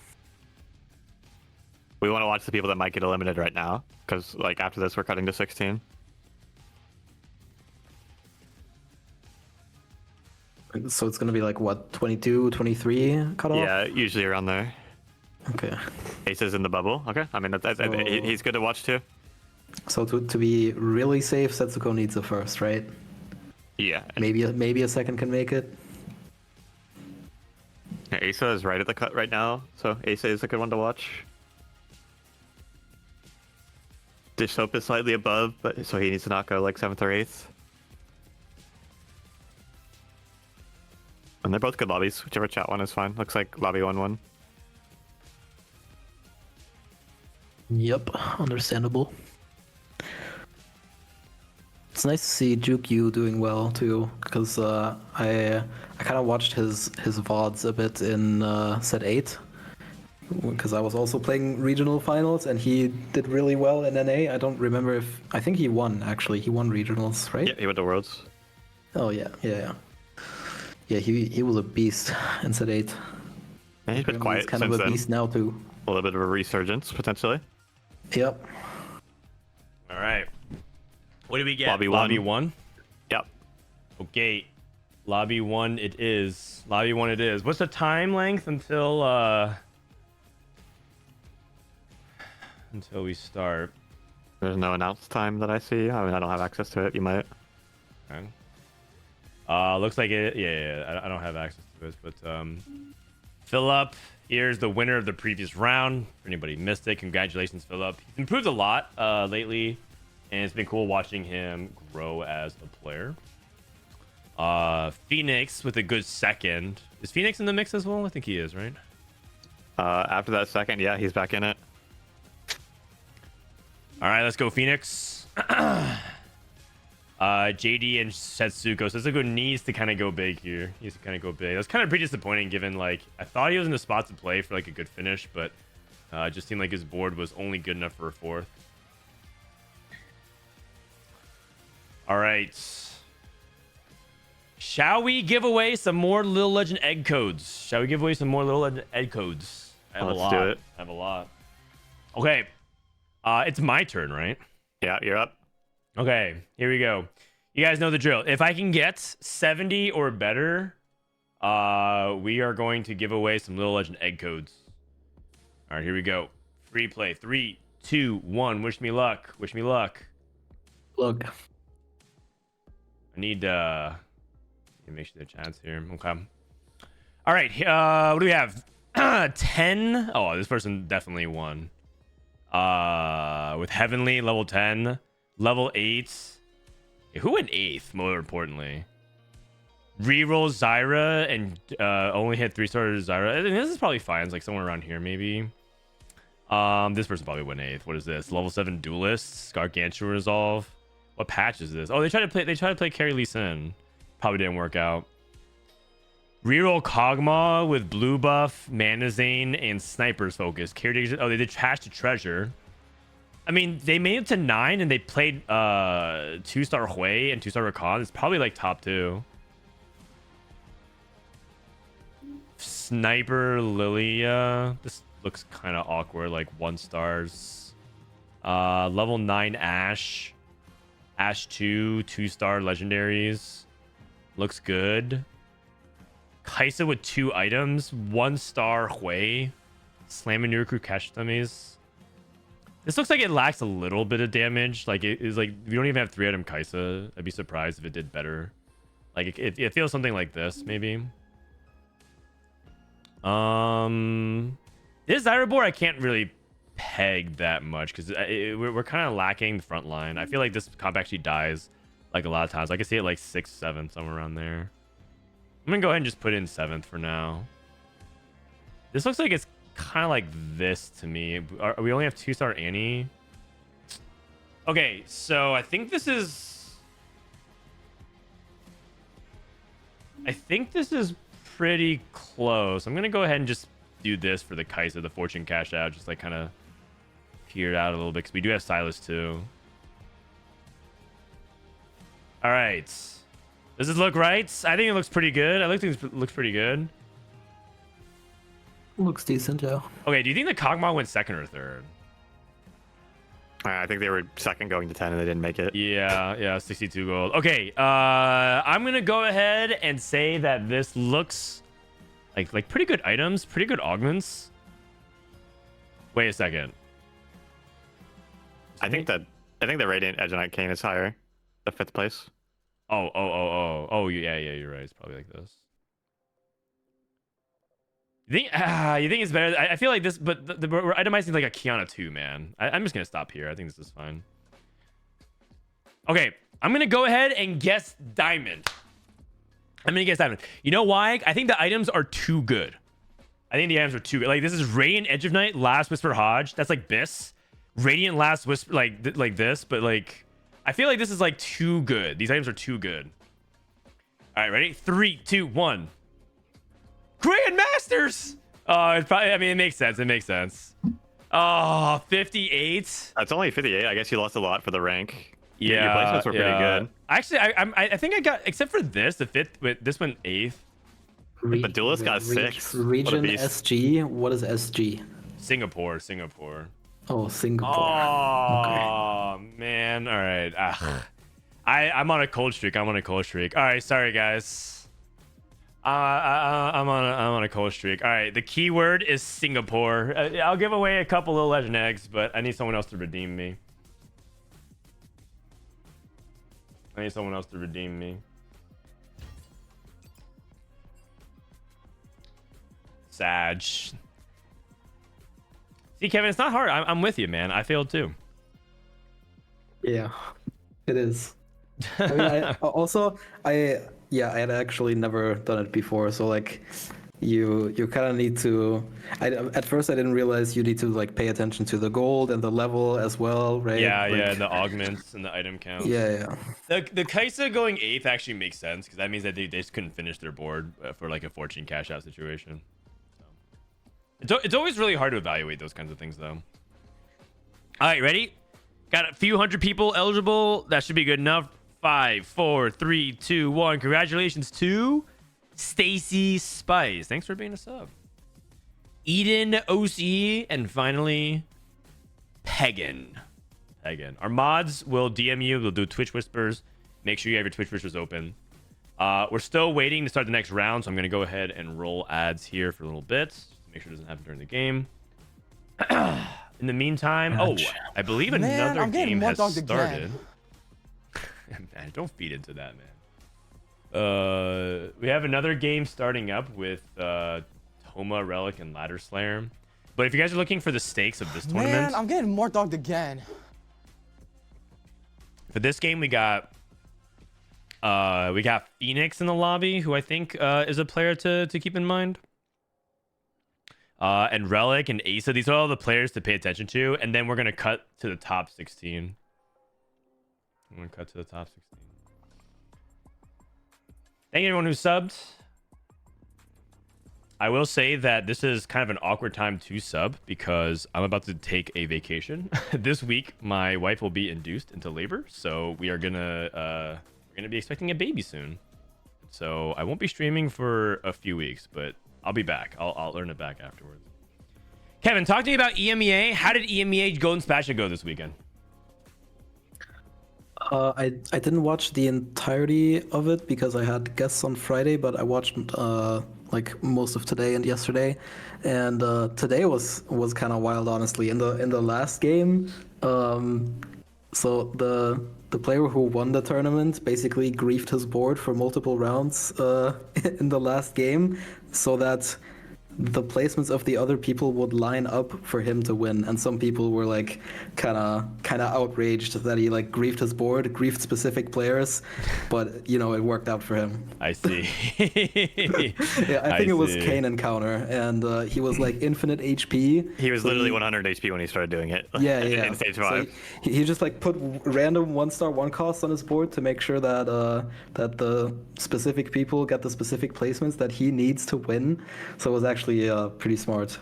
We want to watch the people that might get eliminated right now, because like after this, we're cutting to 16. So it's going to be like, what, 22, 23 cutoff? Yeah, usually around there. Okay. Asa's in the bubble. Okay, I mean he's good to watch too. So to be really safe, Setsuko needs a first, right? Yeah. Maybe a second can make it. Asa is right at the cut right now, so Asa is a good one to watch. Dish Soap is slightly above, but so he needs to not go like 7th or 8th. And they're both good lobbies. Whichever chat one is fine. Looks like lobby 1-1. Yep, understandable. It's nice to see Jukyu doing well too, because I kind of watched his VODs a bit in set 8, because I was also playing regional finals and he did really well in NA. I don't remember if I think he won actually. He won regionals, right? Yeah, he went to Worlds. Oh yeah. Yeah, he was a beast in set 8. And he's been quiet He's kind since of a then. beast now too. A little bit of a resurgence potentially. Yep. All right. What do we get? Lobby Lobby 1. 1? Yep. Okay. Lobby 1 it is. Lobby 1 it is. What's the time length until we start? There's no announced time that I see. I mean, I don't have access to it. You might. Okay. Looks like it. Yeah. I don't have access to it, but Phillip, here's the winner of the previous round. For anybody who missed it, congratulations, Phillip. He's improved a lot lately, and it's been cool watching him grow as a player. Phoenix with a good second. Is Phoenix in the mix as well? I think he is, right? After that second, yeah, he's back in it. All right, let's go, Phoenix. JD and Setsuko. Setsuko needs to kind of go big here. He needs to kind of go big. That was kind of pretty disappointing given, like, I thought he was in the spot to play for, like, a good finish, but it just seemed like his board was only good enough for a 4th. All right. Shall we give away some more Little Legend egg codes? I have Let's a lot. do it. I have a lot. Okay. It's my turn, right? Yeah, you're up. Okay, here we go. You guys know the drill. If I can get 70 or better, we are going to give away some Little Legend egg codes. All right, here we go. Free play. 3, 2, 1. Wish me luck. Wish me luck. Look. I need to make sure the chat's here. Okay. All right. What do we have? 10. Oh, this person definitely won. With Heavenly level 10, level 8. Who went 8th? More importantly, reroll Zyra and only hit 3-star Zyra. I think this is probably fine. It's like somewhere around here, maybe. This person probably went 8th. What is this? Level 7 Duelist, Gargantua Resolve. What patch is this? Oh, they tried to play Carrie Lee Sin. Probably didn't work out. Reroll Kog'Maw with blue buff, Mana Zane, and Sniper's Focus. Caretakers. Oh, they did Trash to Treasure. I mean, they made it to 9 and they played 2-star Hui and 2-star Rakan. It's probably like top 2. Sniper Lilia. This looks kind of awkward, like 1 stars. Level 9 Ashe. Ashe 2, 2-star legendaries. Looks good. Kaisa with 2 items, 1-star Hui. Slamming Nuruku Cash Dummies. This looks like it lacks a little bit of damage. Like it is like we don't even have 3-item Kaisa. I'd be surprised if it did better. Like it feels something like this maybe. This Zyrobor I can't really peg that much because we're kind of lacking the front line. I feel like this comp actually dies like a lot of times. I can see it like 6th, 7th, somewhere around there. I'm gonna go ahead and just put it in 7th for now. This looks like it's kind of like this to me. We only have 2-star Annie. Okay, so I think this is pretty close. I'm gonna go ahead and just do this for the Kaisa, the Fortune cash out, just like kind of peer it out a little bit because we do have Silas too. All right, does it look right? I think it looks pretty good. I think it looks pretty good. Looks decent, yeah. Okay, do you think the Kog'Maw went 2nd or 3rd? I think they were 2nd going to 10 and they didn't make it. Yeah, 62 gold. Okay, I'm gonna go ahead and say that this looks like pretty good items, pretty good augments. Wait a second. I think the Radiant Edge Knight Kane is higher, the 5th place. Oh, yeah, you're right. It's probably like this. You think it's better? I feel like this, but we're itemizing like a Kiana 2, man. I'm just gonna stop here. I think this is fine. Okay, I'm gonna go ahead and guess Diamond. You know why? I think the items are too good. Like this is Radiant Edge of Night, Last Whisper Hodge. That's like Biss. Radiant Last Whisper, like this, but like I feel like this is like too good. These items are too good. All right, ready? 3, 2, 1. Grandmasters. Oh, it's probably. I mean, it makes sense. Oh, 58. That's only 58. I guess you lost a lot for the rank. Yeah, your placements were pretty good. Actually, I think I got, except for this, the 5th. With this one 8th. But Duelist got 6. Region SG. What is SG? Singapore. Oh, Singapore. Oh, okay. Man. All right. I'm on a cold streak. All right. Sorry, guys. I'm on a cold streak. All right. The keyword is Singapore. I'll give away a couple little legend eggs, but I need someone else to redeem me. Sag. See, Kevin, it's not hard. I'm with you, man. I failed too. Yeah, it is. I mean, I had actually never done it before, so like you kind of need to. At first I didn't realize you need to like pay attention to the gold and the level as well, right? Yeah, like, yeah, the augments and the item count. Yeah. The Kaisa going 8th actually makes sense because that means that they just couldn't finish their board for like a fortune cash out situation. So it's always really hard to evaluate those kinds of things, though. All right, ready? Got a few hundred people eligible. That should be good enough. 5, 4, 3, 2, 1. Congratulations to Stacy Spice. Thanks for being a sub. Eden OC, and finally Pagan. Our mods will DM you. They'll do Twitch whispers. Make sure you have your Twitch whispers open. We're still waiting to start the next round, so I'm going to go ahead and roll ads here for a little bit. Make sure it doesn't happen during the game. In the meantime, I believe another game has started. Man, don't feed into that, man. We have another game starting up with Toma, Relic, and Ladder Slayer. But if you guys are looking for the stakes of this tournament, Man, I'm getting more dogged again. For this game, we got Phoenix in the lobby, who I think is a player to keep in mind. And Relic and Asa, these are all the players to pay attention to. And then we're gonna cut to the top 16. Thank you everyone who subbed. I will say that this is kind of an awkward time to sub because I'm about to take a vacation. This week, my wife will be induced into labor, so we are gonna be expecting a baby soon. So I won't be streaming for a few weeks, but I'll be back. I'll earn it back afterwards. Kevin, talk to me about EMEA. How did EMEA Golden Spatula go this weekend? I didn't watch the entirety of it because I had guests on Friday, but I watched like most of today and yesterday, and today was kind of wild, honestly. In the last game, so the player who won the tournament basically griefed his board for multiple rounds in the last game, so that the placements of the other people would line up for him to win, and some people were like kind of outraged that he like griefed his board, griefed specific players, but you know, it worked out for him. I see. Yeah, I think it was Kane encounter, and he was like infinite HP. He was literally 100 HP when he started doing it. Yeah. In stage 5. So he just like put random 1-star 1-cost on his board to make sure that that the specific people get the specific placements that he needs to win. So it was actually pretty smart.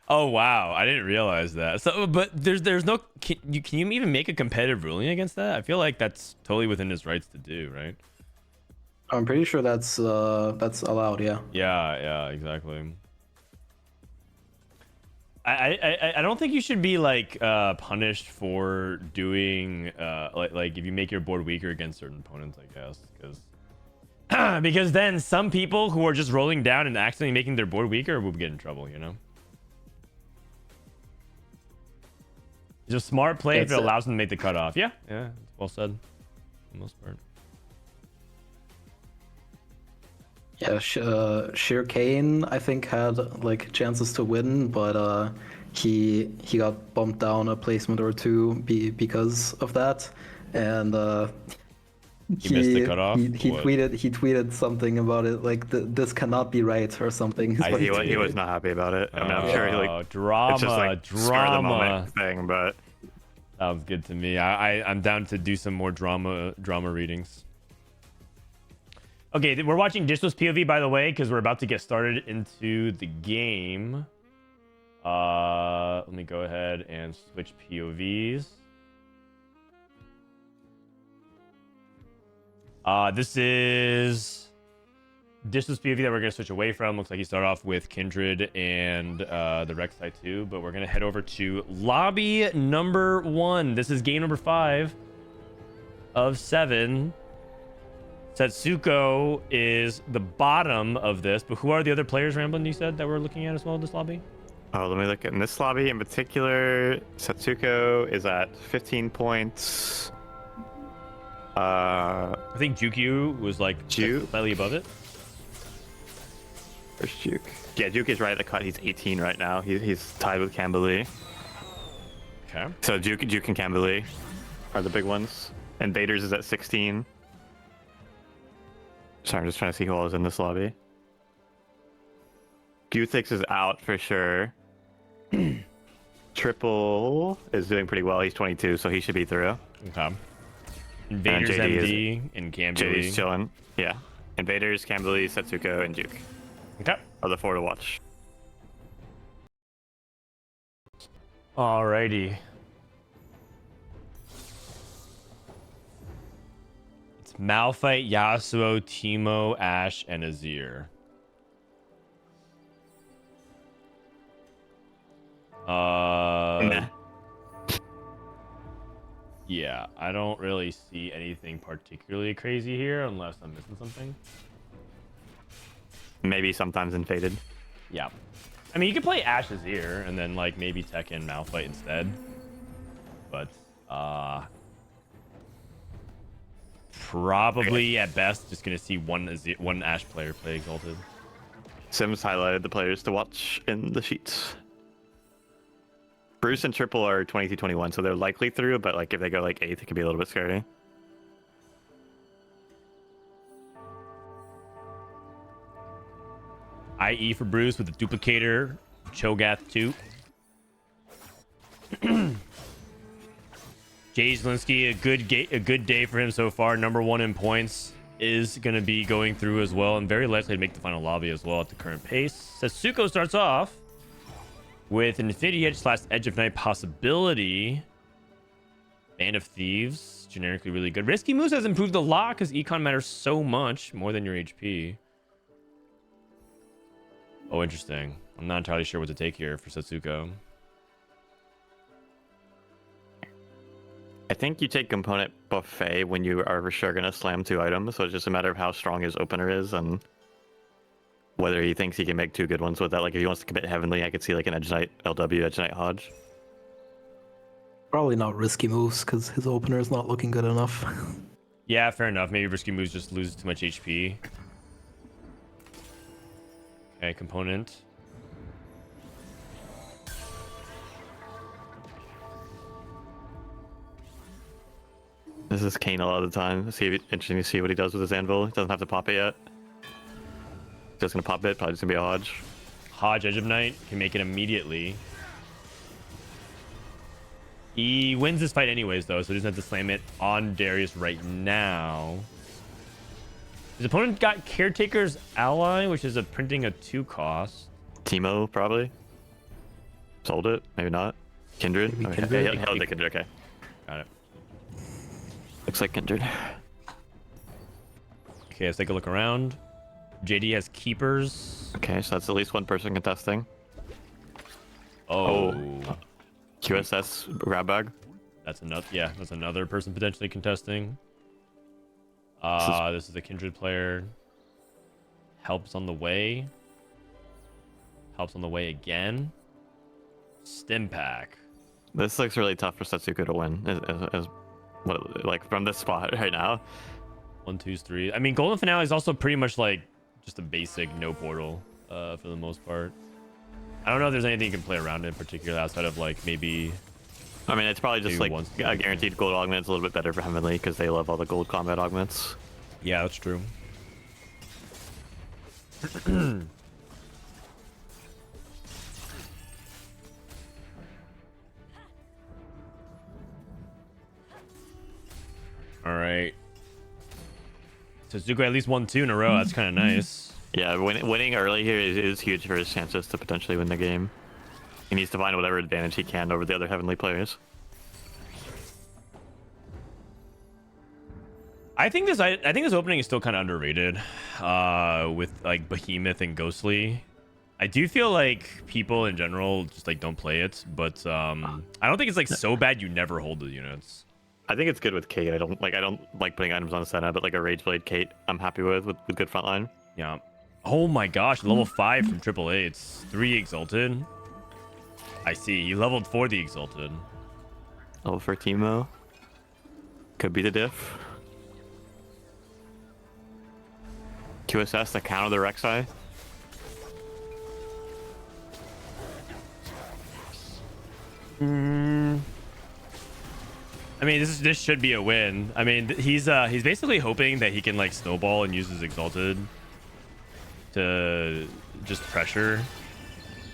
Oh wow, I didn't realize that. So, but there's no can you even make a competitive ruling against that? I feel like that's totally within his rights to do, right? I'm pretty sure that's allowed. Yeah. Yeah, exactly. I don't think you should be like punished for doing like if you make your board weaker against certain opponents, I guess, because then some people who are just rolling down and accidentally making their board weaker will get in trouble, you know. It's a smart play if it allows them to make the cutoff. Yeah, well said, for the most part. Yeah, Sheer Kane, I think, had like chances to win, but he got bumped down a placement or two because of that, and he missed the cutoff. He tweeted something about it like this cannot be right or something. He was not happy about it. I mean, I'm sure he like drama, it's just like spur of the moment thing, but sounds good to me. I'm down to do some more drama readings. Okay, we're watching Dishless POV, by the way, because we're about to get started into the game. Let me go ahead and switch POVs. This is Dishless POV that we're going to switch away from. Looks like he started off with Kindred and the Rek'Sai too, but we're going to head over to lobby number 1. This is game number 5 of 7. Setsuko is the bottom of this, but who are the other players, Ramblin', you said, that we're looking at as well in this lobby? Oh, let me look at in this lobby in particular. Setsuko is at 15 points. I think Jukyu was like slightly above it. Where's Juke? Yeah, Juke is right at the cut. He's 18 right now. He's tied with Camberley. Okay. So Juke and Camberley are the big ones. And Vaders is at 16. Sorry, I'm just trying to see who all is in this lobby. Guthix is out for sure. Triple is doing pretty well. He's 22, so he should be through. Okay. Invaders, MD, and Camberley. JD's chilling. Yeah. Invaders, Camberley, Setsuko, and Juke. Okay. Are the 4 to watch. Alrighty. It's Malphite, Yasuo, Teemo, Ashe, and Azir. Nah. Yeah, I don't really see anything particularly crazy here unless I'm missing something. Maybe sometimes in Faded. Yeah. I mean, you could play Ashe Azir and then like maybe Tekken Malphite instead. But probably at best just gonna see one Ashe player play Exalted. Sims highlighted the players to watch in the sheets. Bruce and Triple are 22-21, so they're likely through, but like if they go like 8th, it could be a little bit scary. IE for Bruce with the duplicator, Cho'Gath 2. Jay Zielinski, a good day for him so far. Number 1 in points. is going to be going through as well, and very likely to make the final lobby as well at the current pace. Setsuko starts off with Infinity Edge / Edge of Night possibility. Band of Thieves, generically really good. Risky Moves has improved a lot because econ matters so much more than your HP. Oh, interesting. I'm not entirely sure what to take here for Setsuko. I think you take Component Buffet when you are for sure going to slam 2 items, so it's just a matter of how strong his opener is and whether he thinks he can make 2 good ones with that. Like, if he wants to commit Heavenly, I could see like an Edge Knight LW, Edge Knight Hodge. Probably not Risky Moves because his opener is not looking good enough. Yeah, fair enough. Maybe Risky Moves just loses too much HP. Okay, Component. This is Kane a lot of the time. Interesting to see what he does with his anvil. He doesn't have to pop it yet. Just gonna pop it. Probably just gonna be a Hodge. Hodge Edge of Night can make it immediately. He wins this fight anyways, though, so he doesn't have to slam it on Darius right now. His opponent got Caretaker's Ally, which is a printing a 2 cost. Teemo, probably. Sold it. Maybe not. Kindred. Maybe Okay. Kindred. Held the Kindred. Okay. Got it. Looks like Kindred. Okay, let's take a look around. JD has Keepers. Okay, so that's at least one person contesting. Oh. QSS grab bag. That's another, yeah, that's another person potentially contesting. This is a Kindred player. Helps on the way. Helps on the way again. Stim pack. This looks really tough for Setsuko to win. Like from this spot right now. 1, 2, 3. I mean, Golden Finale is also pretty much like just a basic no portal for the most part. I don't know if there's anything you can play around it, particularly outside of like maybe. I mean, it's probably just like once. a guaranteed gold augment. It's a little bit better for Heavenly because they love all the gold combat augments. Yeah, that's true. All right. Setsuko at least 1-2 in a row. That's kind of nice. Yeah, winning early here is huge for his chances to potentially win the game. He needs to find whatever advantage he can over the other Heavenly players. I think this opening is still kind of underrated with like Behemoth and Ghostly. I do feel like people in general just like don't play it, but I don't think it's like so bad you never hold the units. I think it's good with Kate. I don't like putting items on the Senna, but like a Rageblade Kate, I'm happy with good frontline. Yeah. Oh my gosh, level 5 from Triple Eights, 3 Exalted. I see. He leveled for the Exalted. Level for Teemo. Could be the diff. QSS to counter the Rek'Sai. I mean, this should be a win. I mean, he's basically hoping that he can like snowball and use his Exalted to just pressure.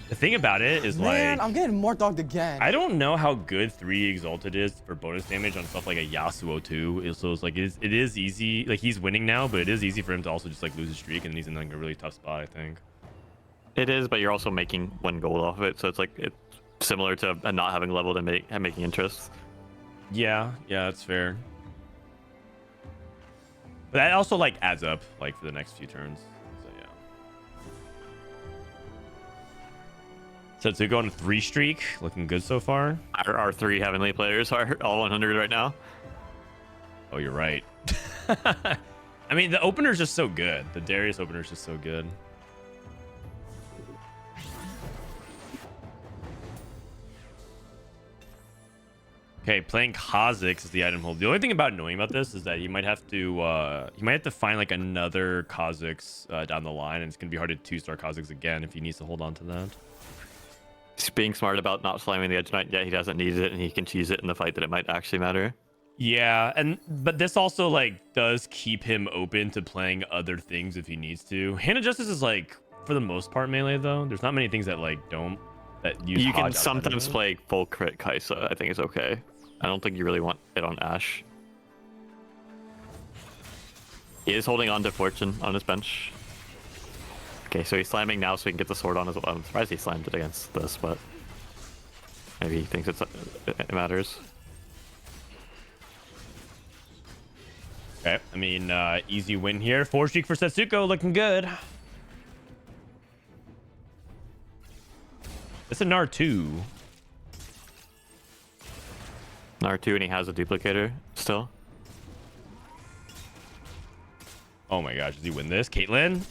The thing about it is Man, like I'm getting more dogged again. I don't know how good 3 Exalted is for bonus damage on stuff like a Yasuo too. So it's like it is easy. Like he's winning now, but it is easy for him to also just like lose his streak, and he's in like a really tough spot, I think. It is, but you're also making 1 gold off of it, so it's like it's similar to not having leveled and making interest. Yeah, that's fair. But that also like adds up like for the next few turns. So yeah. Setsuko on a 3 streak, looking good so far. Our 3 Heavenly players are all 100 right now. Oh, you're right. I mean, the opener's just so good. The Darius opener's just so good. Okay, playing Kha'Zix is the item hold. The only thing annoying about this is that you might have to find like another Kha'Zix down the line, and it's gonna be hard to 2-star Kha'Zix again if he needs to hold on to that. He's being smart about not slamming the Edge Knight yet. He doesn't need it, and he can choose it in the fight that it might actually matter. Yeah, but this also like does keep him open to playing other things if he needs to. Hand of Justice is like for the most part melee though. There's not many things that like don't use. You can Hodge sometimes play full crit Kaisa. I think is okay. I don't think you really want it on Ashe. He is holding on to Fortune on his bench. Okay, so he's slamming now so he can get the sword on as well. I'm surprised he slammed it against this, but maybe he thinks it matters. Okay, I mean, easy win here. 4 streak for Setsuko, looking good. It's a Nar2. Nar2, and he has a duplicator still. Oh my gosh, does he win this? Caitlyn?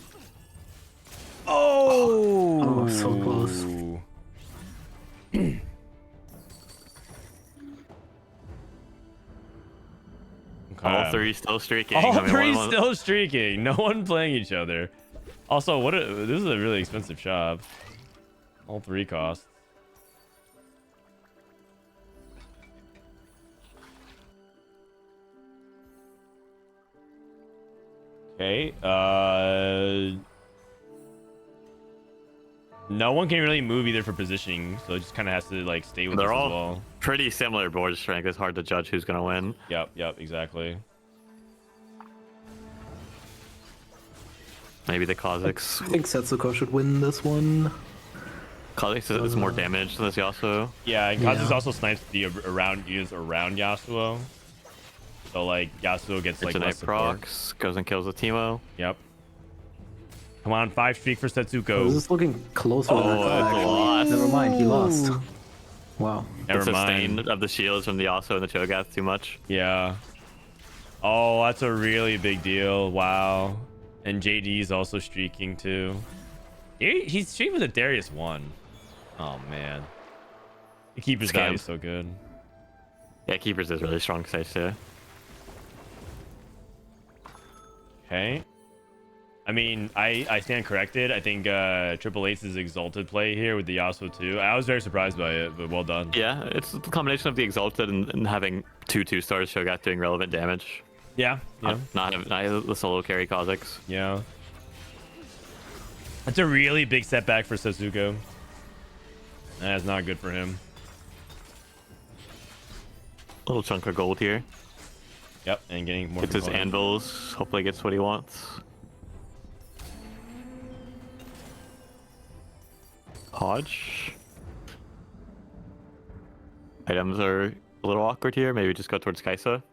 Oh! Oh, so close. All three still streaking. All I mean, three still streaking. No one playing each other. Also, this is a really expensive shop. All 3 costs. Okay. No one can really move either for positioning, so it just kind of has to like stay with They're us all as well. pretty similar board strength. It's hard to judge who's gonna win. Yep, exactly. Maybe the Kha'Zix. I think Setsuko should win this one. Kha'Zix is more damage than this Yasuo. Yeah, and Kha'Zix also snipes the units around Yasuo. So like Yasuo gets like less support. procs, goes and kills the Teemo. Yep. Come on, 5 streak for Setsuko. This is looking closer than I thought, it's a actually. loss. Never mind, he lost. Wow. Never It's a mind. stain of the shields from the Yasuo and the Cho'Gath too much. Yeah. Oh, that's a really big deal. Wow. And JD's also streaking too. He's streaming with a Darius 1. Oh man. The keeper's value is so good. Yeah, Keepers is really strong stage too. Okay. I mean, I stand corrected. I think Triple H's Exalted play here with the Yasuo too. I was very surprised by it, but well done. Yeah, it's the combination of the Exalted and having 2 stars Cho'Gath doing relevant damage. Yeah. Not the solo carry Kha'Zix. Yeah. That's a really big setback for Setsuko. That's not good for him. Little chunk of gold here. Yep, and getting more. Gets his components. anvils. Hopefully gets what he wants. Hodge. Items are a little awkward here. Maybe just go towards Kaisa.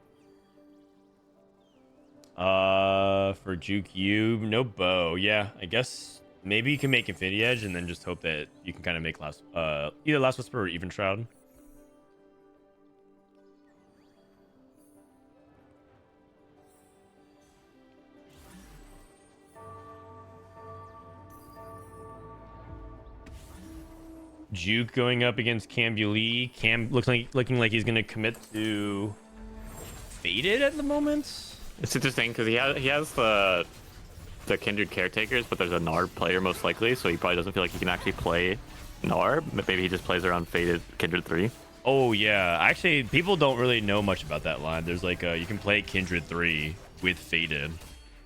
For Juke you, no bow. Yeah, I guess maybe you can make Infinity Edge and then just hope that you can kind of make either Last Whisper or Even Shroud. Juke going up against Cambuli. Cam looking like he's gonna commit to Faded at the moment. It's interesting because he has the Kindred Caretakers, but there's a Gnar player most likely, so he probably doesn't feel like he can actually play Gnar. Maybe he just plays around Faded Kindred 3. Oh yeah, actually people don't really know much about that line. There's like you can play Kindred 3 with Faded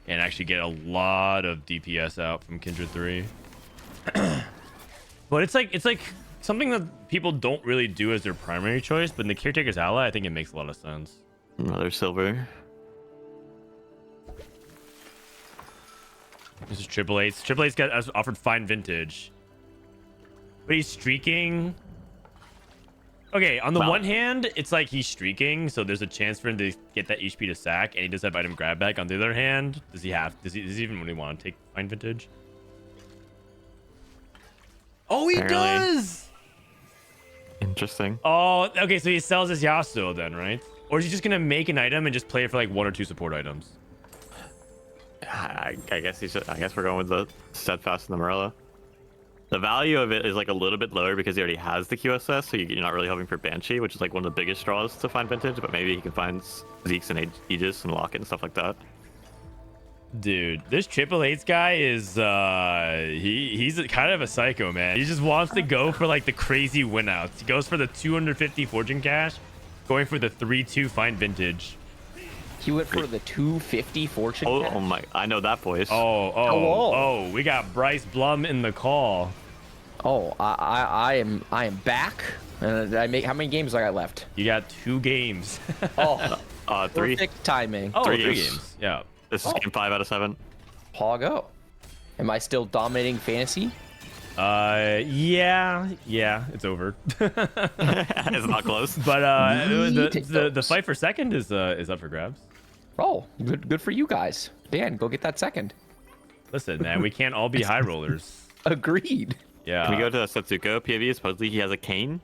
and actually get a lot of DPS out from Kindred 3. But it's like something that people don't really do as their primary choice, but in the Caretaker's Ally, I think it makes a lot of sense. Another silver. This is Triple H. Triple H got offered Fine Vintage, but he's streaking. Okay, on the one hand, it's like he's streaking, so there's a chance for him to get that HP to sack, and he does have item grab back. On the other hand, does he even really want to take Fine Vintage? Oh, he Apparently. does. Interesting. Oh, okay, so he sells his Yasuo then, right? Or is he just gonna make an item and just play it for like 1 or 2 support items? I guess I guess we're going with the Steadfast and the Morella. The value of it is like a little bit lower because he already has the QSS, so you're not really hoping for Banshee, which is like one of the biggest draws to find Vintage, but maybe he can find Zeke's and Aegis and Locket and stuff like that. Dude, this Triple H guy is he's kind of a psycho, man. He just wants to go for like the crazy win outs. He goes for the 250 Fortune Cash, going for the 3-2 Fine Vintage. He went for the 250 Fortune Cash? Oh my, I know that voice. Oh, we got Bryce Blum in the call. Oh, I am back. I make how many games I got left? You got 2 games. Oh, 3. perfect timing. Oh, 3 3 games. games. Yeah. This is game 5 out of 7. Poggo. Am I still dominating fantasy? Yeah, it's over. It's not close. But the fight for second is up for grabs. Oh, good for you guys. Dan, go get that second. Listen, man, we can't all be high rollers. Agreed. Yeah. Can we go to Setsuko POV? Supposedly he has a cane.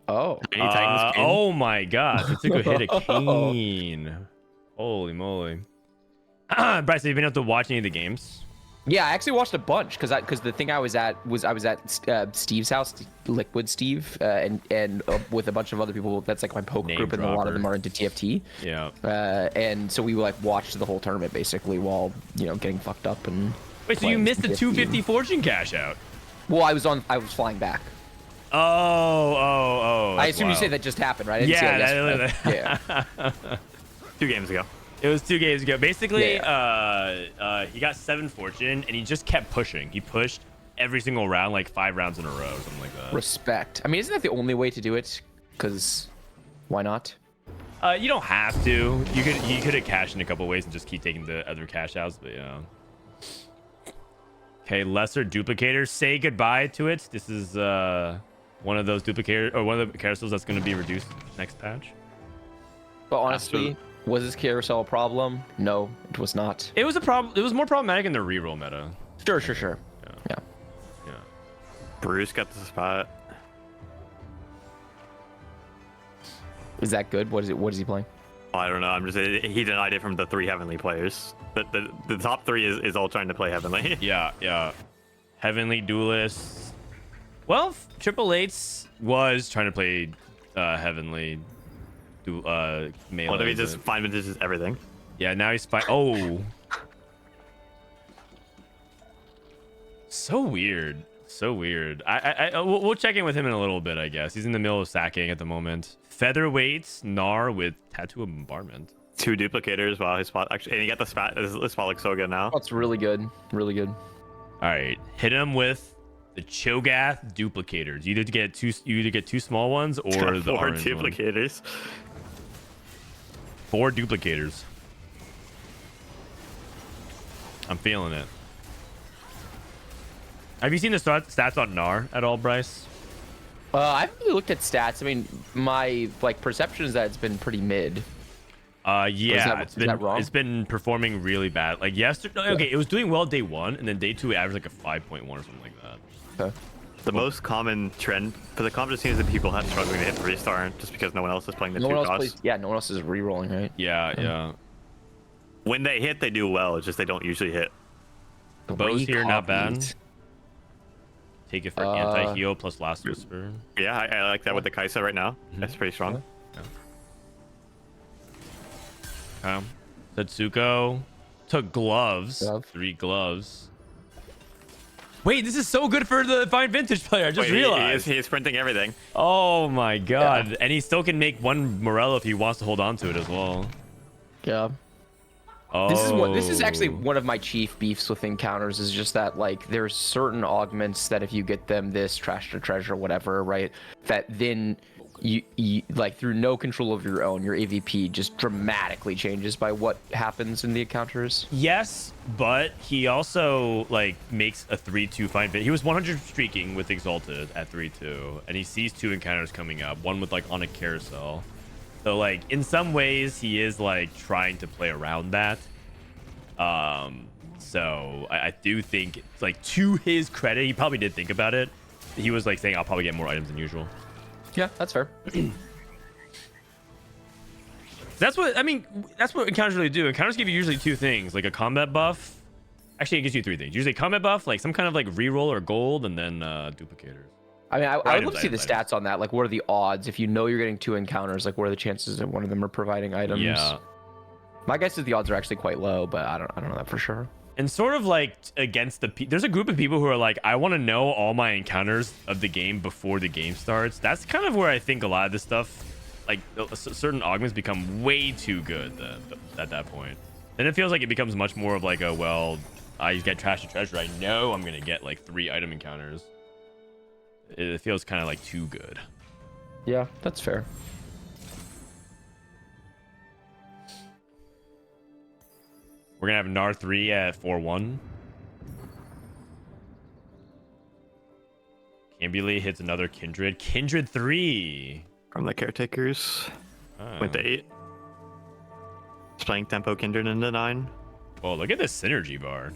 Oh. Tiny Titan's cane. Oh my god, Setsuko hit a cane. Holy moly. Bryce, have you been able to watch any of the games? Yeah, I actually watched a bunch because the thing I was at Steve's house, Liquid Steve, and with a bunch of other people. That's like my poker Name group, and a lot dropper. of them are into TFT. Yeah. And so we like watched the whole tournament basically while getting fucked up and. Wait, so you playing missed the TFT. 250 fortune cash out? Well, I was flying back. Oh. I that's assume you wild. say that just happened, right? I didn't see it yesterday. Yeah. 2 games ago. It was 2 games ago. Basically, Yeah. he got 7 fortune, and he just kept pushing. He pushed every single round, like 5 rounds in a row, something like that. Respect. I mean, isn't that the only way to do it? Because why not? You don't have to. You could have cashed in a couple ways and just keep taking the other cash outs, but yeah. Okay, lesser duplicators. Say goodbye to it. This is one of those duplicators, or one of the carousels that's going to be reduced next patch. But honestly, was this carousel a problem? No, it was not. It was a problem. It was more problematic in the reroll meta. Sure. Yeah. Bruce got the spot. Is that good? What is he playing? I don't know. He denied it from the 3 Heavenly players. The top 3 is all trying to play Heavenly. Yeah. Heavenly Duelists. Well, Triple Eights was trying to play Heavenly melee. What if he just 5 vintages everything? Yeah, now he's fine. Oh. So weird. We'll check in with him in a little bit, I guess. He's in the middle of sacking at the moment. Featherweights, Gnar with Tattoo of Bombardment. 2 duplicators. Wow, his spot actually, and he got the spot. His spot looks so good now. That's really good. Really good. All right, hit him with the Cho'Gath duplicators. You either get 2 small ones or the 4 orange duplicators. 4 duplicators. I'm feeling it. Have you seen the stats on Gnar at all, Bryce? I haven't really looked at stats. I mean, my perception is that it's been pretty mid. Yeah, is that wrong? It's been performing really bad. Like yesterday, okay, it was doing well day 1, and then day 2 it averaged like a 5.1 or something like that. Okay. The most common trend for the comp just seems that people have struggling to hit 3-star just because no one else is playing the 2 costs. No one else is re-rolling, right? Yeah. When they hit, they do well. It's just they don't usually hit. The bows here not bad. Copies. Take it for anti-heal plus Last Whisper. Yeah, I like that with the Kaisa right now. That's pretty strong. Setsuko took gloves. 3 gloves. Wait, this is so good for the fine vintage player. I just realized. He is printing everything. Oh my god. Yeah. And he still can make 1 Morello if he wants to hold on to it as well. Yeah. Oh. This is actually one of my chief beefs with encounters is just that there's certain augments that if you get them this trash to treasure whatever, right, that then you through no control of your own, your AVP just dramatically changes by what happens in the encounters. Yes, but he also makes a 3-2 fine fit. He was 100 streaking with Exalted at 3-2, and he sees 2 encounters coming up, one with on a carousel. So in some ways he is trying to play around that. So I do think to his credit, he probably did think about it. He was saying I'll probably get more items than usual. Yeah, that's fair. That's what encounters really do. Encounters give you usually 2 things, like a combat buff. Actually, it gives you 3 things. Usually combat buff, some kind of reroll or gold, and then duplicators. I mean, I would love to see the stats on that. What are the odds? If you know you're getting 2 encounters, what are the chances that one of them are providing items? Yeah. My guess is the odds are actually quite low, but I don't know that for sure. And sort of against there's a group of people who are I want to know all my encounters of the game before the game starts. That's kind of where I think a lot of this stuff, certain augments become way too good at that point. Then it feels like it becomes much more of I get trash to treasure. I know I'm going to get 3 item encounters. It feels kind of too good. Yeah, that's fair. We're gonna have Gnar 3 at 4-1. Ambulate hits another Kindred. Kindred 3 from the Caretakers. Went to 8. Playing tempo Kindred into 9. Oh, look at this synergy bar.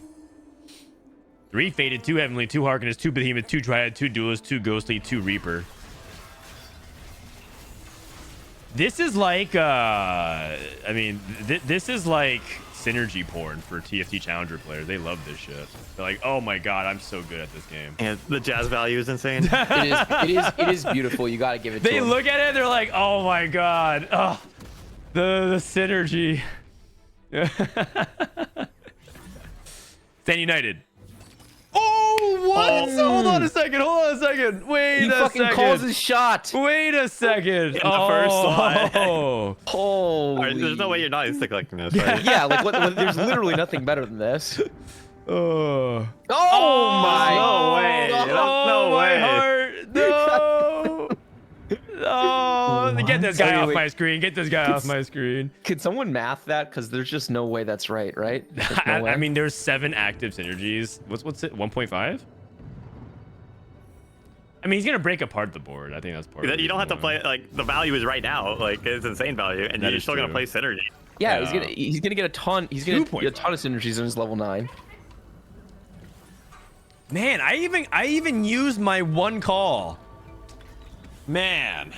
3 Faded, 2 Heavenly, 2 Harkness, 2 Behemoth, 2 Dryad, 2 Duelist, 2 Ghostly, 2 Reaper. This is like, I mean, this is like synergy porn for TFT Challenger players. They love this shit. They're like, oh my god, I'm so good at this game. And the jazz value is insane. It is beautiful. You gotta give it to They them. look at it, they're like, oh my god. Oh, the synergy. Stand United. Oh, what? Hold on a second. Wait He a fucking second. calls his shot. Wait a second. In the first slot. Oh. Holy. There's no way you're not instant collecting this, right? Yeah, like what, there's literally nothing better than this. Oh. Oh my. No way. No my way. heart. No. Oh, get this guy off Wait. my screen. Get this guy off my screen. Could someone math that? Because there's just no way that's right, right? There's no way. I mean, there's 7 active synergies. What's it? 1.5? I mean, he's gonna break apart the board. I think that's part of it. You don't have to play, like, the value is right now. Like, it's insane value, and That you're is still going to true. play synergy. yeah, Yeah. he's gonna get a ton. He's gonna get a ton of synergies in his level 9. Man, I even used my 1 call. Man.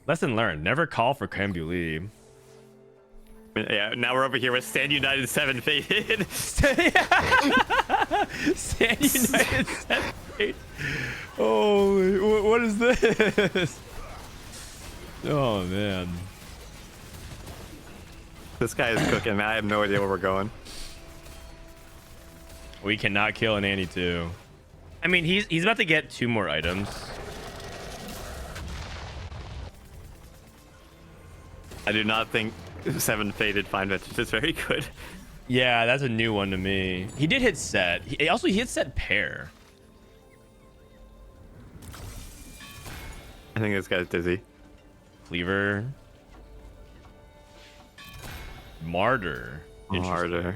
Lesson learned. Never call for Cambuli. Yeah, now we're over here with Stand United 7 Faded. Stand United 7 Faded. Oh, what is this? Oh, man. This guy is cooking, man. I have no idea where we're going. We cannot kill an Annie too. I mean, he's about to get 2 more items. I do not think 7 Faded Fine Vintage is very good. Yeah, that's a new one to me. He did hit set. He hit set pair. I think this guy's dizzy. Cleaver. Martyr. Harder.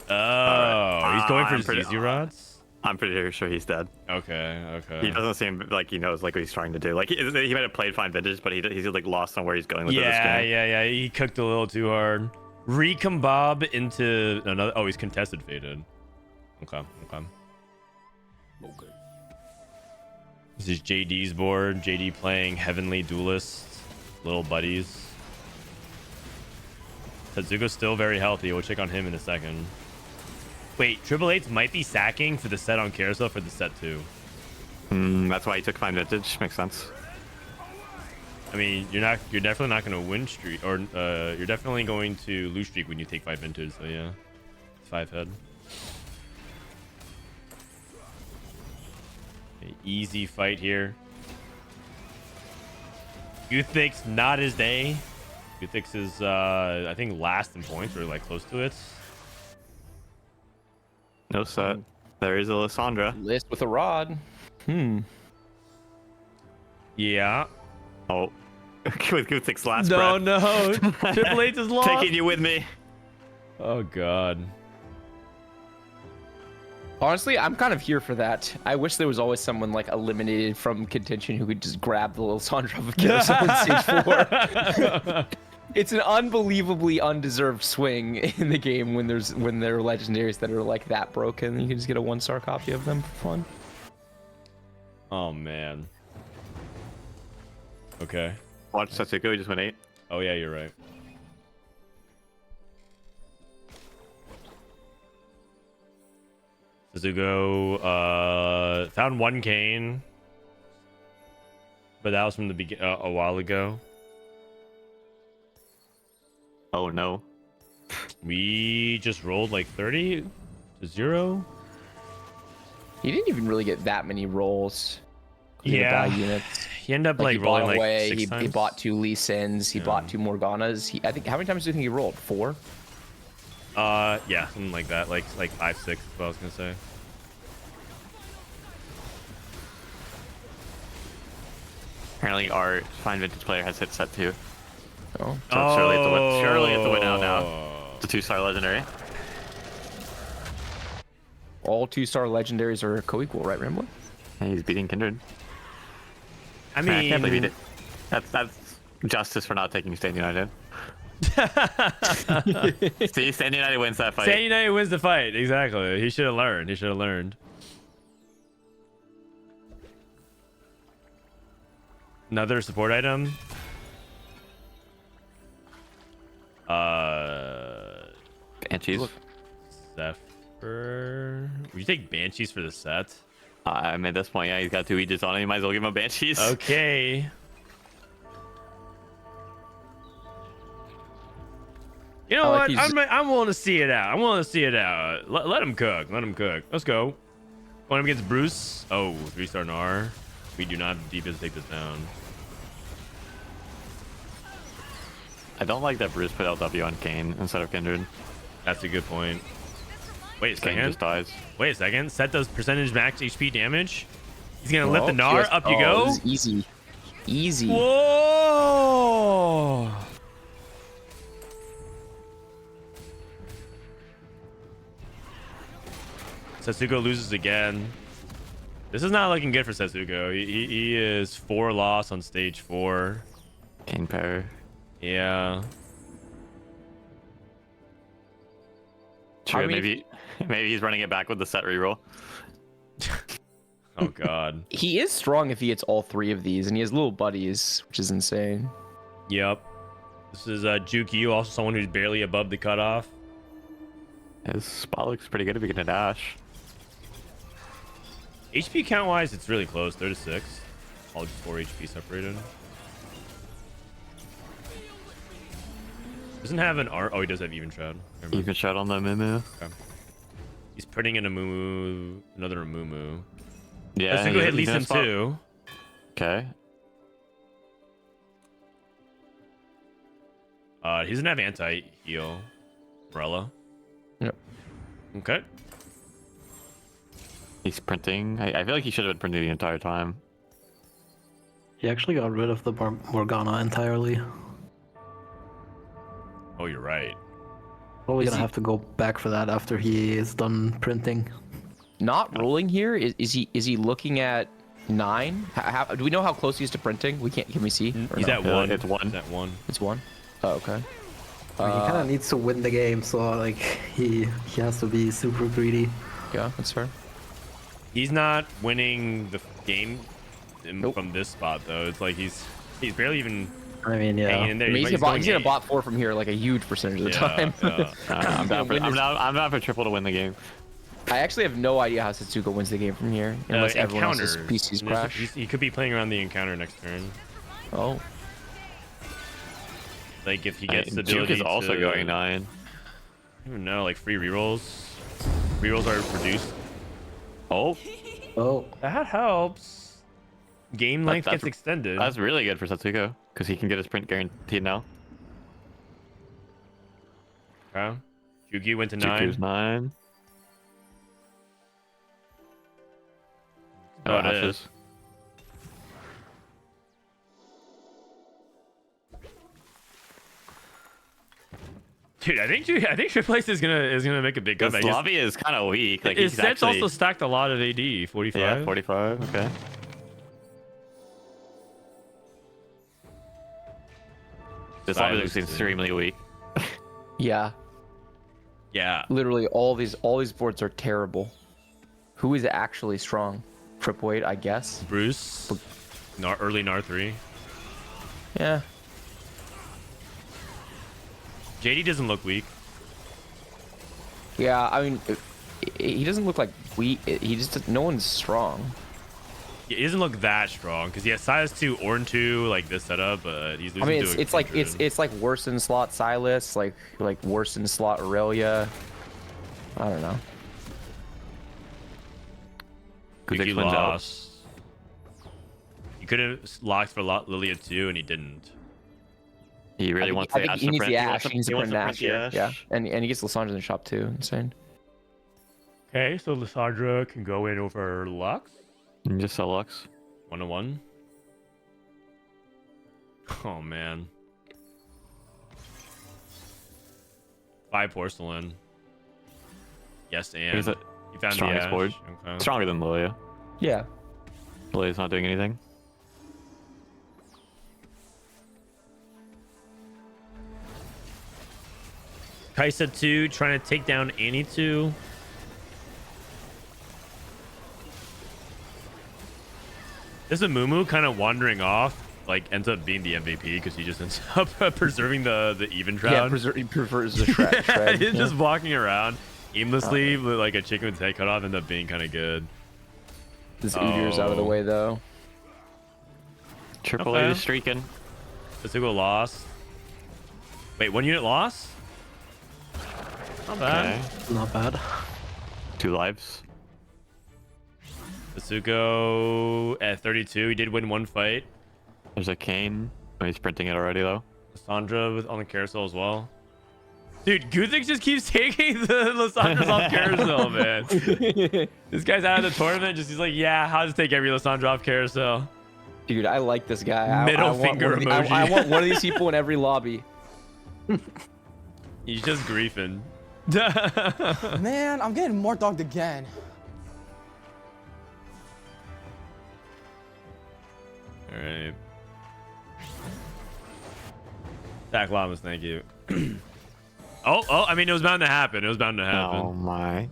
Oh, he's going for I'm pretty- ZZ rods? I'm pretty sure he's dead. Okay. He doesn't seem like he knows like what he's trying to do. Like he might have played Fine Vintage, but he's like lost on where he's going with this game. Yeah. He cooked a little too hard. Recombob into another. Oh, he's contested faded. Okay. This is JD's board. JD playing Heavenly Duelist. Little buddies. Tetsugo's still very healthy. We'll check on him in a second. Wait, Triple Eights might be sacking for the set on Carousel for the set 2. That's why he took Fine Vintage. Makes sense. I mean, you're definitely not going to win streak, or you're definitely going to lose streak when you take 5 Vintage. So yeah, 5 head. Okay, easy fight here. Guthix not his day. Guthix is I think last in points or like close to it. No set. There is a Lysandra. List with a rod. Yeah. Oh, with Guthix's last No, breath. no. Triple H is lost. Taking you with me. Oh god. Honestly, I'm kind of here for that. I wish there was always someone like eliminated from contention who could just grab the little Sandra of Carousel in stage 4. It's an unbelievably undeserved swing in the game when there are legendaries that are like that broken. You can just get a 1-star copy of them for fun. Oh man. Okay. Watch Setsuko, he just went 8. Oh yeah, you're right. Suzugo found 1 cane, but that was from the a while ago. Oh no. We just rolled like 30 to 0. He didn't even really get that many rolls. Yeah. Buy units. He ended up Like like he rolling bought like away. 6 He times. bought 2 Lee Sins. He bought 2 Morganas. I think how many times do you think he rolled? 4. Yeah, something like that. Like 5, 6. Is what I was gonna say. Apparently our Fine Vintage player has hit set 2. Oh. So surely it's a win. Surely it's a win out now. It's a 2-star legendary. All 2-star legendaries are co-equal, right, Rambler? And he's beating Kindred. I Man, I mean, can't believe he did. That's justice for not taking Stand United. See, Stand United wins that fight. Stand United wins the fight. Exactly. He should have learned. He should have learned. Another support item. Banshees. Zephyr. Would you take Banshees for the set? I mean, at this point, yeah, he's got 2 Aegis on him. You might as well give him a Banshees. Okay. You know what? I'm willing to see it out. I'm willing to see it out. Let him cook. Let him cook. Let's go. Going up against Bruce. Oh, 3-star Gnar. We do not have the DPS to take this down. I don't like that Bruce put LW on Kane instead of Kindred. That's a good point. Wait a Kane second. just dies. Wait a second. Set does percentage max HP damage. He's gonna lift the Gnar. Up you go. This is easy. Easy. Whoa. Setsuko loses again. This is not looking good for Setsuko. He is 4 loss on stage 4. Kane pair. Yeah. True, maybe he's running it back with the set reroll. Oh god. He is strong if he gets all 3 of these, and he has little buddies, which is insane. Yep. This is Juki, also someone who's barely above the cutoff. His spot looks pretty good if he can dash. HP count wise, it's really close. 3 to 6. All just 4 HP separated. Doesn't have an art. Oh, he does have even shroud. Even shroud on the Mumu. Okay. He's putting in a Mumu, another Mumu. Yeah. Let's go ahead Lee Sin too. Okay. He doesn't have anti-heal. Umbrella. Yep. Okay. He's printing. I feel like he should have been printing the entire time. He actually got rid of the Morgana entirely. Oh, you're right. Probably gonna have to go back for that after he is done printing. Not rolling here. Is he looking at 9? Do we know how close he is to printing? We can't. Can we see? He's no? at 1. It's 1. He's at 1. It's 1. Oh, okay. He kind of needs to win the game, so like he has to be super greedy. Yeah, that's fair. He's not winning the game from this spot though. It's like he's barely even. I mean, yeah. Hanging in there. I mean, he's gonna bot 4 from here like a huge percentage of the time. Yeah. I'm down for triple to win the game. I actually have no idea how Setsuko wins the game from here, unless everyone else's encounters. PCs crash. He could be playing around the encounter next turn. Oh. Like if he gets the Juke ability is also to, going 9. I don't even know, like free rerolls. Rerolls are reduced. Oh. Oh. That helps. Game length gets extended. That's really good for Setsuko because he can get his print guaranteed now. Okay. Juki went to Juku's 9. 9. Oh, it Ashes. is. Dude, I think Triple Ace is gonna make a big This comeback. lobby is kind of weak. Like His he's set's actually... also stacked a lot of AD. 45. Yeah, 45. Okay. This lobby looks extremely weak. Yeah. Yeah. Literally, all these boards are terrible. Who is actually strong? Triple 8, I guess. Bruce. Early Gnar 3. Yeah. JD doesn't look weak. Yeah, I mean, he doesn't look like weak. He just no one's strong. He doesn't look that strong because he has Silas 2, Ornn 2, like this setup, but he's losing. I mean, to it's like it's like worse in slot Silas, like worse in slot Aurelia. I don't know. He lost. He could have locked for Lilia 2, and he didn't. He really wants the Ash. He needs the Ash. He needs to wants print to Ash. print the Yeah, Ash. and he gets Lissandra in the shop too. Insane. Okay, so Lissandra can go in over Lux. And just sell Lux. 1-1. Oh man. 5 porcelain. Yes, and You found Strongest the board. Okay. Stronger than Lilia. Yeah. Lilia's not doing anything. Kaisa 2 trying to take down Annie 2. This is Mumu kind of wandering off, like ends up being the MVP because he just ends up preserving the even shroud. Yeah, he prefers the shred. He's just walking around aimlessly with like a chicken with his head cut off, end up being kind of good. This Udyr's out of the way though. Triple A is streaking. Let's lost. Wait, 1 unit loss? Not bad. Okay. Not bad. 2 lives. Asuko at 32. He did win 1 fight. There's a Kane. Oh, he's printing it already though. Lissandra on the carousel as well. Dude, Khazix just keeps taking the Lissandras off carousel, man. This guy's out of the tournament. He's like, yeah, I'll just take every Lissandra off carousel. Dude, I like this guy. Middle finger emoji. I want one of these people in every lobby. He's just griefing. Man, I'm getting more dogged again. All right. Zach Lamas, thank you. Oh, I mean, it was bound to happen. It was bound to happen. Oh my.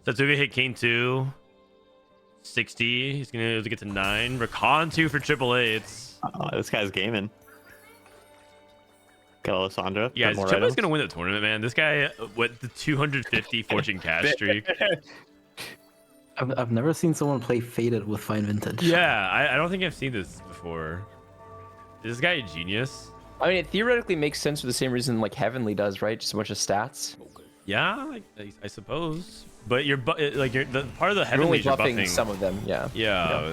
Satsuga hit Kane 2. 60. He's going to get to 9. Rakan 2 for triple eights. This guy's gaming. Got Alessandra. Yeah, more Triple A's items. going to win the tournament, man. This guy, what, the 250 fortune cash streak? I've never seen someone play Faded with Fine Vintage. Yeah, I don't think I've seen this before. Is this guy a genius? I mean, it theoretically makes sense for the same reason like Heavenly does, right? Just a bunch of stats. Yeah, I suppose. But you're the part of the You're heavenly only buffing some of them, yeah. Yeah.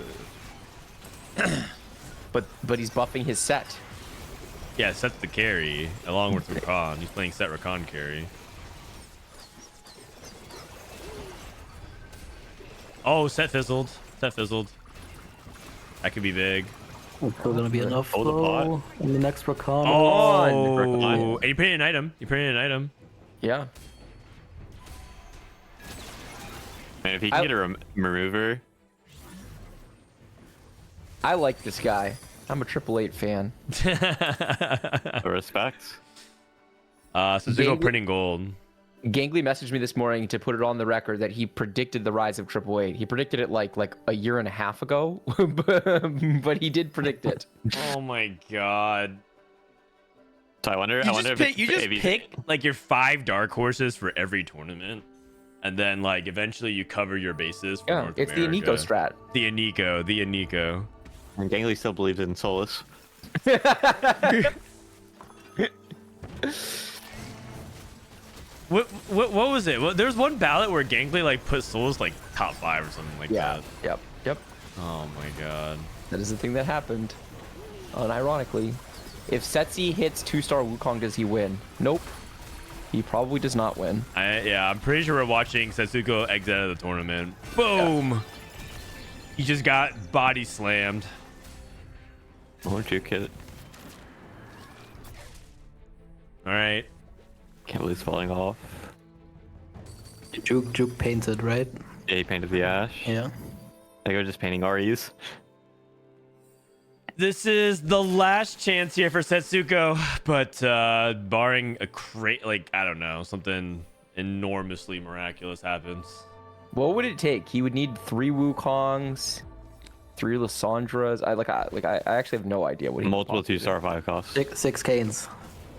But he's buffing his set. Yeah, Set's the carry along with Rakan. He's playing Set Rakan carry. Oh, Set fizzled. Set fizzled. That could be big. It's still gonna be enough Hold the pot. though. In the next Rakan. Oh, and you put in an item. You put in an item. Yeah. Man, if he can get a remover. I like this guy. I'm a 888 fan. Respect. Suzuko printing gold. Gangly messaged me this morning to put it on the record that he predicted the rise of 888. He predicted it like a year and a half ago, but he did predict it. Oh my god. So I wonder if You just pick like your 5 dark horses for every tournament, and then like eventually you cover your bases for Yeah, North it's the America. Aniko strat. The Aniko. And Gangly still believes in Solus. What was it? Well, there's one ballot where Gangly like put Souls like top 5 or something like that. Yep. Oh my god. That is the thing that happened. Unironically, if Setsi hits 2-star Wukong, does he win? Nope. He probably does not win. I'm pretty sure we're watching Setsuko exit out of the tournament. Boom! Yeah. He just got body slammed. Won't you kid? All right. Can't believe it's falling off. Juke painted, right? Yeah, he painted the ash. Yeah. I go just painting REs. This is the last chance here for Setsuko, but barring a I don't know, something enormously miraculous happens. What would it take? He would need 3 Wukongs, 3 Lissandras. I actually have no idea what he Multiple 2-star 5 costs. 6 Canes.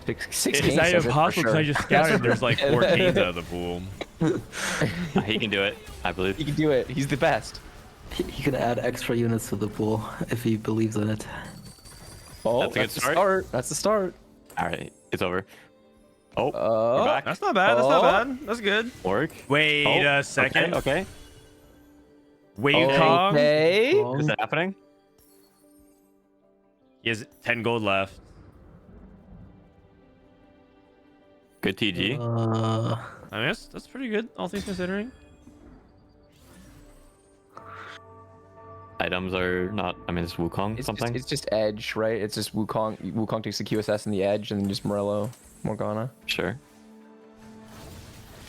6 Is Canes. that impossible? Because I just scouted. There's like 4 Canes out of the pool. He can do it, I believe. He can do it. He's the best. He can add extra units to the pool if he believes in it. Oh, That's a good the start. start. That's the start. All right, it's over. Oh, we're back. That's not bad. That's not bad. That's good. Work. Wait a second. Okay. Wukong. Okay. Is that happening? He has 10 gold left. Good TG. I mean, that's pretty good, all things considering. Items are not. I mean, it's Wukong something. It's just edge, right? It's just Wukong. Wukong takes the QSS and the edge, and then just Morello, Morgana. Sure.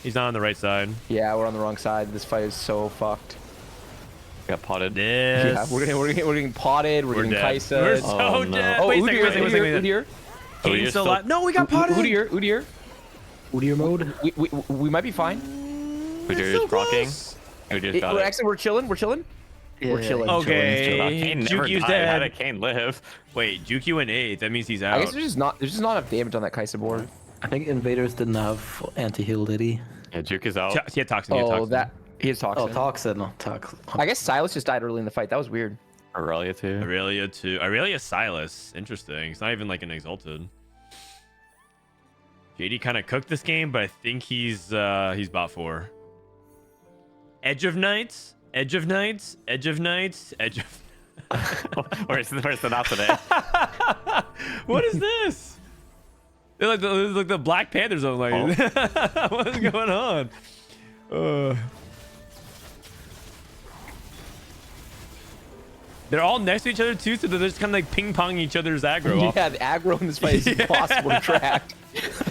He's not on the right side. Yeah, we're on the wrong side. This fight is so fucked. Got potted. This. Yeah, we're getting potted. We're getting dead. Kaisa. We're so Oh, no. dead. Oh, Wait a Udyr, second, wait a second, wait a second. Udyr. Kane's Udyr's still still- alive. No, we got potted. Udyr. Udyr mode? We might be fine. Udyr's procking. Udyr's got it. Actually, we're chilling. We're chilling. We're chilling. Okay. Kane never Jukyu's died. How dead. did Kane live? Wait, Jukyu in 8th. That means he's out. I guess there's just not enough damage on that Kaisa board. I think Invaders didn't have anti-heal, did he? Yeah, Juke is out. He had Toxin. He had Toxin. that he is Toxin. Oh, Toxin. No, Toxin. I guess Silas just died early in the fight. That was weird. Aurelia too. Aurelia too. Aurelia Silas. Interesting. It's not even like an Exalted. JD kind of cooked this game, but I think he's bot 4. Edge of Knights. Edge of Knights. Edge of Knights. Edge of... where's the not today? What is this? They're like the Black Panthers. I'm like, what is going on? They're all next to each other too, so they're just kind of like ping-ponging each other's aggro. off. Yeah, the aggro in this fight is impossible to track.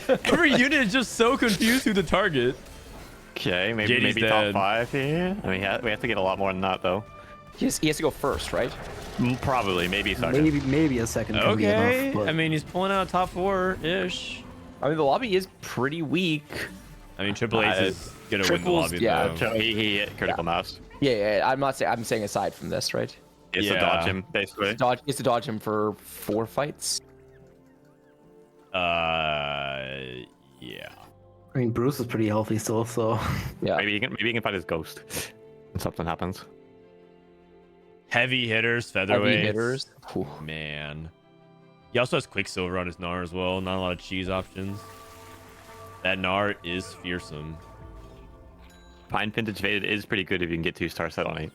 Every unit is just so confused who the target. Okay, JD's maybe dead. top 5 here. I mean, we have to get a lot more than that though. He has to go first, right? Probably, maybe second. Maybe a second can be Okay, enough. But I mean he's pulling out top 4-ish. I mean, the lobby is pretty weak. I mean Triple H is gonna win the Triples, lobby yeah. though. So he hit critical mass. Yeah, I'm not saying. I'm saying aside from this, right? It's Yeah. to dodge him basically. He has to dodge him for 4 fights. Yeah. I mean, Bruce is pretty healthy still, so Yeah. Maybe he can find his ghost. When something happens. Heavy hitters, featherweights. Heavy hitters. Whew. Man. He also has Quicksilver on his Gnar as well. Not a lot of cheese options. That Gnar is fearsome. Pine Vintage Faded is pretty good if you can get 2-star set on 8.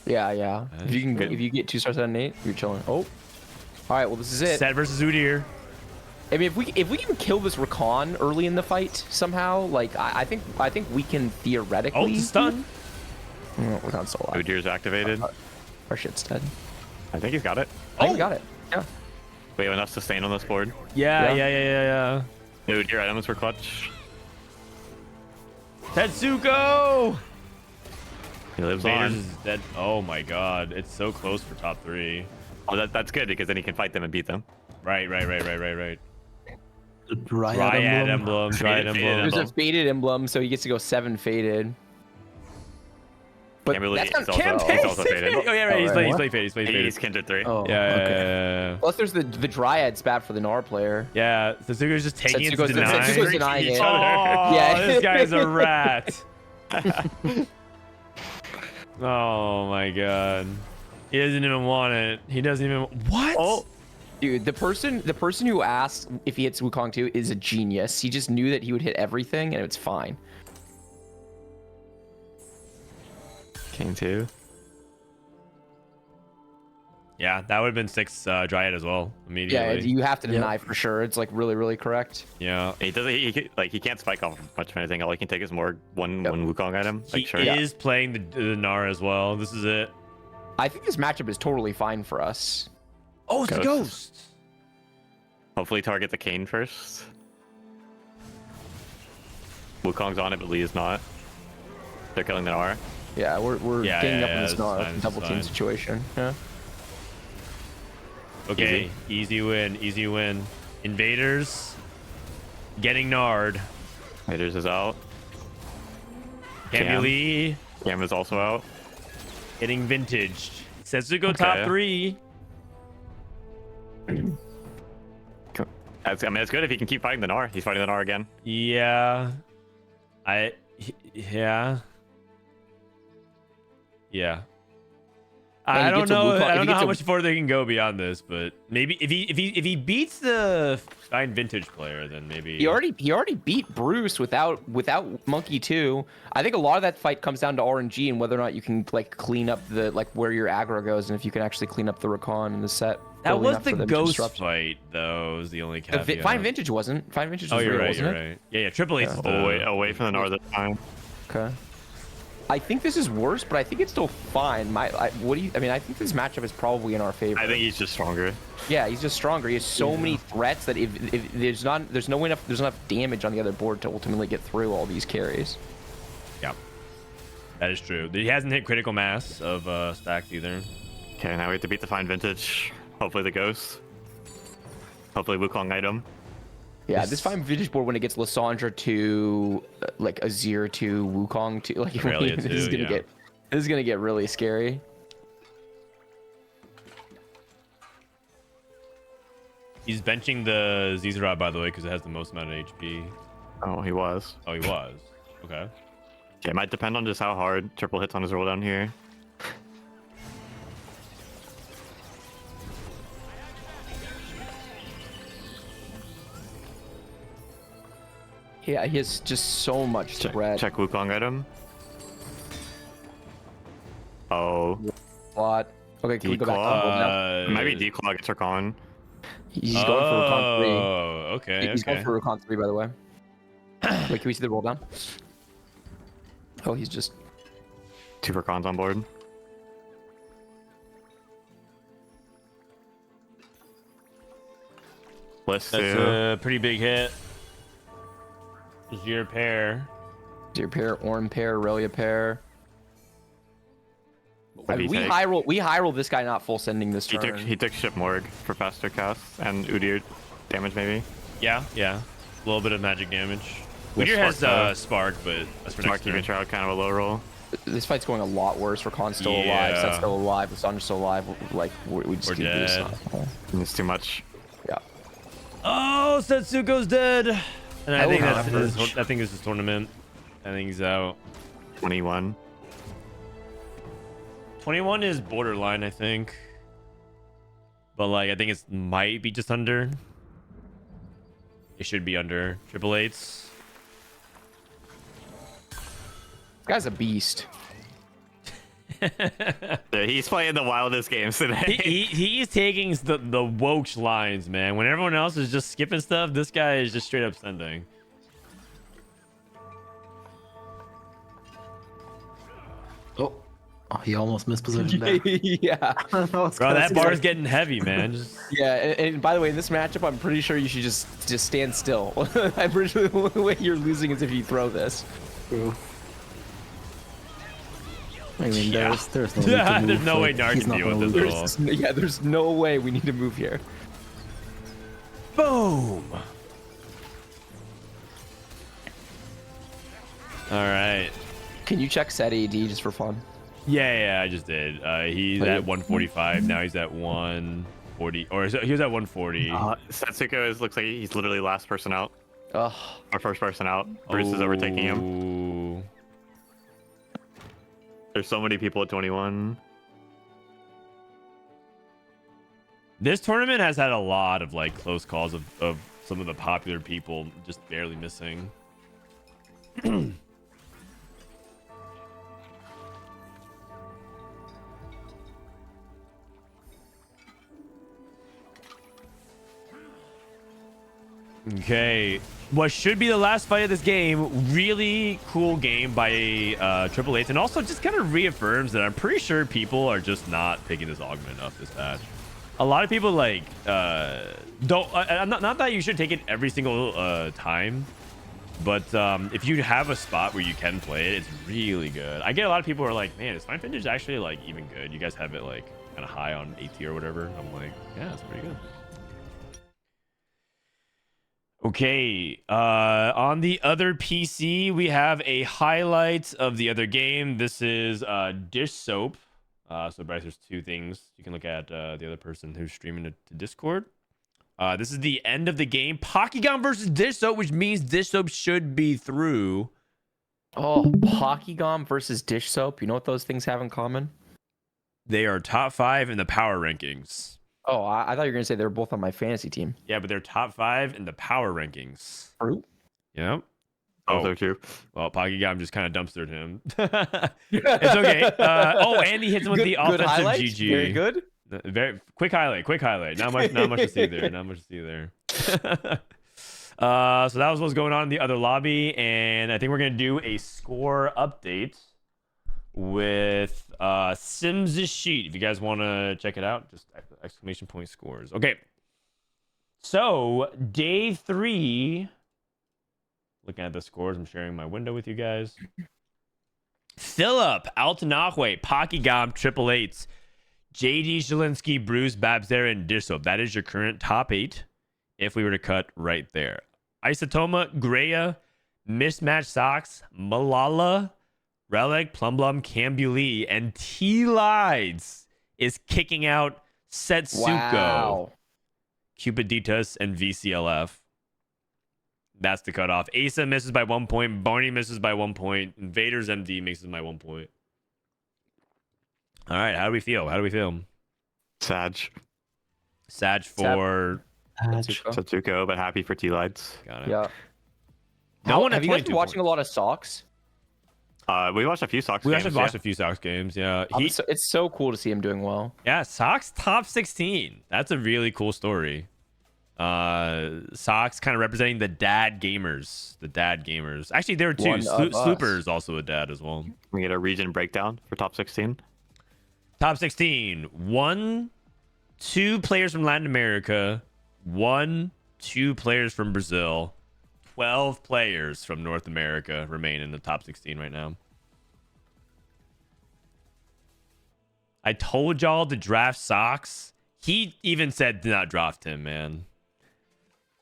Yeah. That's If you get 2 stars out of 8, you're chilling. Oh. All right. Well, this is it. Set versus Udyr. I mean, if we can kill this Rakan early in the fight somehow, like I think we can theoretically. Oh, it's a stun. Oh, Rakan's still alive. Udyr's activated. Our shit's dead. I think he's got it. I think we got it. Yeah. We have enough sustain on this board. Yeah. Udyr items were clutch. Tetsuko! He lives Vader's on. is dead. Oh my god. It's so close for top 3. Oh, that's good because then he can fight them and beat them. Right. Dryad Dryad emblem. emblem. Dryad Faded emblem. There's a faded emblem, so he gets to go 7 faded. But Can't believe that's not he's also, he's also faded. Oh yeah, right. He's Alright. playing faded. He's Kindred 3. Oh, Yeah. okay. Plus, there's the Dryad spat for the Gnar player. Yeah. Tetsuko's just taking it to Tetsuko's deny. denying it. Oh, Yeah. this guy's a rat. Oh my god. He doesn't even want it. He doesn't even. What? Oh, dude, the person who asked if he hits Wukong 2 is a genius. He just knew that he would hit everything, and it's fine. King 2. Yeah, that would have been 6 Dryad as well Yeah, immediately. you have to deny for sure. It's like really correct. Yeah. He doesn't. He can't spike off much of anything. All he can take is more one Wukong item. Like He sure. is playing the Gnar as well. This is it. I think this matchup is totally fine for us. Oh, it's the Ghost. ghost. Hopefully target the Kane first. Wukong's on it, but Lee is not. They're killing the R. Yeah, we're Yeah, ganging yeah, up in this this is Gnar fine, this double is team fine. situation. Yeah. Okay, easy win. Invaders getting Nard. Raiders is out. Cammy Lee Cam is also out. getting vintaged. Setsuko top 3. I mean, it's good if he can keep fighting the Gnar. He's fighting the Gnar again. Yeah. I he don't gets a know. Wukong- I if don't he know gets how a- much further they can go beyond this, but maybe if he beats the fine vintage player, then maybe He already beat Bruce without Monkey 2. I think a lot of that fight comes down to RNG and whether or not you can like clean up the where your aggro goes and if you can actually clean up the Rakan in the set. that early was enough the for them to ghost disrupt. fight though. Was the only caveat. Fine Vintage wasn't. Fine Vintage Oh, was you're real, right. wasn't You're it? right. Yeah. Triple H is the Away from the Gnar this time. Okay. I think this is worse, but I think it's still fine. What do you? I mean, I think this matchup is probably in our favor. I think he's just stronger. Yeah, he's just stronger. He has so many threats that if there's enough damage on the other board to ultimately get through all these carries. Yeah, that is true. He hasn't hit critical mass of stacks either. Okay, now we have to beat the Fine Vintage. Hopefully the Ghost. Hopefully Wukong item. Yeah, this Fine Vintage board when it gets Lysandra to like Azir to Wukong to like Aurelia this is gonna get really scary. He's benching the Zizarod, by the way, because it has the most amount of HP. Oh, he was. Oh, he was. Okay. Okay, it might depend on just how hard triple hits on his roll down here. Yeah, he has just so much threat. Check Wukong item. Oh. Lot. Okay, can we go back to It might be Declaw gets Rakan. He's going for Recon 3. Oh, okay. He's going for Recon 3, by the way. Wait, can we see the roll down? Oh, he's just 2 Rakans on board. That's a pretty big hit. Azir pair. Azir pair, Ornn pair, Aurelia pair. I mean, take? we high roll this guy not full sending this turn. He took Ship Morg for faster casts and Udyr damage maybe. Yeah. A little bit of magic damage. With Udyr has Spark, Spark, but that's for Spark next keeping turn. Shroud kind of a low roll. This fight's going a lot worse. Rakan's still alive. Set's still alive. Lysandra's still alive. Like we just We're keep this. dead. It's too much. Yeah. Oh, Setsuko's dead. And I think that's average. I think this is tournament. I think he's out. 21. 21 is borderline, I think. But like, I think it might be just under. It should be under. Triple eights. This guy's a beast. Yeah, he's playing the wildest games today. He's taking the Woksh lines, man. When everyone else is just skipping stuff, this guy is just straight up sending. Oh, he almost mispositioned there. Yeah. Bro, that bar is getting heavy, man. Yeah, and by the way, in this matchup, I'm pretty sure you should just stand still. I'm pretty sure the way you're losing is if you throw this. True. I mean, there's no way Yeah, to move, there's no way like, Nard he's can not deal gonna with this lose. at all. Yeah, there's no way we need to move here. Boom. All right. Can you check set AD just for fun? Yeah, I just did. He's at 145. Now he's at 140. Or he was at 140. Setsuko looks like he's literally last person out. Ugh. Or first person out. Bruce is overtaking him. Ooh. There's so many people at 21. This tournament has had a lot of like close calls of some of the popular people just barely missing. Okay, what should be the last fight of this game. Really cool game by Triple H, and also just kind of reaffirms that I'm pretty sure people are just not picking this augment up this patch. A lot of people like don't. Not that you should take it every single time, but if you have a spot where you can play it, it's really good. I get a lot of people who are like, "Man, is Fine Vintage actually like even good? You guys have it like kind of high on AT or whatever." I'm like, "Yeah, it's pretty good." Okay, on the other PC, we have a highlight of the other game. This is Dish Soap. So Bryce, there's two things. You can look at the other person who's streaming to Discord. This is the end of the game. Pokygon versus Dish Soap, which means Dish Soap should be through. Oh, Pokygon versus Dish Soap. You know what those things have in common? They are top 5 in the power rankings. Oh, I thought you were going to say they were both on my fantasy team. Yeah, but they're top 5 in the power rankings. True. Yep. Also true. Well, Pokygon just kind of dumpstered him. It's okay. And he hits him with the offensive highlights. GG. Very good. Very quick highlight. Not much to see there. So that was what's going on in the other lobby, and I think we're gonna do a score update. with Sims' sheet. If you guys want to check it out, just exclamation point scores. Okay. So, day 3. Looking at the scores, I'm sharing my window with you guys. Philip, Altanahwe, Pokygom, Triple Eights, JD Zielinski, Bruce, Babzer, and Dirsop. That is your current top 8 if we were to cut right there. Isotoma, Greya, Mismatch Socks, Malala, Relic, Plumblum, Cambuli, and T-Lides is kicking out Setsuko, Wow. Cupiditas, and VCLF. That's the cutoff. Asa misses by 1 point. Barney misses by 1 point. Invaders MD misses by 1 point. All right, how do we feel? Sag. Sag for Satsuko, but happy for T-Lights. Got it. Yeah. No one at have you guys 22 been watching points. a lot of Sox? We watched a few Sox We games. actually watched a few Sox games. Yeah, It's so cool to see him doing well. yeah. Sox top 16. That's a really cool story. Sox kind of representing the dad gamers. Actually, there are two. One of us. Slooper is also a dad as well. We get a region breakdown for top 16. Top 16. 1, 2 players from Latin America. 1, 2 players from Brazil. 12 players from North America remain in the top 16 right now. I told y'all to draft Sox. He even said do not draft him, man.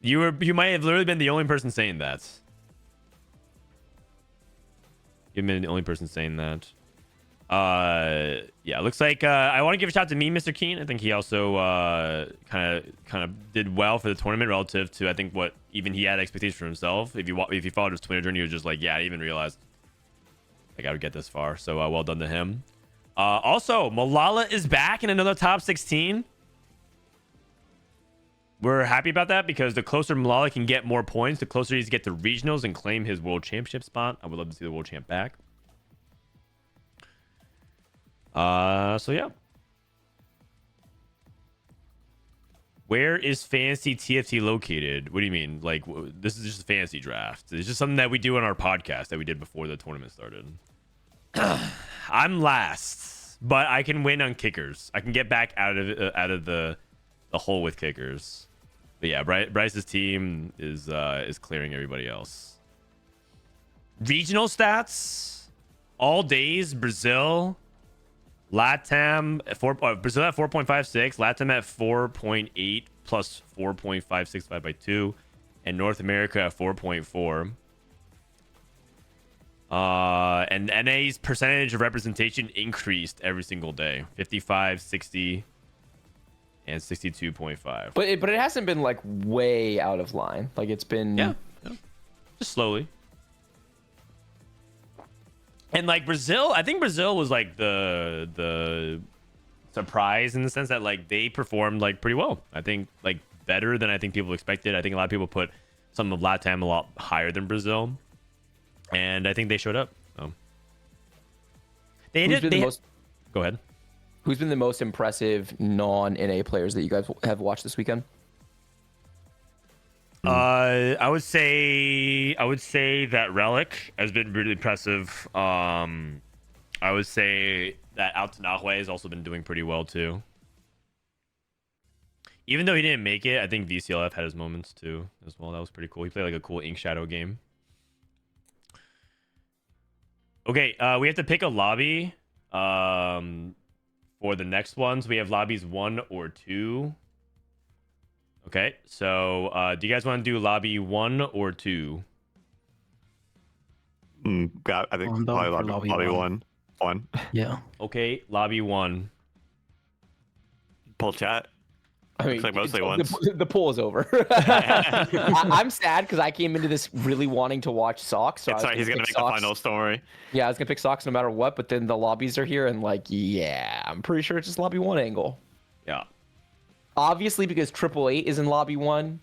You might have literally been the only person saying that. You've been the only person saying that. Yeah, looks like I want to give a shout out to me, Mr. Keen. I think he also kind of did well for the tournament relative to I think what even he had expectations for himself. If you followed his Twitter journey, he was just like, yeah, I didn't even realized like I would get this far. So well done to him. Also, Malala is back in another top 16. We're happy about that because the closer Malala can get more points, the closer he's to get to regionals and claim his world championship spot. I would love to see the world champ back. So yeah. Where is fantasy TFT located? What do you mean? Like, this is just a fantasy draft. It's just something that we do on our podcast that we did before the tournament started. I'm last, but I can win on kickers. I can get back out of the hole with kickers. But yeah, Bryce's team is clearing everybody else. Regional stats, all days, Brazil, LATAM, Brazil at 4.56, LATAM at 4.8 plus 4.565 by 2, and North America at 4.4. And NA's percentage of representation increased every single day. 55, 60, and 62.5. But it hasn't been like way out of line. Like it's been Yeah. Just slowly. And like Brazil, I think Brazil was like the surprise in the sense that like they performed like pretty well. I think like better than I think people expected. I think a lot of people put some of LATAM a lot higher than Brazil. And I think they showed up. So. Go ahead. Who's been the most impressive non-NA players that you guys have watched this weekend? I would say that Relic has been really impressive. I would say that Altanahwe has also been doing pretty well too. Even though he didn't make it, I think VCLF had his moments too as well. That was pretty cool. He played like a cool Ink Shadow game. Okay, we have to pick a lobby for the next ones. We have lobbies 1 or 2. Okay, so do you guys want to do lobby 1 or 2? I think probably lobby 1. Yeah. Okay, lobby 1. Pull chat. I mean, Looks like mostly once. The pool is over. I'm sad because I came into this really wanting to watch Sox. So He's gonna make the finals. Don't worry. Yeah, I was gonna pick Sox no matter what, but then the lobbies are here, and like, yeah, I'm pretty sure it's just lobby 1 angle. Yeah. Obviously, because 888 is in lobby 1.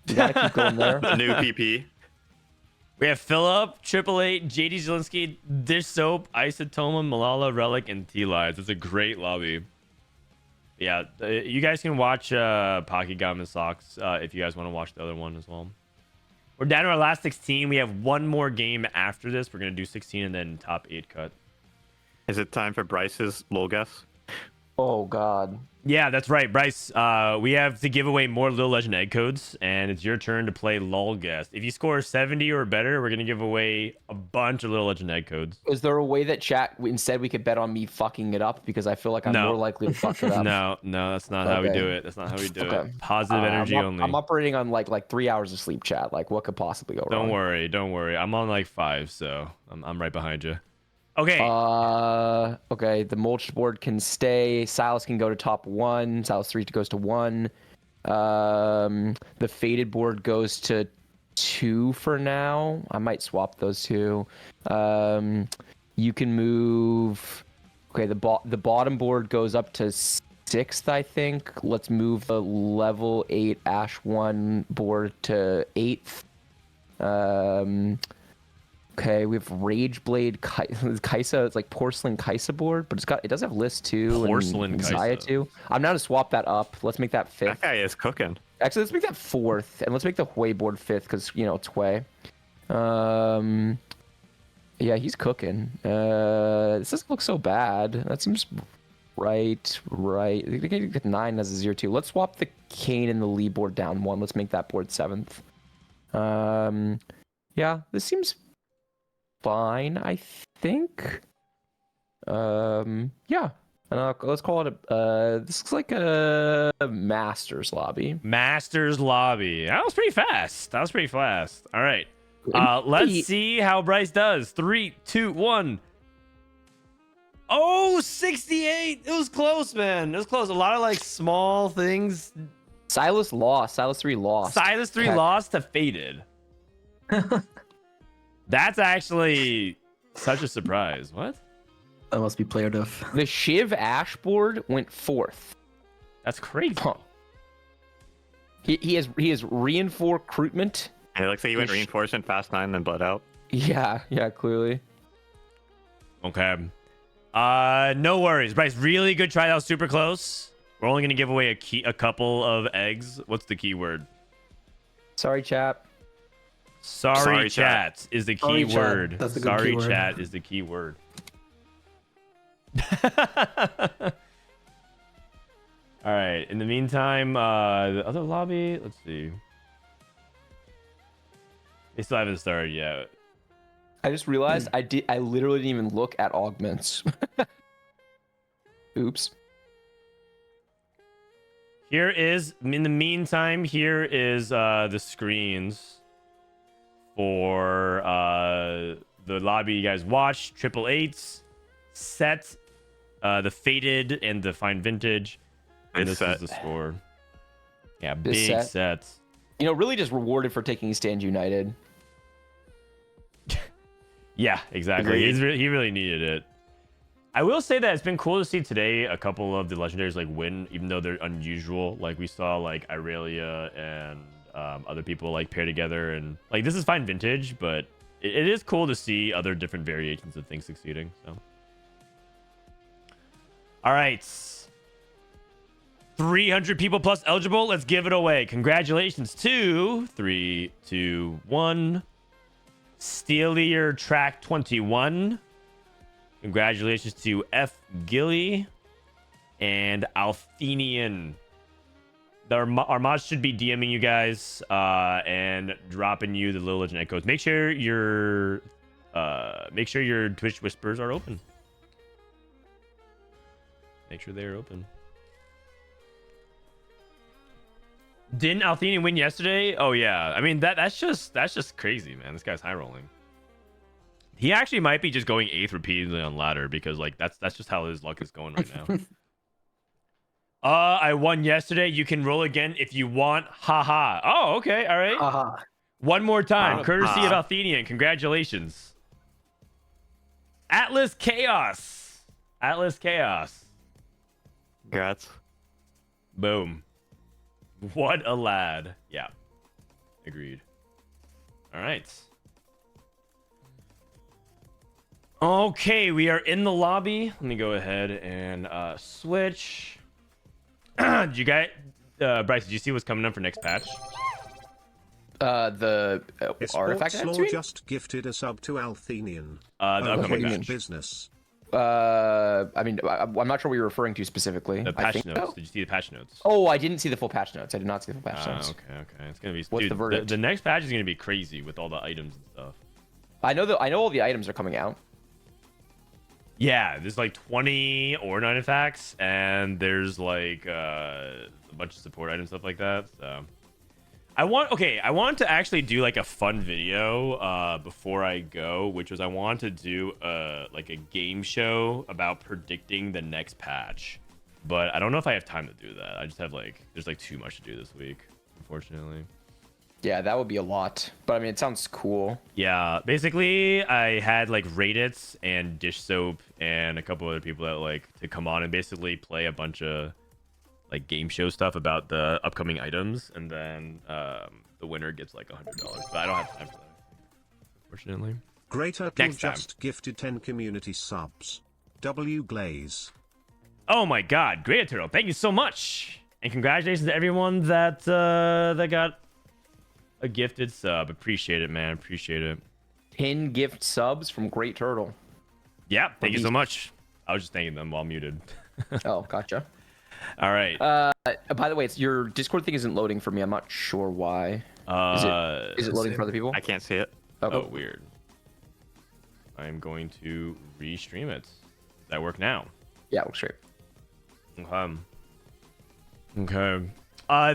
You gotta keep going there. The new PP. We have Philip, 888, JD Zielinski, Dish Soap, Isotoma, Malala, Relic, and T-Lives. It's a great lobby. Yeah, you guys can watch Pokygom and Sox if you guys want to watch the other one as well. We're down to our last 16. We have one more game after this. We're going to do 16 and then top 8 cut. Is it time for Bryce's lol guess? Oh God. Yeah, that's right, Bryce. We have to give away more Little Legend egg codes, and it's your turn to play lol guess. If you score 70 or better, we're gonna give away a bunch of Little Legend egg codes. Is there a way that chat instead we could bet on me fucking it up because I feel like I'm No. more likely to fuck it up? No, that's not how we do it. That's not how we do it. Positive energy only. I'm operating on like 3 hours of sleep, chat. Like, what could possibly go wrong? Don't worry. I'm on like 5, so I'm right behind you. Okay. Okay. The mulch board can stay. Silas can go to top 1. Silas 3 goes to 1. The faded board goes to 2 for now. I might swap those 2. You can move. Okay, the bottom board goes up to 6th, I think. Let's move the level 8 Ash 1 board to 8th. Okay, we have Rage Blade Kaisa. It's like Porcelain Kaisa board, but it does have List 2 Porcelain and Kaisa. Zaya 2. I'm now to swap that up. Let's make that 5th. That guy is cooking. Actually, let's make that 4th, and let's make the Hui board 5th because it's Hui. Yeah, he's cooking. This doesn't look so bad. That seems right. I think they get 9 as a 0-2. Let's swap the Kane and the Lee board down 1. Let's make that board 7th. Yeah, this seems fine, I think. Yeah. Let's call it this looks like a Masters lobby. Masters lobby. That was pretty fast. All right. Let's see how Bryce does. 3, 2, 1. Oh, 68. It was close, man. It was close. A lot of like small things. Silas lost. Silas 3 lost. Silas 3 lost to Faded. That's actually such a surprise. What? That must be player diff. The Shiv Ash board went 4th. That's crazy. Huh. He has reinforced recruitment. And it looks like you went reinforcement, fast 9, then blood out. Yeah, clearly. Okay. No worries. Bryce, really good try. That was super close. We're only gonna give away a couple of eggs. What's the keyword? Sorry, chap. Sorry, chat is the key word. That's a good Sorry, keyword. chat is the key word. All right. In the meantime, the other lobby. Let's see. They still haven't started yet. I just realized I literally didn't even look at augments. Oops. Here is, in the meantime, here is the screens for the lobby you guys watched. 888s, set, the faded, and the fine vintage. And this is the score. Yeah, This big set. sets. Really just rewarded for taking Stand United. Yeah, exactly. He really needed it. I will say that it's been cool to see today a couple of the legendaries like win, even though they're unusual. Like we saw like Irelia and other people like pair together, and like this is fine vintage, but it is cool to see other different variations of things succeeding. So, all right, 300 people plus eligible. Let's give it away. Congratulations to 3, 2, 1. Steelier Track 21. Congratulations to F. Gilly and Althenian. Our mods should be DMing you guys and dropping you the Little Legend echoes. Make sure your Twitch whispers are open. Make sure they are open. Didn't Althenian win yesterday? Oh yeah. I mean that's just crazy, man. This guy's high rolling. He actually might be just going 8th repeatedly on ladder because like that's just how his luck is going right now. I won yesterday. You can roll again if you want. Haha. Oh, okay. All right. Haha. One more time. Courtesy of Althenian. Congratulations. Atlas Chaos. Congrats. Boom. What a lad. Yeah. Agreed. All right. Okay, we are in the lobby. Let me go ahead and switch. Did you guys, Bryce, did you see what's coming up for next patch? The artifact Sports Law entry? just gifted a sub to Althenian. The upcoming Unfinished patch. business. I mean, I'm not sure what you're referring to specifically. The I patch think notes. so. Did you see the patch notes? Oh, I didn't see the full patch notes. I did not see the full patch notes. Okay. It's gonna be. What's dude, the verdict? The next patch is gonna be crazy with all the items and stuff. I know all the items are coming out. Yeah, there's like 20 Ore artifacts, and there's like a bunch of support items, stuff like that. So I want to actually do like a fun video before I go, which was I want to do like a game show about predicting the next patch. But I don't know if I have time to do that. I just have there's too much to do this week, unfortunately. Yeah, that would be a lot. But I mean, it sounds cool. Yeah, basically I had like Raditz and Dish Soap and a couple other people that to come on and basically play a bunch of like game show stuff about the upcoming items, and then the winner gets like $100. But I don't have time for that, unfortunately. Great Turtle Next time. just gifted 10 community subs. W Glaze. Oh my God, Great Turtle, thank you so much, and congratulations to everyone that got a gifted sub. Appreciate it, man. Appreciate it. 10 gift subs from Great Turtle. Yeah, thank you so much. I was just thanking them while muted. Oh, gotcha. All right. By the way, your Discord thing isn't loading for me. I'm not sure why. Is it loading for other people? I can't see it. Okay. Oh, weird. I'm going to restream it. Does that work now? Yeah, it looks great. Okay.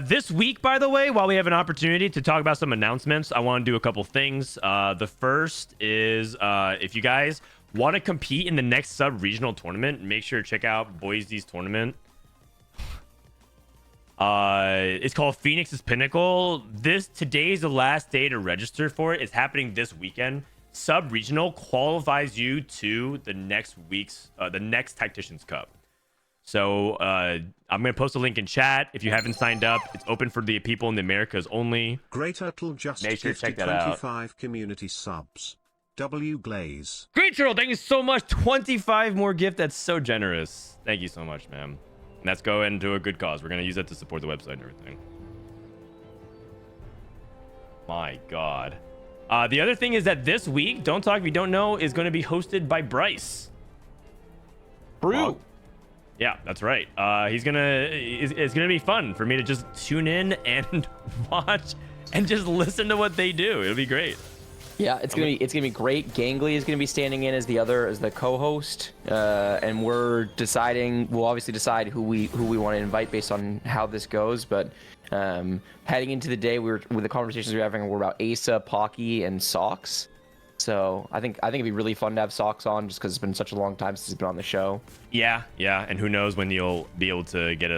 This week, by the way, while we have an opportunity to talk about some announcements, I want to do a couple things. The first is if you guys want to compete in the next sub-regional tournament, make sure to check out Boise's tournament. It's called Phoenix's Pinnacle. Today's the last day to register for it. It's happening this weekend. Sub-regional qualifies you to the next Tactician's Cup. So I'm going to post a link in chat. If you haven't signed up, it's open for the people in the Americas only. Great Turtle just Make sure to check gifted that out. 25 community subs. W Glaze. Great Turtle, thank you so much. 25 more gift. That's so generous. Thank you so much, man. And let's go into a good cause. We're going to use that to support the website and everything. My God. The other thing is that this week, Don't Talk If You Don't Know is going to be hosted by Bryce. Brew. Yeah, that's right. It's gonna be fun for me to just tune in and watch and just listen to what they do. It'll be great. Yeah, it's gonna be great. Gangly is gonna be standing in as the co-host, and we'll obviously decide who we want to invite based on how this goes. But heading into the day, with the conversations we're having, we're about Asa, Pocky, and Socks. So I think it'd be really fun to have Socks on, just because it's been such a long time since he's been on the show. Yeah, and who knows when you'll be able to get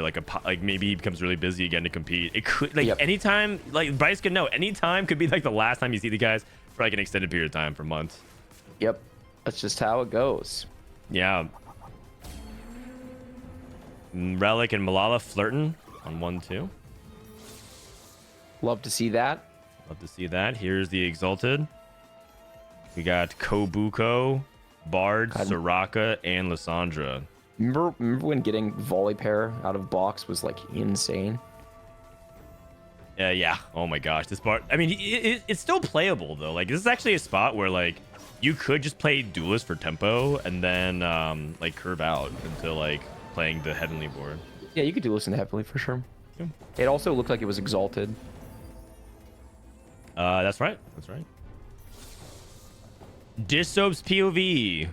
maybe he becomes really busy again to compete. It could anytime, Bryce could know anytime could be the last time you see the guys for an extended period of time, for months. Yep, that's just how it goes. Yeah. Relic and Malala flirting on 1-2. Love to see that. Love to see that. Here's the Exalted. We got Kobuko, Bard, Soraka, and Lysandra. Remember when getting volley pair out of box was insane? Yeah. Oh my gosh, this part. I mean, it's still playable though. This is actually a spot where you could just play Duelist for tempo and then curve out into playing the Heavenly board. Yeah, you could Duelist in the Heavenly for sure. Yeah. It also looked like it was Exalted. That's right. Dish Soap's POV.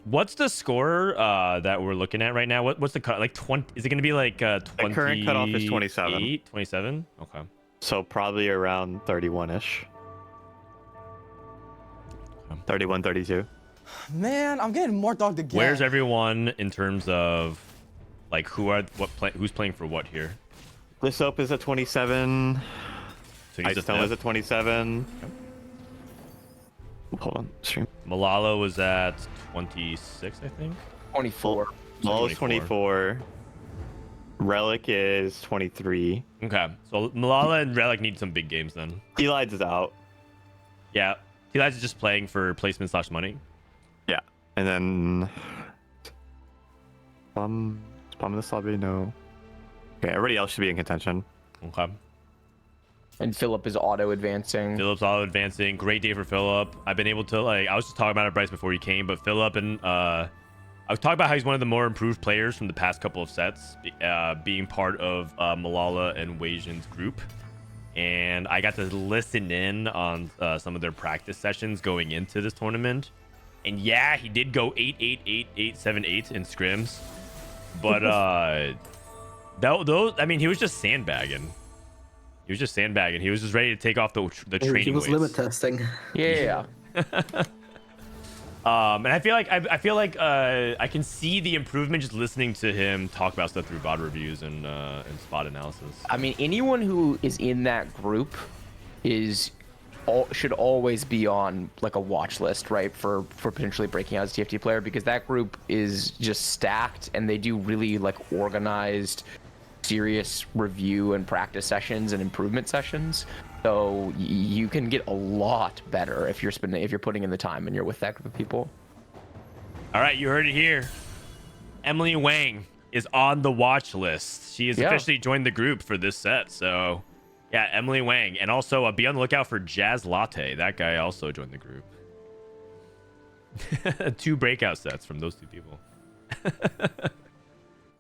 What's the score that we're looking at right now? What's the cut? 20? Is it going to be 20? The current cutoff is 27. 27? Okay. So probably around 31-ish. 31, 32. Man, I'm getting more dogged again. Where's everyone in terms of who's playing for what here? This Soap is a 27. Stone is at 27. Okay. Hold on, stream. Malala was at 26, I think. 24. Malala's 24. Relic is 23. Okay, so Malala and Relic need some big games then. Elides is out. Yeah, Elides is just playing for placement / money. Yeah, and then Spam in this lobby, no. Okay, everybody else should be in contention. Okay. And Philip is auto advancing. Philip's auto advancing. Great day for Philip. I've been able to I was just talking about it, Bryce, before you came, but Philip and I was talking about how he's one of the more improved players from the past couple of sets, being part of Malala and Wei-Jin's group. And I got to listen in on some of their practice sessions going into this tournament. And yeah, he did go 8-8-8-8-7-8 in scrims. But those, I mean, he was just sandbagging. He was just sandbagging. He was just ready to take off the training He was weights. limit testing. Yeah. And I feel like I can see the improvement just listening to him talk about stuff through VOD reviews and spot analysis. I mean, anyone who is in that group should always be on like a watch list, right, for potentially breaking out as a TFT player, because that group is just stacked and they do really like organized, serious review and practice sessions and improvement sessions. So you can get a lot better if you're putting in the time and you're with that group of people. All right, you heard it here. Emily Wang is on the watch list. She has officially joined the group for this set. So yeah, Emily Wang. And also be on the lookout for Jazz Latte. That guy also joined the group. 2 breakout sets from those 2 people.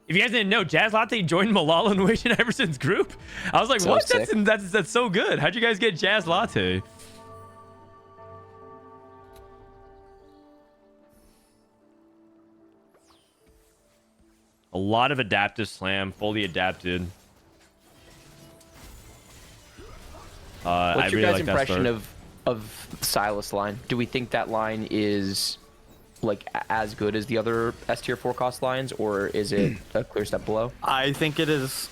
If you guys didn't know, Jazz Latte joined Malala and Wei-Jin Everson's group. I was like, So what? sick. That's so good. How'd you guys get Jazz Latte? A lot of adaptive slam, fully adapted. What's your really guys' like that impression start. of Silas line? Do we think that line is like as good as the other S tier 4 cost lines, or is it a clear step below? I think it is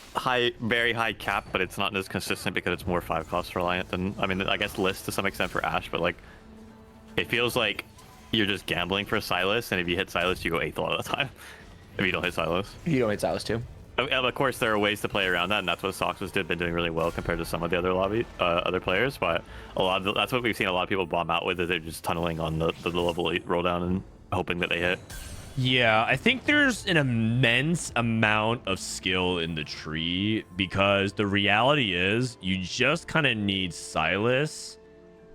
very high cap, but it's not as consistent because it's more 5 cost reliant than, I mean, I guess List to some extent for Ashe, but like it feels like you're just gambling for Silas, and if you hit Silas, you go 8th a lot of the time. If you don't hit Silas. You don't hit Silas too. Of course, there are ways to play around that, and that's what Sox has been doing really well compared to some of the other other players. But that's what we've seen a lot of people bomb out with, is they're just tunneling on the level 8 roll down and hoping that they hit. Yeah, I think there's an immense amount of skill in the tree, because the reality is you just kind of need Silas.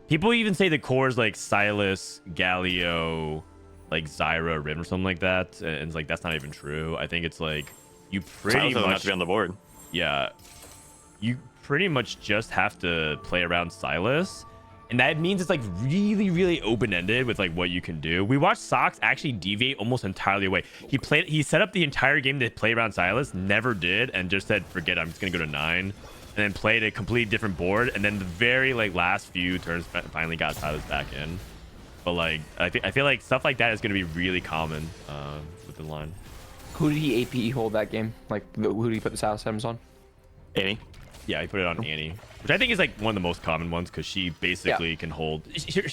People even say the core is like Silas, Galio, like Zyra, Rim, or something like that, and it's like that's not even true. I think it's like you pretty Silas doesn't much have to be on the board. Yeah, you pretty much just have to play around Silas, and that means it's like really, really open-ended with like what you can do. We watched Sox actually deviate almost entirely away. He set up the entire game to play around Silas, never did, and just said, forget it, I'm just gonna go to 9, and then played a completely different board, and then the very like last few turns finally got Silas back in. But like I feel like stuff like that is gonna be really common with the line. Who did he APE hold that game? Like, who did he put the Silas items on? Annie. Yeah, he put it on Annie, which I think is like one of the most common ones, because she basically can hold.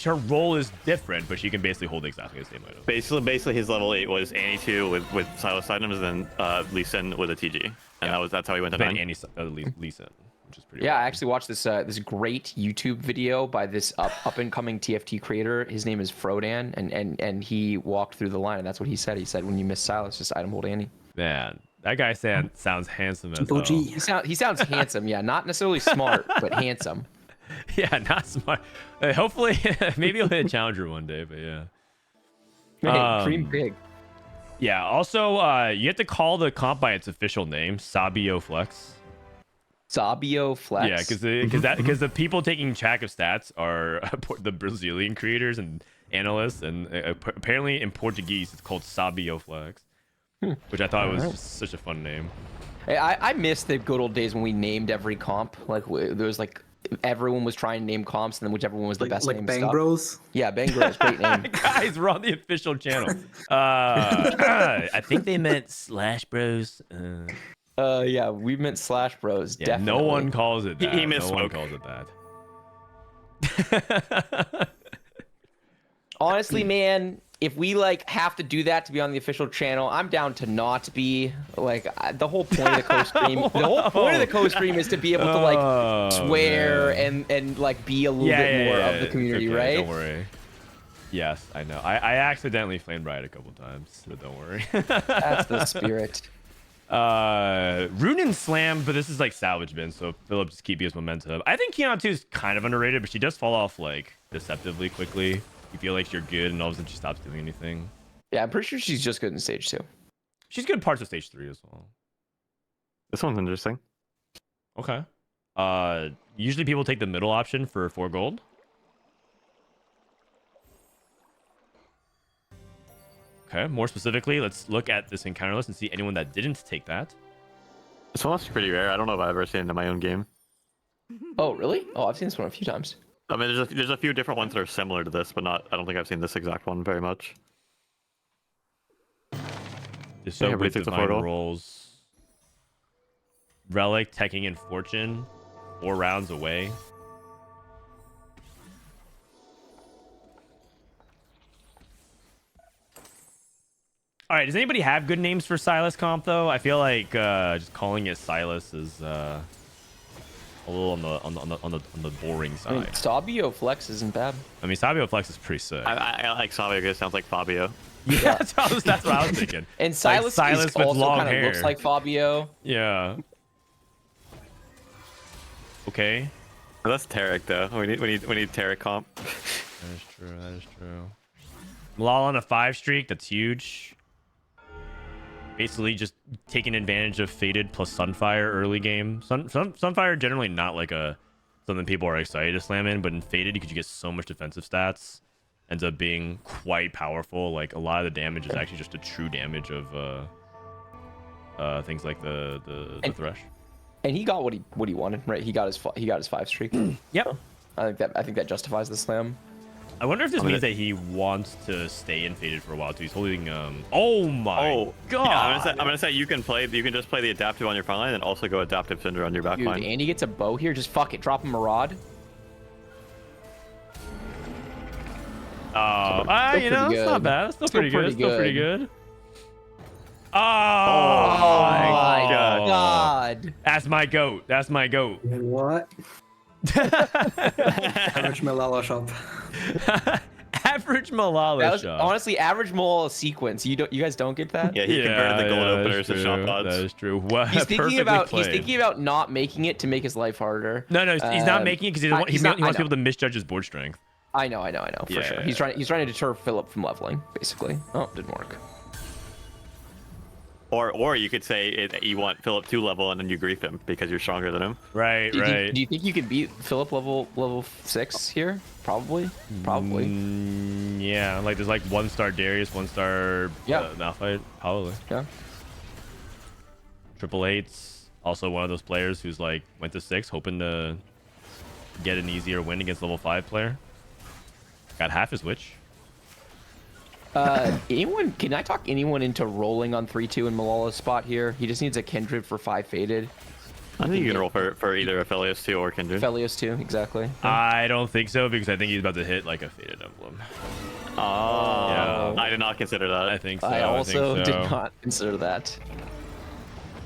Her role is different, but she can basically hold exactly the same item. Basically, his level 8 was Annie 2 with Silas items, and then Lee Sin with a TG, and that's how he went to Then 9. Annie, Lee Sin, which is pretty. Yeah, wild. I actually watched this great YouTube video by this up and coming TFT creator. His name is Frodan, and he walked through the line, and that's what he said. He said, when you miss Silas, just item hold Annie. Man, that guy sounds handsome as hell. He sounds handsome, yeah, not necessarily smart, but handsome. Yeah, not smart. Hopefully, maybe he'll hit a challenger one day, but yeah. Hey, dream big. Yeah. Also, you have to call the comp by its official name, Sabio Flex. Sabio Flex. Yeah, because the people taking track of stats are the Brazilian creators and analysts, and apparently in Portuguese it's called Sabio Flex, which I thought was just such a fun name. Hey, I miss the good old days when we named every comp. Like there was like everyone was trying to name comps, and then whichever one was the best name. Like Bang stuck. Bros. Yeah, Bang Bros, great name. Guys, we're on the official channel. I think they meant Slash Bros. Yeah, we meant Slash Bros. Yeah, definitely. no one calls it that. He missed no one smoke. calls it that. Honestly, man, if we like have to do that to be on the official channel, I'm down to not be. Like the whole point of the co-stream. The whole point of the co-stream is to be able to like swear and like be a little bit more of the community, it's okay, right? Don't worry. Yes, I know. I accidentally flame bright a couple times, so don't worry. That's the spirit. Runin Slam, but this is like salvage bin, so Philip just keep his momentum. I think Keon 2 is kind of underrated, but she does fall off like deceptively quickly. You feel like you're good, and all of a sudden she stops doing anything. Yeah, I'm pretty sure she's just good in stage 2. She's good in parts of stage 3 as well. This one's interesting. Okay. Usually people take the middle option for 4 gold. Okay, more specifically, let's look at this encounter list and see anyone that didn't take that. This one's pretty rare. I don't know if I've ever seen it in my own game. Oh, really? Oh, I've seen this one a few times. I mean, there's a few different ones that are similar to this, but not. I don't think I've seen this exact one very much. Just so Yeah, with takes the divine photo. rolls. Relic, Teching, and Fortune. 4 rounds away. All right, does anybody have good names for Silas comp though? I feel like just calling it Silas is a little on the boring I mean, side. Sabio Flex isn't bad. I mean, Sabio Flex is pretty sick. I like Savio because it sounds like Fabio. Yeah, that's what I was thinking. And Silas, like Silas is with also long kind of hair. looks like Fabio. Yeah. Okay. Well, that's Tarek though. We need Tarek comp. That is true. That is true. Malal on a 5 streak. That's huge. Basically, just taking advantage of Faded plus Sunfire early game. Sunfire generally not like something people are excited to slam in, but in Faded, because you get so much defensive stats, ends up being quite powerful. Like a lot of the damage is actually just a true damage of things like the Thresh. And he got what he wanted, right? He got his 5 streak. Yep. I think that justifies the slam. I wonder if this means that he wants to stay in Faded for a while too. He's holding oh my god. Yeah, I'm gonna say you can just play the adaptive on your front line and also go adaptive Cinder on your back Dude, line. and he gets a bow here. Just fuck it. Drop him a rod. You know, it's not bad. It's still pretty good. Still pretty good. Oh, my god. That's my goat. That's my goat. What? Average Malala shop. Average Malala That was shop. honestly average Malala sequence. You guys don't get that? Yeah, he converted the gold openers that's to shop true. pods. That is true. What? He's thinking Perfectly about not making it to make his life harder. No, he's not making it because he wants people to misjudge his board strength. I know, for sure. He's trying to deter Philip from leveling, basically. Oh, didn't work. Or you could say you want Philip to level and then you grief him because you're stronger than him. Right, Do right. you think you can beat Philip level 6 here? Probably. Yeah, like there's like 1-star Darius, 1-star Malphite, probably. Yeah. Triple Eights, also one of those players who's like went to 6, hoping to get an easier win against level 5 player. Got half his witch. Can I talk anyone into rolling on 3-2 in Malala's spot here? He just needs a Kindred for 5 Faded. I think you can roll for either Aphelios 2 or Kindred. Aphelios 2, exactly. I don't think so because I think he's about to hit like a Faded Emblem. Oh, yeah. I did not consider that. I think so. I also think so. did not consider that.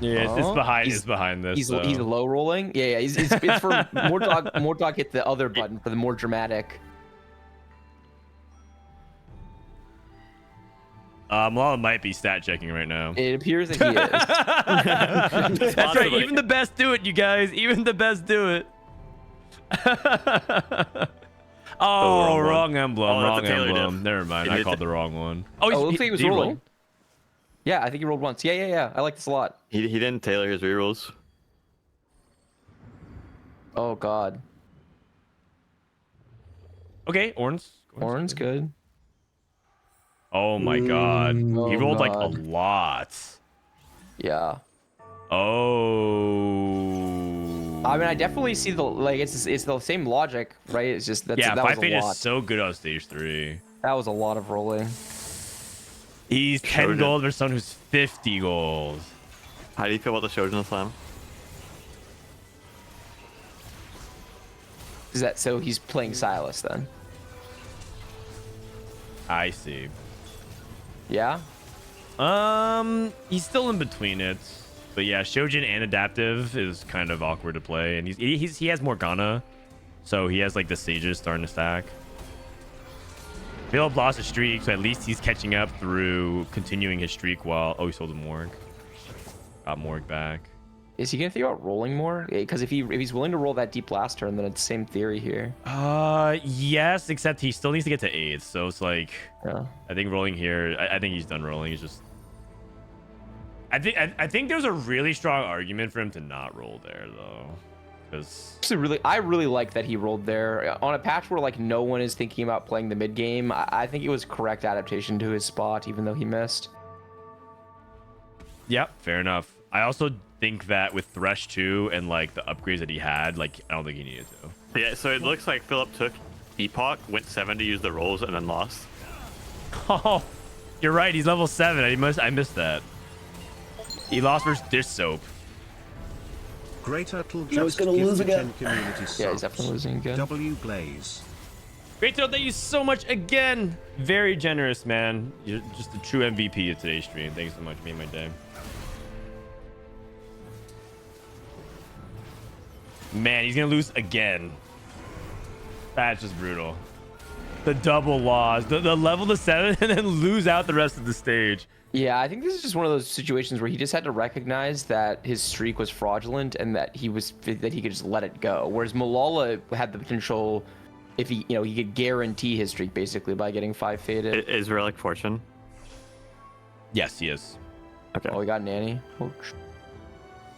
Yeah, it's behind this. He's low rolling. Yeah, it's for Mordog hit the other button for the more dramatic. Malala might be stat checking right now. It appears that he is. That's right. Even the best do it, you guys. Even the best do it. Wrong emblem. Oh, wrong that's a Taylor emblem. diff. Never mind. I called the wrong one. Oh, it looks like he was did roll? rolling. Yeah, I think he rolled once. Yeah. I like this a lot. He didn't tailor his rerolls. Oh god. Okay, Oran's good. Oh my god. He rolled like a God. lot. Yeah. Oh. I mean, I definitely see it's the same logic, right? It's just that 5 was Fade a is lot. so good on stage 3. That was a lot of rolling. He's 10 gold versus someone who's 50 gold. How do you feel about the Shogun Slam? Is that so? He's playing Silas then? I see. Yeah. He's still in between it, but yeah, Shojin and adaptive is kind of awkward to play, and he has Morgana, so he has like the sages starting to stack. Philip lost a streak, so at least he's catching up through continuing his streak while he sold a Morg. Got Morg back. Is he gonna think about rolling more? Because if he's willing to roll that deep last turn, then it's the same theory here. Yes, except he still needs to get to 8th, so it's like, Yeah. I think rolling here. I think he's done rolling. He's just. I think there's a really strong argument for him to not roll there though, because I really like that he rolled there on a patch where like no one is thinking about playing the mid game. I think it was correct adaptation to his spot, even though he missed. Yep, fair enough. I also think that with Thresh 2 and like the upgrades that he had, like I don't think he needed to. Yeah, so it looks like Philip took Epoch, went 7 to use the rolls, and then lost. Oh, you're right. He's level 7. I missed that. He lost versus Dish Soap. Great Turtle I was just gonna gifted lose again. 10 community Yeah, he's subs. definitely losing again. W Blaze. Great Turtle, thank you so much again. Very generous, man. You're just a true MVP of today's stream. Thanks so much. Made my day. Man, he's gonna lose again. That's just brutal. The double loss, the level to 7, and then lose out the rest of the stage. Yeah, I think this is just one of those situations where he just had to recognize that his streak was fraudulent and that he could just let it go. Whereas Malala had the potential, if he could guarantee his streak basically by getting 5 faded. Is Relic Fortune? Yes, he is. Okay. Oh, we got Nanny. Oh,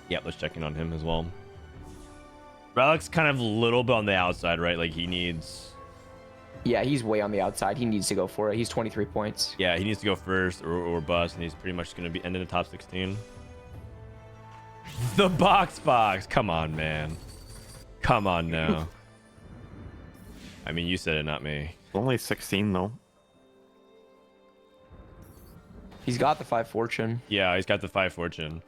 Yeah, let's check in on him as well. Relic's kind of a little bit on the outside, right? Like he needs. yeah, he's way on the outside. He needs to go for it. He's 23 points. Yeah, he needs to go first or bust, and he's pretty much going to be ending the top 16. The box. Come on, man. Come on now. I mean, you said it, not me. Only 16 though. He's got the 5 fortune. Yeah, he's got the 5 fortune.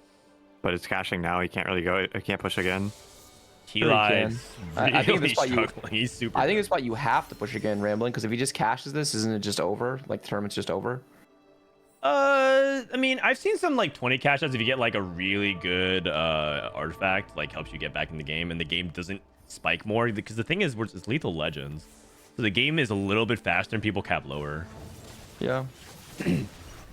But it's cashing now. He can't really go. He can't push again. He Sure he lies. can. I think Really this spot struggling. He's super. I think that's why you have to push again, Rambling, because if he just cashes this, isn't it just over? Like the tournament's just over? I mean, I've seen some like 20 cash outs if you get like a really good artifact, like helps you get back in the game, and the game doesn't spike more because the thing is, it's Lethal Legends, so the game is a little bit faster and people cap lower. Yeah.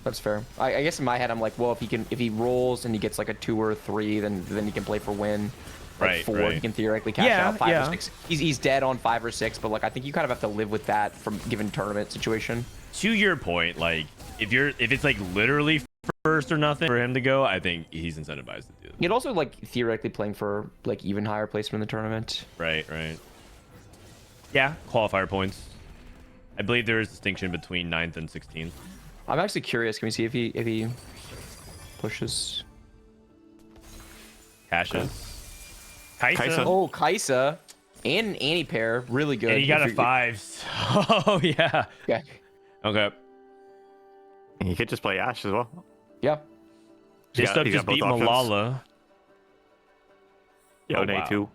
That's fair. I guess in my head I'm like, well, if he rolls and he gets like a 2 or a 3, then he can play for win. Like Right, 4, right. he can theoretically cash Yeah, out 5 yeah. or 6. He's dead on 5 or 6, but like I think you kind of have to live with that from given tournament situation. To your point, like if it's like literally first or nothing for him to go, I think he's incentivized to do it. You'd also like theoretically playing for like even higher placement in the tournament. Right. Yeah, qualifier points. I believe there is distinction between 9th and 16th. I'm actually curious. Can we see if he pushes? Cashes. Kaisa. Oh, Kaisa and an Annie pair, really good. And he got If a you're- 5. Oh yeah. Yeah. Okay. He could just play Ashe as well. Yeah. This stuff he's just got both beat options. Malala. Yone wow. too.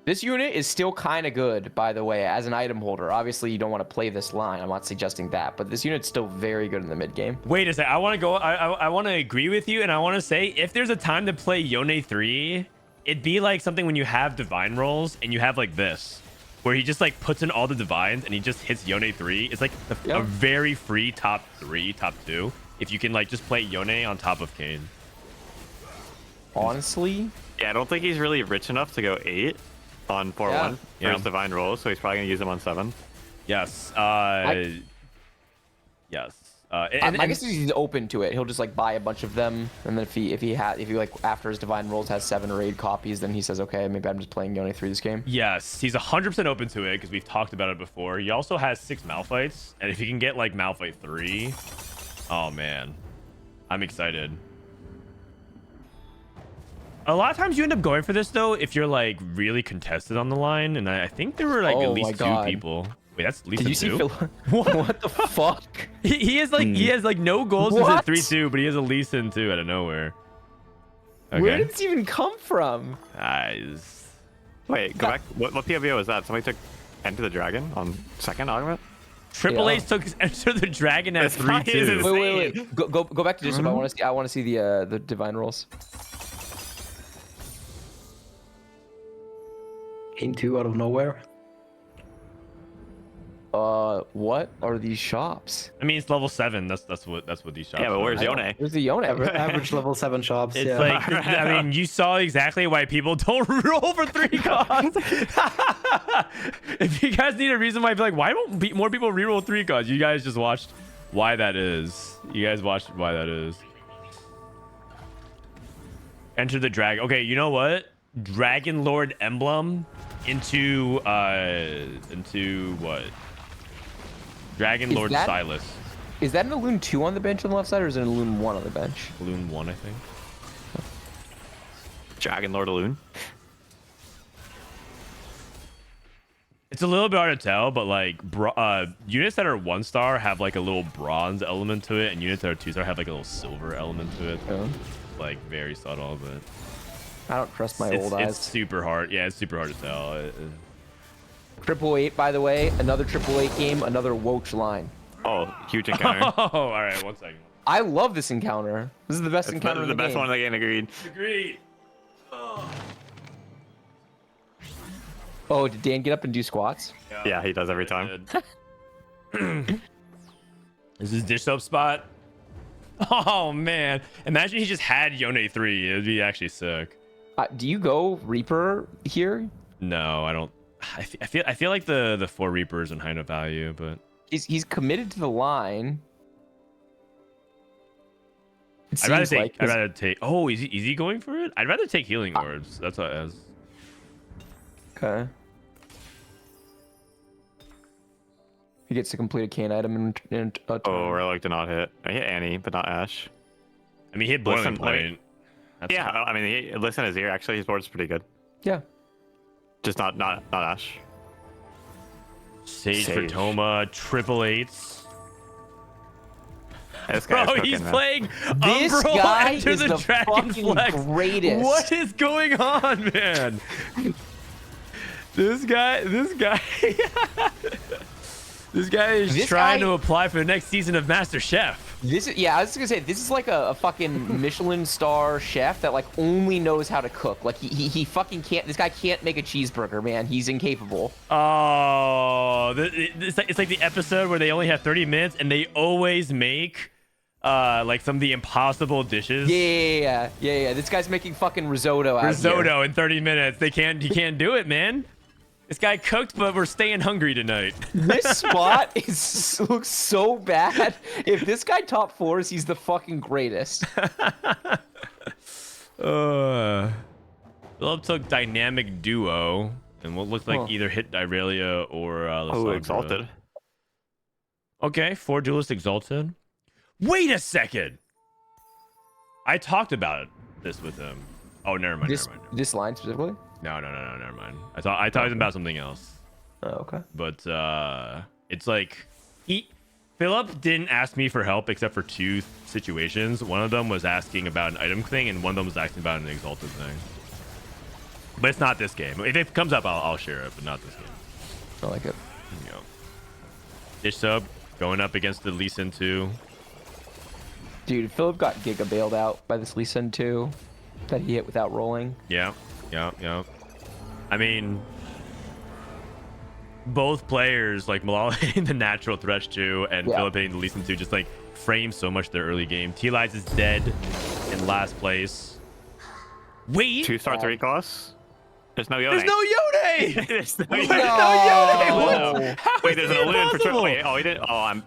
This unit is still kind of good, by the way, as an item holder. Obviously, you don't want to play this line. I'm not suggesting that, but this unit's still very good in the mid game. Wait a sec. I want to go. I want to agree with you, and I want to say if there's a time to play Yone 3, it'd be like something when you have divine rolls and you have like this, where he just like puts in all the divines and he just hits Yone 3. It's like a very free top 3, top 2. If you can like just play Yone on top of Kayn. Honestly, Yeah, I don't think he's really rich enough to go 8 on 4-1 for Yeah. his divine rolls, so he's probably gonna use them on 7. Yes. Yes. I guess he's open to it. He'll just like buy a bunch of them, and then if he like after his divine rolls has 7 or 8 copies, then he says, okay, maybe I'm just playing Yone 3 this game. Yes, he's 100% open to it because we've talked about it before. He also has 6 Malphites, and if he can get like Malphite 3, oh man, I'm excited. A lot of times you end up going for this though if you're like really contested on the line, and I think there were like at least 2 people. Wait, that's Lisa. Did you see 2? Phil? What the fuck? He has like no goals since What? 3-2, but he has a Lee Sin 2 out of nowhere. Okay. Where did this even come from? Nice. Wait, go back. What POV was that? Somebody took Enter the Dragon on 2nd augment? Triple Yeah. H took Enter the Dragon at That's right, 3-2. Wait. Go back to Discord. I want to see the divine rolls. Came 2 out of nowhere. What are these shops? I mean, it's level 7. That's what these shops. Yeah, but where's are. Yone? Where's the Yone? Average level 7 shops. It's yeah. like, I mean, you saw exactly why people don't roll for 3 costs. If you guys need a reason why, be like, why don't more people reroll 3 costs? You guys just watched why that is. You guys watched why that is. Enter the dragon. Okay, you know what? Dragon Lord emblem into what? Dragon Lord Silas. Is that an Loon 2 on the bench on the left side, or is it a Loon 1 on the bench? Loon 1, I think. Dragon Lord Loon. It's a little bit hard to tell, but like units that are 1-star have like a little bronze element to it, and units that are 2-star have like a little silver element to it. Oh. Like very subtle, but I don't trust my old it's eyes. super hard. Yeah, it's super hard to tell. 888, by the way, another 888 game, another Woach line. Oh, huge encounter. Oh, all right, 1 second. I love this encounter. This is the best encounter in the best game. one in the game. Agreed. Agreed. Oh, did Dan get up and do squats? Yeah, he does every time. Is this dish soap spot? Oh man! Imagine he just had Yone 3. It'd be actually sick. Do you go Reaper here? No, I don't. I feel like the 4 Reapers in high enough value, but He's committed to the line. I'd rather take. Oh, is he going for it? I'd rather take healing orbs. That's what it is. Okay. He gets to complete a cane item in a turn. Oh, Relic did not hit. I hit Annie, but not Ash. I mean, he hit Boiling Listen, Point. Yeah, I mean, listen his ear. Actually, his board's pretty good. Yeah. Just not Ash. Sage for Toma, 888s. This guy's Bro, cooking, he's man. playing This Umbral guy Enter is the the Dragon fucking Flex. greatest. What is going on, man? This guy This guy is trying to apply for the next season of Master Chef. This is, yeah, I was gonna say, this is like a fucking Michelin star chef that like only knows how to cook. Like he fucking can't, this guy can't make a cheeseburger, man. He's incapable. Oh, it's like the episode where they only have 30 minutes and they always make like some of the impossible dishes. Yeah. This guy's making fucking risotto out Risotto here. in 30 minutes. He can't do it, man. This guy cooked, but we're staying hungry tonight. This spot looks so bad. If this guy top 4s, he's the fucking greatest. Philip took Dynamic Duo, and what looked like either hit Irelia or Lysandra. Exalted. Okay, 4 Duelist Exalted. Wait a second! I talked about this with him. Oh, never mind. This line specifically? No, never mind. I talked to him about something else. Oh, okay. But it's like Philip didn't ask me for help except for 2 situations. One of them was asking about an item thing, and one of them was asking about an exalted thing. But it's not this game. If it comes up, I'll share it, but not this game. I like it. There you go. Dish sub going up against the Lee Sin 2. Dude, Philip got Giga bailed out by this Lee Sin 2 that he hit without rolling. Yeah. I mean, both players, like Malala hitting the natural Thresh 2 and Philip hitting the Lee Sin 2, just like frame so much their early game. T-Lies is dead in last place. Wait! 2-star 3 costs? There's no Yone. There's no Yone! There's no There's Yone. no Yone! What? Wait, there's an Loon for impossible? Wait, oh, he didn't. Oh,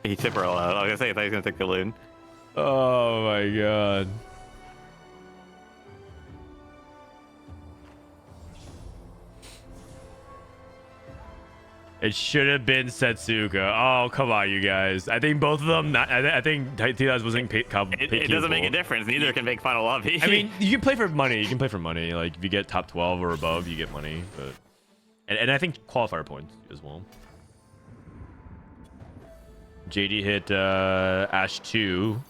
he tip roll out. I was gonna say, I thought he was gonna take the Loon. Oh my god. It should have been Setsuka. Oh, come on, you guys. I think both of them. I think T-Lies wasn't paid. It doesn't make a difference. Neither can make final lobby. I mean, you can play for money. You can play for money. Like if you get top 12 or above, you get money. But and I think qualifier points as well. JD hit Ash 2.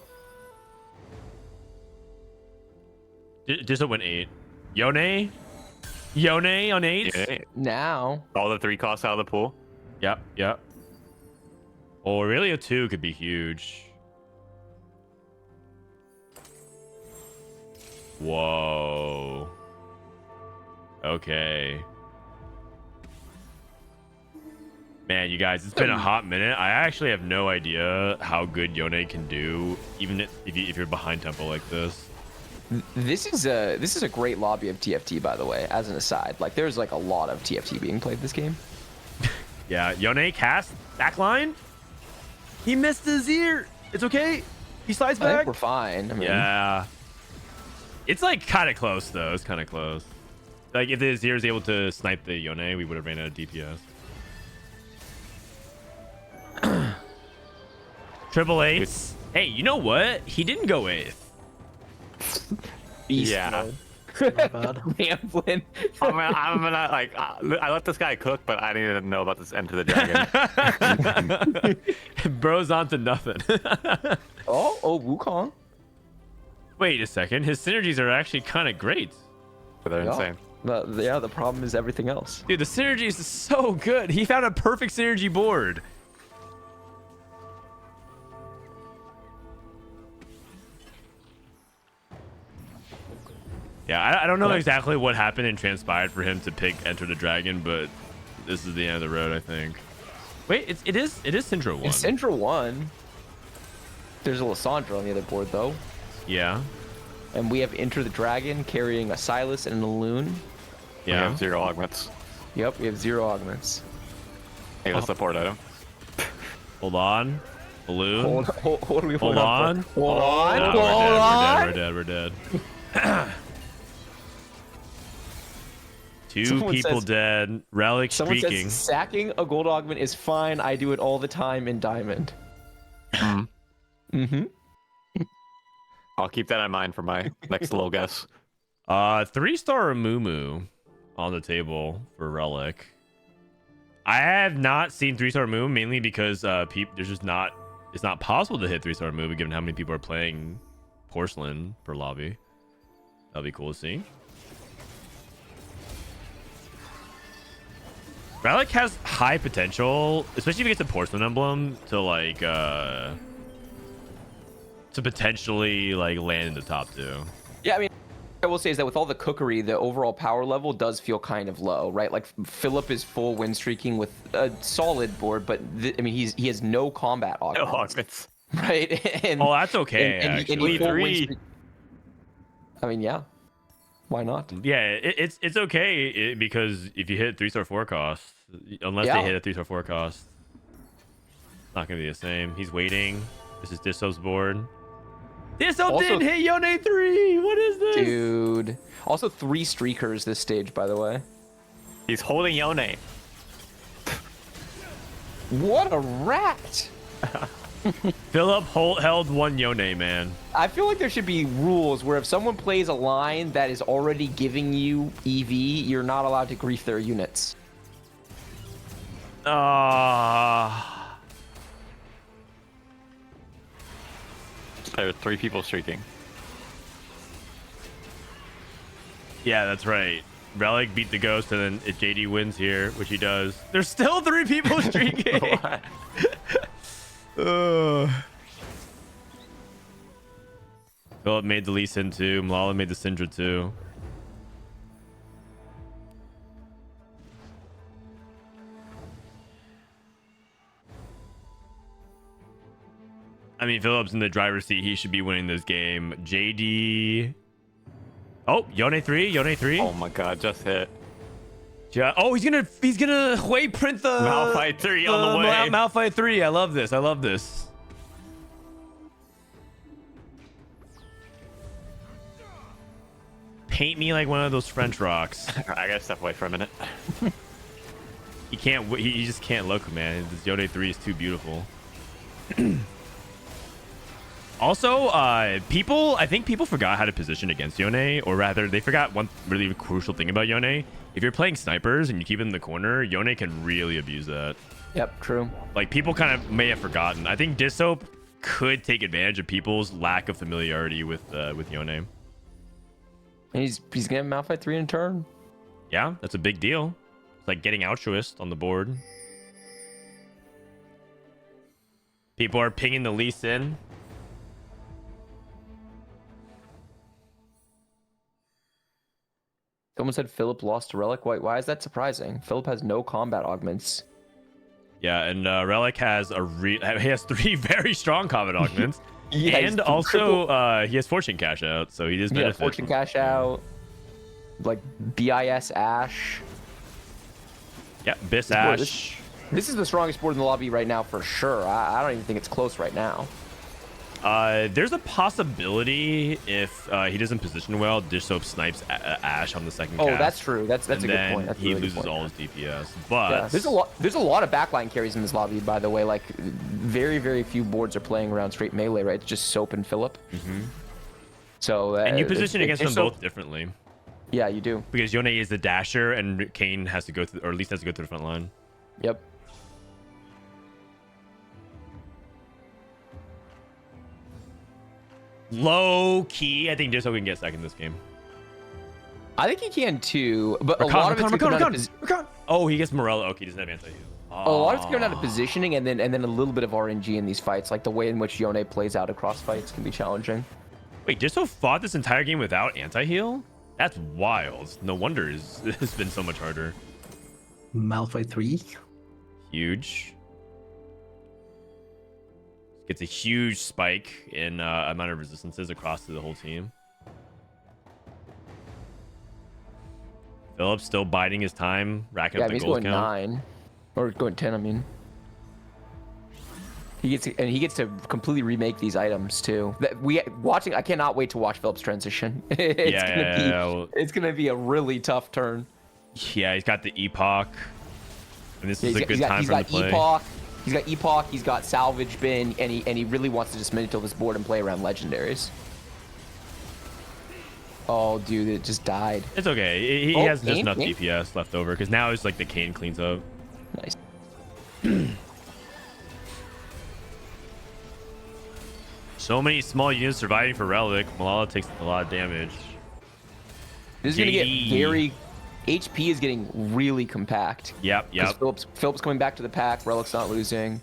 Just went 8. Yone on 8. Yeah. Now. All the 3 costs out of the pool. Yep. Oh, really? A 2 could be huge. Whoa. Okay. Man, you guys, it's been a hot minute. I actually have no idea how good Yone can do, even if you're behind tempo like this. This is a great lobby of TFT, by the way. As an aside, like there's like a lot of TFT being played this game. Yeah, Yone cast backline. He missed his ear. It's okay. He slides I back. think we're fine. I mean, Yeah. It's like kind of close though. It's kind of close. Like if the Azir is able to snipe the Yone, we would have ran out of DPS. Triple eights. Hey, you know what? He didn't go eighth. beast Yeah. mode. Bad. Ramblin'. I'm gonna like I let this guy cook, but I didn't know about this Enter the Dragon. Bro's onto nothing. Oh, Wukong. Wait a second. His synergies are actually kind of great. But they're Yeah. insane. The problem is everything else. Dude, the synergies is so good. He found a perfect synergy board. Yeah, I don't know exactly what happened and transpired for him to pick Enter the Dragon, but this is the end of the road, I think. Wait, it is Syndra 1. It's Syndra 1. There's a Lissandra on the other board, though. Yeah. And we have Enter the Dragon carrying a Silas and a Loon. We Yeah. have 0 augments. Yep, we have 0 augments. Hey, that's the support item. Hold on. Balloon. What do we Hold on. Hold on. Nah, Hold on. we're dead. Two Someone people says- dead. Relic Someone streaking. says sacking a gold augment is fine. I do it all the time in Diamond. Mm-hmm. I'll keep that in mind for my next little guess. 3-star Mumu on the table for Relic. I have not seen 3-star Mumu mainly because there's just not. It's not possible to hit 3-star Mumu given how many people are playing Porcelain per lobby. That'll be cool to see. Relic has high potential, especially if he gets a Porcelain emblem to like to potentially like land in the top 2. Yeah, I mean, I will say is that with all the cookery, the overall power level does feel kind of low, right? Like Philip is full win streaking with a solid board, but I mean he has no combat No augments, augments. right? And, Oh, that's okay. and he actually. full win 3. streak- I mean, yeah, why not? Yeah, it's okay because if you hit 3-star 4 cost, unless Yeah. they hit a 3-star 4 cost, it's not gonna be the same. He's waiting. This is Disso's board. Disso Also- didn't hit Yone 3. What is this? Dude. Also 3 streakers this stage, by the way. He's holding Yone. What a rat! Philip held one Yone, man. I feel like there should be rules where if someone plays a line that is already giving you EV, you're not allowed to grief their units. There are 3 people streaking. Yeah, that's right. Relic beat the ghost, and then if JD wins here, which he does, there's still 3 people streaking. What? Philip made the Lee Sin 2. Malala made the Syndra 2. I mean, Philip's in the driver's seat. He should be winning this game. JD. Oh, Yone 3. Yone 3. Oh my god, just hit. Yeah. Oh, he's gonna Hui print the Malphite 3 on the way. Malphite 3. I love this. I love this. Paint me like one of those French rocks. I gotta step away for a minute. He can't. He just can't look, man. This Yone 3 is too beautiful. Also, I think people forgot how to position against Yone, or rather, they forgot one really crucial thing about Yone. If you're playing snipers and you keep it in the corner, Yone can really abuse that. Yep, true. Like, people kind of may have forgotten. I think Disso could take advantage of people's lack of familiarity with Yone. And he's gonna have Malphite 3 in turn. Yeah, that's a big deal. It's like getting Altruist on the board. People are pinging the Lee Sin. Someone said Philip lost to Relic. Why is that surprising? Philip has no combat augments. Yeah, and Relic has he has 3 very strong combat augments. Yeah, and also he has Fortune Cash Out, so he does benefit. Fortune Cash Out, like BIS Ash. Yeah, Bis Ash. This is the strongest board in the lobby right now for sure. I don't even think it's close right now. There's a possibility if he doesn't position well, Dish Soap snipes Ash on the second cast. That's true. That's a good point. That's he really loses all his DPS. But yeah, there's a lot of backline carries in this lobby, by the way. Like very few boards are playing around straight melee, right? It's just Soap and Philip. So and you position against them both differently. Yeah, you do. Because Yone is the dasher, and Kane has to go through, or at least has to go through the front line. Yep. Low key, I think Dish Soap can get second this game. I think he can too, but a lot of it's going down to Oh, he gets Morello. Okay, he doesn't have anti-heal. a lot of it's going down to positioning, and then a little bit of RNG in these fights. Like the way in which Yone plays out across fights can be challenging. Wait, Dish Soap fought this entire game without anti-heal? That's wild. No wonder it's been so much harder. Malphite 3. Huge. Gets a huge spike in amount of resistances across to the whole team. Philip's still biding his time, racking up the he's gold going count. 9 or going 10. I mean, he gets to completely remake these items too. I cannot wait to watch Philip's transition. It's gonna be a really tough turn. Yeah, he's got the Epoch, and this is a good time for him to play. He's got Epoch, he's got Salvage Bin, and he really wants to just manipulate this board and play around legendaries. Oh, dude, it just died. It's okay. He has just enough DPS left over, because now it's like the Kane cleans up. Nice. So many small units surviving for Relic. Malala takes a lot of damage. This is going to get very... HP is getting really compact. Yep. Philip's coming back to the pack. Relic's not losing.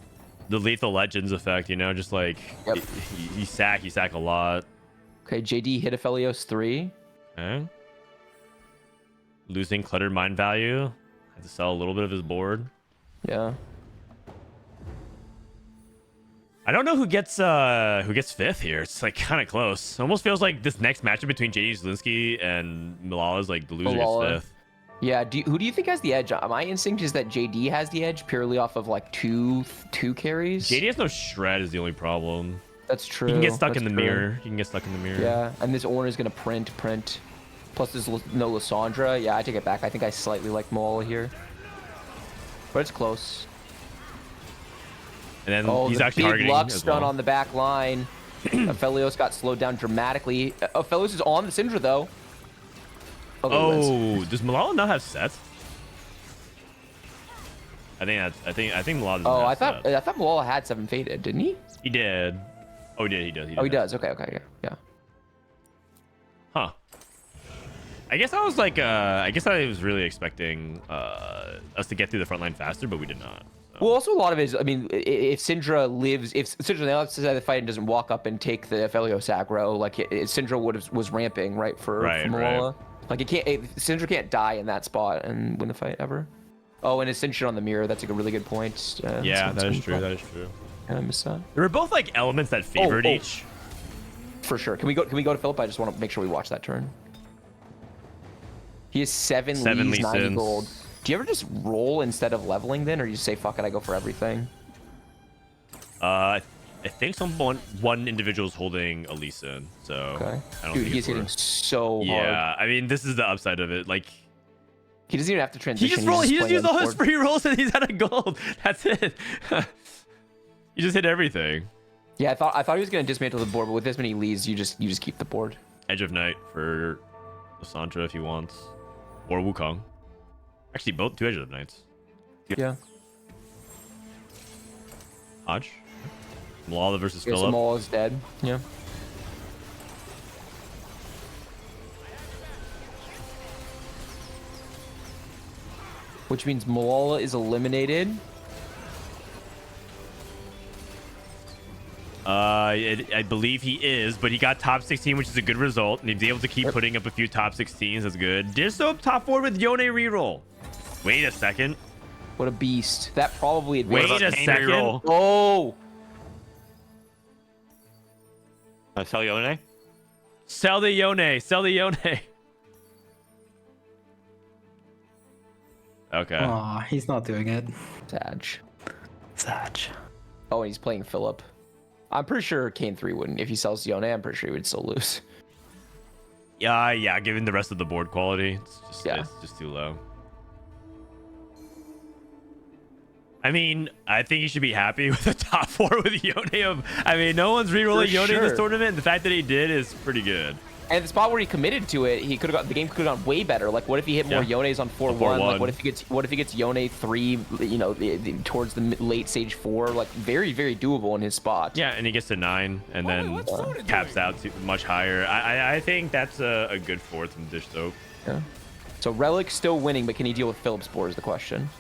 The Lethal Legends effect, you know, just like you sack a lot. Okay, JD hit Aphelios 3. Okay. Losing cluttered mind value. Had to sell a little bit of his board. Yeah. I don't know who gets fifth here. It's like kind of close. Almost feels like this next matchup between JD Zielinski and Malala is like the loser gets fifth. Yeah, who do you think has the edge? My instinct is that JD has the edge purely off of like two carries. JD has no shred is the only problem. That's true. He can get stuck in the mirror. Yeah, and this Ornn is gonna print. Plus there's no Lysandra. Yeah, I take it back. I think I slightly like Malala here. But it's close. And then he's actually targeting big luck as stun well. on the back line. Aphelios got slowed down dramatically. Aphelios is on the Syndra though. Oh, does Malala not have sets? I think Malala doesn't have I thought Malala had 7 faded, didn't he? He did. Oh, he does. He does. Okay, yeah. Huh. I guess I was like, I was really expecting us to get through the front line faster, but we did not. So. Well, also a lot of it is, I mean, if Syndra on the outside of the fight and doesn't walk up and take the Aphelios aggro, like Syndra was ramping right for Malala. Right. Like Syndra can't die in that spot and win the fight ever. Oh, and Ascension on the mirror. That's like a really good point. Yeah, that is true. And I missed that. There were both like elements that favored each. For sure. Can we go to Philip? I just want to make sure we watch that turn. He has 7 leads, 90 gold. Do you ever just roll instead of leveling then, or you just say fuck it, I go for everything? I think one individual is holding a Lee Sin, so okay. I don't Dude, think he's hitting so hard. Yeah, I mean this is the upside of it. Like he doesn't even have to transition. He just used all his free rolls and he's out of gold. That's it. You just hit everything. Yeah, I thought he was gonna dismantle the board, but with this many leads, you just keep the board. Edge of Night for Lysandra if he wants, or Wukong. Actually, both 2 Edge of Nights. Yeah. Hodge. Malala versus Philip. Malala's dead. Yeah. Which means Malala is eliminated. I believe he is, but he got top 16, which is a good result, and he's able to keep putting up a few top 16s. That's good. Dish Soap top 4 with Yone reroll. Wait a second. What a beast. That probably Wait advanced. a Kane second. reroll? Oh! Sell Yone? Sell the Yone. Sell the Yone. Okay. Aw, he's not doing it. Sag. Oh, and he's playing Philip. I'm pretty sure Kane 3 wouldn't. If he sells Yone, I'm pretty sure he would still lose. Yeah, given the rest of the board quality, it's just too low. I mean, I think he should be happy with the top 4 with Yone. I mean, no one's rerolling For Yone in sure. this tournament, and the fact that he did is pretty good. And the spot where he committed to it, he could have got the game could have gone way better. Like, what if he hit more Yeah. Yones on 4-1? 4-1. Like, what if he gets Yone 3? You know, towards the late stage 4. Like, very very doable in his spot. Yeah, and he gets to 9, and then caps out to much higher. I think that's a good 4th from Dish Soap. Yeah. So Relic's still winning, but can he deal with Philip's board is the question.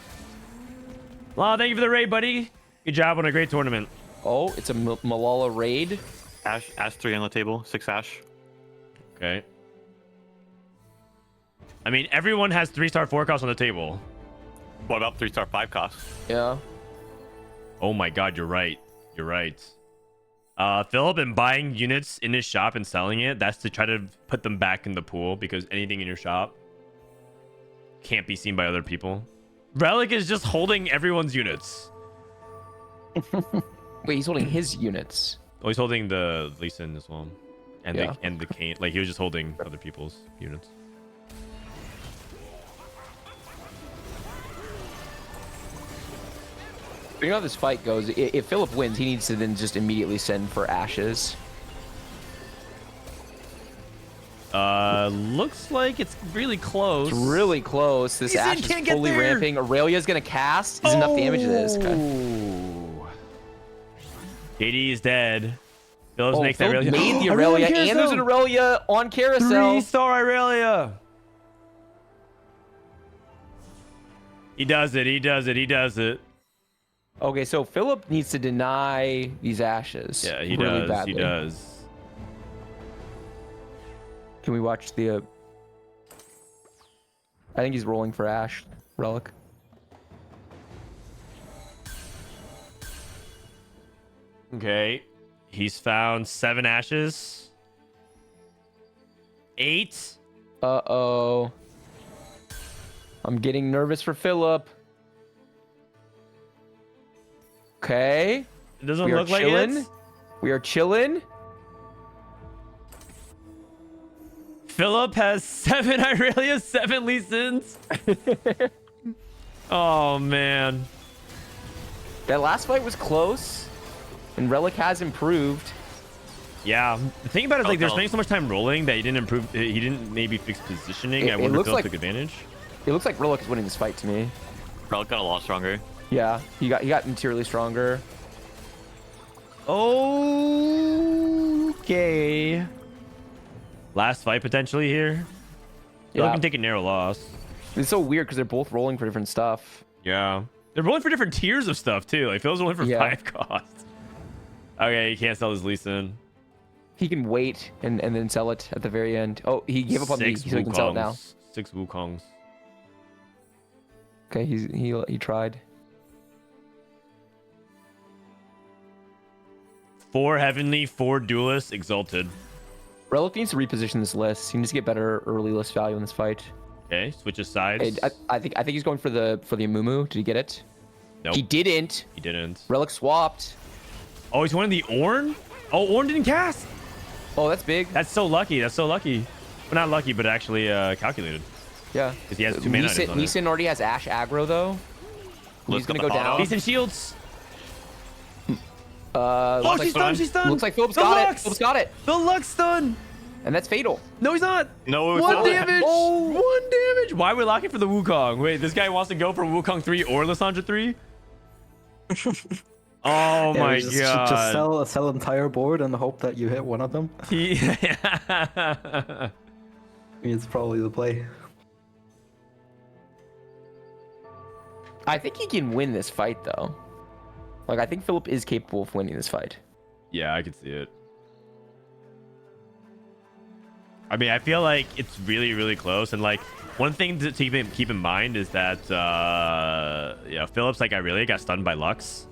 Well, thank you for the raid, buddy. Good job on a great tournament. Oh, it's a Malala raid. Ash 3 on the table. 6 Ash. Okay. I mean, everyone has 3-star 4 costs on the table. What about 3-star 5 costs? Yeah. Oh my god, you're right. You're right. Philip and buying units in his shop and selling it, that's to try to put them back in the pool because anything in your shop can't be seen by other people. Relic is just holding everyone's units. Wait, he's holding his units. Oh, he's holding the Lee Sin as well. And Yeah. the Kane. Like, he was just holding other people's units. You know how this fight goes. If Philip wins, he needs to then just immediately send for Ashes. Looks like it's really close. It's really close. This Lee Sin Ash is can't get fully there. ramping. Aurelia's gonna cast. Is enough damage to this. Okay. Ooh. KD is dead. Phillips Oh, makes that Philip Aurelia. made the Aurelia, and there's an Aurelia on carousel. 3-star Aurelia. He does it. He does it. He does it. Okay, so Philip needs to deny these Ashes. Yeah, he really does. Badly. He does. Can we watch the? I think he's rolling for Ash Relic. Okay. He's found 7 ashes. 8. Uh-oh. I'm getting nervous for Philip. Okay. It doesn't We are look like chilling. it. We are chilling. Philip has 7 Aurelia, 7 Lee Sins. Oh, man. That last fight was close, and Relic has improved. Yeah. The thing about it is, like, they're Okay. spending so much time rolling that he didn't improve. He didn't maybe fix positioning. It I wonder if looks Philip like- took advantage. It looks like Relic is winning this fight to me. Relic got a lot stronger. Yeah, he got materially stronger. Okay. Last fight potentially here. Philip Yeah. can take a narrow loss. It's so weird because they're both rolling for different stuff. Yeah. They're rolling for different tiers of stuff, too. Like, Phil's rolling for Yeah. 5 costs. Okay, he can't sell his Lee Sin. He can wait and then sell it at the very end. Oh, he gave up on the, 6 so he can sell it now. Wukongs. 6 Wukongs. Okay, he tried. 4 Heavenly, 4 Duelists, Exalted. Relic needs to reposition this list. He needs to get better early list value in this fight. Okay, switches sides. I think he's going for the Amumu. Did he get it? Nope, He didn't. he didn't. Relic swapped. Oh, he's wanting the Ornn? Oh, Ornn didn't cast. Oh, that's big. That's so lucky. That's so lucky. Well, not lucky, but actually calculated. Yeah. Because he has 2 mana items on it. Neeson already has Ash aggro though. Let's He's gonna go go the down. auto. Lee Sin shields. Looks Oh, like- she's done. She's done. Looks like Philip's The got Lux! it. Philip's got it. The Lux stun. And that's fatal. No, he's not. No, it's 1 not. damage. Oh. 1 damage. Why are we locking for the Wukong? Wait, this guy wants to go for Wukong 3 or Lysandra 3? Oh my just, god. Just sell entire board and hope that you hit one of them. I mean, it's probably the play. I think he can win this fight though. Like I think Philip is capable of winning this fight. Yeah, I can see it. I mean, I feel like it's really, really close. And like one thing to keep in mind is that yeah, Phillips like I really got stunned by Lux.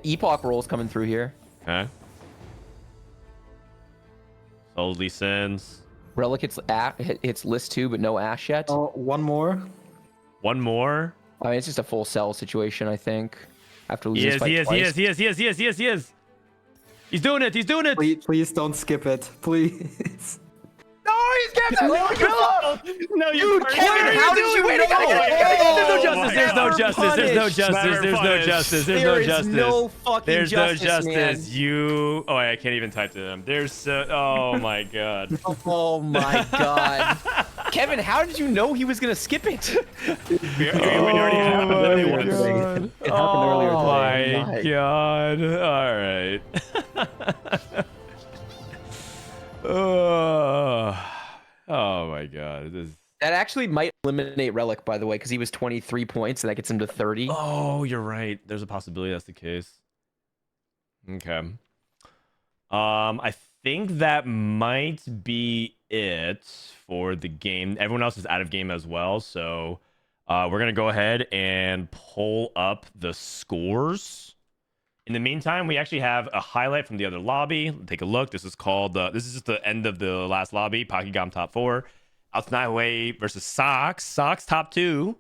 Epoch rolls coming through here. Okay. Sold Lee Sins. Relic hits list 2, but no Ash yet. Oh, one more. One more. I mean, it's just a full sell situation, I think. After losing He is. He's doing it. He's doing it. Please don't skip it. Please. No, he's getting it. No, you Kevin, how did you win? There's no justice. There's no justice. There's no justice. There's no justice. No fucking There's no justice, man. justice. You. Oh, I can't even type to them. There's. Oh my god. Oh my god. Kevin, how did you know he was gonna skip it? We already happened. It happened earlier Oh today. my god. All right. Oh my god. That actually might eliminate Relic, by the way, because he was 23 points, and that gets him to 30. Oh, you're right. There's a possibility that's the case. Okay. I think that might be it for the game. Everyone else is out of game as well, so we're gonna go ahead and pull up the scores. In the meantime, we actually have a highlight from the other lobby. Take a look. This is called this is just the end of the last lobby. Pakigam top 4. Altanahwe versus Sox. Sox top 2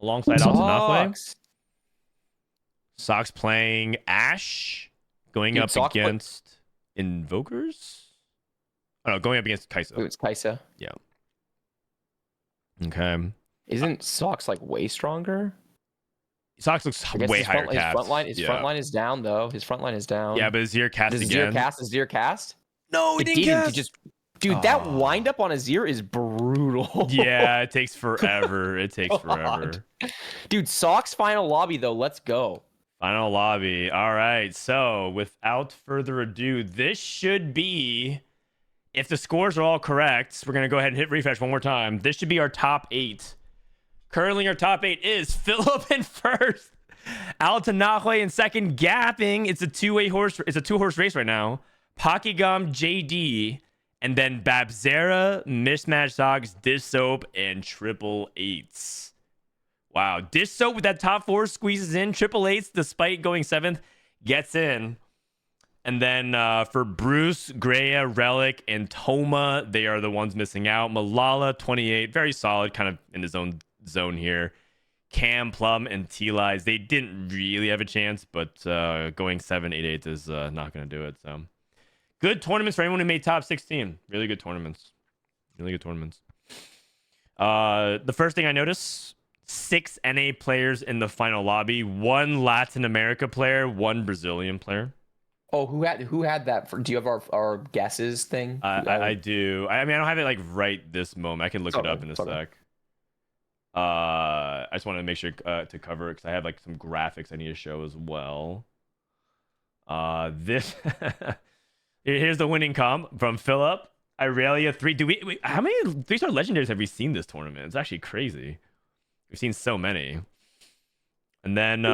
alongside Altanahwe. Sox playing Ash, going up against Invokers. Oh no, going up against Kaisa. It's Kaisa. Yeah. Okay. Isn't Sox like way stronger? Sox looks way higher cast. His front line is down though. His front line is down. Yeah, but Azir cast again. Azir cast? No, it didn't. He just, dude, that wind up on Azir is brutal. Yeah, it takes forever. It takes forever. Dude, Sox final lobby though. Let's go. Final lobby. All right. So without further ado, this should be, if the scores are all correct, we're gonna go ahead and hit refresh one more time. This should be our top 8. Currently, our top 8 is Philip in first, Altanahwe in second, gapping. It's a two-horse race right now. Pakigam, JD, and then Babzera, Mismatch Sox, Dish Soap, and Triple Eights. Wow, Dish Soap with that top 4 squeezes in. Triple Eights, despite going 7th, gets in. And then for Bruce, Greya, Relic, and Toma, they are the ones missing out. Malala, 28, very solid, kind of in his own zone here. Cam, Plum, and T-Lies, they didn't really have a chance, but going 7, 8, 8 is not going to do it. So good tournaments for anyone who made top 16. Really good tournaments. Really good tournaments. The first thing I noticed, 6 NA players in the final lobby, 1 Latin America player, 1 Brazilian player. Oh, who had that? Do you have our guesses thing? I do. I mean, I don't have it like right this moment. I can look it up in a sec. I just want to make sure to cover it because I have like some graphics I need to show as well. This here's the winning comp from Philip. Irelia 3. How many 3-star legendaries have we seen this tournament? It's actually crazy. We've seen so many. And then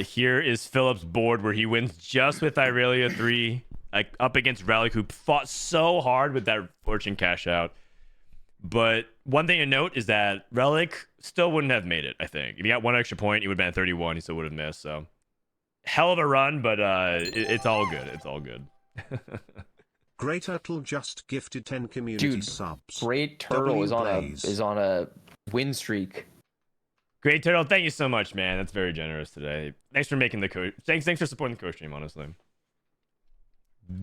here is Philip's board where he wins just with Irelia 3, like up against Relic, who fought so hard with that Fortune cash out. But one thing to note is that Relic still wouldn't have made it, I think. If he got 1 extra point, he would have been at 31. He still would have missed. So hell of a run, but it's all good. It's all good. Great Turtle just gifted 10 community subs. Great Turtle is on a win streak. Great Turtle, thank you so much, man. That's very generous today. Thanks for making the thanks for supporting the Costream, honestly.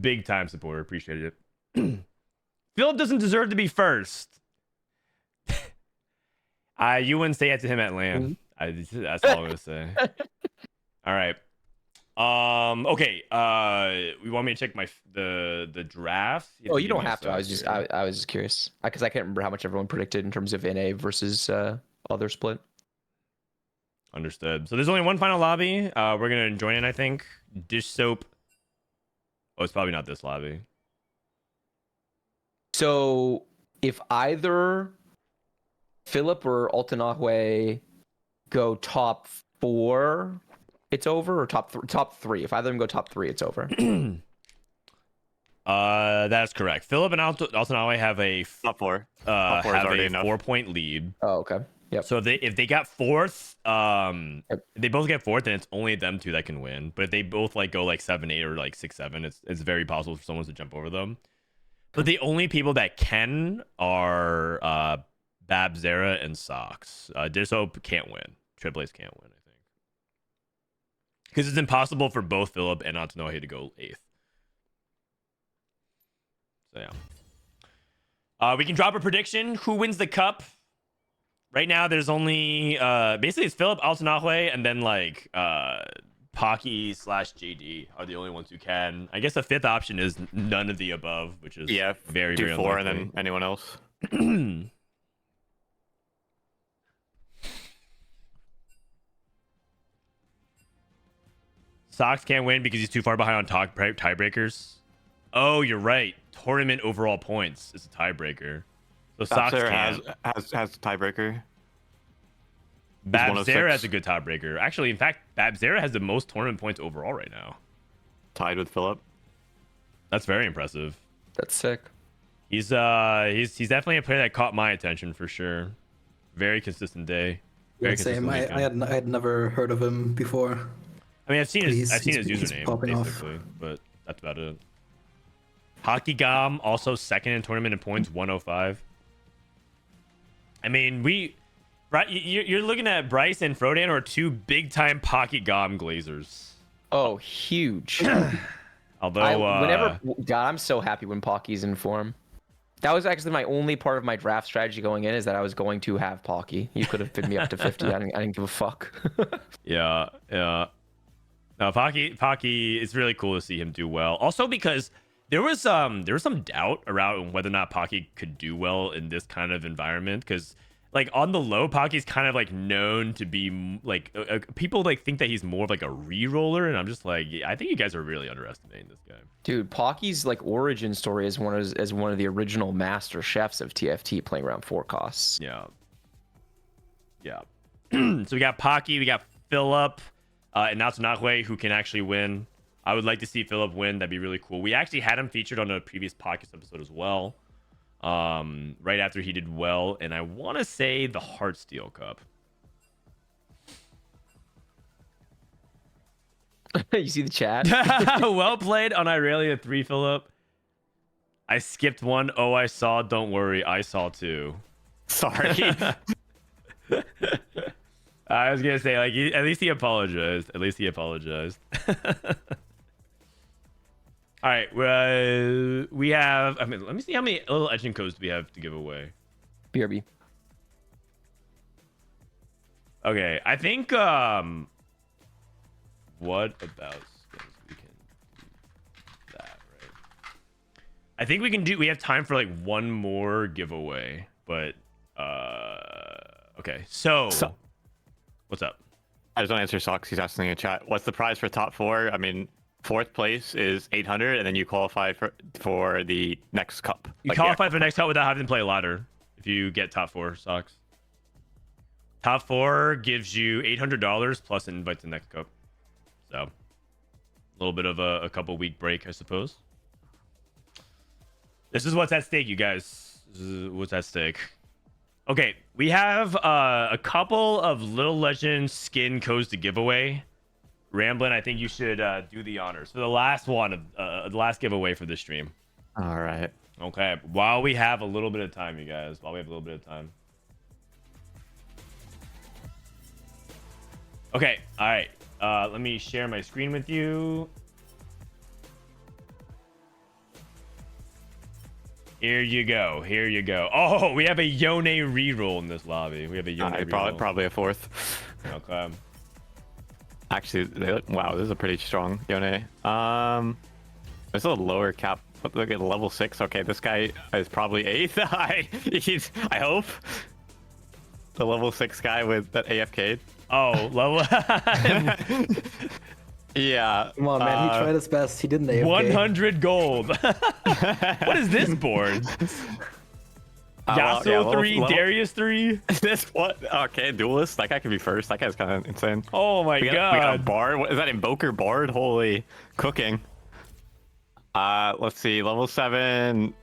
Big time supporter, appreciate it. Philip doesn't deserve to be first. You wouldn't say that to him at LAN. That's all I'm gonna say. All right. Okay. We want me to check the draft? Oh, you don't have to. I was just curious because I can't remember how much everyone predicted in terms of NA versus other split. Understood. So there's only one final lobby. We're gonna join in, I think. Dish Soap. Oh, it's probably not this lobby. So if either Philip or Altanahwe go top 4, it's over, or top 3. If either of them go top 3, it's over. That's correct. Philip and Altanawe have a Top four. Top four is have already a enough. 4-point lead. Oh, okay. Yep. So if they got fourth, if they both get fourth, then it's only them two that can win. But if they both like go like 7-8 or like 6-7, it's very possible for someone to jump over them. But the only people that can are Bab, Zera, and Sox. Dishope can't win. Triple A's can't win, I think, because it's impossible for both Philip and Antanohe to go 8th. So yeah, we can drop a prediction. Who wins the cup? Right now, there's only basically it's Philip, Altanahe, and then like Pocky / JD are the only ones who can. I guess the 5th option is none of the above, which is very do very 4 unlikely. and then anyone else. Sox can't win because he's too far behind on tiebreakers. Oh, you're right. Tournament overall points is a tiebreaker. So Sox has can't. the tiebreaker. Babzera has a good tiebreaker. Actually, in fact, Babzera has the most tournament points overall right now. Tied with Philip. That's very impressive. That's sick. He's definitely a player that caught my attention for sure. Very consistent day. Very Same. consistent I had never heard of him before. I mean, I've seen his He's username popping off. basically, but that's about it. Hockey Gom also second in tournament in points, 105. I mean, you're looking at Bryce and Frodan are 2 big-time Pocky Gom Glazers. Oh, huge. Although, God, I'm so happy when Pocky's in form. That was actually my only part of my draft strategy going in, is that I was going to have Pocky. You could have picked me up to 50. I didn't give a fuck. yeah. No, Pocky, it's really cool to see him do well. Also because there was some doubt around whether or not Pocky could do well in this kind of environment, because like on the low, Pocky's kind of like known to be like people like think that he's more of like a re-roller, and I'm just like, I think you guys are really underestimating this guy. Dude, Pocky's like origin story is one of the original master chefs of TFT playing around 4 costs. Yeah. So we got Pocky, we got Philip, and Natsunague, who can actually win. I would like to see Philip win. That'd be really cool. We actually had him featured on a previous podcast episode as well. Right after he did well, and I want to say the Heartsteel Cup. You see the chat? Well played on Irelia 3, Philip. I skipped one. Oh, I saw. Don't worry. I saw 2. Sorry. I was going to say, like, at least he apologized. All right. We have, I mean, let me see how many little legend codes do we have to give away. BRB. Okay. I think, what about skins? We can do that, right? I think we have time for like one more giveaway, but okay. So what's up? I just want to answer Sox. He's asking in the chat, what's the prize for top 4? I mean, 4th place is 800, and then you qualify for the next cup. You qualify for the next cup without having to play a ladder if you get top 4, Sox. Top 4 gives you $800 plus an invite to the next cup. So a little bit of a couple week break, I suppose. This is what's at stake, you guys. This is what's at stake. Okay, we have a couple of Little Legend skin codes to give away. Ramblin', I think you should do the honors for the last one, the last giveaway for this stream. All right. Okay, while we have a little bit of time, you guys. Okay, all right. Let me share my screen with you. Here you go. Oh, we have a Yone reroll in this lobby. Probably a 4th. Okay. Actually, wow, this is a pretty strong Yone. There's a lower cap. Look at level 6. Okay, this guy is probably 8th. I hope. The level 6 guy with that AFK. Oh, level. Yeah. Come on, man. He tried his best. He didn't AFK. 100 gold. What is this board? Yasuo 3, Darius 3. This what? Okay, duelist. That guy could be first. That guy's kind of insane. Oh my god. We got a bard. What is that? Invoker bard? Holy cooking. Let's see, level 7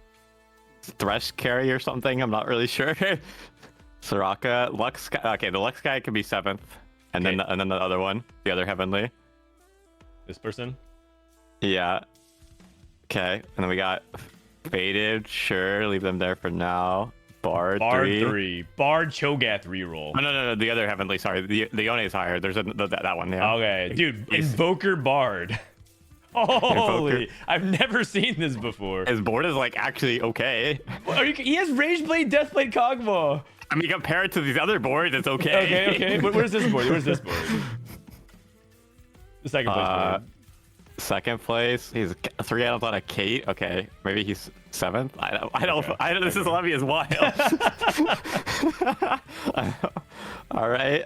Thresh carry or something. I'm not really sure. Soraka, Lux. Okay, the Lux guy could be 7th, and then the other one, the other heavenly. This person. Yeah. Okay, and then we got Faded. Sure, leave them there for now. Bard 3. Bard Cho'Gath reroll. Oh, no, the other heavenly. Sorry, the Yone is higher. There's that one. Yeah. Okay, dude, Invoker Bard. Holy! I've never seen this before. His board is like actually okay. He has Rageblade, Deathblade, Kog'Maw. I mean, compared to these other boards, it's okay. Okay. Where's this board? The second place board. Second place, he's 3 items on a Kate. Okay, maybe he's 7th. I don't. This is Levy is wild. All right.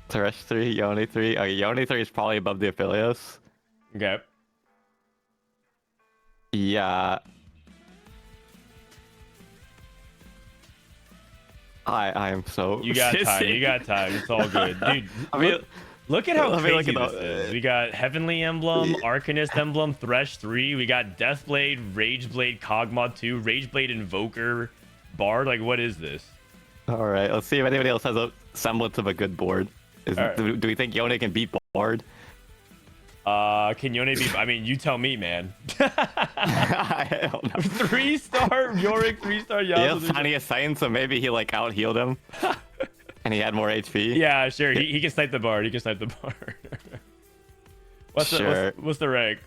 Thresh 3, Yone 3. Okay, Yone 3 is probably above the Aphelios. Okay. Yeah. I am so. You got time. It's all good, dude. I mean, look at how crazy this is. We got Heavenly Emblem, Arcanist Emblem, Thresh 3. We got Deathblade, Rageblade, Kog'Maw 2, Rageblade Invoker, Bard. Like, what is this? All right, let's see if anybody else has a semblance of a good board. Right. Do we think Yone can beat Bard? Can Yone beat? I mean, you tell me, man. I don't know. 3-star Yorick, 3-star Yasuo. He has tiniest sign, so maybe he like out healed him, and he had more HP. Yeah, sure. He can snipe the Bard. What's the rank?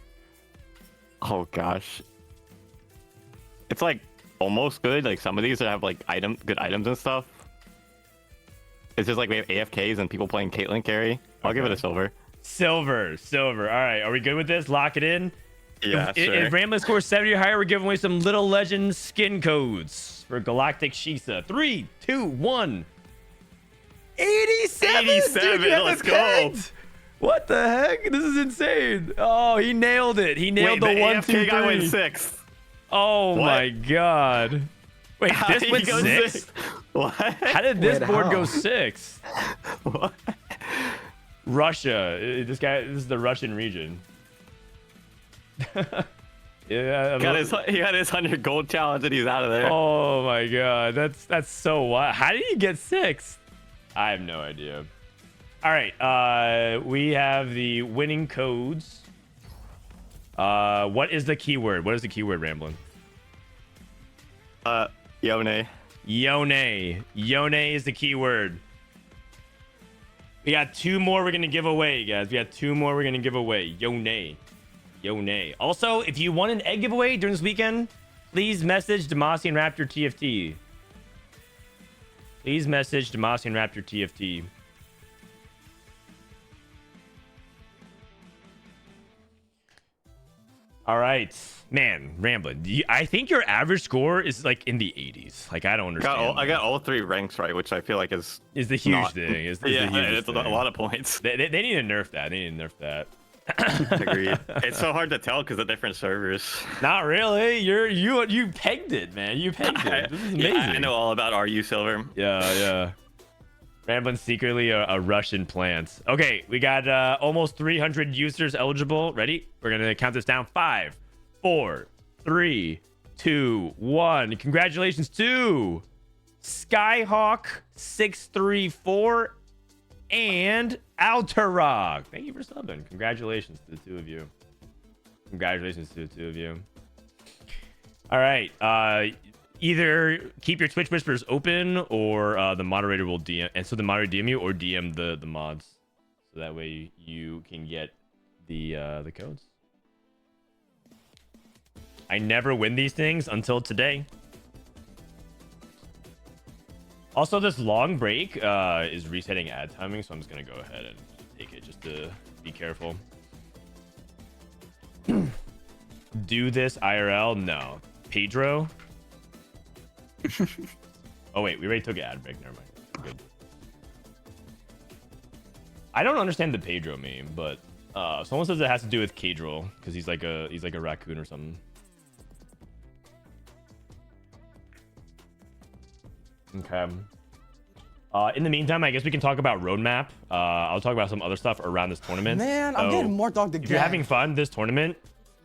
Oh gosh, it's like almost good. Like some of these have like good items and stuff. It's just like we have AFKs and people playing Caitlyn carry. I'll give it a silver. Silver. All right, are we good with this? Lock it in. Yeah, sure. If Ramblin scores 70 or higher, we're giving away some Little Legend skin codes for Galactic Shisa. 3, 2, 1. 87. Dude, let's go. What the heck? This is insane. Oh, he nailed it. He nailed the 1, 2, 3. Guy went 6th. Oh my god. Wait, this went 6? What? How did this board go 6? What? Russia. This is the Russian region. Yeah, he got his 100 gold challenge and he's out of there. Oh my god, that's so wild. How did he get 6th? I have no idea. All right, we have the winning codes. What is the keyword? What is the keyword, Ramblin? Yone. Yone is the keyword. We got 2 more we're gonna give away, guys. Yone. Also, if you want an egg giveaway during this weekend, please message Demasian Raptor TFT. All right, man, Ramblin'. I think your average score is like in the 80s. Like, I don't understand. I got all 3 ranks right, which I feel like is the huge thing. It's a lot of points. They need to nerf that. Agreed. It's so hard to tell because of different servers. Not really. You pegged it, man. You pegged it. This is amazing. Yeah, I know all about RU Silver. Yeah. Ramblin's secretly a Russian plant. Okay, we got almost 300 users eligible. Ready? We're gonna count this down. 5, 4, 3, 2, 1. Congratulations to Skyhawk634 and Alterog. Thank you for subbing. Congratulations to the two of you. All right. Either keep your Twitch whispers open, or the moderator will DM, and so the moderator DM you, or DM the mods, so that way you can get the codes. I never win these things until today. Also, this long break is resetting ad timing, so I'm just gonna go ahead and take it just to be careful. Do this IRL? No. Pedro? Oh wait, we already took an ad break. Never mind. Good. I don't understand the Pedro meme, but someone says it has to do with Cadril because he's like a raccoon or something. Okay. In the meantime, I guess we can talk about roadmap. I'll talk about some other stuff around this tournament. Man, I'm getting more dogged again. If you're having fun this tournament,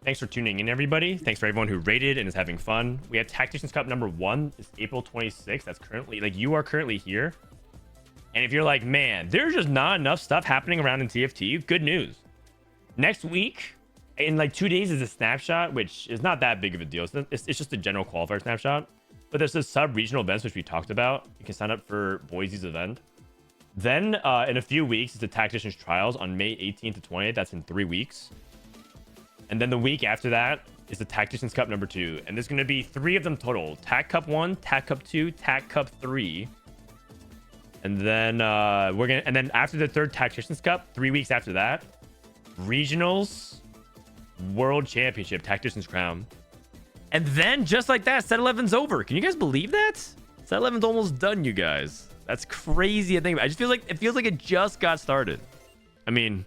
thanks for tuning in, everybody. Thanks for everyone who rated and is having fun. We have Tacticians Cup number 1. It's April 26th. That's currently, like, you are currently here. And if you're like, man, there's just not enough stuff happening around in TFT, good news. Next week, in like 2 days, is a snapshot, which is not that big of a deal. It's just a general qualifier snapshot. But there's the sub-regional events, which we talked about. You can sign up for Boise's event. Then, in a few weeks, it's the Tactician's Trials on May 18th to 20th. That's in 3 weeks. And then the week after that is the Tactician's Cup number 2. And there's going to be 3 of them total. Tac Cup 1, Tac Cup 2, Tac Cup 3. And then and then after the 3rd Tactician's Cup, 3 weeks after that, Regionals, World Championship, Tactician's Crown. And then, just like that, Set 11's over. Can you guys believe that? Set 11's almost done, you guys. That's crazy. I just feel like it feels like it just got started. I mean,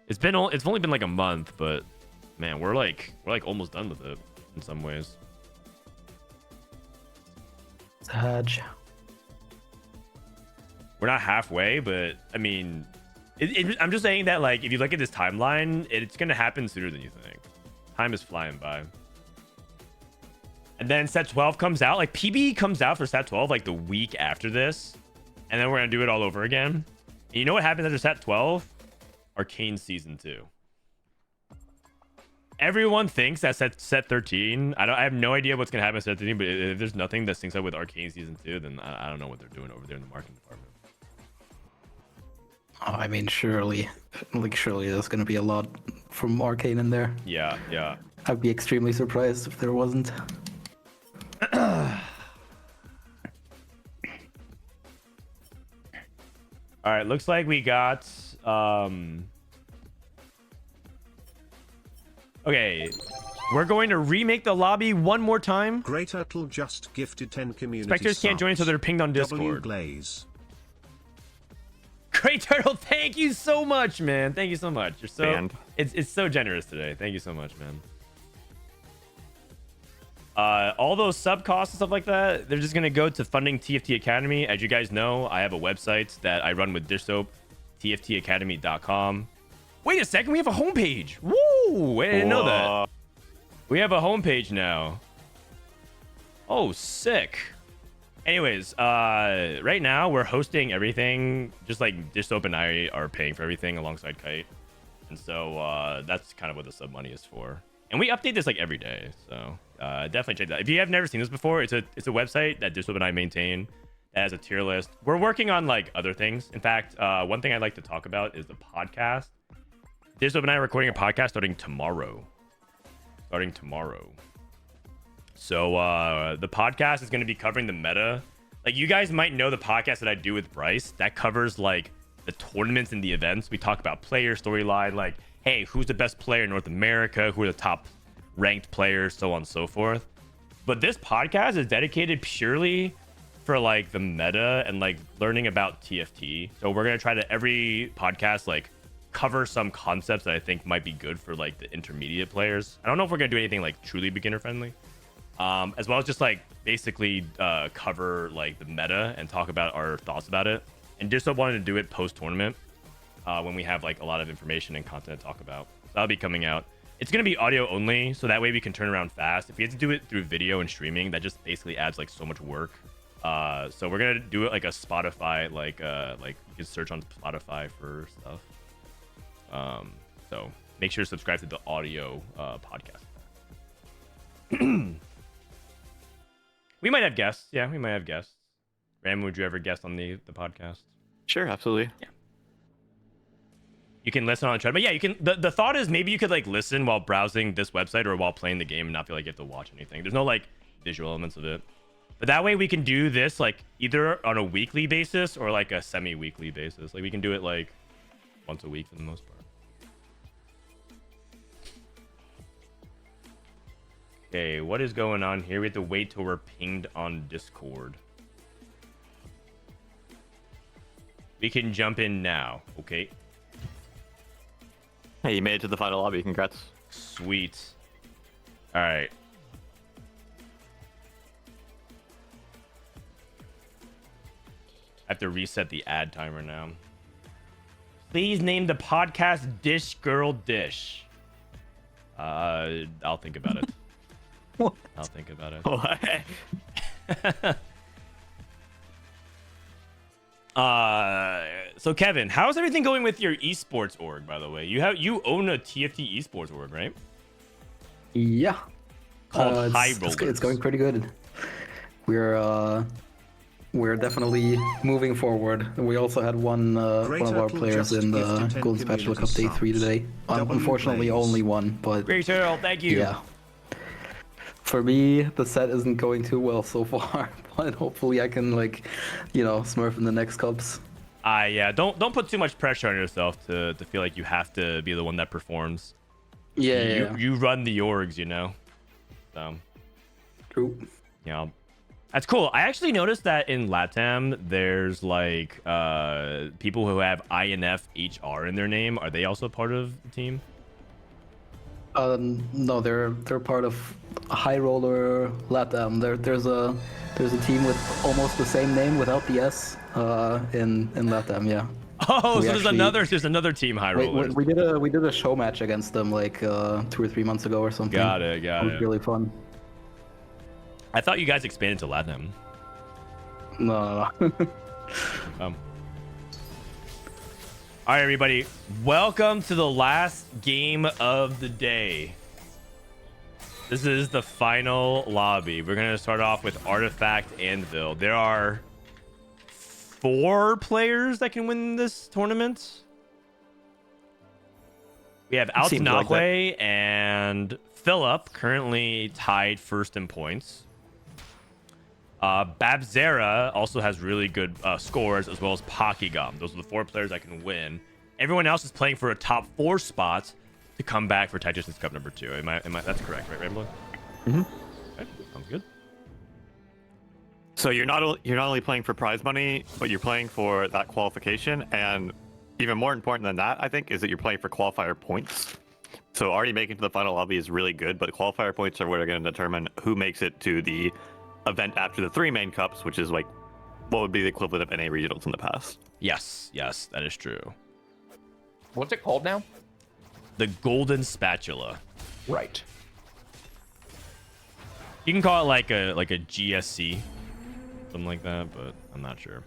it's only been like a month, but man, we're like almost done with it in some ways. Sag. We're not halfway, but I mean, I'm just saying that, like, if you look at this timeline, it's gonna happen sooner than you think. Time is flying by. And then Set 12 comes out. Like, PB comes out for Set 12 like the week after this. And then we're going to do it all over again. And you know what happens after Set 12? Arcane Season 2. Everyone thinks that Set 13. I have no idea what's going to happen in Set 13. But if there's nothing that syncs up with Arcane Season 2, then I don't know what they're doing over there in the marketing department. Oh, I mean, surely there's going to be a lot from Arcane in there. Yeah. I'd be extremely surprised if there wasn't. All right, looks like we got okay, we're going to remake the lobby one more time. Great Turtle just gifted 10 community Specters can't join, so they're pinged on Discord. Glaze. Great Turtle, thank you so much, man. Thank you so much. You're so it's so generous today. Thank you so much, man. All those sub costs and stuff like that, they're just going to go to funding TFT Academy. As you guys know, I have a website that I run with Dish Soap, tftacademy.com. Wait a second, we have a homepage. Woo! I didn't know that. We have a homepage now. Oh, sick. Anyways, right now we're hosting everything, just like Dish Soap and I are paying for everything alongside Kite. And so that's kind of what the sub money is for. And we update this like every day, so definitely check that out. If you have never seen this before, it's a website that Disrupt and I maintain that has a tier list. We're working on like other things. In fact, one thing I'd like to talk about is the podcast. Disrupt and I are recording a podcast starting tomorrow. So the podcast is going to be covering the meta. Like, you guys might know the podcast that I do with Bryce that covers like the tournaments and the events. We talk about player storyline, like, hey, who's the best player in North America? Who are the top ranked players? So on and so forth. But this podcast is dedicated purely for like the meta and like learning about TFT. So we're going to try to every podcast like cover some concepts that I think might be good for like the intermediate players. I don't know if we're going to do anything like truly beginner friendly. As well as just like basically cover like the meta and talk about our thoughts about it. And just wanted to do it post tournament. When we have like a lot of information and content to talk about. So that'll be coming out. It's going to be audio only, so that way we can turn around fast. If we have to do it through video and streaming, that just basically adds like so much work. So we're going to do it like a Spotify, like you can search on Spotify for stuff. So make sure to subscribe to the audio podcast. We might have guests. Yeah, we might have guests. Ram, would you ever guest on the podcast? Sure, absolutely. Yeah. You can listen on the treadmill. Yeah, you can. The thought is maybe you could like listen while browsing this website or while playing the game and not feel like you have to watch anything. There's no like visual elements of it. But that way we can do this like either on a weekly basis or like a semi-weekly basis. Like we can do it like once a week for the most part. Okay, what is going on here? We have to wait till we're pinged on Discord. We can jump in now. Okay. Hey, you made it to the final lobby. Congrats. Sweet. All right. have to reset the ad timer now. Please name the podcast Dish Girl Dish. I'll think about it. What? I'll think about it. So Kevin, how's everything going with your esports org, by the way? You own a TFT esports org, right? Yeah. Called High It's Rollers. going pretty good. We're definitely moving forward. We also had one of our players in the Golden Spatula Cup Day 3 today. Unfortunately, only one, but Great Earl, thank you. yeah. For me, the set isn't going too well so far, but hopefully I can smurf in the next cups. Yeah, don't put too much pressure on yourself to feel like you have to be the one that performs. Yeah. You run the orgs, So True. yeah. That's cool. I actually noticed that in LATAM, there's people who have INF HR in their name. Are they also part of the team? No, they're part of High Roller LATAM. There's a team with almost the same name without the S in LATAM. Yeah. Oh, so there's another team High Rollers. We did a show match against them 2 or 3 months ago or something. Got it. It was really fun. I thought you guys expanded to LATAM. No. All right, everybody. Welcome to the last game of the day. This is the final lobby. We're going to start off with Artifact Anvil. There are 4 players that can win this tournament. We have Altinahwe and Philip currently tied first in points. Babzera also has really good scores, as well as Pakigam. Those are the 4 players that can win. Everyone else is playing for a top 4 spot to come back for Tactician's Cup number 2. Am I that's correct, right, Rambler? Mm-hmm. Okay, sounds good. So you're not only playing for prize money, but you're playing for that qualification, and even more important than that, I think, is that you're playing for qualifier points. So already making it to the final lobby is really good, but qualifier points are what are going to determine who makes it to the event after the 3 main cups, which is what would be the equivalent of NA regionals in the past. Yes, that is true. What's it called now? The Golden Spatula. Right. You can call it like a GSC, something like that, but I'm not sure.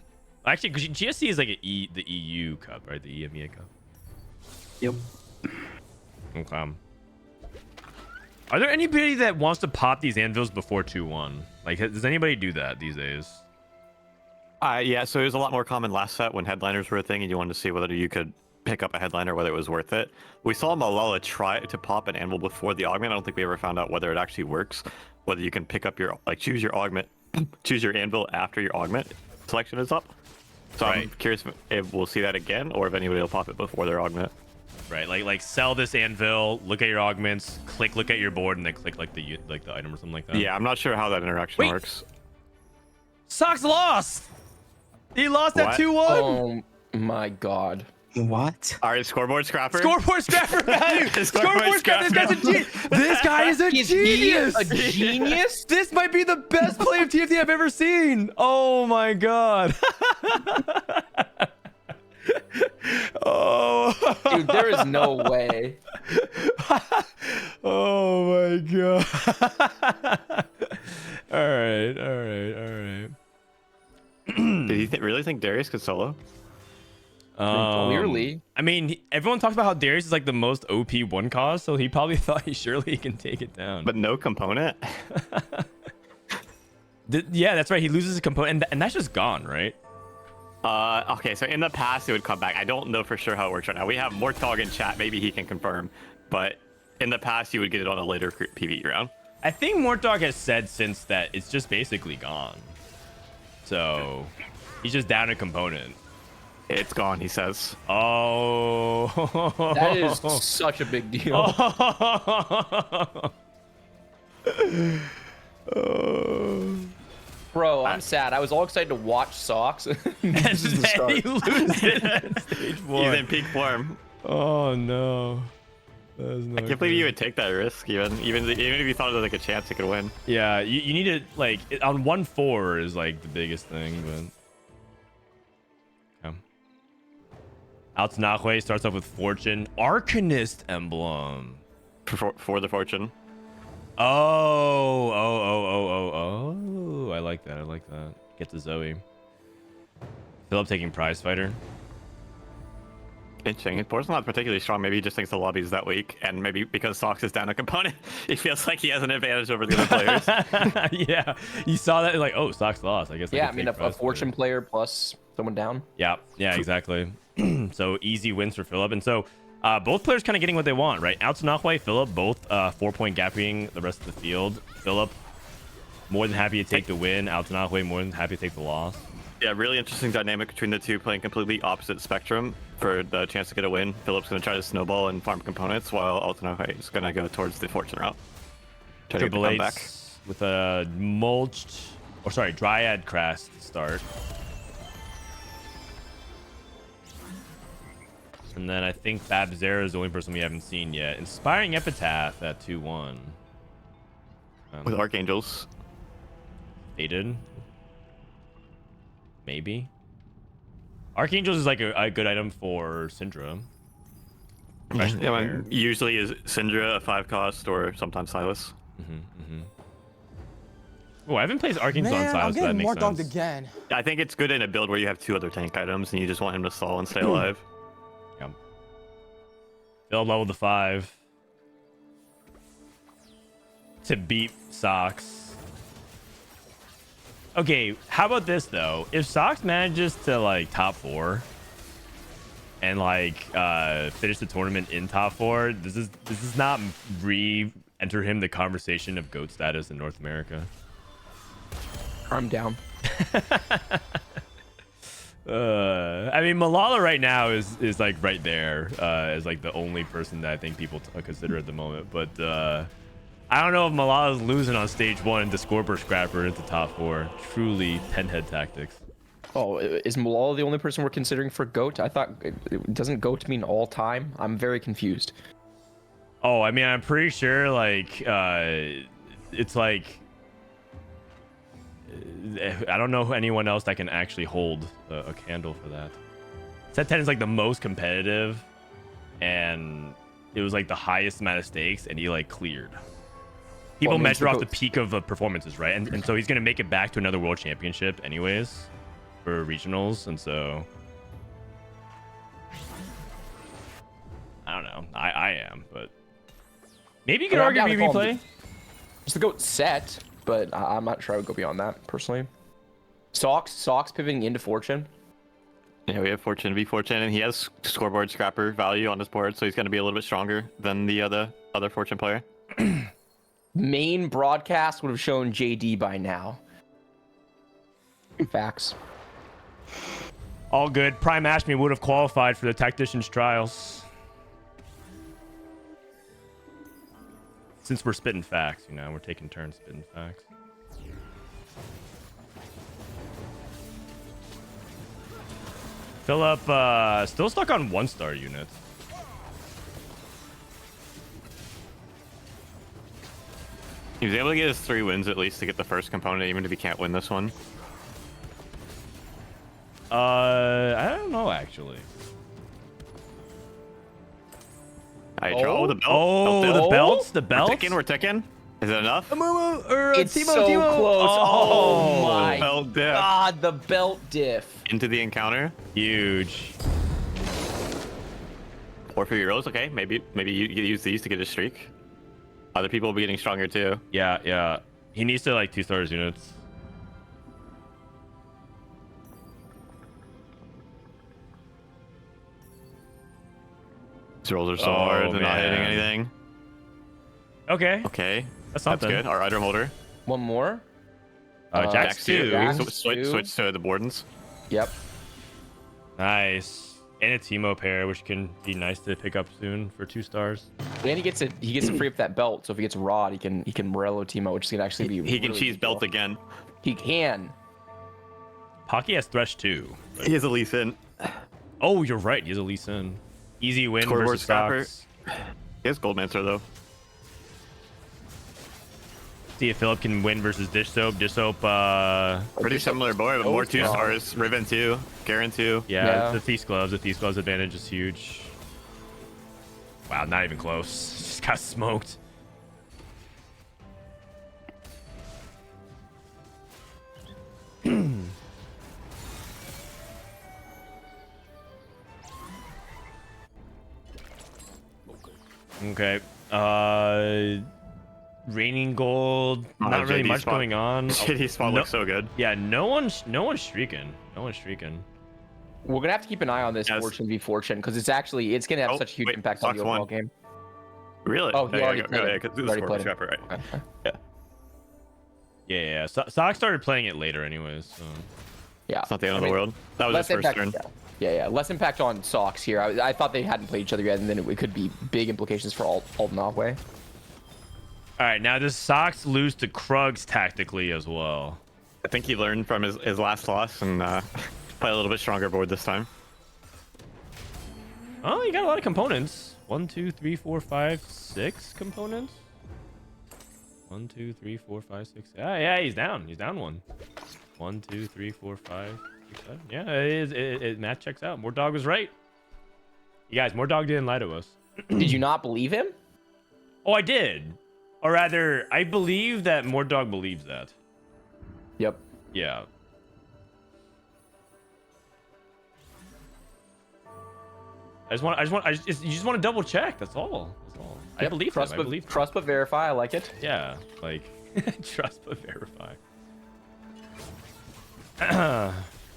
Actually, because GSC is like the EU Cup, right? The EMEA Cup. Yep. Okay. Are there anybody that wants to pop these anvils before 2-1? Does anybody do that these days? Yeah, so it was a lot more common last set when headliners were a thing and you wanted to see whether you could pick up a headliner, whether it was worth it. We saw Malala try to pop an anvil before the augment. I don't think we ever found out whether it actually works, whether you can pick up your, choose your augment, choose your anvil after your augment selection is up. So right. I'm curious if we'll see that again or if anybody will pop it before their augment. Right, like sell this anvil, look at your augments, look at your board, and then click the item or something like that. Yeah, I'm not sure how that interaction works. Sox lost. He lost What? at 2-1. Oh my god. What? All right, scoreboard scrapper. Scoreboard scrapper value. Scoreboard scrapper. This guy's a genius. This guy is a genius. A genius? This might be the best play of TFT I've ever seen. Oh my god. Oh, dude, there is no way. Oh my god. All right. Did you really think Darius could solo? Clearly. I mean, everyone talks about how Darius is the most OP one cost, so he probably thought surely he can take it down. But no component? Yeah, that's right. He loses a component, and that's just gone, right? Okay, so in the past it would come back. I don't know for sure how it works right now. We have Mortog in chat. Maybe he can confirm. But in the past, you would get it on a later PvE round. I think Mortog has said since that it's just basically gone. So he's just down a component. It's gone, he says. Oh. That is such a big deal. Oh. Bro, I'm sad. I was all excited to watch Socks. And then he loses it at stage 1. He's in peak form. Oh no. I can't believe you would take that risk, even if you thought there was a chance you could win. Yeah, you need to on 1-4 is the biggest thing, but Altanahue starts off with Fortune. Arcanist emblem. For the fortune. Oh. I like that. Get to Zoe. Philip taking prize fighter. Interesting. Port's not particularly strong. Maybe he just thinks the lobby's that weak, and maybe because Sox is down a component, he feels like he has an advantage over the other players. Yeah, you saw that like, oh, Sox lost. I guess. Yeah, I mean, a fortune player plus someone down. Yeah, exactly. So easy wins for Philip, and so both players kind of getting what they want, right? Altanahue, Philip, both 4-point gapping the rest of the field. Philip more than happy to take the win. Altanahue more than happy to take the loss. Yeah, really interesting dynamic between the two, playing completely opposite spectrum for the chance to get a win. Philip's going to try to snowball and farm components, while Altanahue is going to go towards the fortune route. Try to get the comeback. With a Dryad Crest to start. And then I think Babzera is the only person we haven't seen yet. Inspiring Epitaph at 2-1. With Archangels. Faded. Maybe. Archangels is like a good item for Syndra. Yeah, usually is Syndra a 5-cost or sometimes Silas. Oh, I haven't played Archangels on Silas, I'm but that getting makes more sense. dogged again. I think it's good in a build where you have 2 other tank items and you just want him to stall and stay alive. Yep. Build level to 5 to beat Sox. Okay, how about this though? If Sox manages to like top 4 and like finish the tournament in top 4, this is not re-enter him the conversation of GOAT status in North America. I'm down. I mean, Malala right now is like right there as like the only person that I think people consider at the moment, but I don't know if Malala's losing on stage 1 to Scorper Scrapper into top 4. Truly 10-head tactics. Oh, is Malala the only person we're considering for GOAT? I thought, doesn't GOAT mean all time? I'm very confused. Oh, I mean, I'm pretty sure like it's like I don't know anyone else that can actually hold a candle for that. Set 10 is like the most competitive, and it was like the highest amount of stakes, and he like cleared. People measure off the peak of performances, right? And so he's going to make it back to another world championship anyways for regionals. And so I don't know. I am, but maybe you could argue PvP play. It's the GOAT set, but I'm not sure I would go beyond that personally. Sox pivoting into Fortune. Yeah, we have Fortune v Fortune, and he has scoreboard scrapper value on his board, so he's going to be a little bit stronger than the other Fortune player. Main broadcast would have shown JD by now. Facts. All good. Prime Ashme would have qualified for the Tactician's trials. Since we're spitting facts, you know, we're taking turns spitting facts. Philip, still stuck on 1-star units. He was able to get his 3 wins at least to get the first component, even if he can't win this one. I don't know actually. The belt. Oh, the belts. We're ticking. Is it enough? It's so close. Oh my belt diff. God, the belt diff. Into the encounter. Huge. 4 for euros. Okay, maybe you use these to get a streak. Other people will be getting stronger too. Yeah. He needs to like 2-stars units. These rolls are so hard. They're not hitting anything. Okay. That's good. Our item holder. One more. Jax 2. Switch to the Bordens. Yep. Nice. And a Teemo pair, which can be nice to pick up soon for 2 stars. And he gets to free up that belt. So if he gets Rod, he can Morello Teemo, which is gonna actually be. He can cheese belt again. He can. Pocky has Thresh too. He has a Lee Sin. Oh, you're right. He has a Lee Sin. Easy win versus Sox. He has Goldmancer though. See if Philip can win versus Dish Soap. Dish Soap, Pretty similar board, but more 2-stars. Riven 2, Garen 2. yeah, the Thief's Gloves. The Thief's Gloves advantage is huge. Wow, not even close. Just got smoked. Okay. Raining Gold. Not really JD much spot. going on. JD spot looks so good. Yeah, no one's streaking. No one's streaking. We're gonna have to keep an eye on this Yes. Fortune v Fortune because it's gonna have such a huge wait, impact on the Sox overall won. game. Really? Oh, he already played it. Yeah, because He the already score played it. scrapper, right? Okay. Yeah. Yeah. Sox started playing it later, anyways. So. Yeah, It's not the end of the world. That was less his first impact. turn. Yeah. Less impact on Sox here. I thought they hadn't played each other yet, and then it could be big implications for Alden Nahue. All right, now does Sox lose to Krugs tactically as well? I think he learned from his last loss and play a little bit stronger board this time. Oh, you got a lot of components. 1, 2, 3, 4, 5, 6 components. 1, 2, 3, 4, 5, 6. Yeah, he's down. He's down 1. 1, 2, 3, 4, 5, 6, 7. Yeah, it math checks out. Mordog was right. You guys, Mordog didn't lie to us. Did you not believe him? Oh, I did. Or rather, I believe that Mordog believes that. Yep. Yeah. You just want to double check. That's all. I Yep. believe Trust him. I but believe him. trust but verify. I like it. Yeah, like trust but verify.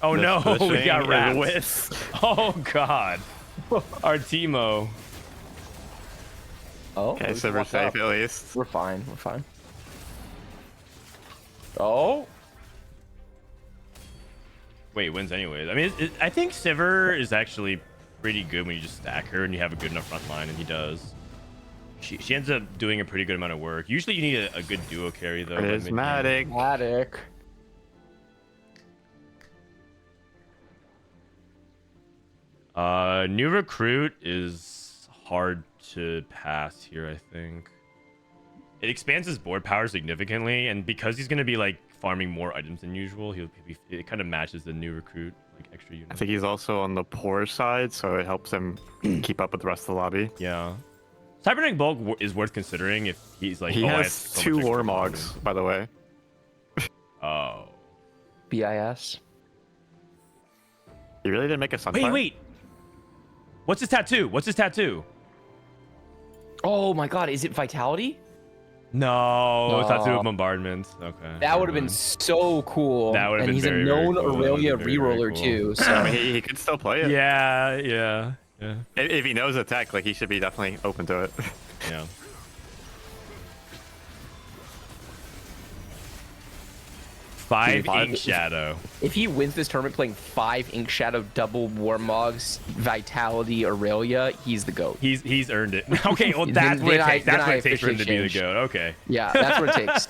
Oh no, we got rats. Oh god, our Timo. Oh. Okay, we so we're walked up. safe at least. We're fine. We're fine. Oh. Wait, wins anyways. I mean, I think Sivir is actually pretty good when you just stack her and you have a good enough front line, and he does. She ends up doing a pretty good amount of work. Usually you need a good duo carry though. Prismatic. Matic. New recruit is hard to pass here, I think. It expands his board power significantly, and because he's gonna be like farming more items than usual, it kind of matches the new recruit, like extra units. I think he's also on the poor side, so it helps him keep up with the rest of the lobby. Yeah. Cybernetic Bulk is worth considering if he's like. He I have has so 2 much extra Warmogs, by the way. Oh. BIS. He really didn't make a sunfire. Wait. What's his tattoo? Oh my god, is it Vitality? No, tattoo of bombardment. Okay. That would have been so cool. That would have and been he's very, a known very cool. Aurelia That would have been very, very reroller cool. too. So I mean, he could still play it. Yeah. If he knows the tech, like he should be definitely open to it. Yeah. Five Ink Shadow. if he wins this tournament playing 5 Ink Shadow double Warmogs, Vitality, Aurelia, he's the GOAT. He's earned it. Okay, well Then- that's what then it I- takes. That's then what I it takes for him to be the officially GOAT. Okay. Yeah, that's what it takes.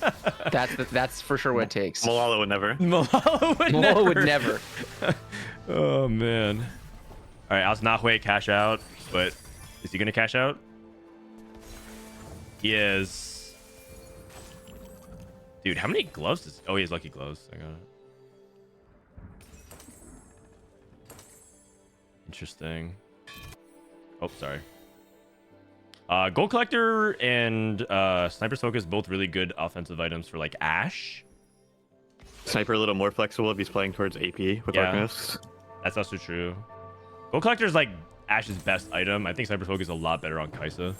That's for sure what it takes. Malala would never. Malala would never. Oh man. All right, Als Nahue cash out, but is he gonna cash out? He is. Dude, how many gloves does? Oh, he has lucky gloves. I got it. Interesting. Oh, sorry. Gold Collector and Sniper's Focus, both really good offensive items for like Ashe. Sniper a little more flexible if he's playing towards AP with Yeah. Arcanist. That's also true. Gold Collector is like Ashe's best item. I think Sniper's Focus is a lot better on Kaisa.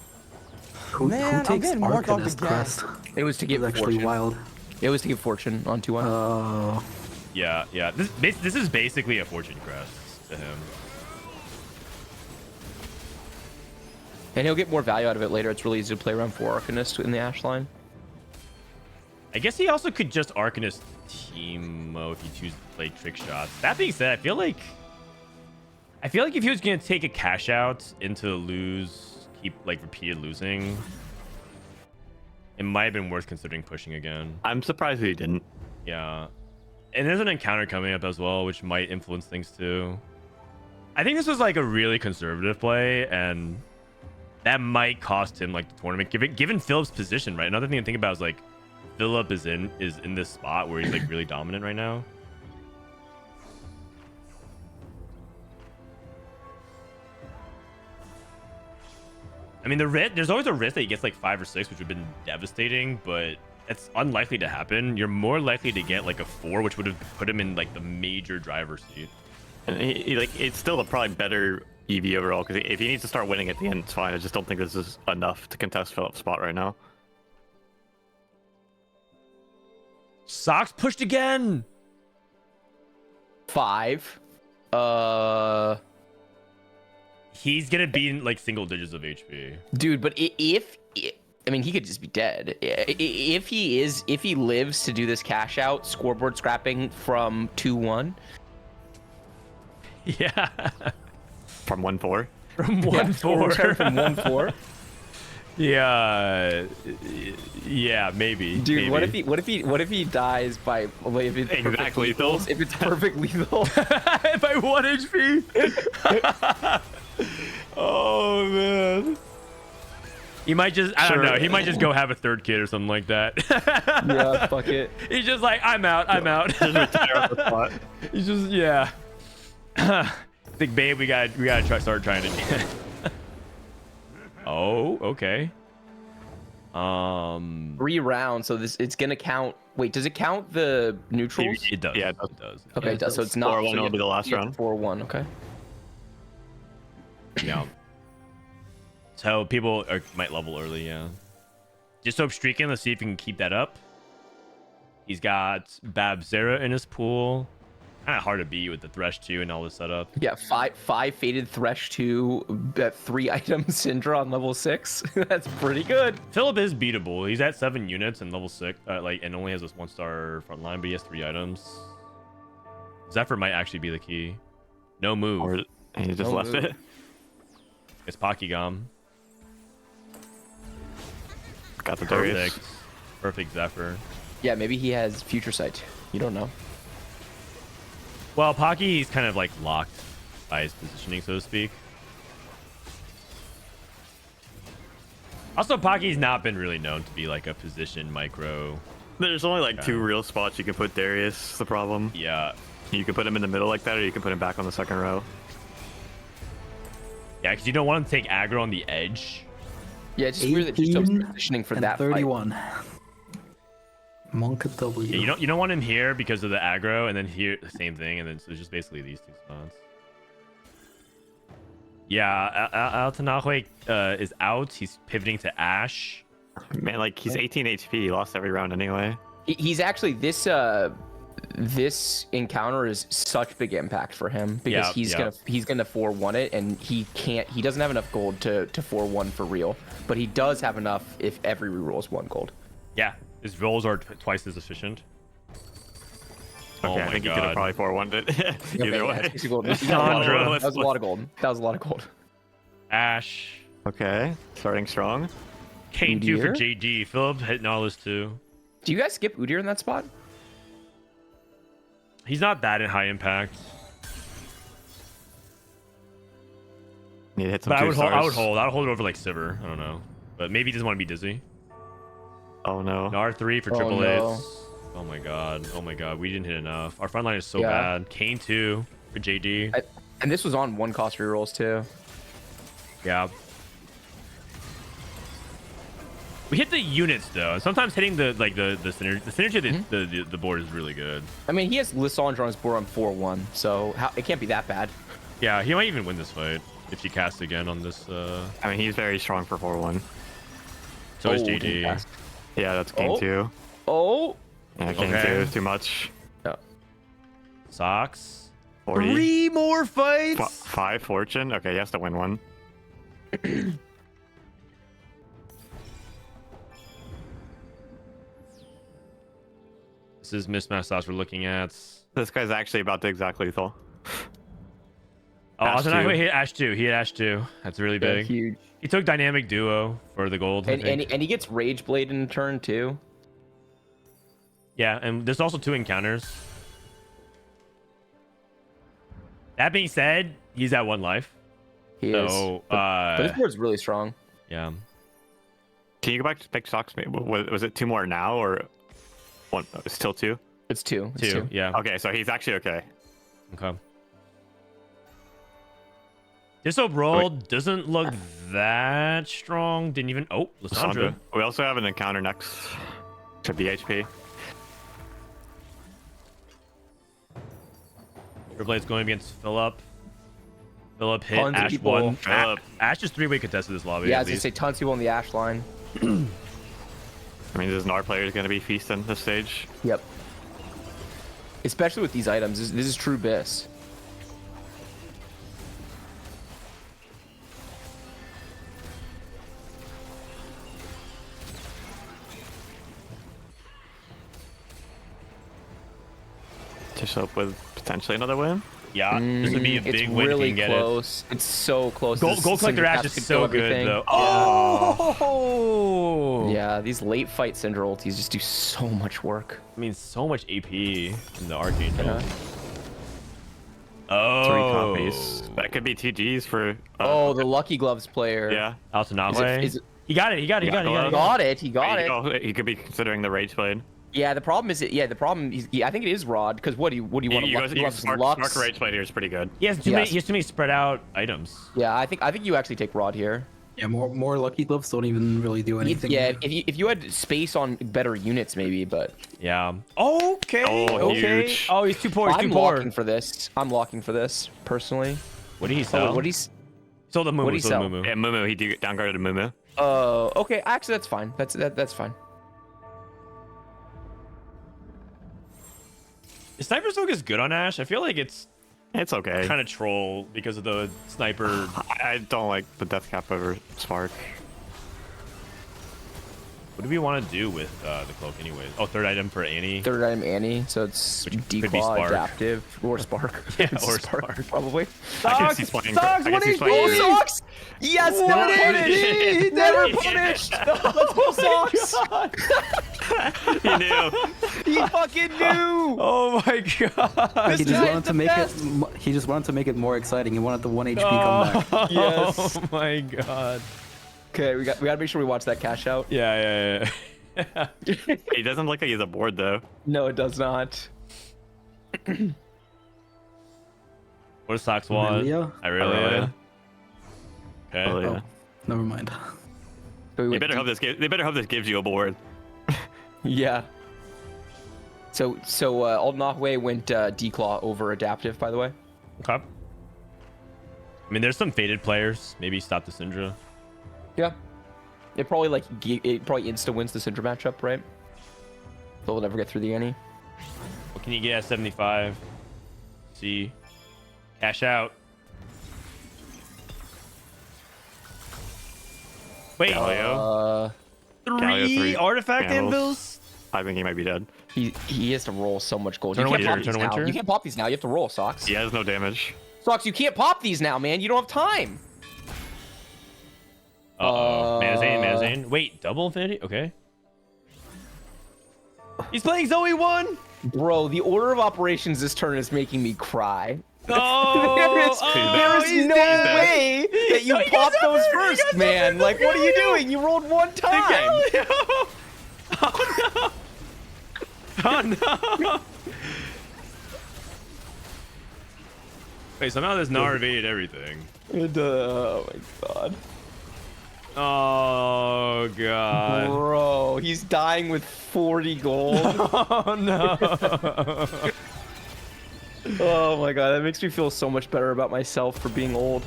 Who Man, I'm takes getting more dog Arcanist again. Crest? It was to give It's actually Fortune. wild. It was to give Fortune on 2-1. Oh. Yeah. This is basically a Fortune Crest to him. And he'll get more value out of it later. It's really easy to play around 4 Arcanist in the Ashe line. I guess he also could just Arcanist Teemo if you choose to play trick shots. That being said, I feel like if he was gonna take a cash out into keep like repeated losing, it might have been worth considering pushing again. I'm surprised he didn't. Yeah. And there's an encounter coming up as well, which might influence things too. I think this was like a really conservative play, and that might cost him like the tournament, given Philip's position, right? Another thing to think about is like Philip is in this spot where he's like really dominant right now. I mean, there's always a risk that he gets like 5 or 6, which would have been devastating, but it's unlikely to happen. You're more likely to get like a 4, which would have put him in like the major driver's seat. And he like it's still a probably better EV overall, because if he needs to start winning at the end, it's fine. I just don't think this is enough to contest Philip's spot right now. Socks pushed again. 5. He's gonna be in like single digits of HP. Dude, but if I mean, he could just be dead. If he lives to do this cash out, scoreboard scrapping from 2-1. Yeah. From 1-4. From 1-4. From 1-4. Yeah. Yeah, maybe. Dude, maybe. what if he dies by if it's Exactly, lethal, if it's perfect lethal? By 1 HP. Oh man. He might just I don't know. He might just go have a 3rd kid or something like that. Yeah, fuck it. He's just like, I'm out. He's just yeah. I think, babe, we gotta start trying to. Oh, okay. 3 rounds, so it's gonna count. Wait, does it count the neutrals? It does. Yeah, it does. Okay, it does. So it's not 4-1 will be the last round. 4-1. Okay. Yeah. So people might level early, yeah. Just hope streaking. Let's see if he can keep that up. He's got Babzera in his pool. Kind of hard to beat with the Thresh 2 and all this setup. Yeah, 5 Fated Thresh 2, 3 items Syndra on level 6. That's pretty good. Philip is beatable. He's at 7 units and level 6, and only has this 1-star front line, but he has 3 items. Zephyr might actually be the key. No move. Or he just left it. It's Pokigam. Got the Darius. Perfect Zephyr. Yeah, maybe he has Future Sight. You don't know. Well, Pocky, he's kind of like locked by his positioning, so to speak. Also, Pocky's not been really known to be like a position micro. There's only like 2 real spots you can put Darius. The problem. Yeah. You can put him in the middle like that, or you can put him back on the 2nd row. Yeah, because you don't want him to take aggro on the edge. Yeah, it's just weird that Justo's positioning for that 31. Monk at W. Yeah, you don't want him here because of the aggro, and then here the same thing, and then so it's just basically these 2 spots. Yeah, Altanahue is out. He's pivoting to Ash. Man, like he's 18 HP. He lost every round anyway. He's actually this encounter is such big impact for him because he's gonna 4-1 it, and he doesn't have enough gold to 4-1 for real, but he does have enough if every reroll is 1 gold. Yeah, his rolls are twice as efficient. Okay, I think he could have probably 4-1'd it. Either way. Sandra. That was a lot of gold. That was a lot of gold. Ash. Okay, starting strong. Kane 2 for JD. Philip hitting all this too. Do you guys skip Udyr in that spot? He's not that in high impact. Need to hit some But I would hold. stars. I would hold it over like Sivir. I don't know. But maybe he doesn't want to be dizzy. Oh no. R3 for triple no. A's. Oh my god. Oh my god. We didn't hit enough. Our front line is so Yeah. bad. Kane 2 for JD. And this was on 1 cost rerolls too. Yeah. We hit the units though, and sometimes hitting the synergy of the board is really good. I mean, he has Lissandra on his board on 4-1, so it can't be that bad. Yeah, he might even win this fight if he casts again on this. I mean, he's very strong for 4-1. So is didn't JD. cast. Yeah, that's game 2. Oh. Yeah, game 2 Okay. is too much. Yeah. Socks. 40. 3 more fights. 5 fortune. Okay, he has to win 1. This is mismatch sauce we're looking at. This guy's actually about to exact lethal. Oh, Ash Altanahue 2. hit Ash 2. He hit Ash 2. That's really Yeah, big. huge. He took dynamic duo for the gold. I And think. he gets Rage Blade in turn too. Yeah, and there's also 2 encounters. That being said, he's at 1 life. He So, is. But this board's really strong. Yeah. Can you go back to pick socks? Was it 2 more now or one. It's still 2. It's 2. It's 2. 2. Yeah. Okay, so he's actually okay. Okay. This roll doesn't look that strong. Didn't even. Oh, Lissandra. We also have an encounter next to BHP. Blade's going against Philip. Philip hit Tons of Ash people. 1. Phillip. Ash is 3-way contested this lobby. Yeah, at as I least. say, tons of people on the Ash line. I mean, this Gnar player is going to be feasting this stage. Yep. Especially with these items. This is true BIS. Tish up with potentially another win. Yeah, this would be a big It's win really if you can get close. It's so close. it. Gold Collector Ash is so good, though. Oh! Yeah, these late fight Syndra ultis just do so much work. I mean, so much AP in the Archangel. Yeah. 3 Oh. copies. That could be TGs for. Oh, the Lucky Gloves player. Yeah. Altanahwe. Is it- He got it. He got it. He got it. He could be considering the Rage Blade. Yeah, the problem is, I think it is Rod, because what do you want? Lucky Gloves Spark Lux? Rage Blade here is pretty good. He has too many spread out items. Yeah, I think you actually take Rod here. Yeah, more Lucky Gloves don't even really do anything. Yeah, if you had space on better units, maybe, but Yeah. Okay. Oh, okay. huge. Oh, he's too poor. He's I'm too poor. locking for this. I'm locking for this personally. What did he sell? What he's Sold the Mumu. what'd he Sold the sell? Mumu. Yeah, Mumu. He downgraded Mumu. okay. Actually, that's fine. That's fine. Is Sniper Soak is good on Ash? I feel like it's It's okay. kind of troll because of the sniper. I don't like the death cap over Spark. What do we want to do with the cloak, anyways? Oh, third item for Annie. Third item Annie, so it's Which could be Declaw, Spark. Adaptive, or Spark. Yeah, It's or Spark. probably. I guess he's playing. Socks, I what guess he's is playing. Socks? Yes, never punished. Never punished. Let's go, Socks. He knew. He fucking knew. Oh my god. He just wanted to make it. He just wanted to make it more exciting. He wanted the 1 HP comeback. Yes. Oh my god. Okay, we gotta make sure we watch that cash out. Yeah. He doesn't look like he's a board though. No, it does not. What does Sox want? Aurelia? Aurelia. Okay. Oh, yeah. Oh, never mind. They better hope this gives you a board. Yeah. So Altanahwe went Declaw over Adaptive, by the way. Okay. I mean, there's some faded players. Maybe stop the Syndra. Yeah. It probably insta wins the Syndra matchup, right? They'll never get through the Annie. What can you get at 75? See. Cash out. Wait. Galio. Galio, 3 artifact candles. anvils? I think he might be dead. He has to roll so much gold. Turn You can't Winter, pop these turn now. Winter. You can't pop these now. You have to roll, Socks. He has no damage. Socks, you can't pop these now, man. You don't have time. Uh-oh. Manazane. Wait, double infinity? Okay. He's playing Zoe 1! Bro, the order of operations this turn is making me cry. Oh, there is no way that you pop those first, man. Like, what are you doing? You rolled one time. Oh no! Oh no! Wait, somehow this Gnar evaded everything. Oh my god. Oh god. Bro, he's dying with 40 gold. Oh no. Oh my god, that makes me feel so much better about myself for being old.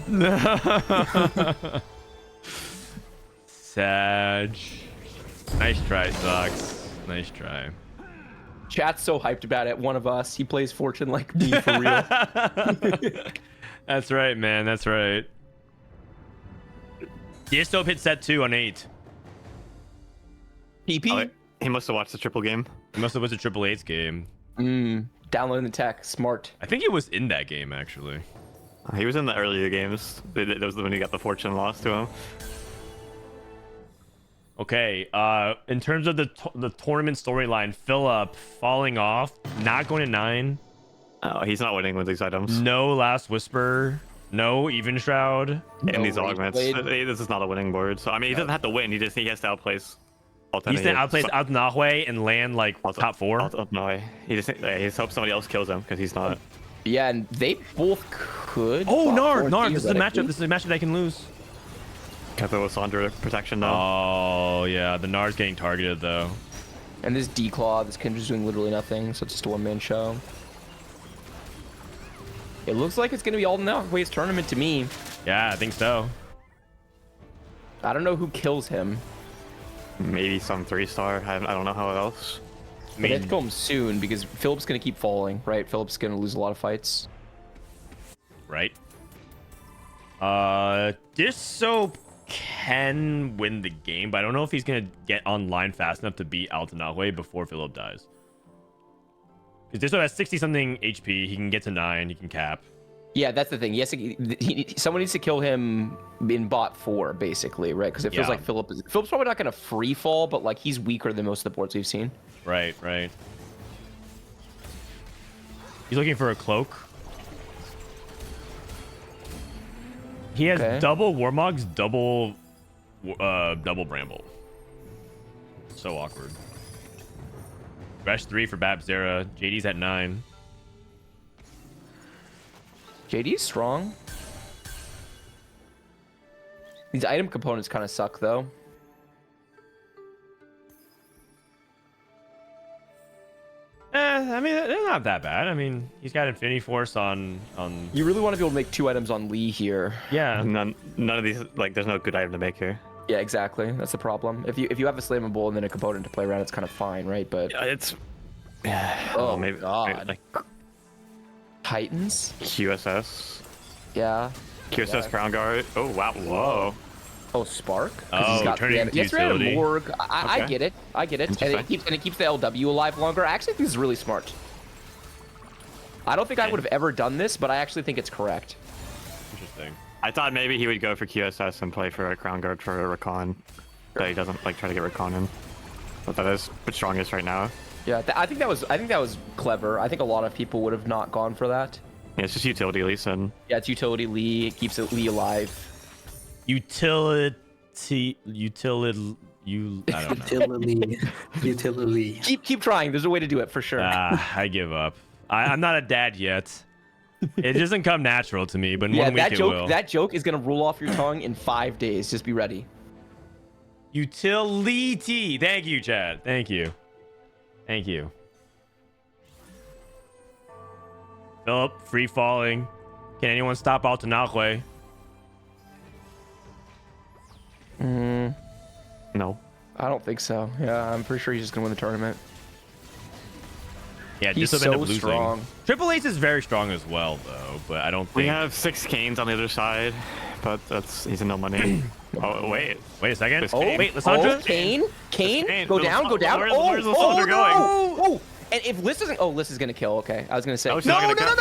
Sag. Nice try, Sox. Nice try. Chat's so hyped about it. One of us, he plays Fortune like me for real. That's right, man. That's right. Yestop hit set 2 on 8. PP? Oh, he must have watched the triple game. He must have was a Triple Eights game. Downloading the tech. Smart. I think he was in that game, actually. He was in the earlier games. That was when he got the fortune lost to him. Okay, in terms of the tournament storyline, Philip falling off, not going to 9. Oh, he's not winning with these items. No Last Whisper. No Even Shroud. And No these Rage augments. Blade. This is not a winning board. So I mean, he doesn't have to win. He has to outplace. He's gonna outplace Altanahue and land like top 4. No, he just hopes somebody else kills him because he's not. Yeah, and they both could. Oh, Nar, this is a matchup. This is a matchup they can lose. Got the Lissandra protection though. Oh yeah, the Nar's getting targeted though. And this Declaw, this Kendra's doing literally nothing, so it's just a one-man show. It looks like it's gonna be Altanahue's tournament to me. Yeah, I think so. I don't know who kills him. Maybe some 3-star. I don't know how else. But they have to kill him soon because Philip's gonna keep falling, right? Philip's gonna lose a lot of fights. Right. Disso can win the game, but I don't know if he's gonna get online fast enough to beat Altanahue before Philip dies. Because Disso has 60-something HP. He can get to 9. He can cap. Yeah, that's the thing. Yes, someone needs to kill him in bot 4, basically, right? Because it feels like Philip's probably not gonna free fall, but like he's weaker than most of the boards we've seen. Right. He's looking for a cloak. He has double Warmogs, double Bramble. So awkward. Resh 3 for Babzera. JD's at 9. JD's strong. These item components kind of suck, though. I mean, they're not that bad. I mean, he's got Infinity Force on. You really want to be able to make 2 items on Lee here. Yeah. None of these, like, there's no good item to make here. Yeah, exactly. That's the problem. If you have a Slammable and then a component to play around, it's kind of fine, right? But It's. oh maybe God. Like Titans. QSS. Yeah. QSS Crown Guard. Oh wow. Whoa. Oh, Spark. Oh, turning into utility. Morg. I get it. I get it. And it keeps the LW alive longer. I actually think this is really smart. I don't think I would have ever done this, but I actually think it's correct. Interesting. I thought maybe he would go for QSS and play for a Crown Guard for a Recon, but he doesn't like try to get Recon in. But that is the strongest right now. Yeah, I think that was clever. I think a lot of people would have not gone for that. Yeah, it's just utility Lee Sin. Yeah, it's utility Lee. It keeps it Lee alive. I don't know. Utility. Keep trying. There's a way to do it for sure. I give up. I'm not a dad yet. It doesn't come natural to me, but in 1 week it will. That joke is gonna roll off your tongue in 5 days. Just be ready. Utility. Thank you, Chad. Thank you. Philip, free falling. Can anyone stop Altanahue? No. I don't think so. Yeah, I'm pretty sure he's just gonna win the tournament. Yeah, he's this will end up so losing. strong. Triple Ace is very strong as well, though, but I don't think... We have 6 Canes on the other side, but he's in no money. Oh, wait a second. Oh, wait, Lissandra? Kane, go down. Where's Lissandra going? Oh, and if Liss doesn't, Liss is gonna kill. Okay, I was gonna say. No, he's dead.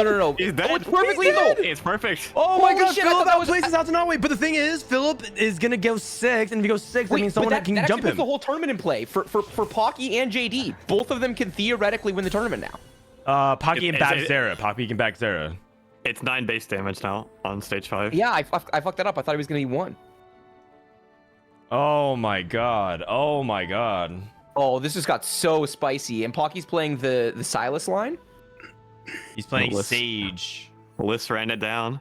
No. He's dead. Oh, it's perfect lethal. It's perfect. Oh my god, shit, Philip outplaces Altanahue. But the thing is, Philip is gonna go 6, and if he goes 6, that means someone can jump him. Puts the whole tournament in play for Pocky and JD. Both of them can theoretically win the tournament now. Pocky and Babzera. It's 9 base damage now on stage 5. Yeah, I fucked that up. I thought he was gonna be 1. Oh my god. Oh, this just got so spicy. And Pocky's playing the Silas line. He's playing Sage. Liss ran it down.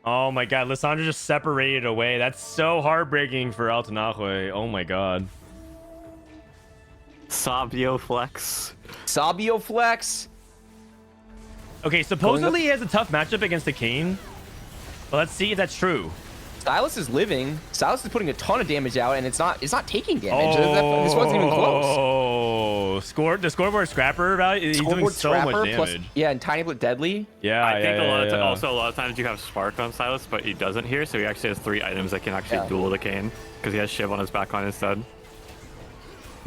Oh my god, Lissandra just separated away. That's so heartbreaking for Altanahue. Oh my god. Sabio Flex. Okay, supposedly he has a tough matchup against the Kane. But let's see if that's true. Silas is living. Silas is putting a ton of damage out, and it's not taking damage. This wasn't even close. Oh, the scoreboard scrapper value. He's doing so much damage. Plus, yeah, and tiny bit deadly. Yeah, I think also a lot of times you have Spark on Silas, but he doesn't here, so he actually has 3 items that can actually duel the Kane because he has Shiv on his backline instead.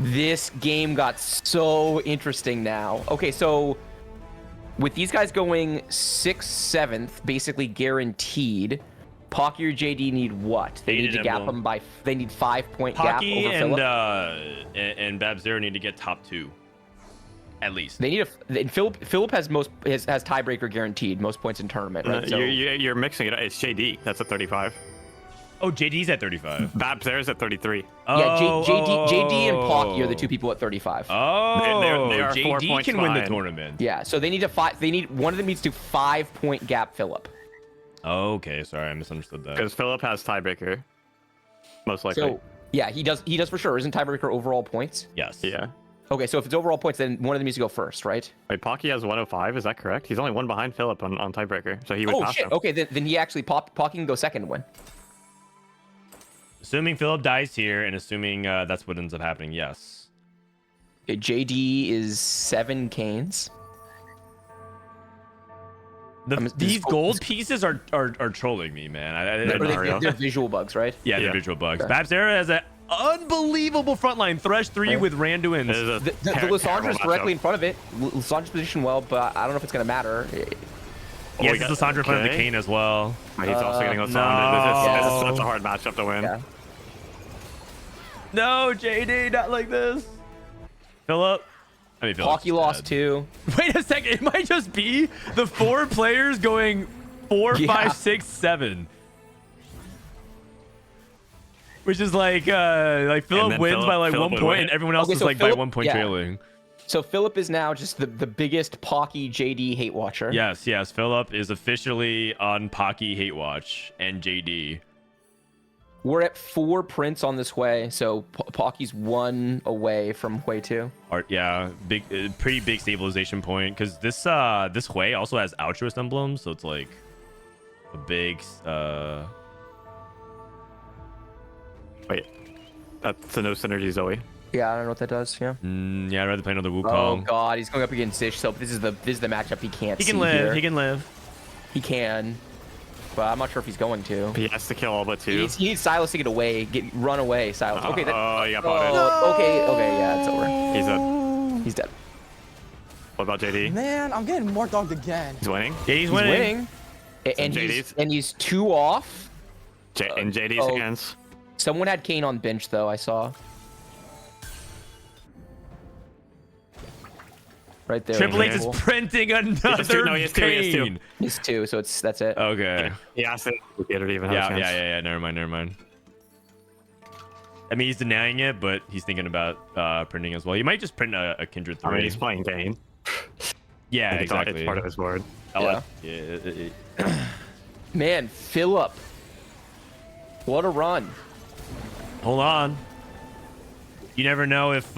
This game got so interesting now. Okay, so with these guys going 6th, 7th, basically guaranteed. Pocky or JD need what? They need to gap them by. They need 5-point gap over Philip. And Babzera need to get top 2, at least. They need Philip has tiebreaker guaranteed, most points in tournament. Right? So, You're mixing it. It's JD. That's a 35. Oh, JD's at 35. Babs there's at 33. Oh, Yeah, JD and oh. Pocky are the two people at 35. Oh, They are 4 JD points can win the behind. tournament. Yeah, so they need one of them needs to 5-point gap Philip. Okay, sorry, I misunderstood that. Because Philip has tiebreaker. Most likely. So yeah, he does for sure. Isn't tiebreaker overall points? Yes. Yeah. Okay, so if it's overall points, then one of them needs to go first, right? Wait, Pocky has 105, is that correct? He's only one behind Philip on tiebreaker, so he would Oh pass shit. him. Okay, then he actually Pocky can go second and win. Assuming Philip dies here, and assuming that's what ends up happening, yes. Okay, JD is 7 canes. These gold pieces are trolling me, man. They're visual bugs, right? Yeah, they're visual bugs. Babsera has an unbelievable front line. Thresh 3 with Randuin's. The Lissandra's directly in front of it. Lissandra's positioned well, but I don't know if it's going to matter. Yes, it's Lissandra in front of the Kane as well. He's also getting Lissandra. No. This is such a hard matchup to win. Yeah. No, JD, not like this. Philip. I mean, Philip's Pocky lost dead. 2. Wait a second. It might just be the 4 players going 4, 5, 6, 7. Which is like Philip wins by like 1 point, and everyone else is like by 1 point trailing. So Philip is now just the biggest Pocky JD hate watcher. Yes. Philip is officially on Pocky hate watch and JD. We're at 4 prints on this way, so Pocky's 1 away from Hui 2. Yeah, pretty big stabilization point because this Hui also has altruist emblems, so it's like a big. Wait, that's a no synergy Zoe. Yeah, I don't know what that does. Yeah. Yeah, I'd rather play another Oh Wukong. god, he's going up against Dish. So this is the matchup he can't. He can see live. here. He can live. He can, but I'm not sure if he's going to. He has to kill all but 2. He needs Silas to get away. Run away, Silas. Okay. He got botted. Okay. Yeah, it's over. He's dead. He's dead. What about JD? Man, I'm getting more dogged again. He's winning. Yeah, he's winning. And he's 2 off. And JD's against. Someone had Kane on bench though. I saw. Right there. Triple H is printing another Kane. He's 2, so that's it. Okay. He has to get it even. Yeah. Never mind. I mean, he's denying it, but he's thinking about printing as well. He might just print a Kindred 3. I mean, he's playing Kane. Yeah, exactly. It's part of his board. Yeah. Man, Philip. What a run. Hold on. You never know if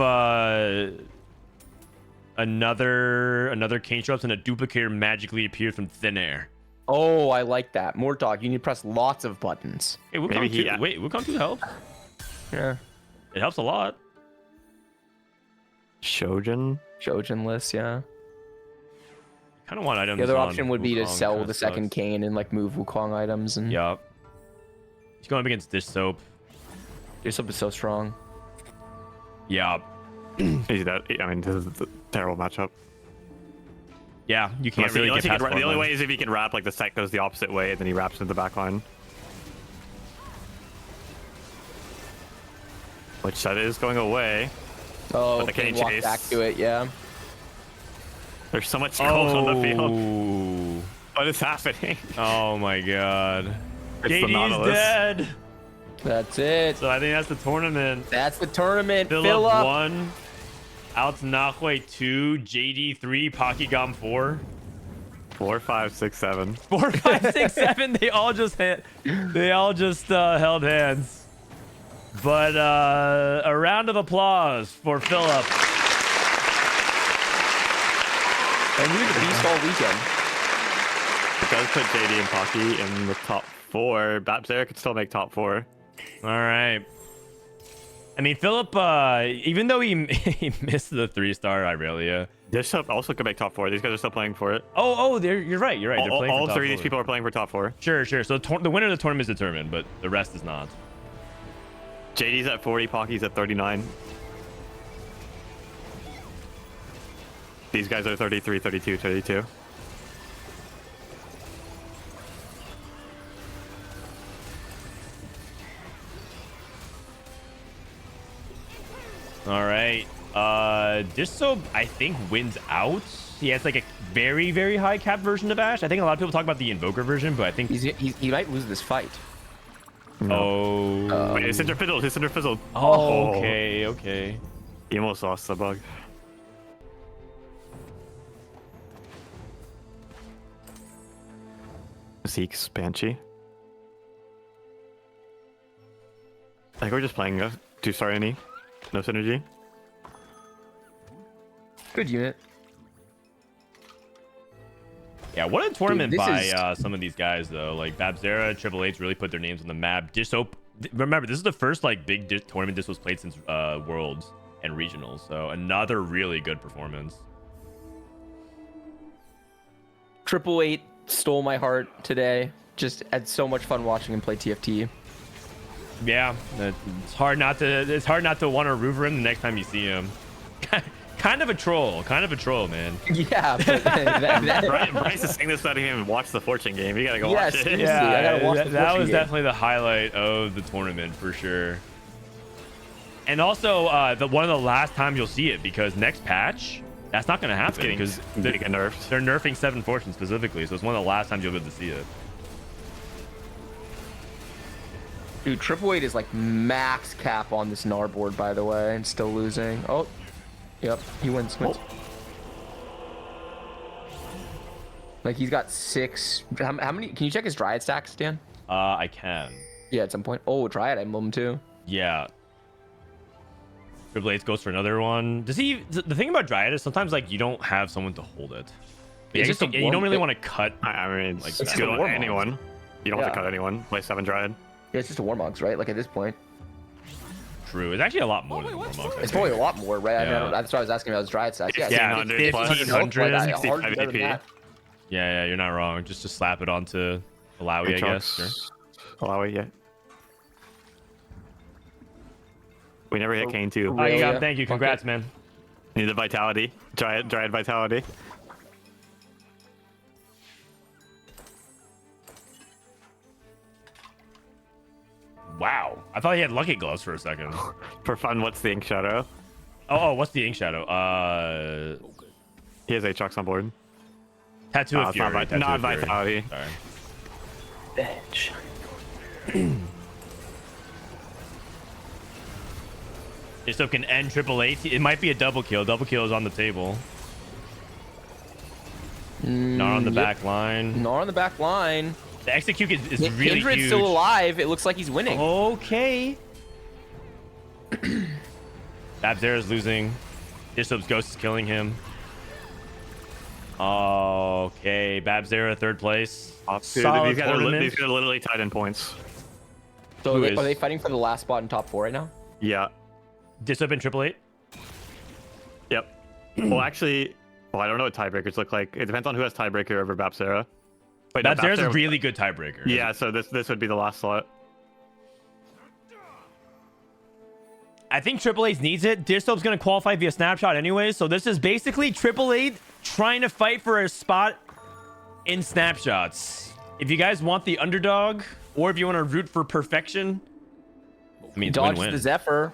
another Kane shows up and a duplicator magically appears from thin air. Oh, I like that. Mordog, you need to press lots of buttons. Hey, Wukong 2 helps. Yeah. It helps a lot. Shojin list, yeah. Kind of want items. The other option would be to Wukong, sell kinda the second sucks. Kane and like move Wukong items. And Yup. He's going up against Dish Soap. Dish Soap is so strong. Yup. He's dead. I mean, this is a terrible matchup. Yeah, you can't really get past the only way is if he can wrap, like the set goes the opposite way, and then he wraps into the back line. Which set is going away. Oh, But the Kane walk chase. back to it, yeah. There's so much gold on the field. Oh. What is happening? Oh my god. It's the JD's Nautilus. dead. That's it. So I think that's the tournament. That's the tournament. Philip 1, Out Nahue 2, JD 3, Pokygom 4. 4, 5, 6, 7. 4, 5, 6, 7. They all just held hands. But a round of applause for Philip. And we were the beast all weekend. It does put JD and Pocky in the top 4. Babsera could still make top 4. All right. I mean, Philip, even though he missed the 3-star Irelia. Dish Up also could make top 4. These guys are still playing for it. You're right. They're playing All for top 3 of these 4. people are playing for top 4. Sure. So the winner of the tournament is determined, but the rest is not. JD's at 40, Pocky's at 39. These guys are 33, 32, 32. All right. Dish Soap, I think, wins out. He has like a very, very high cap version of Ash. I think a lot of people talk about the Invoker version, but I think He might lose this fight. Oh. Wait, his center fizzled. His center fizzled. Oh, okay, okay. He almost lost the bug. Zeke's Banshee. I think we're just playing a 2-star any. No synergy. Good unit. Yeah, what a tournament Dude, by is- some of these guys though. Like Babzera, Triple H's really put their names on the map. Dissoap. Remember, this is the first like big tournament this was played since Worlds and Regionals. So another really good performance. 888 stole my heart today. Just had so much fun watching him play TFT. Yeah, it's hard not to want to root for him the next time you see him. Kind of a troll, man. Yeah, but Bryce is saying this without even watch the Fortune game. You gotta go watch it. Seriously, I gotta watch the that Fortune was game. definitely the highlight of the tournament for sure. And also, one of the last times you'll see it, because next patch, that's not going to happen because they're nerfed. They're nerfing 7 Fortune specifically, so it's one of the last times you'll be able to see it. Dude, 888 is like max cap on this Gnar board, by the way, and still losing. Oh, yep, he wins. Like he's got 6. How many? Can you check his Dryad stacks, Dan? I can. Yeah, at some point. Oh, Dryad emblem too. Yeah. Triple H goes for another one. Does he? The thing about Dryad is sometimes like you don't have someone to hold it. It's just you don't really want to cut. I mean, like it's good on anyone. You don't have to Yeah. cut anyone. Play 7 Dryad. Yeah, it's just a Warmogs, right? Like at this point. True. It's actually a lot more than Warmogs. It's probably a lot more, right? I Yeah. mean, that's what I was asking about his Dryad stacks. Yeah, Yeah, 1500 plus. 1500, Like, 65 hard better than AP. that. Yeah, you're not wrong. Just to slap it onto Alawi, I guess. Sure. Alawi, yeah. We never hit Kane too. Oh, you got. Yeah. Thank you. Congrats, man. Need the vitality. Dryad vitality. Wow. I thought he had lucky gloves for a second. For fun, what's the Ink Shadow? Oh, what's the Ink Shadow? He has Aatrox on board. Tattoo of It's not Fury. Tattoo not of Fury. vitality. Sorry. Bitch. Just so can end Triple H. It might be a double kill. Double kill is on the table. Not on the back line. Gnar on the back line. The execute is really Kindred's huge. still alive. It looks like he's winning. Okay. Babzera's losing. Dissoap's ghost is killing him. Okay, Babzera 3rd place. Dude, Solid these guys tournament. are literally tied in points. So Who are is? they fighting for the last spot in top 4 right now? Yeah. Dissoap and Triple H. Yep. Well, actually, I don't know what tiebreakers look like. It depends on who has tiebreaker over Babzera. Wait, no, Babzera's a Babzera- really good tiebreaker. Yeah, so this would be the last slot. I think Triple H needs it. Dissoap's going to qualify via snapshot anyway, so this is basically Triple H trying to fight for a spot in snapshots. If you guys want the underdog, or if you want to root for perfection, I mean, it's Dodges win-win. the Zephyr.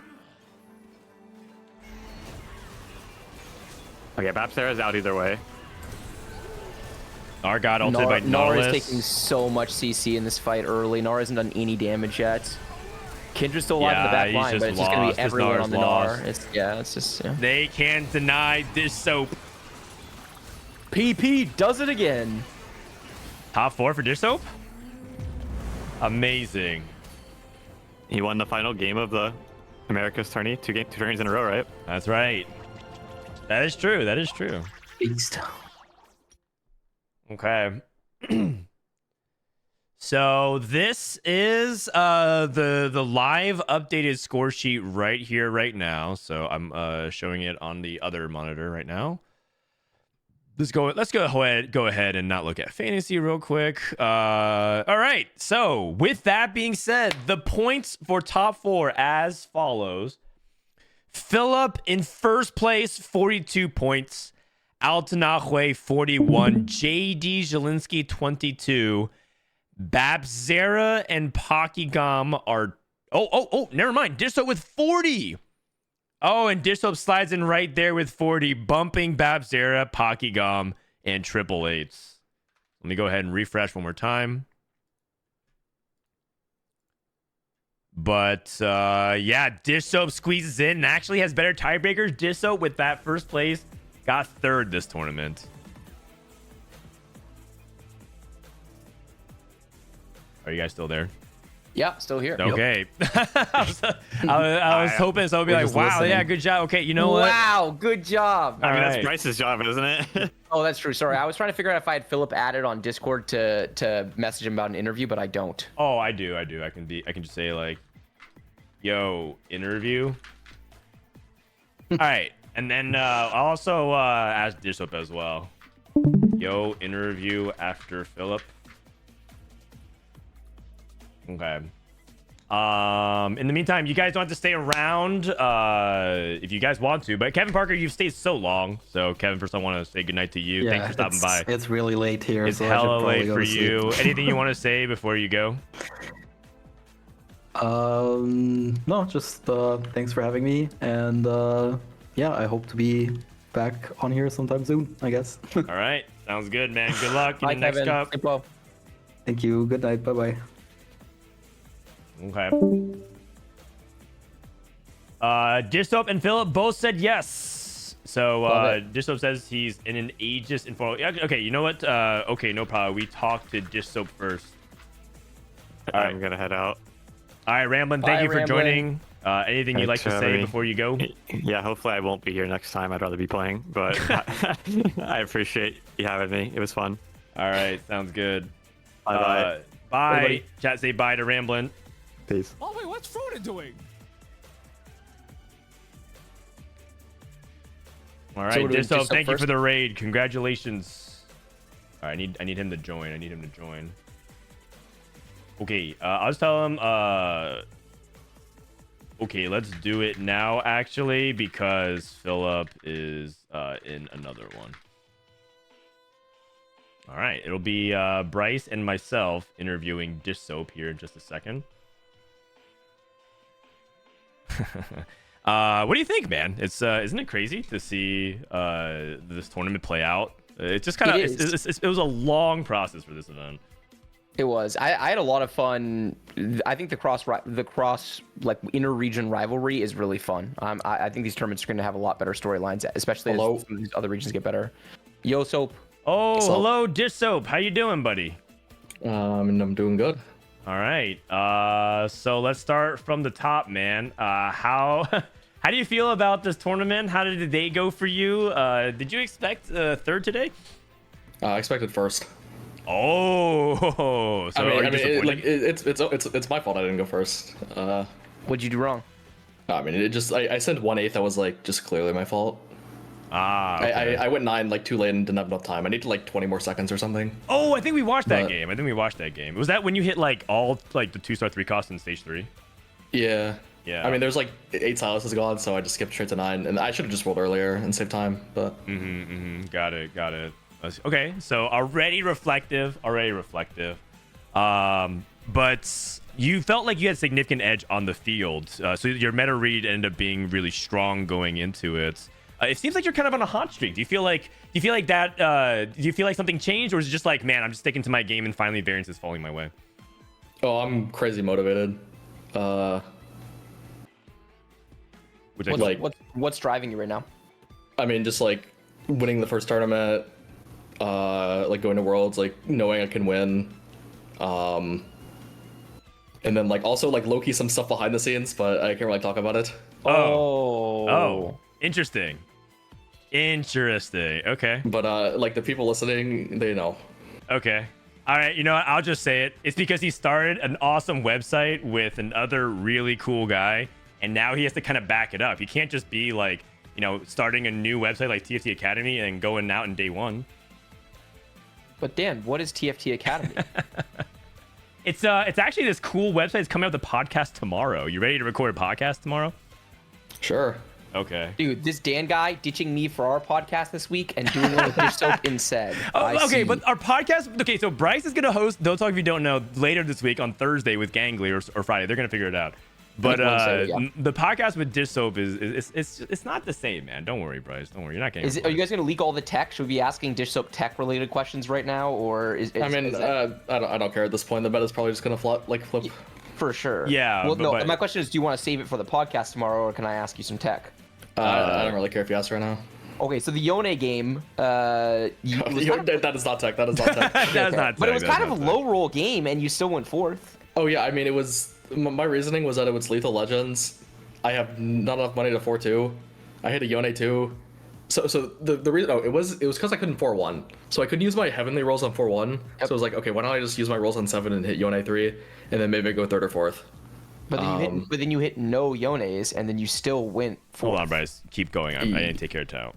Okay, Babzera's out either way. Gnar got ulted by Gnar Nautilus. is taking so much CC in this fight early. Gnar hasn't done any damage yet. Kindred's still alive in the Yeah, back he's line, just but it's just going to lost. be His everyone Gnar's on the lost. Gnar. It's just, yeah. They can't deny Dissoap. PP does it again. Top 4 for Dissoap? Amazing. He won the final game of the America's tourney. Two tourneys in a row, right? That's right. That is true. That is true. Beast. Okay. So this is the live updated score sheet right here, right now. So I'm showing it on the other monitor right now. Let's go ahead and not look at fantasy real quick. All right. So with that being said, the points for top 4 as follows. Philip in first place, 42 points. Altanahue, 41. JD Zielinski, 22. Babzera and Pokygom are... Oh, never mind. Dissoap with 40. Oh, and Dissoap slides in right there with 40, bumping Babzera, Pokygom, and Triple Eights. Let me go ahead and refresh one more time. But yeah, Dish Soap squeezes in and actually has better tiebreakers. Dish Soap with that first place got third this tournament. Are you guys still there? Yeah, still here. Okay. I was hoping someone would be like, wow, listening. yeah, good job. Okay, you know what? Wow, good job. I mean, All that's right. Bryce's job, isn't it? Oh, that's true. Sorry, I was trying to figure out if I had Philip added on Discord to message him about an interview, but I don't. Oh, I do. I can just say like, yo, interview. All right. And then I'll also ask Dish Soap as well. Yo, interview after Philip. Okay. In the meantime, you guys don't have to stay around if you guys want to. But Kevin Parker, you've stayed so long. So Kevin, first I want to say goodnight to you. Thanks for stopping by. It's really late here. It's so I should hella probably late go for to sleep. you. Anything you want to say before you go? No, just thanks for having me, and yeah, I hope to be back on here sometime soon, I guess. All right. Sounds good, man. Good luck in Bye, the next Kevin. cup. Sleep well. Thank you. Good night. Bye bye. Okay. Dish Soap and Philip both said yes. So Dish Soap says he's in an aegis informal. Okay, you know what? Okay, no problem. We talked to Dish Soap first. All right. I'm gonna head out. All right, Ramblin, thank Bye, you for Ramblin. joining. Anything you'd like to Thanks for say having me. before you go? Yeah, hopefully I won't be here next time. I'd rather be playing, but I appreciate you having me. It was fun. All right, sounds good. Bye-bye. Bye. Everybody. Chat, say bye to Ramblin. Peace. Oh wait, what's Froda doing? All right, So we're doing Dish Soap, Dish Soap thank you for first? the raid. Congratulations. All right, I need him to join. Okay, I'll just tell him. Okay, let's do it now, actually, because Philip is in another one. All right, it'll be Bryce and myself interviewing Dish Soap here in just a second. What do you think, man? It's isn't it crazy to see this tournament play out? It just kind of it was a long process for this event. It was. I had a lot of fun. I think the cross like inter-region rivalry is really fun. I think these tournaments are going to have a lot better storylines, especially as some of these other regions get better. Yo, Soap. Oh, hello, Dish Soap. How you doing, buddy? I'm doing good. All right. So let's start from the top, man. How do you feel about this tournament? How did the day go for you? Did you expect third today? I expected first. Oh, so are you disappointed? It's my fault I didn't go first. What'd you do wrong? I mean, I sent 1/8. That was like just clearly my fault. Okay. I went 9 like too late and didn't have enough time. I needed like 20 more seconds or something. Oh, I think we watched that game. Was that when you hit like all like the 2-star 3 costs in stage 3? Yeah. Yeah. I mean, there's like 8 silences gone, so I just skipped straight to 9, and I should have just rolled earlier and saved time. But Got it. Okay, so already reflective. But you felt like you had significant edge on the field. So your meta read ended up being really strong going into it. It seems like you're kind of on a hot streak. Do you feel like something changed, or is it just like, man, I'm just sticking to my game and finally variance is falling my way? oh, I'm crazy motivated. What's driving you right now? I mean, just like winning the first tournament, like going to Worlds, like knowing I can win, and then like also like low-key some stuff behind the scenes, but I can't really talk about it. Oh, interesting. Okay. But like the people listening, they know. Okay. All right. You know what? I'll just say it. It's because he started an awesome website with another really cool guy, and now he has to kind of back it up. He can't just be like, starting a new website like TFT Academy and going out in day one. But Dan, what is TFT Academy? It's actually this cool website. It's coming out with a podcast tomorrow. You ready to record a podcast tomorrow? Sure. Okay. Dude, this Dan guy ditching me for our podcast this week and doing one with Dish Soap instead. Okay, but our podcast. Okay, so Bryce is gonna host. Don't talk if you don't know. Later this week on Thursday with Gangly or Friday. They're gonna figure it out. But Wednesday, yeah. the podcast with Dish Soap is it's not the same, man. Don't worry, Bryce. Don't worry. You're not getting. Are you guys gonna leak all the tech? Should we be asking Dish Soap tech related questions right now, or I don't care at this point. The bet is probably just gonna flip. For sure. Yeah, Well, no. but- My question is, do you want to save it for the podcast tomorrow, or can I ask you some tech? I don't really care if you ask right now. Okay, so the Yone game, That is not tech. That is not tech. That's not. but it was tech, kind of that's a not low roll game, and you still went fourth. Oh yeah, I mean it was. My reasoning was that it was Lethal Legends. I have not enough money to 4-2. I hit a Yone 2. So the reason it was because I couldn't 4-1. So I couldn't use my heavenly rolls on 4-1. So I was like, okay, why don't I just use my rolls on 7 and hit Yone 3, and then maybe go 3rd or 4th. But then you hit no Yones, and then you still went fourth. Hold on, Bryce. Keep going. I didn't take care of Tao.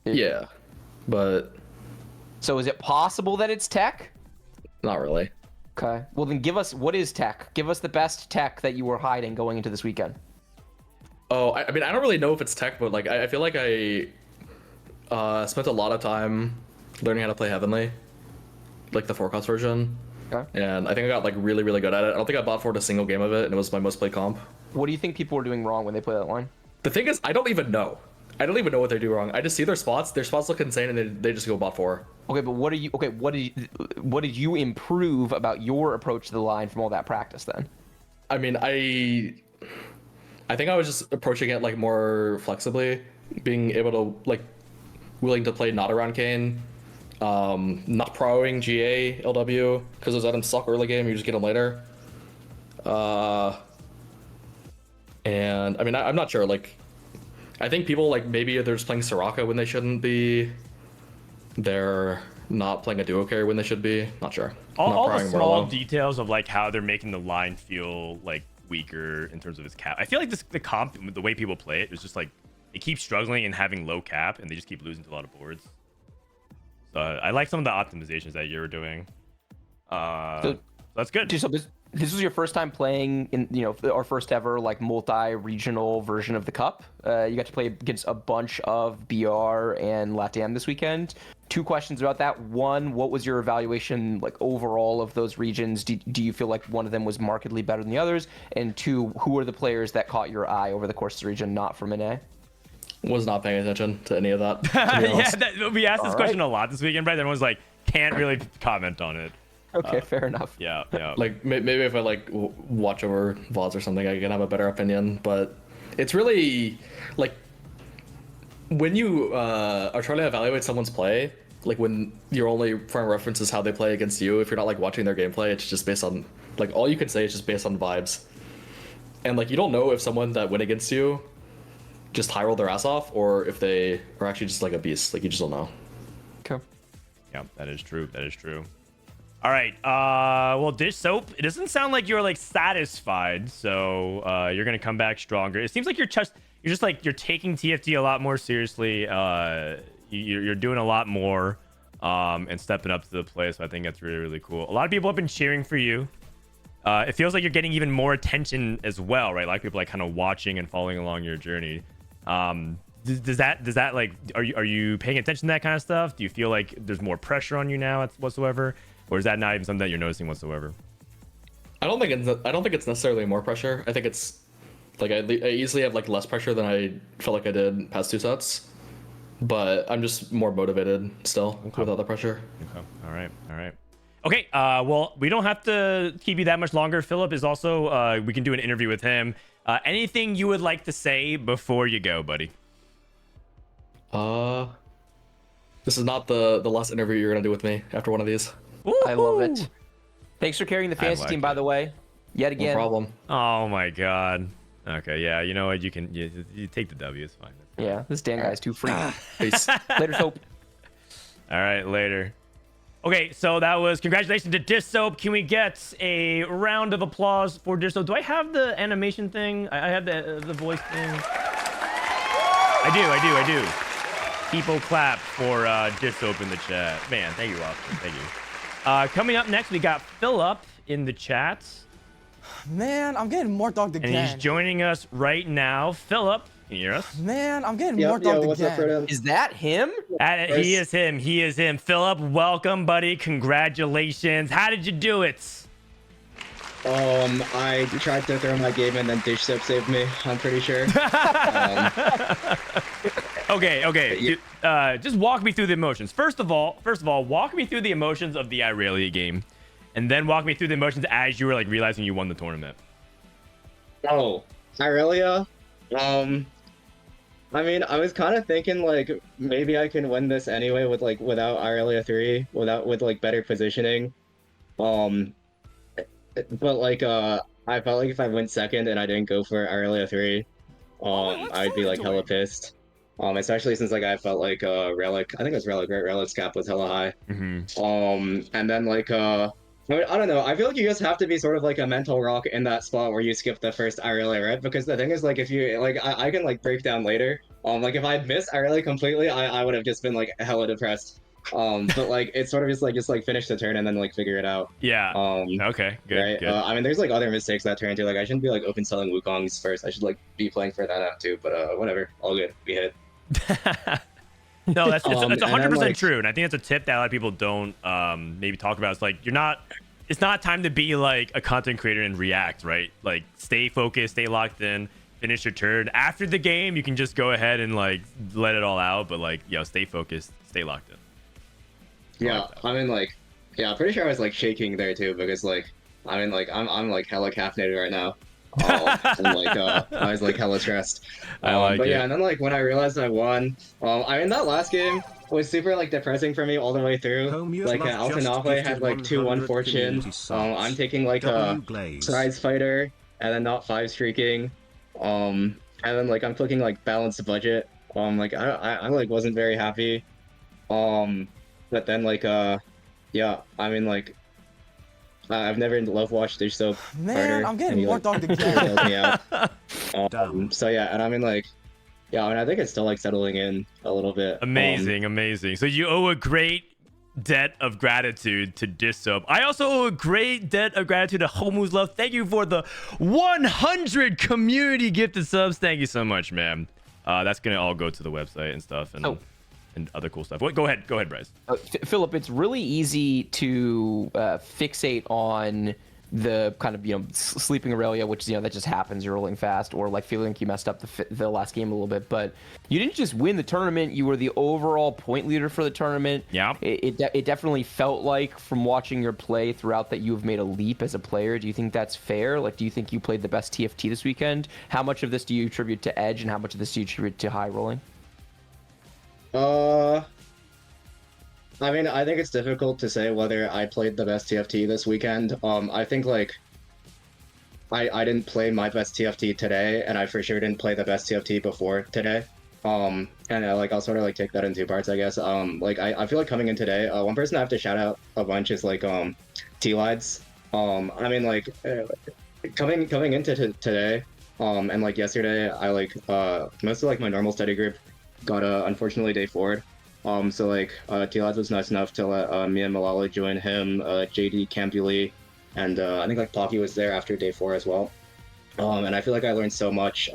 Yeah, but So is it possible that it's tech? not really. Okay. Well, then give us what is tech. Give us the best tech that you were hiding going into this weekend. Oh, I mean, I don't really know if it's tech, but like, I feel like I spent a lot of time learning how to play Heavenly, like the 4-cost version. Okay. And I think I got like really, really good at it. I don't think I bought forward a single game of it, and it was my most played comp. What do you think people were doing wrong when they play that line? The thing is, I don't even know. I don't even know what they do wrong. I just see their spots. Their spots look insane, and they just go bot 4. Okay, but what did you improve about your approach to the line from all that practice then? I mean, I think I was just approaching it like more flexibly, being able to like willing to play not around Kane, not proing GA LW because those items suck early game. You just get them later. And I mean, I'm not sure. Like, I think people like maybe they're just playing Soraka when they shouldn't be. They're not playing a duo carry when they should be. Not sure. All the small details of like how they're making the line feel like weaker in terms of its cap. I feel like the comp, the way people play it, is just like it keeps struggling and having low cap, and they just keep losing to a lot of boards. So I like some of the optimizations that you were doing. So that's good. So this was your first time playing in our first ever like multi-regional version of the cup. You got to play against a bunch of BR and LATAM this weekend. 2 questions about that. 1, what was your evaluation like overall of those regions? Do you feel like one of them was markedly better than the others? And 2, who are the players that caught your eye over the course of the region, not from NA? Was not paying attention to any of that. We asked this question a lot this weekend, right? Everyone's like, can't really comment on it. Okay, fair enough. Yeah. Like maybe if I like watch over VODs or something, I can have a better opinion. But it's really like when you are trying to evaluate someone's play, like when your only frame of reference is how they play against you. If you're not like watching their gameplay, it's just based on like all you can say is just based on vibes. And like you don't know if someone that went against you just high roll their ass off, or if they are actually just like a beast. Like you just don't know. Okay. Yeah, that is true. That is true. All right. Well, Dish Soap, it doesn't sound like you're like satisfied, so you're gonna come back stronger. It seems like you're just like you're taking TFT a lot more seriously. You're doing a lot more and stepping up to the play. So I think that's really, really cool. A lot of people have been cheering for you. It feels like you're getting even more attention as well, right? A lot of people like kind of watching and following along your journey. Does that like are you paying attention to that kind of stuff? Do you feel like there's more pressure on you now whatsoever? Or is that not even something that you're noticing whatsoever? I don't think it's necessarily more pressure. I think it's like I easily have like less pressure than I felt like I did past 2 sets, but I'm just more motivated still without the pressure. Okay. All right. Okay. Well, we don't have to keep you that much longer. Philip is also. We can do an interview with him. Anything you would like to say before you go, buddy? This is not the last interview you're gonna do with me after one of these. I love it. Thanks for carrying the fantasy team, by the way. Yet again. No problem. Oh my god. Okay, yeah. You know what? You can you take the W. It's fine. Yeah, this Dan guy's too free. Peace. Later, Soap. All right, later. Okay, so that was congratulations to Dish Soap. Can we get a round of applause for Dish Soap? Do I have the animation thing? I have the voice thing. I do. People clap for Dish Soap in the chat. Man, thank you, Austin. Thank you. Coming up next, we got Philip in the chat. Man, I'm getting more dogged again. And he's joining us right now. Philip, can you hear us? Man, I'm getting more dogged again. Is that him? He is him. He is him. Philip, welcome, buddy. Congratulations. How did you do it? I tried to throw my game and then Dish Soap saved me, I'm pretty sure. Okay. Just walk me through the emotions. First of all, walk me through the emotions of the Irelia game, and then walk me through the emotions as you were like realizing you won the tournament. Oh, Irelia. I mean, I was kind of thinking like maybe I can win this anyway with like without Irelia 3, with like better positioning. Um, but like I felt like if I went second and I didn't go for Irelia 3, I'd be like hella pissed. Especially since like I felt like Relic, I think it was Relic, right? Relic's cap was hella high. And then like I don't know. I feel like you just have to be sort of like a mental rock in that spot where you skip the first Irelia, right? Because the thing is, like, if you like, I can like break down later. Like if I'd missed Irelia completely, I would have just been like hella depressed. But like it's sort of just like finish the turn and then like figure it out. Yeah. Okay. Good. Right. Good. I mean, there's like other mistakes that turn into like I shouldn't be like open selling Wukongs first. I should like be playing for that out too. But whatever. All good. We hit. No, it's 100% like, true, and I think that's a tip that a lot of people don't maybe talk about. It's like it's not time to be like a content creator and react, right? Like stay focused, stay locked in, finish your turn. After the game, you can just go ahead and like let it all out, but like stay focused, stay locked in. Yeah, I mean like, yeah, I'm pretty sure I was like shaking there too because like, I mean like I'm like hella caffeinated right now. And like I was like hella stressed. But yeah, and then like when I realized I won, I mean that last game was super like depressing for me all the way through. Like Altanafe had like 2-1 fortune. I'm taking like a prize fighter and then not 5 streaking. And then like I'm clicking like balanced budget. Like I like wasn't very happy. But then like yeah, I mean like I've never love watched Dish Soap. Man, I'm getting more dogged again. Me out. So yeah, and I mean like, yeah, I mean I think it's still like settling in a little bit. Amazing, amazing. So you owe a great debt of gratitude to Dish Soap. I also owe a great debt of gratitude to Homu's Love. Thank you for the 100 community gifted subs. Thank you so much, man. That's gonna all go to the website and stuff and other cool stuff. Go ahead, Bryce. Philip, it's really easy to fixate on the kind of sleeping Aurelia, which that just happens. You're rolling fast, or like feeling like you messed up the last game a little bit. But you didn't just win the tournament; you were the overall point leader for the tournament. Yeah. It definitely felt like from watching your play throughout that you have made a leap as a player. Do you think that's fair? Like, do you think you played the best TFT this weekend? How much of this do you attribute to Edge, and how much of this do you attribute to high rolling? I mean, I think it's difficult to say whether I played the best TFT this weekend. I think like I didn't play my best TFT today, and I for sure didn't play the best TFT before today. And like I'll sort of like take that in 2 parts, I guess. Like I feel like coming in today, one person I have to shout out a bunch is like T-Lides. I mean like coming into today, and like yesterday, I like most of like my normal study group got unfortunately day forward. So like T-Lides was nice enough to let me and Malala join him, JD Campuli, and I think like Pocky was there after day 4 as well. And I feel like I learned so much,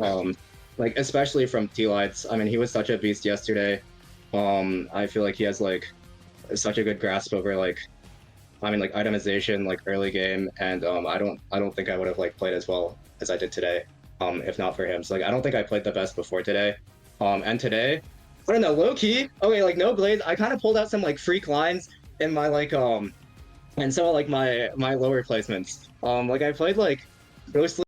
like especially from T-Lides. I mean, he was such a beast yesterday. I feel like he has like such a good grasp over like, I mean like itemization like early game, and I don't think I would have like played as well as I did today, if not for him. So like I don't think I played the best before today. And today, I don't know, low key. Okay, like no blades. I kind of pulled out some like freak lines in my like and some of like my lower placements. Like I played like mostly